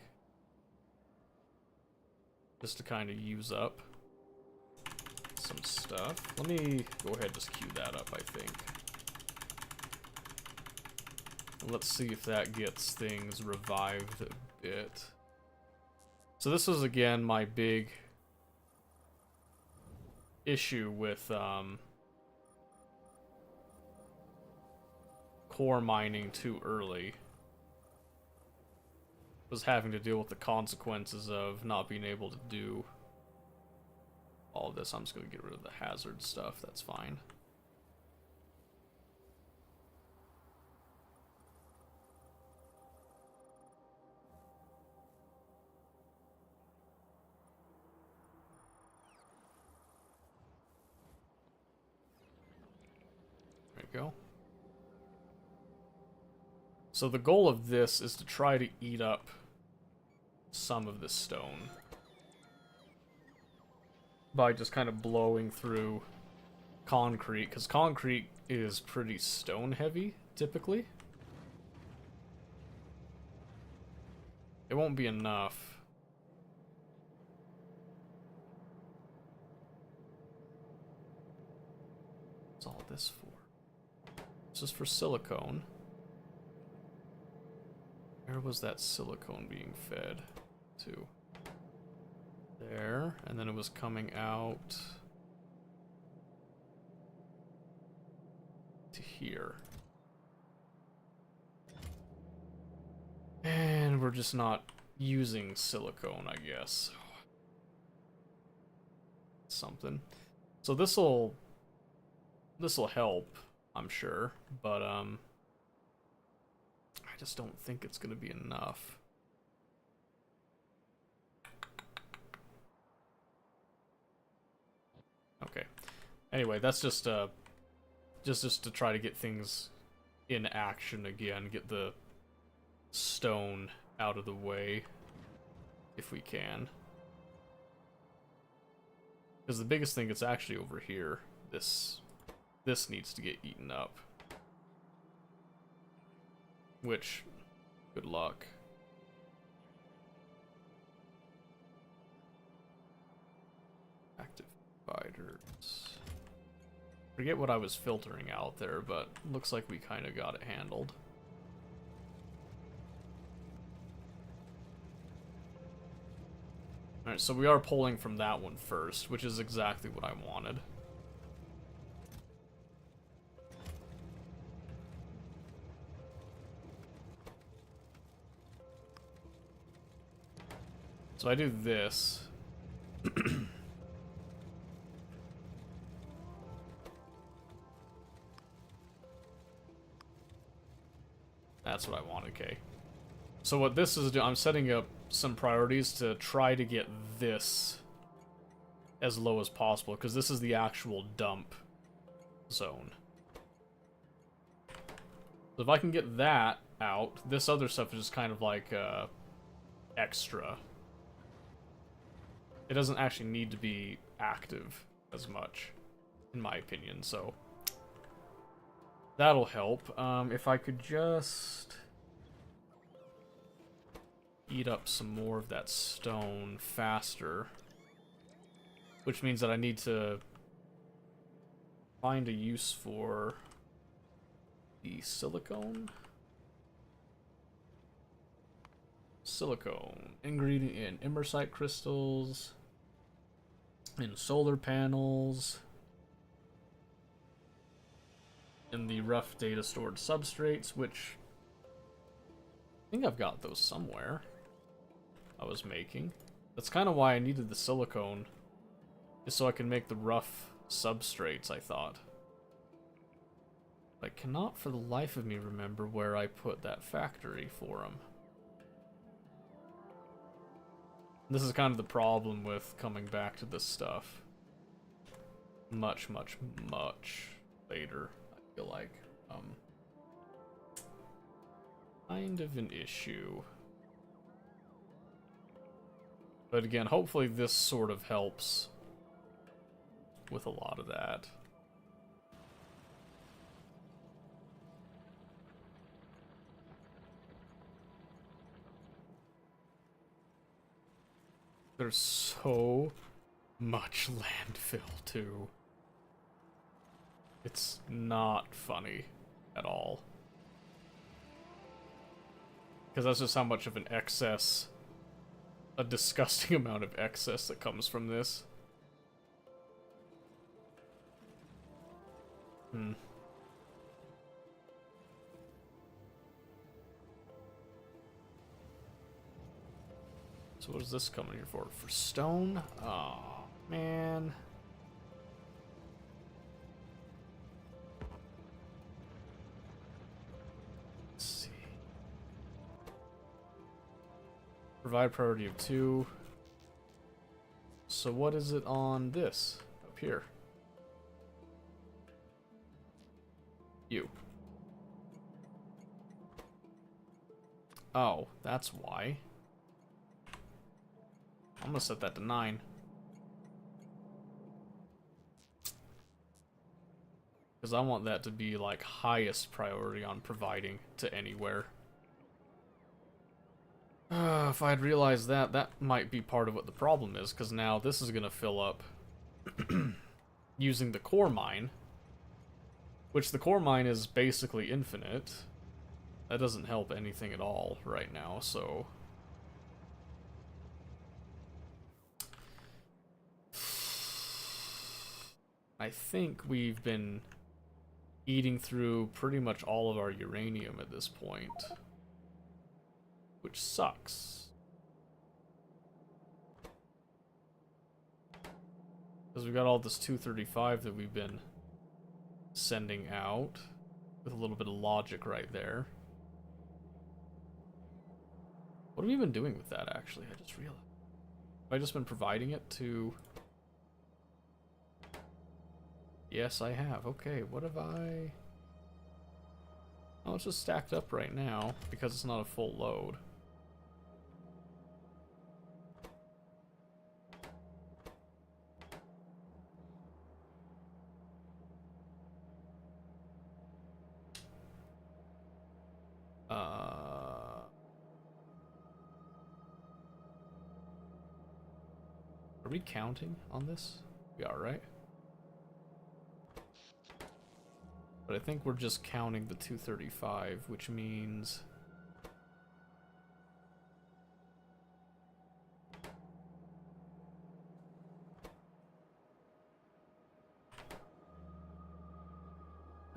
Just to kind of use up some stuff. Let me go ahead and just queue that up, I think. Let's see if that gets things revived a bit. So this is again my big issue with core mining too early. Was having to deal with the consequences of not being able to do all of this. I'm just going to get rid of the hazard stuff, that's fine. There we go. So the goal of this is to try to eat up some of this stone by just kind of blowing through concrete, because concrete is pretty stone heavy typically. It won't be enough. What's all this for? This is for silicone. Where was that silicone being fed to? There, and then it was coming out to here. And we're just not using silicone, I guess. Something. So this'll help, I'm sure, but I just don't think it's gonna be enough. Okay. Anyway, that's just to try to get things in action again, get the stone out of the way if we can. Because the biggest thing is actually over here. This needs to get eaten up. Which, good luck. Active providers. Forget what I was filtering out there, but looks like we kind of got it handled. Alright, Alright, so we are pulling from that one first, which is exactly what I wanted. So I do this. That's what I want, okay. So what this is doing, I'm setting up some priorities to try to get this as low as possible, because this is the actual dump zone. So if I can get that out, this other stuff is just kind of like extra. It doesn't actually need to be active as much, in my opinion, so that'll help. If I could just eat up some more of that stone faster, which means that I need to find a use for the silicone. Silicone ingredient in imersite crystals, in solar panels, in the rough data stored substrates, which I think I've got those somewhere. I was making. That's kind of why I needed the silicone, just so I can make the rough substrates, I thought. I cannot for the life of me remember where I put that factory for them. This is kind of the problem with coming back to this stuff much, much, much later, I feel like. Kind of an issue. But again, hopefully this sort of helps with a lot of that. There's so much landfill, too. It's not funny at all. Because that's just how much of an excess, a disgusting amount of excess that comes from this. So what is this coming here for? For stone? Oh, man. Let's see. Provide priority of 2. So what is it on this? Up here. You. Oh, that's why. I'm gonna set that to 9. Because I want that to be like highest priority on providing to anywhere. If I'd realized that, that might be part of what the problem is, because now this is gonna fill up using the core mine, which the core mine is basically infinite. That doesn't help anything at all right now, so I think we've been eating through pretty much all of our uranium at this point, which sucks. Because we've got all this 235 that we've been sending out, with a little bit of logic right there. What have we been doing with that, actually? I just realized. Have I just been providing it to... Yes, I have. Okay, what have I... Oh, it's just stacked up right now, because it's not a full load. Are we counting on this? We are, right? But I think we're just counting the 235, which means...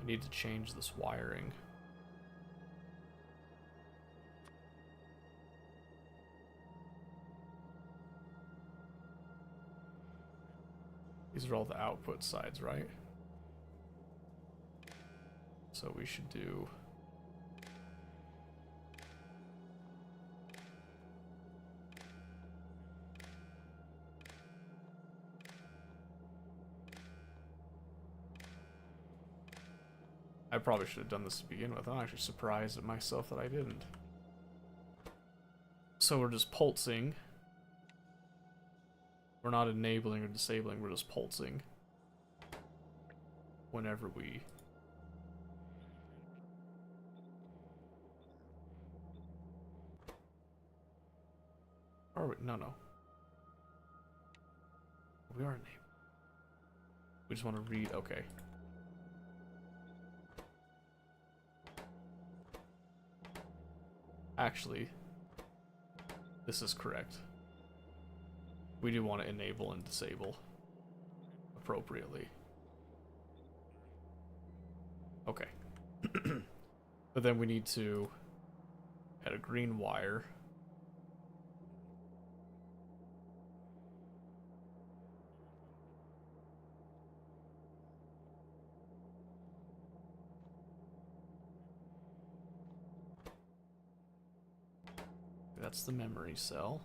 Need to change this wiring. These are all the output sides, right? So we should do... I probably should have done this to begin with. I'm actually surprised at myself that I didn't. So we're just pulsing. We're not enabling or disabling, we're just pulsing. Whenever we... Are we? No, no. We are enabling. We just want to read, okay. Actually, this is correct. We do want to enable and disable appropriately. Okay. But then we need to add a green wire. That's the memory cell.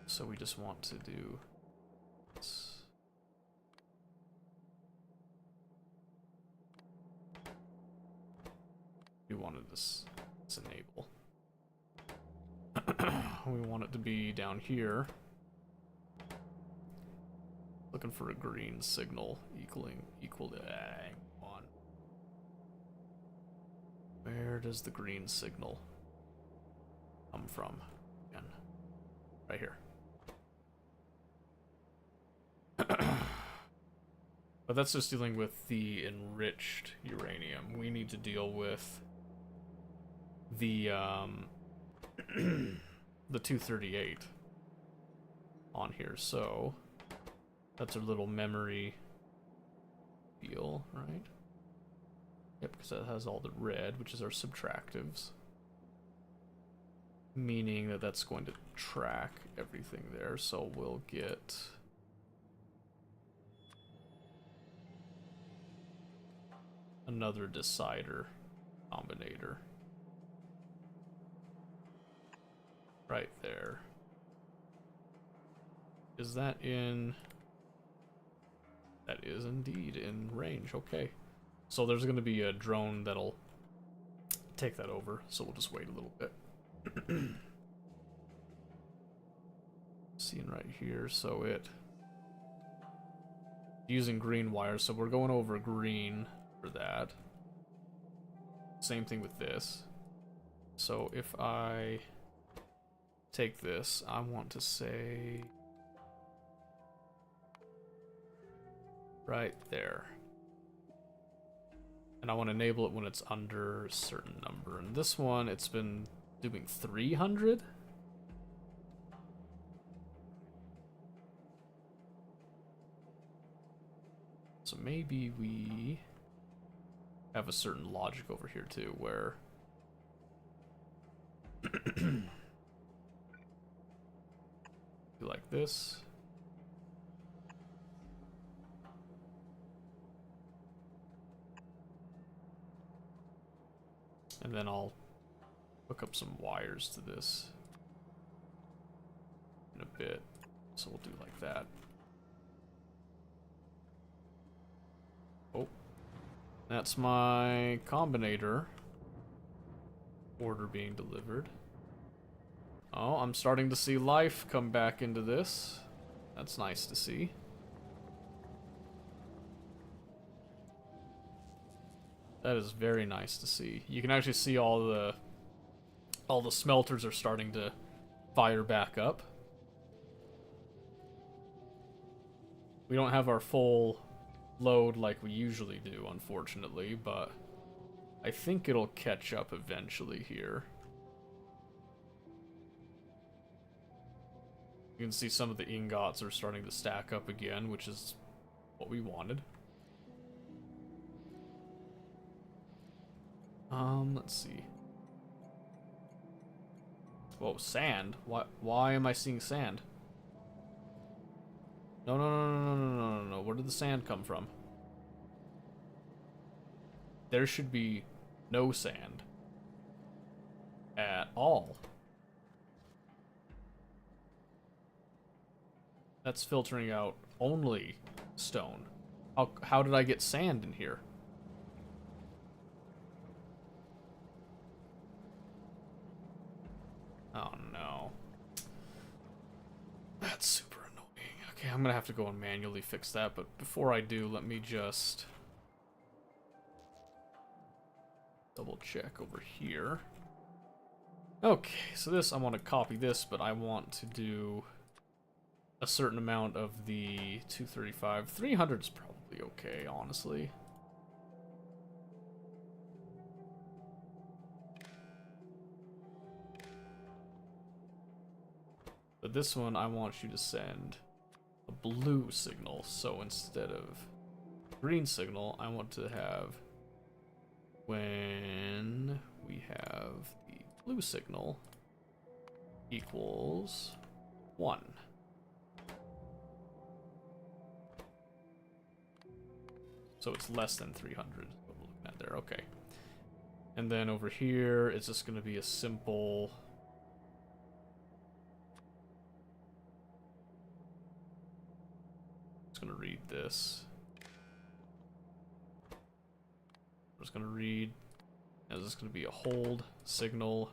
So we just want to do this. We wanted this enable. We want it to be down here. Looking for a green signal equal to on. Where does the green signal come from? Again, right here. But that's just dealing with the enriched uranium. We need to deal with the the 238 on here. So that's our little memory deal, right? Yep, because that has all the red, which is our subtractives. Meaning that that's going to track everything there. So we'll get... another decider combinator. Right there. Is that in... That is indeed in range, okay. So there's going to be a drone that'll take that over, so we'll just wait a little bit. Seeing right here, so it... Using green wires, so we're going over green for that. Same thing with this. So if I take this, I want to say... right there. And I want to enable it when it's under a certain number. And this one, it's been doing 300. So maybe we have a certain logic over here too, where do like this. And then I'll hook up some wires to this in a bit. So we'll do like that. Oh, that's my combinator order being delivered. Oh, I'm starting to see life come back into this. That's nice to see. That is very nice to see. You can actually see all the smelters are starting to fire back up. We don't have our full load like we usually do, unfortunately, but I think it'll catch up eventually here. You can see some of the ingots are starting to stack up again, which is what we wanted. Let's see. Whoa, sand? Why am I seeing sand? No, no, no, no, no, no, no, no, no. Where did the sand come from? There should be no sand. At all. That's filtering out only stone. How did I get sand in here? Oh no. That's super annoying. Okay, I'm gonna have to go and manually fix that, but before I do, let me just double check over here. Okay, so this, I want to copy this, but I want to do a certain amount of the 235. 300 is probably okay, honestly. But this one, I want you to send a blue signal. So instead of green signal, I want to have when we have the blue signal equals 1. So it's less than 300. What we're looking at there. Okay. And then over here, it's just going to be a simple. Just going to read this. I'm just going to read. This is going to be a hold signal.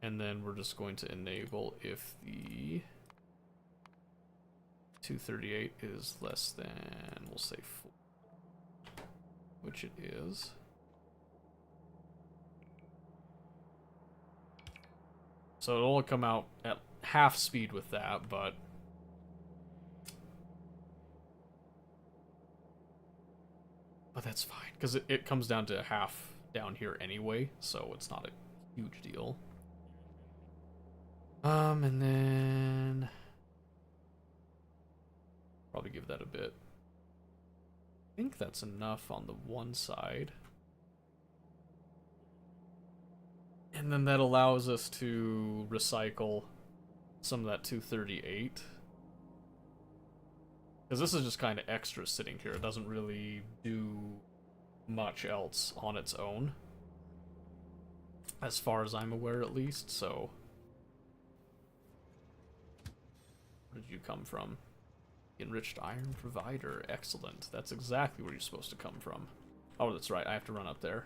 And then we're just going to enable if the 238 is less than, we'll say 4. Which it is. So it'll only come out at half speed with that, but that's fine, because it comes down to half down here anyway, so it's not a huge deal. And then probably give that a bit. I think that's enough on the one side. And then that allows us to recycle some of that 238. Because this is just kind of extra sitting here. It doesn't really do much else on its own. As far as I'm aware, at least, so. Where did you come from? Enriched iron provider. Excellent. That's exactly where you're supposed to come from. Oh, that's right. I have to run up there.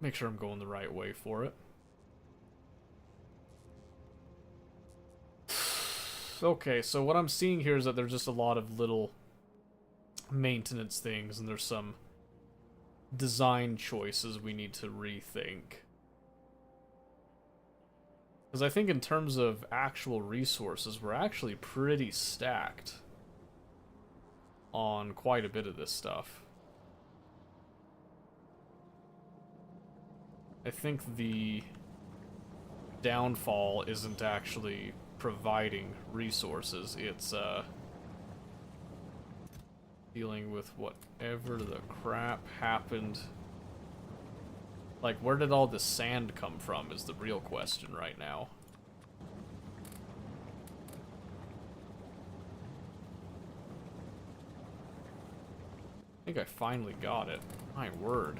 Make sure I'm going the right way for it. Okay, so what I'm seeing here is that there's just a lot of little maintenance things, and there's some design choices we need to rethink. Because I think in terms of actual resources, we're actually pretty stacked on quite a bit of this stuff. I think the downfall isn't actually providing resources, it's dealing with whatever the crap happened. Like, where did all the sand come from is the real question right now. I think I finally got it. My word.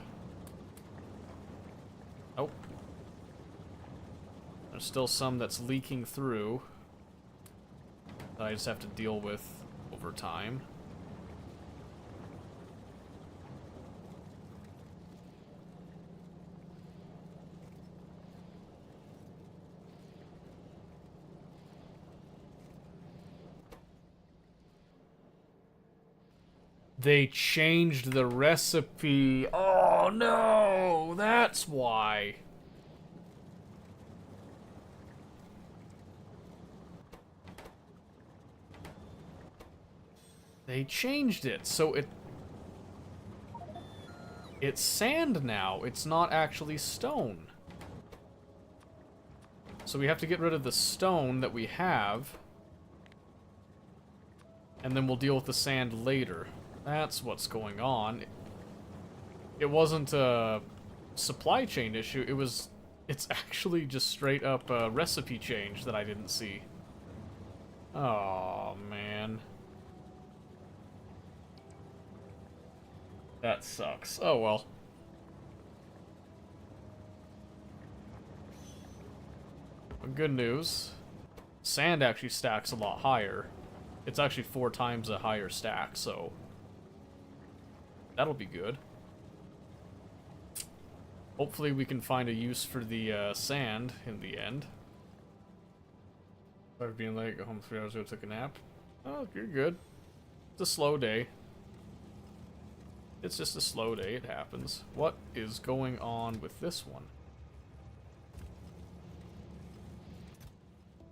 Oh. There's still some that's leaking through that I just have to deal with over time. They changed the recipe. Oh no, that's why. They changed it, so it's sand now. It's not actually stone. So we have to get rid of the stone that we have, and then we'll deal with the sand later. That's what's going on. It wasn't a supply chain issue, it's actually just straight up a recipe change that I didn't see. Oh, man. That sucks. Oh, well. Good news. Sand actually stacks a lot higher. It's actually 4 times a higher stack, so that'll be good. Hopefully we can find a use for the sand in the end. I've been late, got home 3 hours ago, took a nap. Oh, you're good. It's a slow day. It's just a slow day, it happens. What is going on with this one?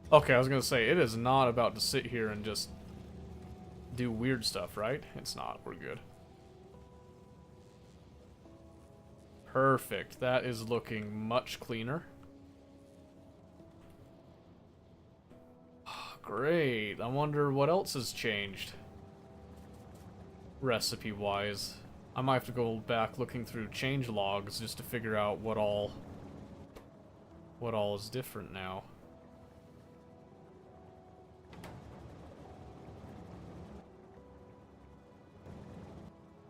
Okay, I was gonna say, it is not about to sit here and just do weird stuff, right? It's not, we're good. Perfect, that is looking much cleaner. Great, I wonder what else has changed. Recipe-wise. I might have to go back looking through change logs just to figure out what all is different now.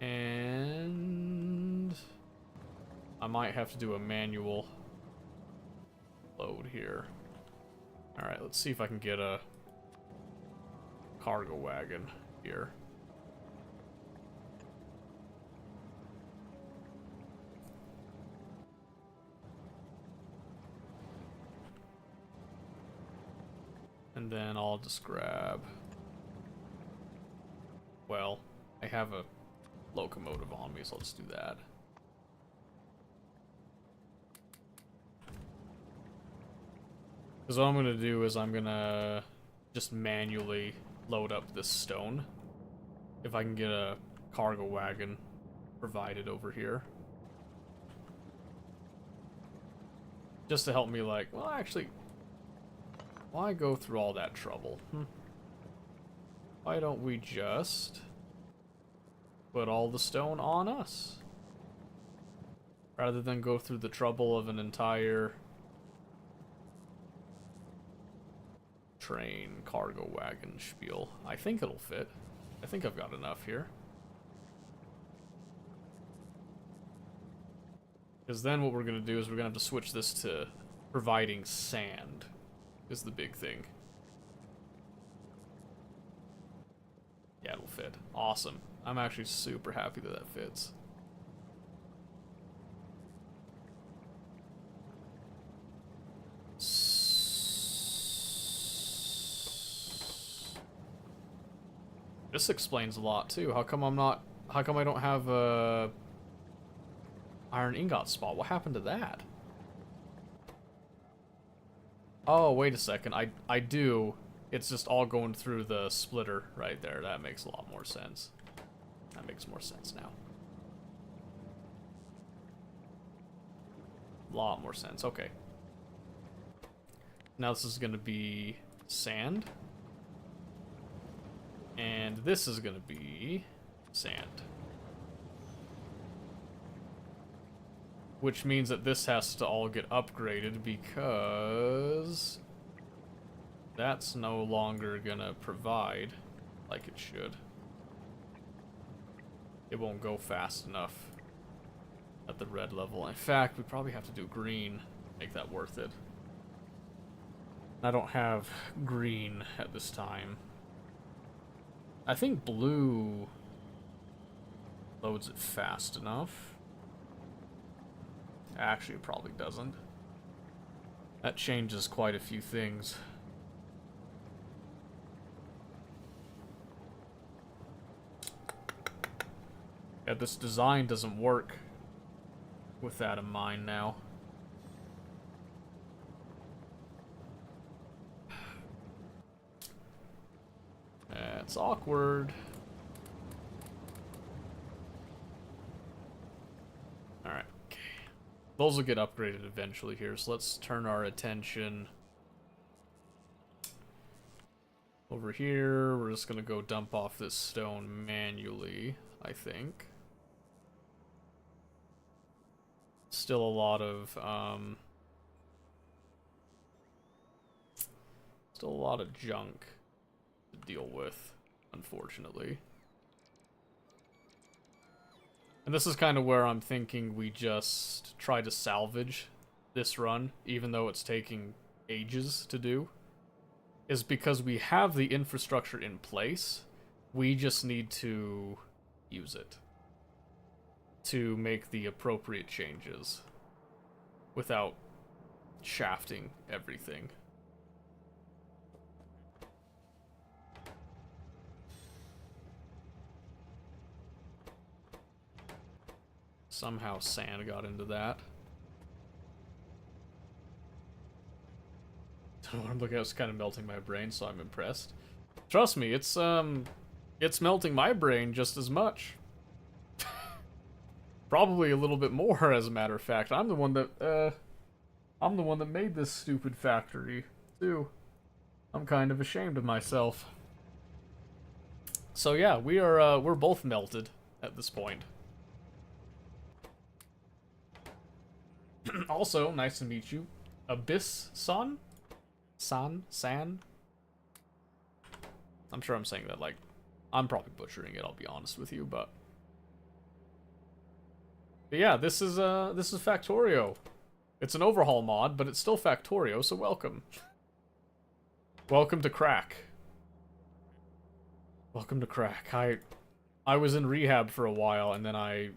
And I might have to do a manual load here. Alright, let's see if I can get a cargo wagon here. And then I'll just grab... Well, I have a locomotive on me, so I'll just do that. Because what I'm going to do is I'm going to just manually load up this stone. If I can get a cargo wagon provided over here. Just to help me like, well actually, why go through all that trouble? Why don't we just put all the stone on us? Rather than go through the trouble of an entire train cargo wagon spiel. I think it'll fit. I think I've got enough here. Because then what we're going to do is we're going to have to switch this to providing sand is the big thing. Yeah, it'll fit. Awesome. I'm actually super happy that that fits. This explains a lot too. How come I don't have a iron ingot spot? What happened to that? Oh, wait a second. I do. It's just all going through the splitter right there. That makes a lot more sense. That makes more sense now. A lot more sense. Okay. Now this is going to be sand. And this is going to be sand. Which means that this has to all get upgraded because that's no longer going to provide like it should. It won't go fast enough at the red level. In fact, we probably have to do green, make that worth it. I don't have green at this time. I think blue loads it fast enough. Actually, it probably doesn't. That changes quite a few things. Yeah, this design doesn't work with that in mind now. It's awkward. Alright, okay. Those will get upgraded eventually here, so let's turn our attention over here. We're just gonna go dump off this stone manually. I think. Still a lot of, still a lot of junk to deal with, unfortunately. And this is kind of where I'm thinking we just try to salvage this run, even though it's taking ages to do. Is because we have the infrastructure in place, we just need to use it to make the appropriate changes without shafting everything. Somehow sand got into that. Don't know what I'm looking at. It's kind of melting my brain, so I'm impressed. Trust me, it's melting my brain just as much. Probably a little bit more, as a matter of fact. I'm the one that made this stupid factory, too. I'm kind of ashamed of myself. So yeah, we're both melted at this point. Also, nice to meet you. Abyss-san? San? I'm sure I'm saying that like... I'm probably butchering it, I'll be honest with you, but yeah, this is Factorio. It's an overhaul mod, but it's still Factorio, so welcome. Welcome to Crack. Welcome to Crack. I was in rehab for a while, and then I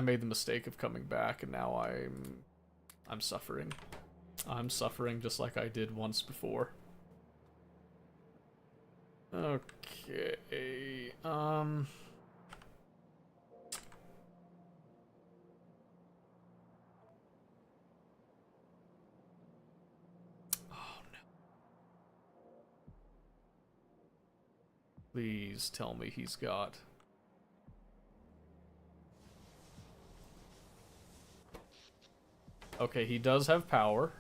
made the mistake of coming back, and now I'm suffering. I'm suffering just like I did once before. Okay, oh no. Please tell me he's got... Okay, he does have power.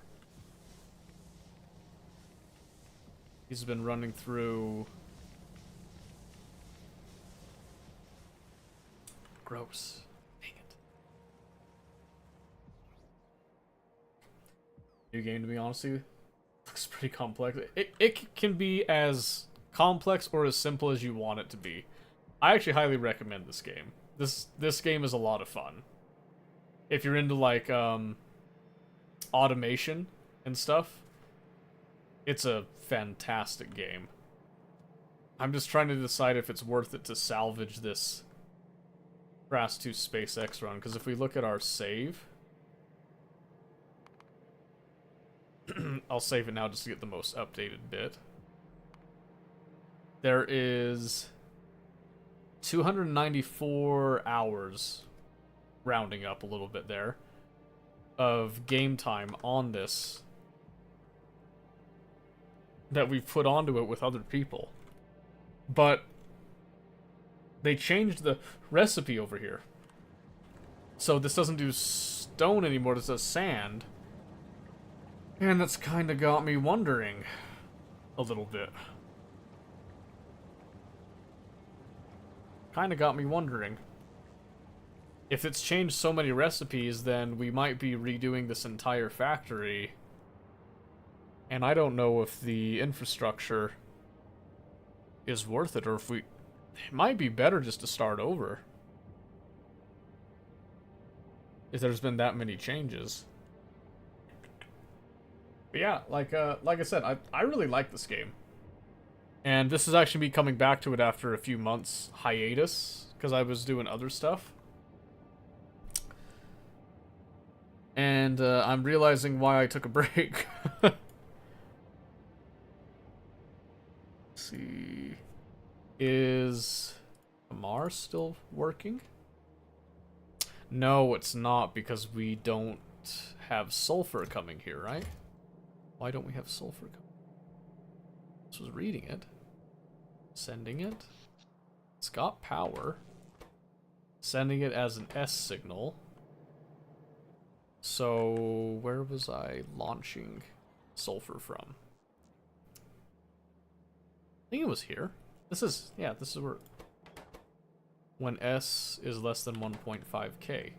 He's been running through... Gross. Dang it. New game, to be honest with you. Looks pretty complex. It can be as complex or as simple as you want it to be. I actually highly recommend this game. This game is a lot of fun. If you're into, like, automation and stuff, it's a fantastic game. I'm just trying to decide if it's worth it to salvage this Crash 2 SpaceX run, because if we look at our save... I'll save it now just to get the most updated bit. There is 294 hours, rounding up a little bit there, of game time on this that we've put onto it with other people. But they changed the recipe over here. So this doesn't do stone anymore, this does sand. And that's kind of got me wondering a little bit. Kind of got me wondering. If it's changed so many recipes, then we might be redoing this entire factory. And I don't know if the infrastructure is worth it, or if we... It might be better just to start over. If there's been that many changes. But yeah, like I said, I really like this game. And this is actually me coming back to it after a few months hiatus, because I was doing other stuff. And I'm realizing why I took a break. Let's see... Is Amar still working? No, it's not, because we don't have sulfur coming here, right? Why don't we have sulfur coming? This was reading it. Sending it. It's got power. Sending it as an S signal. So, where was I launching sulfur from? I think it was here. This is, yeah, this is where... when S is less than 1.5k.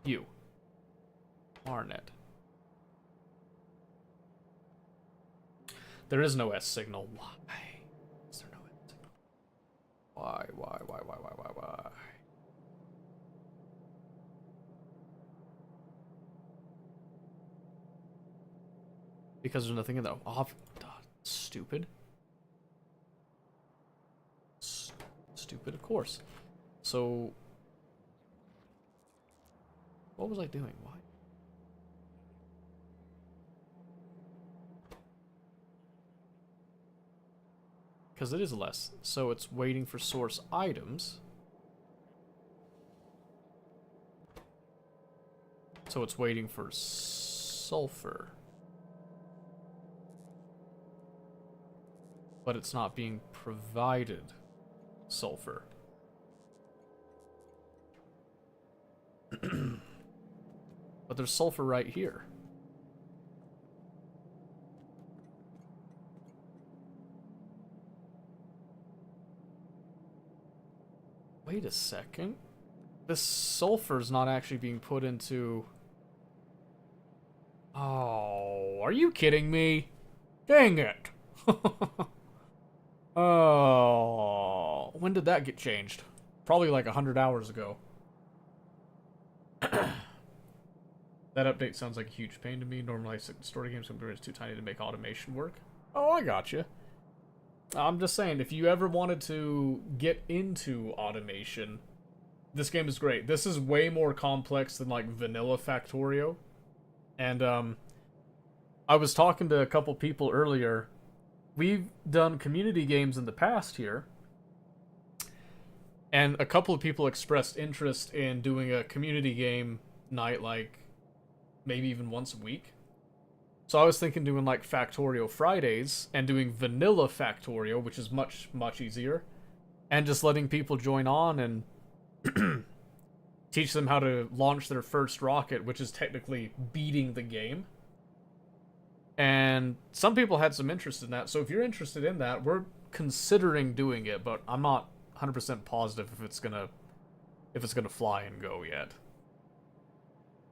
U. Marnet. There is no S signal. Why is there no S signal? Why? Because there's nothing in the off. Stupid. Stupid, of course. So, what was I doing? Why? Because it is less. So it's waiting for source items. So it's waiting for sulfur. But it's not being provided sulfur. But there's sulfur right here. Wait a second. This sulfur's not actually being put into... Oh, are you kidding me? Dang it. Oh, when did that get changed? Probably like 100 hours ago. That update sounds like a huge pain to me. Normally, story games computer is too tiny to make automation work. Oh, I gotcha. I'm just saying, if you ever wanted to get into automation, this game is great. This is way more complex than, like, vanilla Factorio. And, I was talking to a couple people earlier. We've done community games in the past here. And a couple of people expressed interest in doing a community game night, like, maybe even once a week. So I was thinking doing like Factorio Fridays and doing vanilla Factorio, which is much, much easier. And just letting people join on and teach them how to launch their first rocket, which is technically beating the game. And some people had some interest in that. So if you're interested in that, we're considering doing it, but I'm not 100% positive if it's gonna fly and go yet.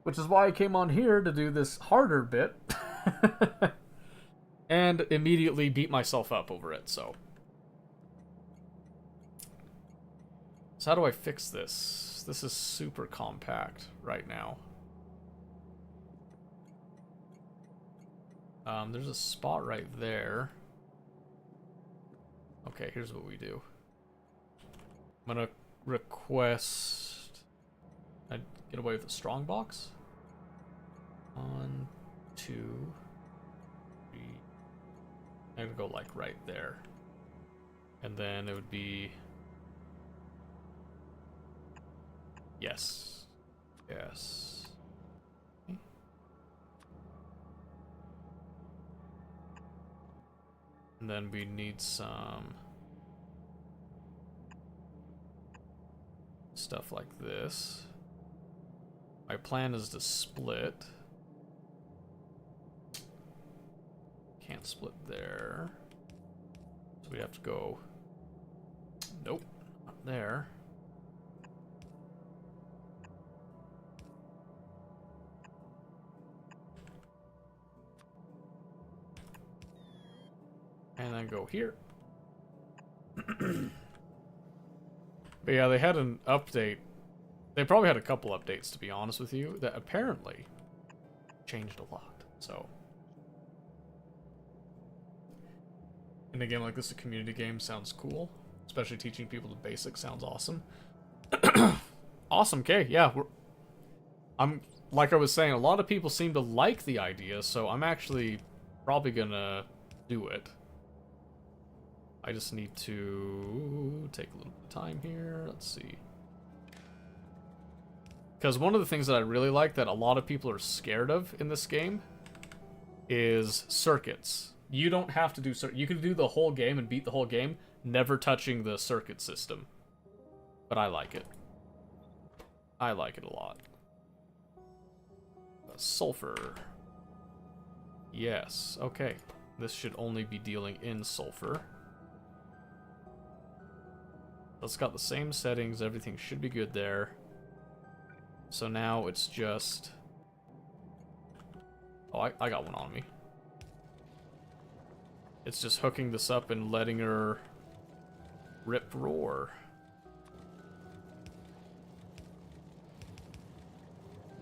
Which is why I came on here to do this harder bit. And immediately beat myself up over it, so. So how do I fix this? This is super compact right now. There's a spot right there. Okay, here's what we do. I'm gonna request... I get away with a strong box? 1, 2, 3. I'm gonna go like right there. And then it would be... Yes. Yes. Okay. And then we need some stuff like this. My plan is to split. Can't split there. So we have to go... Nope, not there. And then go here. But yeah, they had an update. They probably had a couple updates, to be honest with you, that apparently changed a lot. So, and again, like this, a community game sounds cool. Especially teaching people the basics sounds awesome. Awesome, okay, yeah. I'm like I was saying, a lot of people seem to like the idea, so I'm actually probably gonna do it. I just need to take a little bit of time here. Let's see. Because one of the things that I really like that a lot of people are scared of in this game is circuits. You don't have to do you can do the whole game and beat the whole game, never touching the circuit system. But I like it. I like it a lot. Sulfur. Yes, okay. This should only be dealing in sulfur. It's got the same settings, everything should be good there. So now it's just... Oh, I got one on me. It's just hooking this up and letting her rip roar.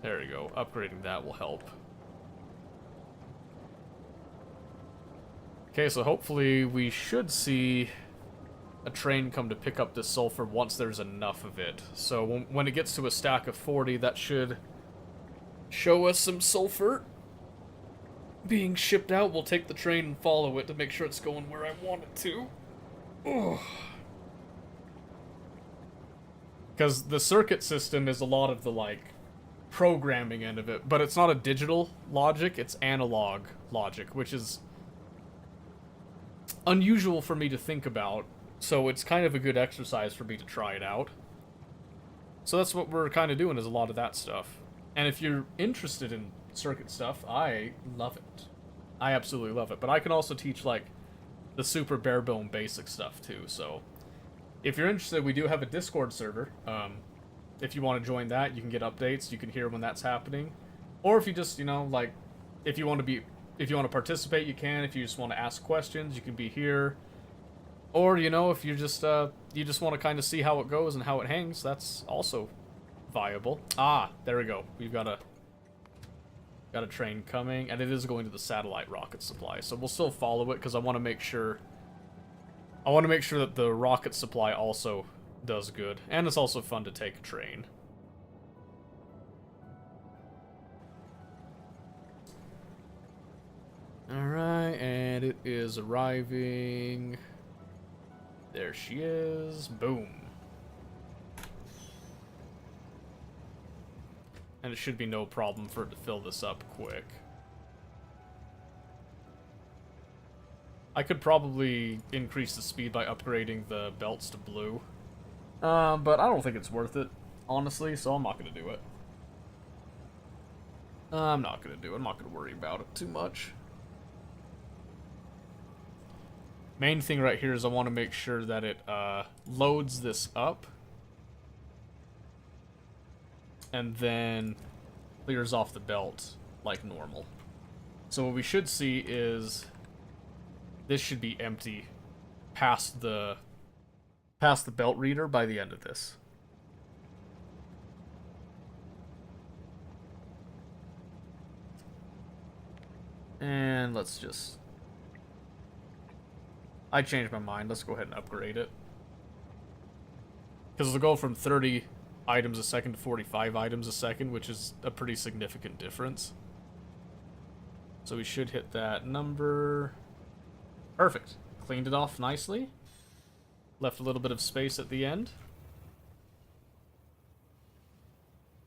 There you go. Upgrading that will help. Okay, so hopefully we should see a train come to pick up this sulfur once there's enough of it. So when it gets to a stack of 40, that should show us some sulfur being shipped out. We'll take the train and follow it to make sure it's going where I want it to. Because the circuit system is a lot of the, like, programming end of it, but it's not a digital logic, it's analog logic, which is unusual for me to think about, so it's kind of a good exercise for me to try it out. So that's what we're kind of doing, is a lot of that stuff. And if you're interested in circuit stuff, I love it. I absolutely love it. But I can also teach, like, the super bare bone basic stuff, too. So if you're interested, we do have a Discord server. If you want to join that, you can get updates. You can hear when that's happening. Or if you just, you know, like, if you want to participate, you can. If you just want to ask questions, you can be here. Or, you know, if you just want to kind of see how it goes and how it hangs, that's also viable. Ah, there we go. We've got a train coming, and it is going to the satellite rocket supply. So we'll still follow it because I want to make sure that the rocket supply also does good, and it's also fun to take a train. All right, and it is arriving. There she is. Boom. And it should be no problem for it to fill this up quick. I could probably increase the speed by upgrading the belts to blue. But I don't think it's worth it, honestly, so I'm not going to do it. I'm not going to do it. I'm not going to worry about it too much. Main thing right here is I want to make sure that it loads this up. And then clears off the belt like normal. So what we should see is this should be empty past the belt reader by the end of this. And let's just... I changed my mind. Let's go ahead and upgrade it. Because it'll go from 30 items a second to 45 items a second, which is a pretty significant difference. So we should hit that number. Perfect. Cleaned it off nicely. Left a little bit of space at the end.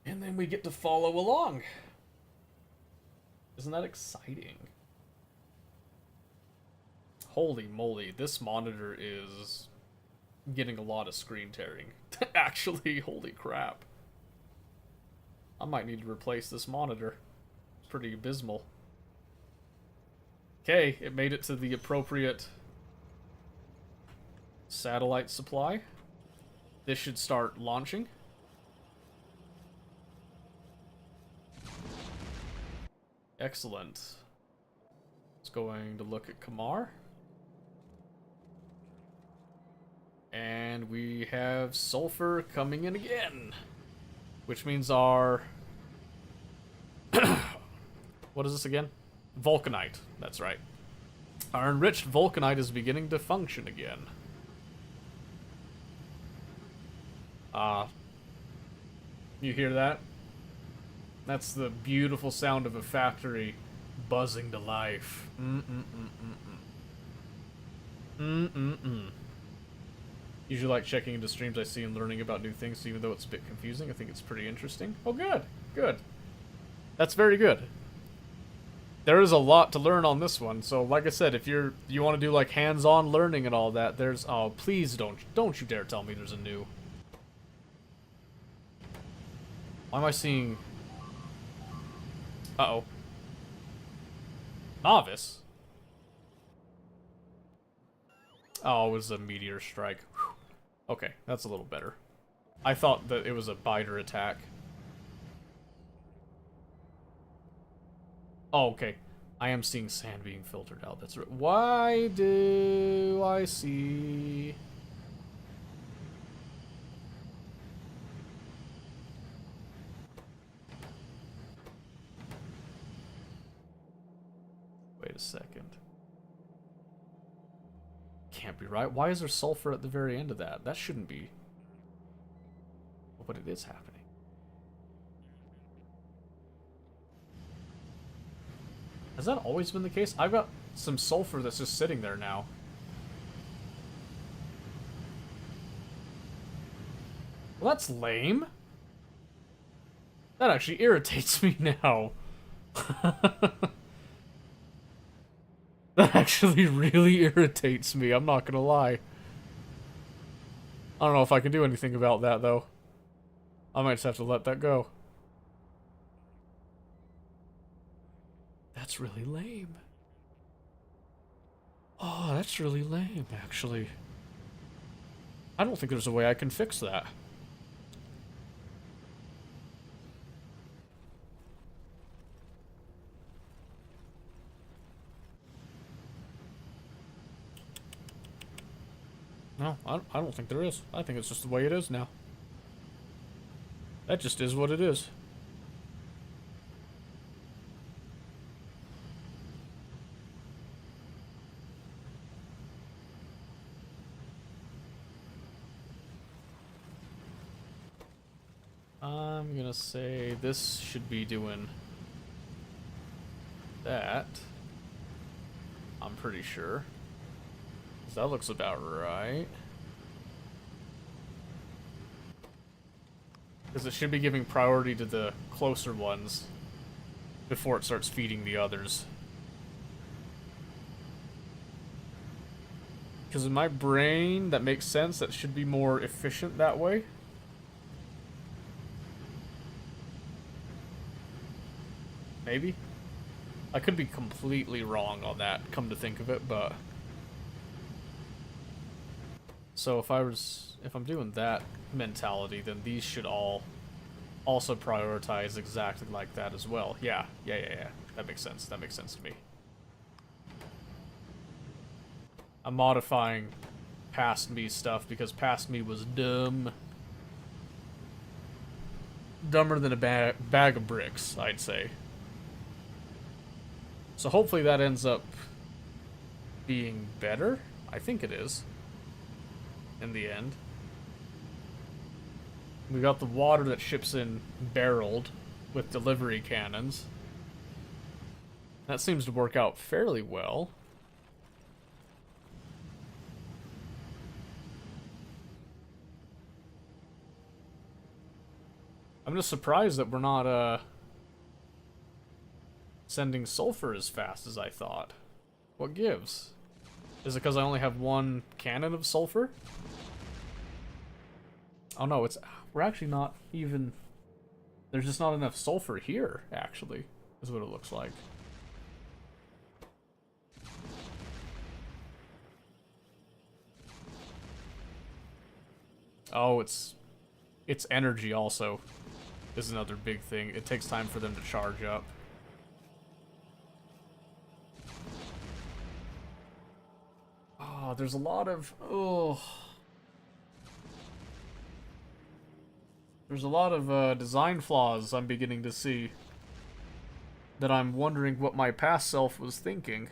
And then we get to follow along. Isn't that exciting? Holy moly, this monitor is getting a lot of screen tearing. Actually, holy crap. I might need to replace this monitor. It's pretty abysmal. Okay, it made it to the appropriate satellite supply. This should start launching. Excellent. It's going to look at Kamar. And we have sulfur coming in again. Which means our... what is this again? Vulcanite. That's right. Our enriched Vulcanite is beginning to function again. You hear that? That's the beautiful sound of a factory buzzing to life. Usually like checking into streams I see and learning about new things, even though it's a bit confusing. I think it's pretty interesting. Oh, good. Good. That's very good. There is a lot to learn on this one, so like I said, if you want to do like hands-on learning and all that, there's... Oh, please don't you dare tell me there's a new... Why am I seeing... Uh-oh. Novice? Oh, it was a meteor strike. Whew. Okay, that's a little better. I thought that it was a biter attack. Oh, okay. I am seeing sand being filtered out. That's right. Why do I see... Wait a second. Can't be right. Why is there sulfur at the very end of that? That shouldn't be. But it is happening. Has that always been the case? I've got some sulfur that's just sitting there now. Well, that's lame. That actually irritates me now. That actually really irritates me, I'm not gonna lie. I don't know if I can do anything about that, though. I might just have to let that go. That's really lame. Oh, that's really lame, actually. I don't think there's a way I can fix that. No, I don't think there is. I think it's just the way it is now. That just is what it is. I'm gonna say this should be doing that. I'm pretty sure. That looks about right. Because it should be giving priority to the closer ones before it starts feeding the others. Because in my brain, that makes sense. That should be more efficient that way. Maybe? I could be completely wrong on that, come to think of it, but... So if I'm doing that mentality, then these should all also prioritize exactly like that as well. Yeah. That makes sense. That makes sense to me. I'm modifying past me stuff because past me was dumb. Dumber than a bag of bricks, I'd say. So hopefully that ends up being better. I think it is. In the end. We got the water that ships in barreled with delivery cannons. That seems to work out fairly well. I'm just surprised that we're not sending sulfur as fast as I thought. What gives? Is it because I only have one cannon of sulfur? Oh no, we're actually not even... There's just not enough sulfur here, actually, is what it looks like. Oh, it's energy also is another big thing. It takes time for them to charge up. Oh, there's a lot of... Oh... There's a lot of design flaws I'm beginning to see that I'm wondering what my past self was thinking.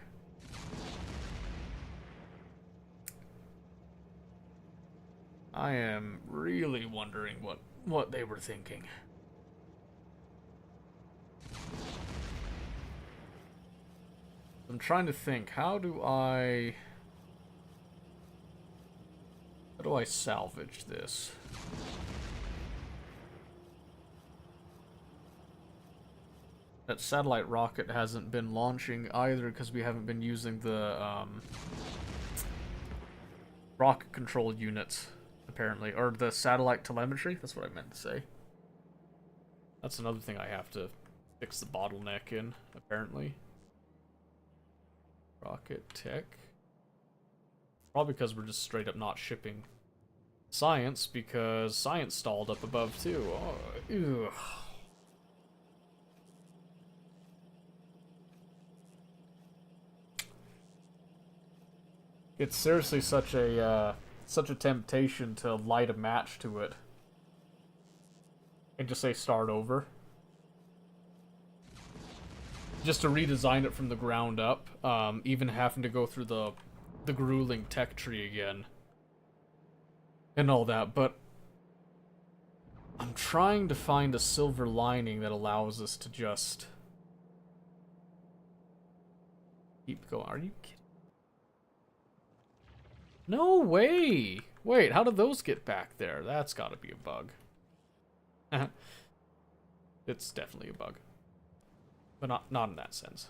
I am really wondering what they were thinking. I'm trying to think, how do I salvage this? That satellite rocket hasn't been launching either because we haven't been using the rocket control units, apparently. Or the satellite telemetry, that's what I meant to say. That's another thing I have to fix the bottleneck in, apparently. Rocket tech. Probably because we're just straight up not shipping science, because science stalled up above too. Oh, ew. It's seriously such a temptation to light a match to it and just say start over. Just to redesign it from the ground up, even having to go through the grueling tech tree again and all that, but I'm trying to find a silver lining that allows us to just keep going. Are you kidding? No way! Wait, how did those get back there? That's gotta be a bug. It's definitely a bug. But not in that sense.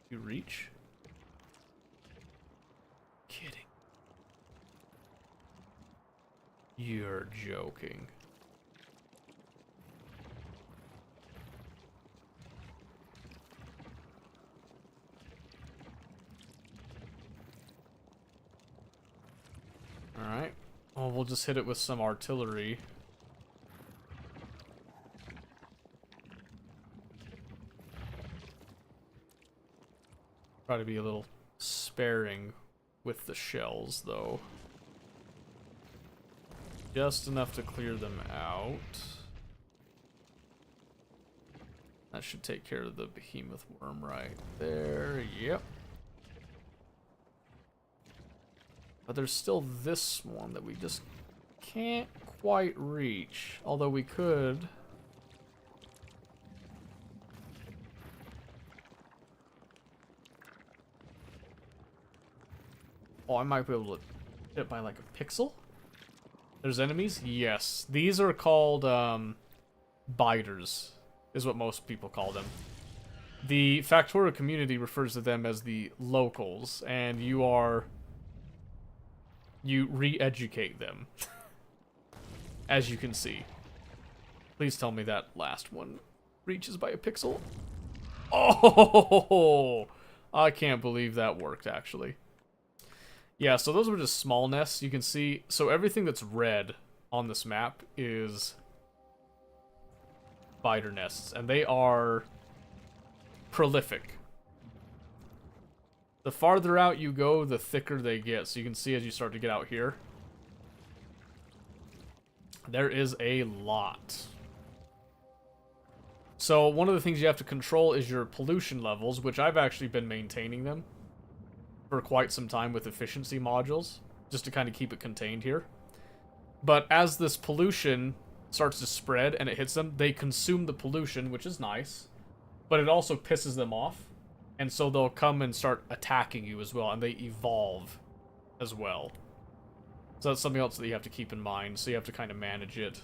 You reach? Kidding. You're joking. Alright. Oh, we'll just hit it with some artillery. Try to be a little sparing with the shells, though. Just enough to clear them out. That should take care of the behemoth worm right there. Yep. But there's still this one that we just can't quite reach. Although we could. Oh, I might be able to hit it by like a pixel? There's enemies? Yes. These are called, biters, is what most people call them. The Factora community refers to them as the locals, and you re-educate them. As you can see. Please tell me that last one reaches by a pixel. Oh! I can't believe that worked, actually. Yeah, so those were just small nests. You can see, so everything that's red on this map is biter nests, and they are prolific. The farther out you go, the thicker they get. So you can see as you start to get out here, there is a lot. So one of the things you have to control is your pollution levels, which I've actually been maintaining them for quite some time with efficiency modules, just to kind of keep it contained here. But as this pollution starts to spread and it hits them, they consume the pollution, which is nice, but it also pisses them off, and so they'll come and start attacking you as well, and they evolve as well. So that's something else that you have to keep in mind, so you have to kind of manage it,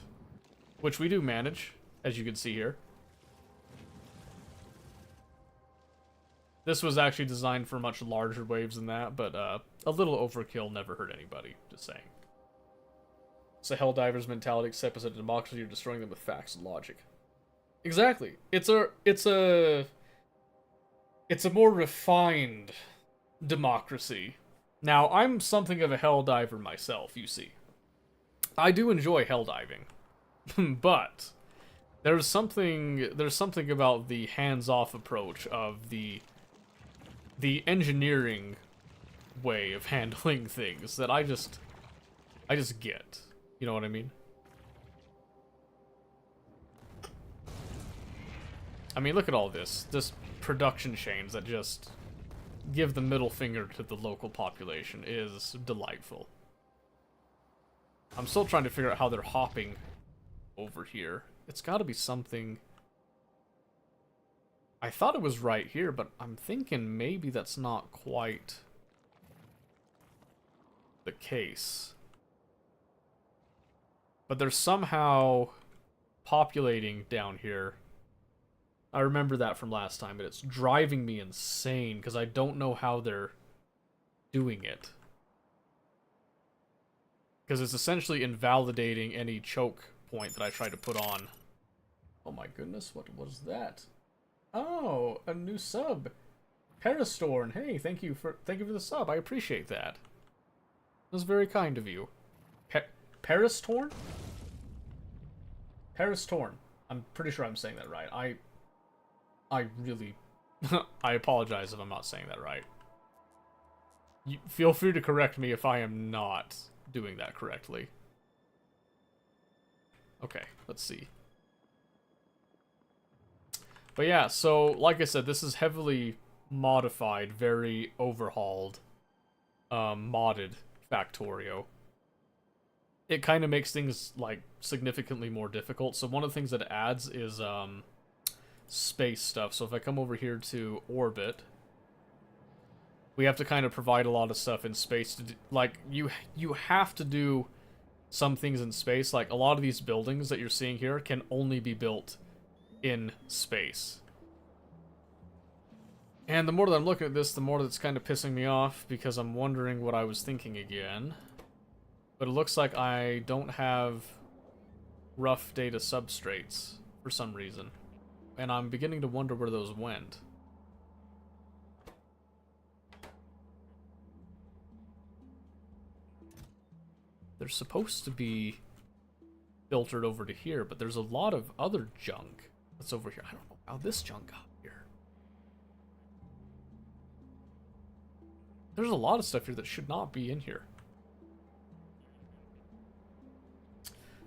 which we do manage, as you can see here. This was actually designed for much larger waves than that, but a little overkill never hurt anybody, just saying. It's a Helldiver's mentality, except as a democracy, you're destroying them with facts and logic. Exactly. It's a more refined democracy. Now, I'm something of a Helldiver myself, you see. I do enjoy Helldiving, but there's something about the hands-off approach of the engineering way of handling things that I just get. You know what I mean? I mean, look at all this. This production chains that just give the middle finger to the local population is delightful. I'm still trying to figure out how they're hopping over here. It's got to be something. I thought it was right here, but I'm thinking maybe that's not quite the case. But they're somehow populating down here. I remember that from last time, but it's driving me insane because I don't know how they're doing it. Because it's essentially invalidating any choke point that I try to put on. Oh my goodness, what was that? Oh, a new sub. Peristorn. Hey, thank you for the sub. I appreciate that. That was very kind of you. Peristorn? Peristorn. I'm pretty sure I'm saying that right. I really I apologize if I'm not saying that right. You feel free to correct me if I am not doing that correctly. Okay, let's see. But yeah, so like I said, this is heavily modified, very overhauled, modded Factorio. It kind of makes things like significantly more difficult. So one of the things that it adds is space stuff. So if I come over here to orbit, we have to kind of provide a lot of stuff in space to do, like you have to do some things in space. Like a lot of these buildings that you're seeing here can only be built in space. And the more that I'm looking at this, the more that's kind of pissing me off because I'm wondering what I was thinking again. But it looks like I don't have rough data substrates for some reason. And I'm beginning to wonder where those went. They're supposed to be filtered over to here, but there's a lot of other junk that's over here. I don't know how this junk got here. There's a lot of stuff here that should not be in here.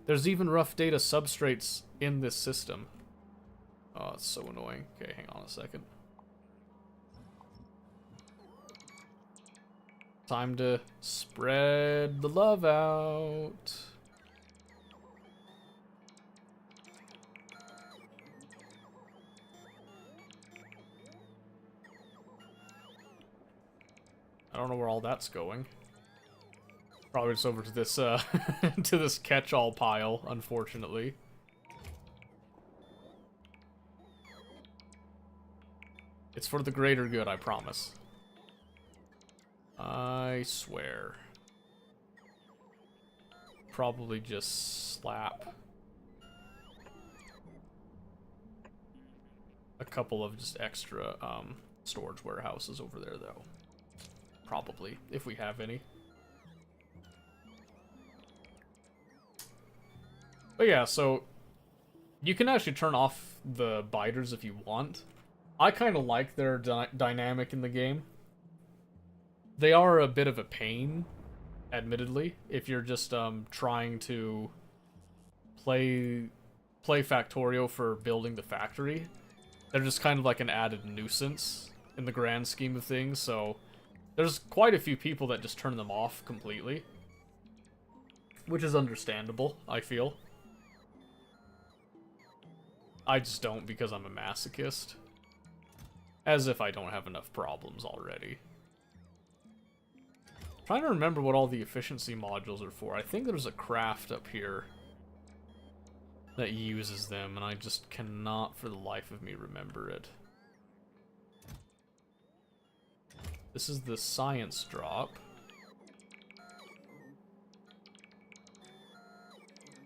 There's even rough data substrates in this system. Oh, it's so annoying. Okay, hang on a second. Time to spread the love out. I don't know where all that's going. Probably just over to this to this catch-all pile, unfortunately. It's for the greater good, I promise. I swear. Probably just slap a couple of just extra storage warehouses over there, though. Probably, if we have any. But yeah, so you can actually turn off the biters if you want. I kind of like their dynamic in the game. They are a bit of a pain, admittedly, if you're just trying to play Factorio for building the factory. They're just kind of like an added nuisance in the grand scheme of things, so there's quite a few people that just turn them off completely. Which is understandable, I feel. I just don't because I'm a masochist. As if I don't have enough problems already. I'm trying to remember what all the efficiency modules are for. I think there's a craft up here that uses them, and I just cannot for the life of me remember it. This is the science drop.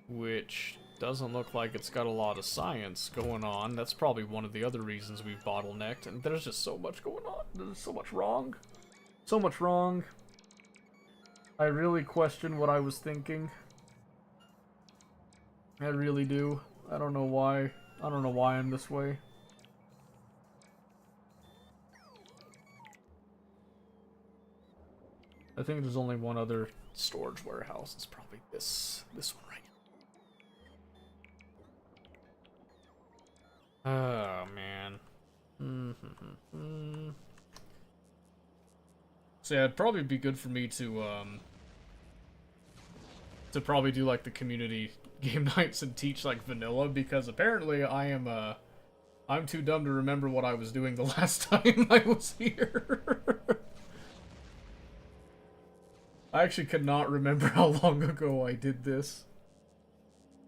Which doesn't look like it's got a lot of science going on. That's probably one of the other reasons we've bottlenecked, and there's just so much going on. There's so much wrong. So much wrong. I really question what I was thinking. I really do. I don't know why. I don't know why I'm this way. I think there's only one other storage warehouse. It's probably this one right here. Oh, man. So yeah, it'd probably be good for me to probably do like the community game nights and teach like vanilla, because apparently I'm too dumb to remember what I was doing the last time I was here. I actually could not remember how long ago I did this.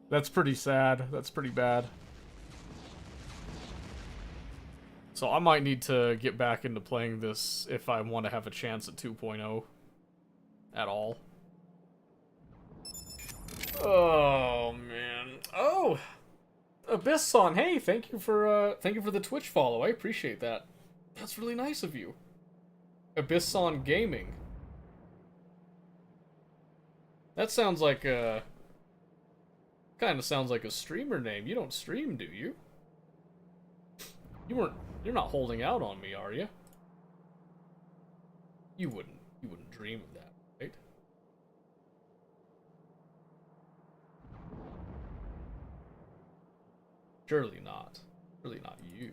That's pretty sad. That's pretty bad. So I might need to get back into playing this if I want to have a chance at 2.0 at all. Oh, man. Oh! Abysson, hey, thank you for the Twitch follow. I appreciate that. That's really nice of you. Abysson Gaming. That sounds like a kind of sounds like a streamer name. You don't stream, do you? You're not holding out on me, are you? You wouldn't dream of that, right? Surely not. Surely not you.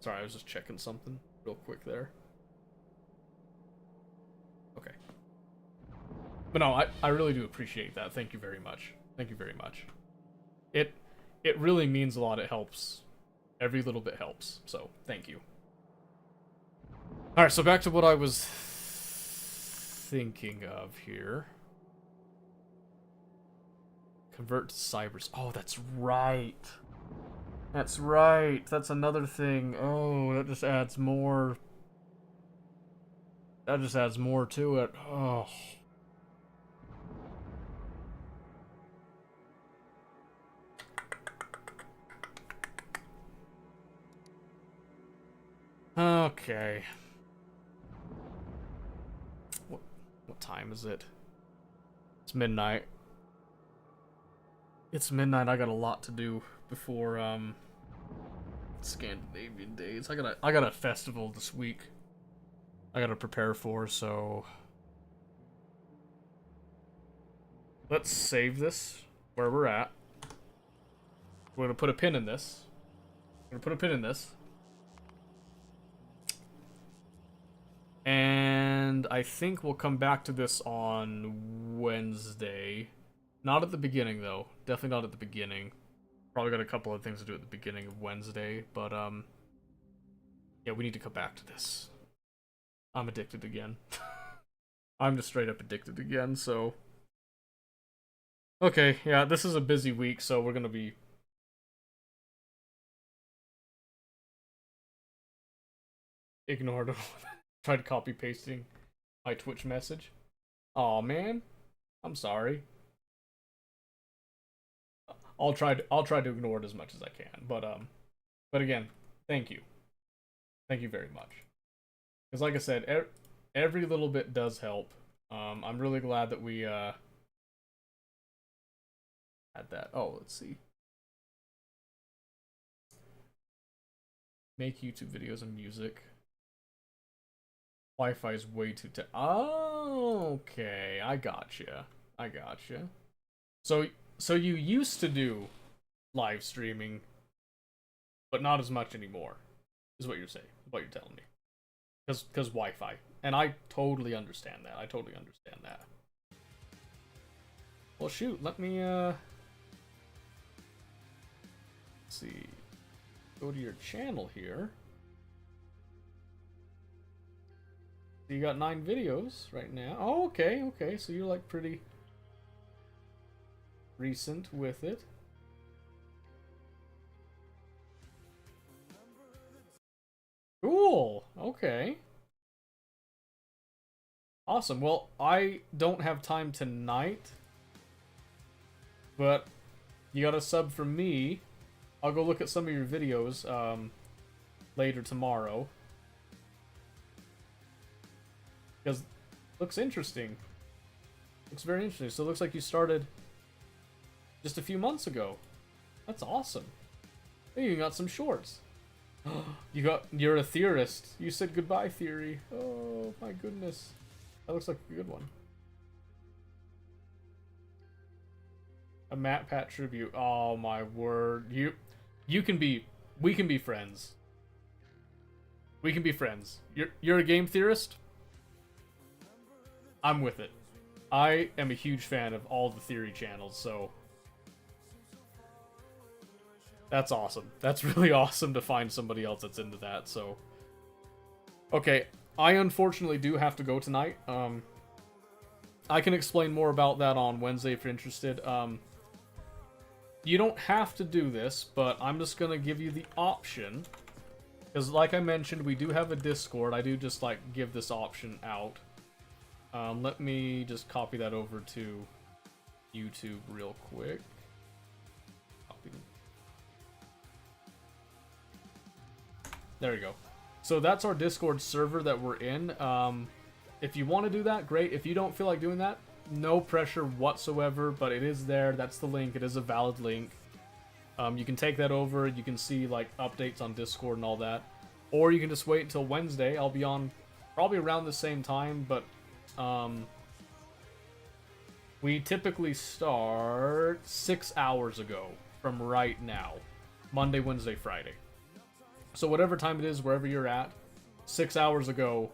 Sorry, I was just checking something real quick there. Okay. But no, I really do appreciate that. Thank you very much. Thank you very much. It really means a lot. It helps. Every little bit helps. So, thank you. Alright, so back to what I was thinking of here. Convert to cybers. Oh, that's right. That's right. That's another thing. Oh, that just adds more. That just adds more to it. Oh. Okay. What time is it? It's midnight. It's midnight. I got a lot to do before Scandinavian days. I got a festival this week I gotta prepare for, so let's save this where we're at. We're gonna put a pin in this. And I think we'll come back to this on Wednesday. Not at the beginning, though. Definitely not at the beginning. Probably got a couple of things to do at the beginning of Wednesday, but, yeah, we need to come back to this. I'm addicted again. I'm just straight up addicted again, so... Okay, yeah, this is a busy week, so we're gonna be... ignored. Tried copy pasting my Twitch message. Aw, man. I'm sorry. I'll try to ignore it as much as I can, but again, thank you. Thank you very much. Because like I said, every little bit does help. I'm really glad that we had that. Oh, let's see. Make YouTube videos and music. Wi-Fi is way too oh, okay, I gotcha. So you used to do live streaming, but not as much anymore, is what you're saying, what you're telling me. Because Wi-Fi. And I totally understand that. Well, shoot, let me, let's see. Go to your channel here. You got 9 videos right now. Oh, okay, so you're like pretty recent with it. Cool, okay. Awesome, well, I don't have time tonight, but you got a sub from me. I'll go look at some of your videos later tomorrow. Because looks interesting. Looks very interesting. So it looks like you started just a few months ago. That's awesome. Hey, you got some shorts. You're a theorist. You said goodbye, theory. Oh my goodness. That looks like a good one. A Matt Pat tribute. Oh my word. We can be friends. We can be friends. You're a game theorist? I'm with it. I am a huge fan of all the theory channels, so that's awesome. That's really awesome to find somebody else that's into that, so okay, I unfortunately do have to go tonight. I can explain more about that on Wednesday if you're interested. You don't have to do this, but I'm just gonna give you the option Because like I mentioned, we do have a Discord. I do just like give this option out. Let me just copy that over to YouTube real quick. Copy. There you go. So that's our Discord server that we're in. If you want to do that, great. If you don't feel like doing that, no pressure whatsoever, but it is there. That's the link. It is a valid link. You can take that over. You can see like updates on Discord and all that. Or you can just wait until Wednesday. I'll be on probably around the same time, but we typically start 6 hours ago from right now. Monday, Wednesday, Friday. So whatever time it is, wherever you're at, 6 hours ago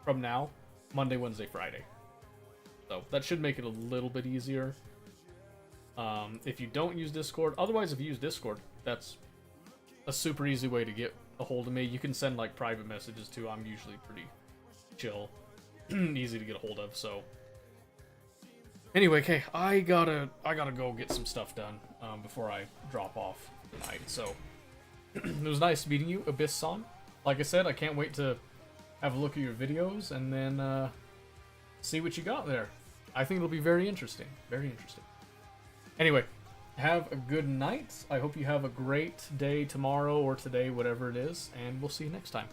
from now, Monday, Wednesday, Friday. So that should make it a little bit easier. If you don't use Discord, otherwise if you use Discord, that's a super easy way to get a hold of me. You can send like private messages too. I'm usually pretty chill, easy to get a hold of. So anyway, okay, I gotta go get some stuff done before I drop off tonight. So it was nice meeting you, Abyss-san. Like I said, I can't wait to have a look at your videos and then see what you got there. I think it'll be very interesting. Very interesting. Anyway, have a good night. I hope you have a great day tomorrow or today, whatever it is, and we'll see you next time.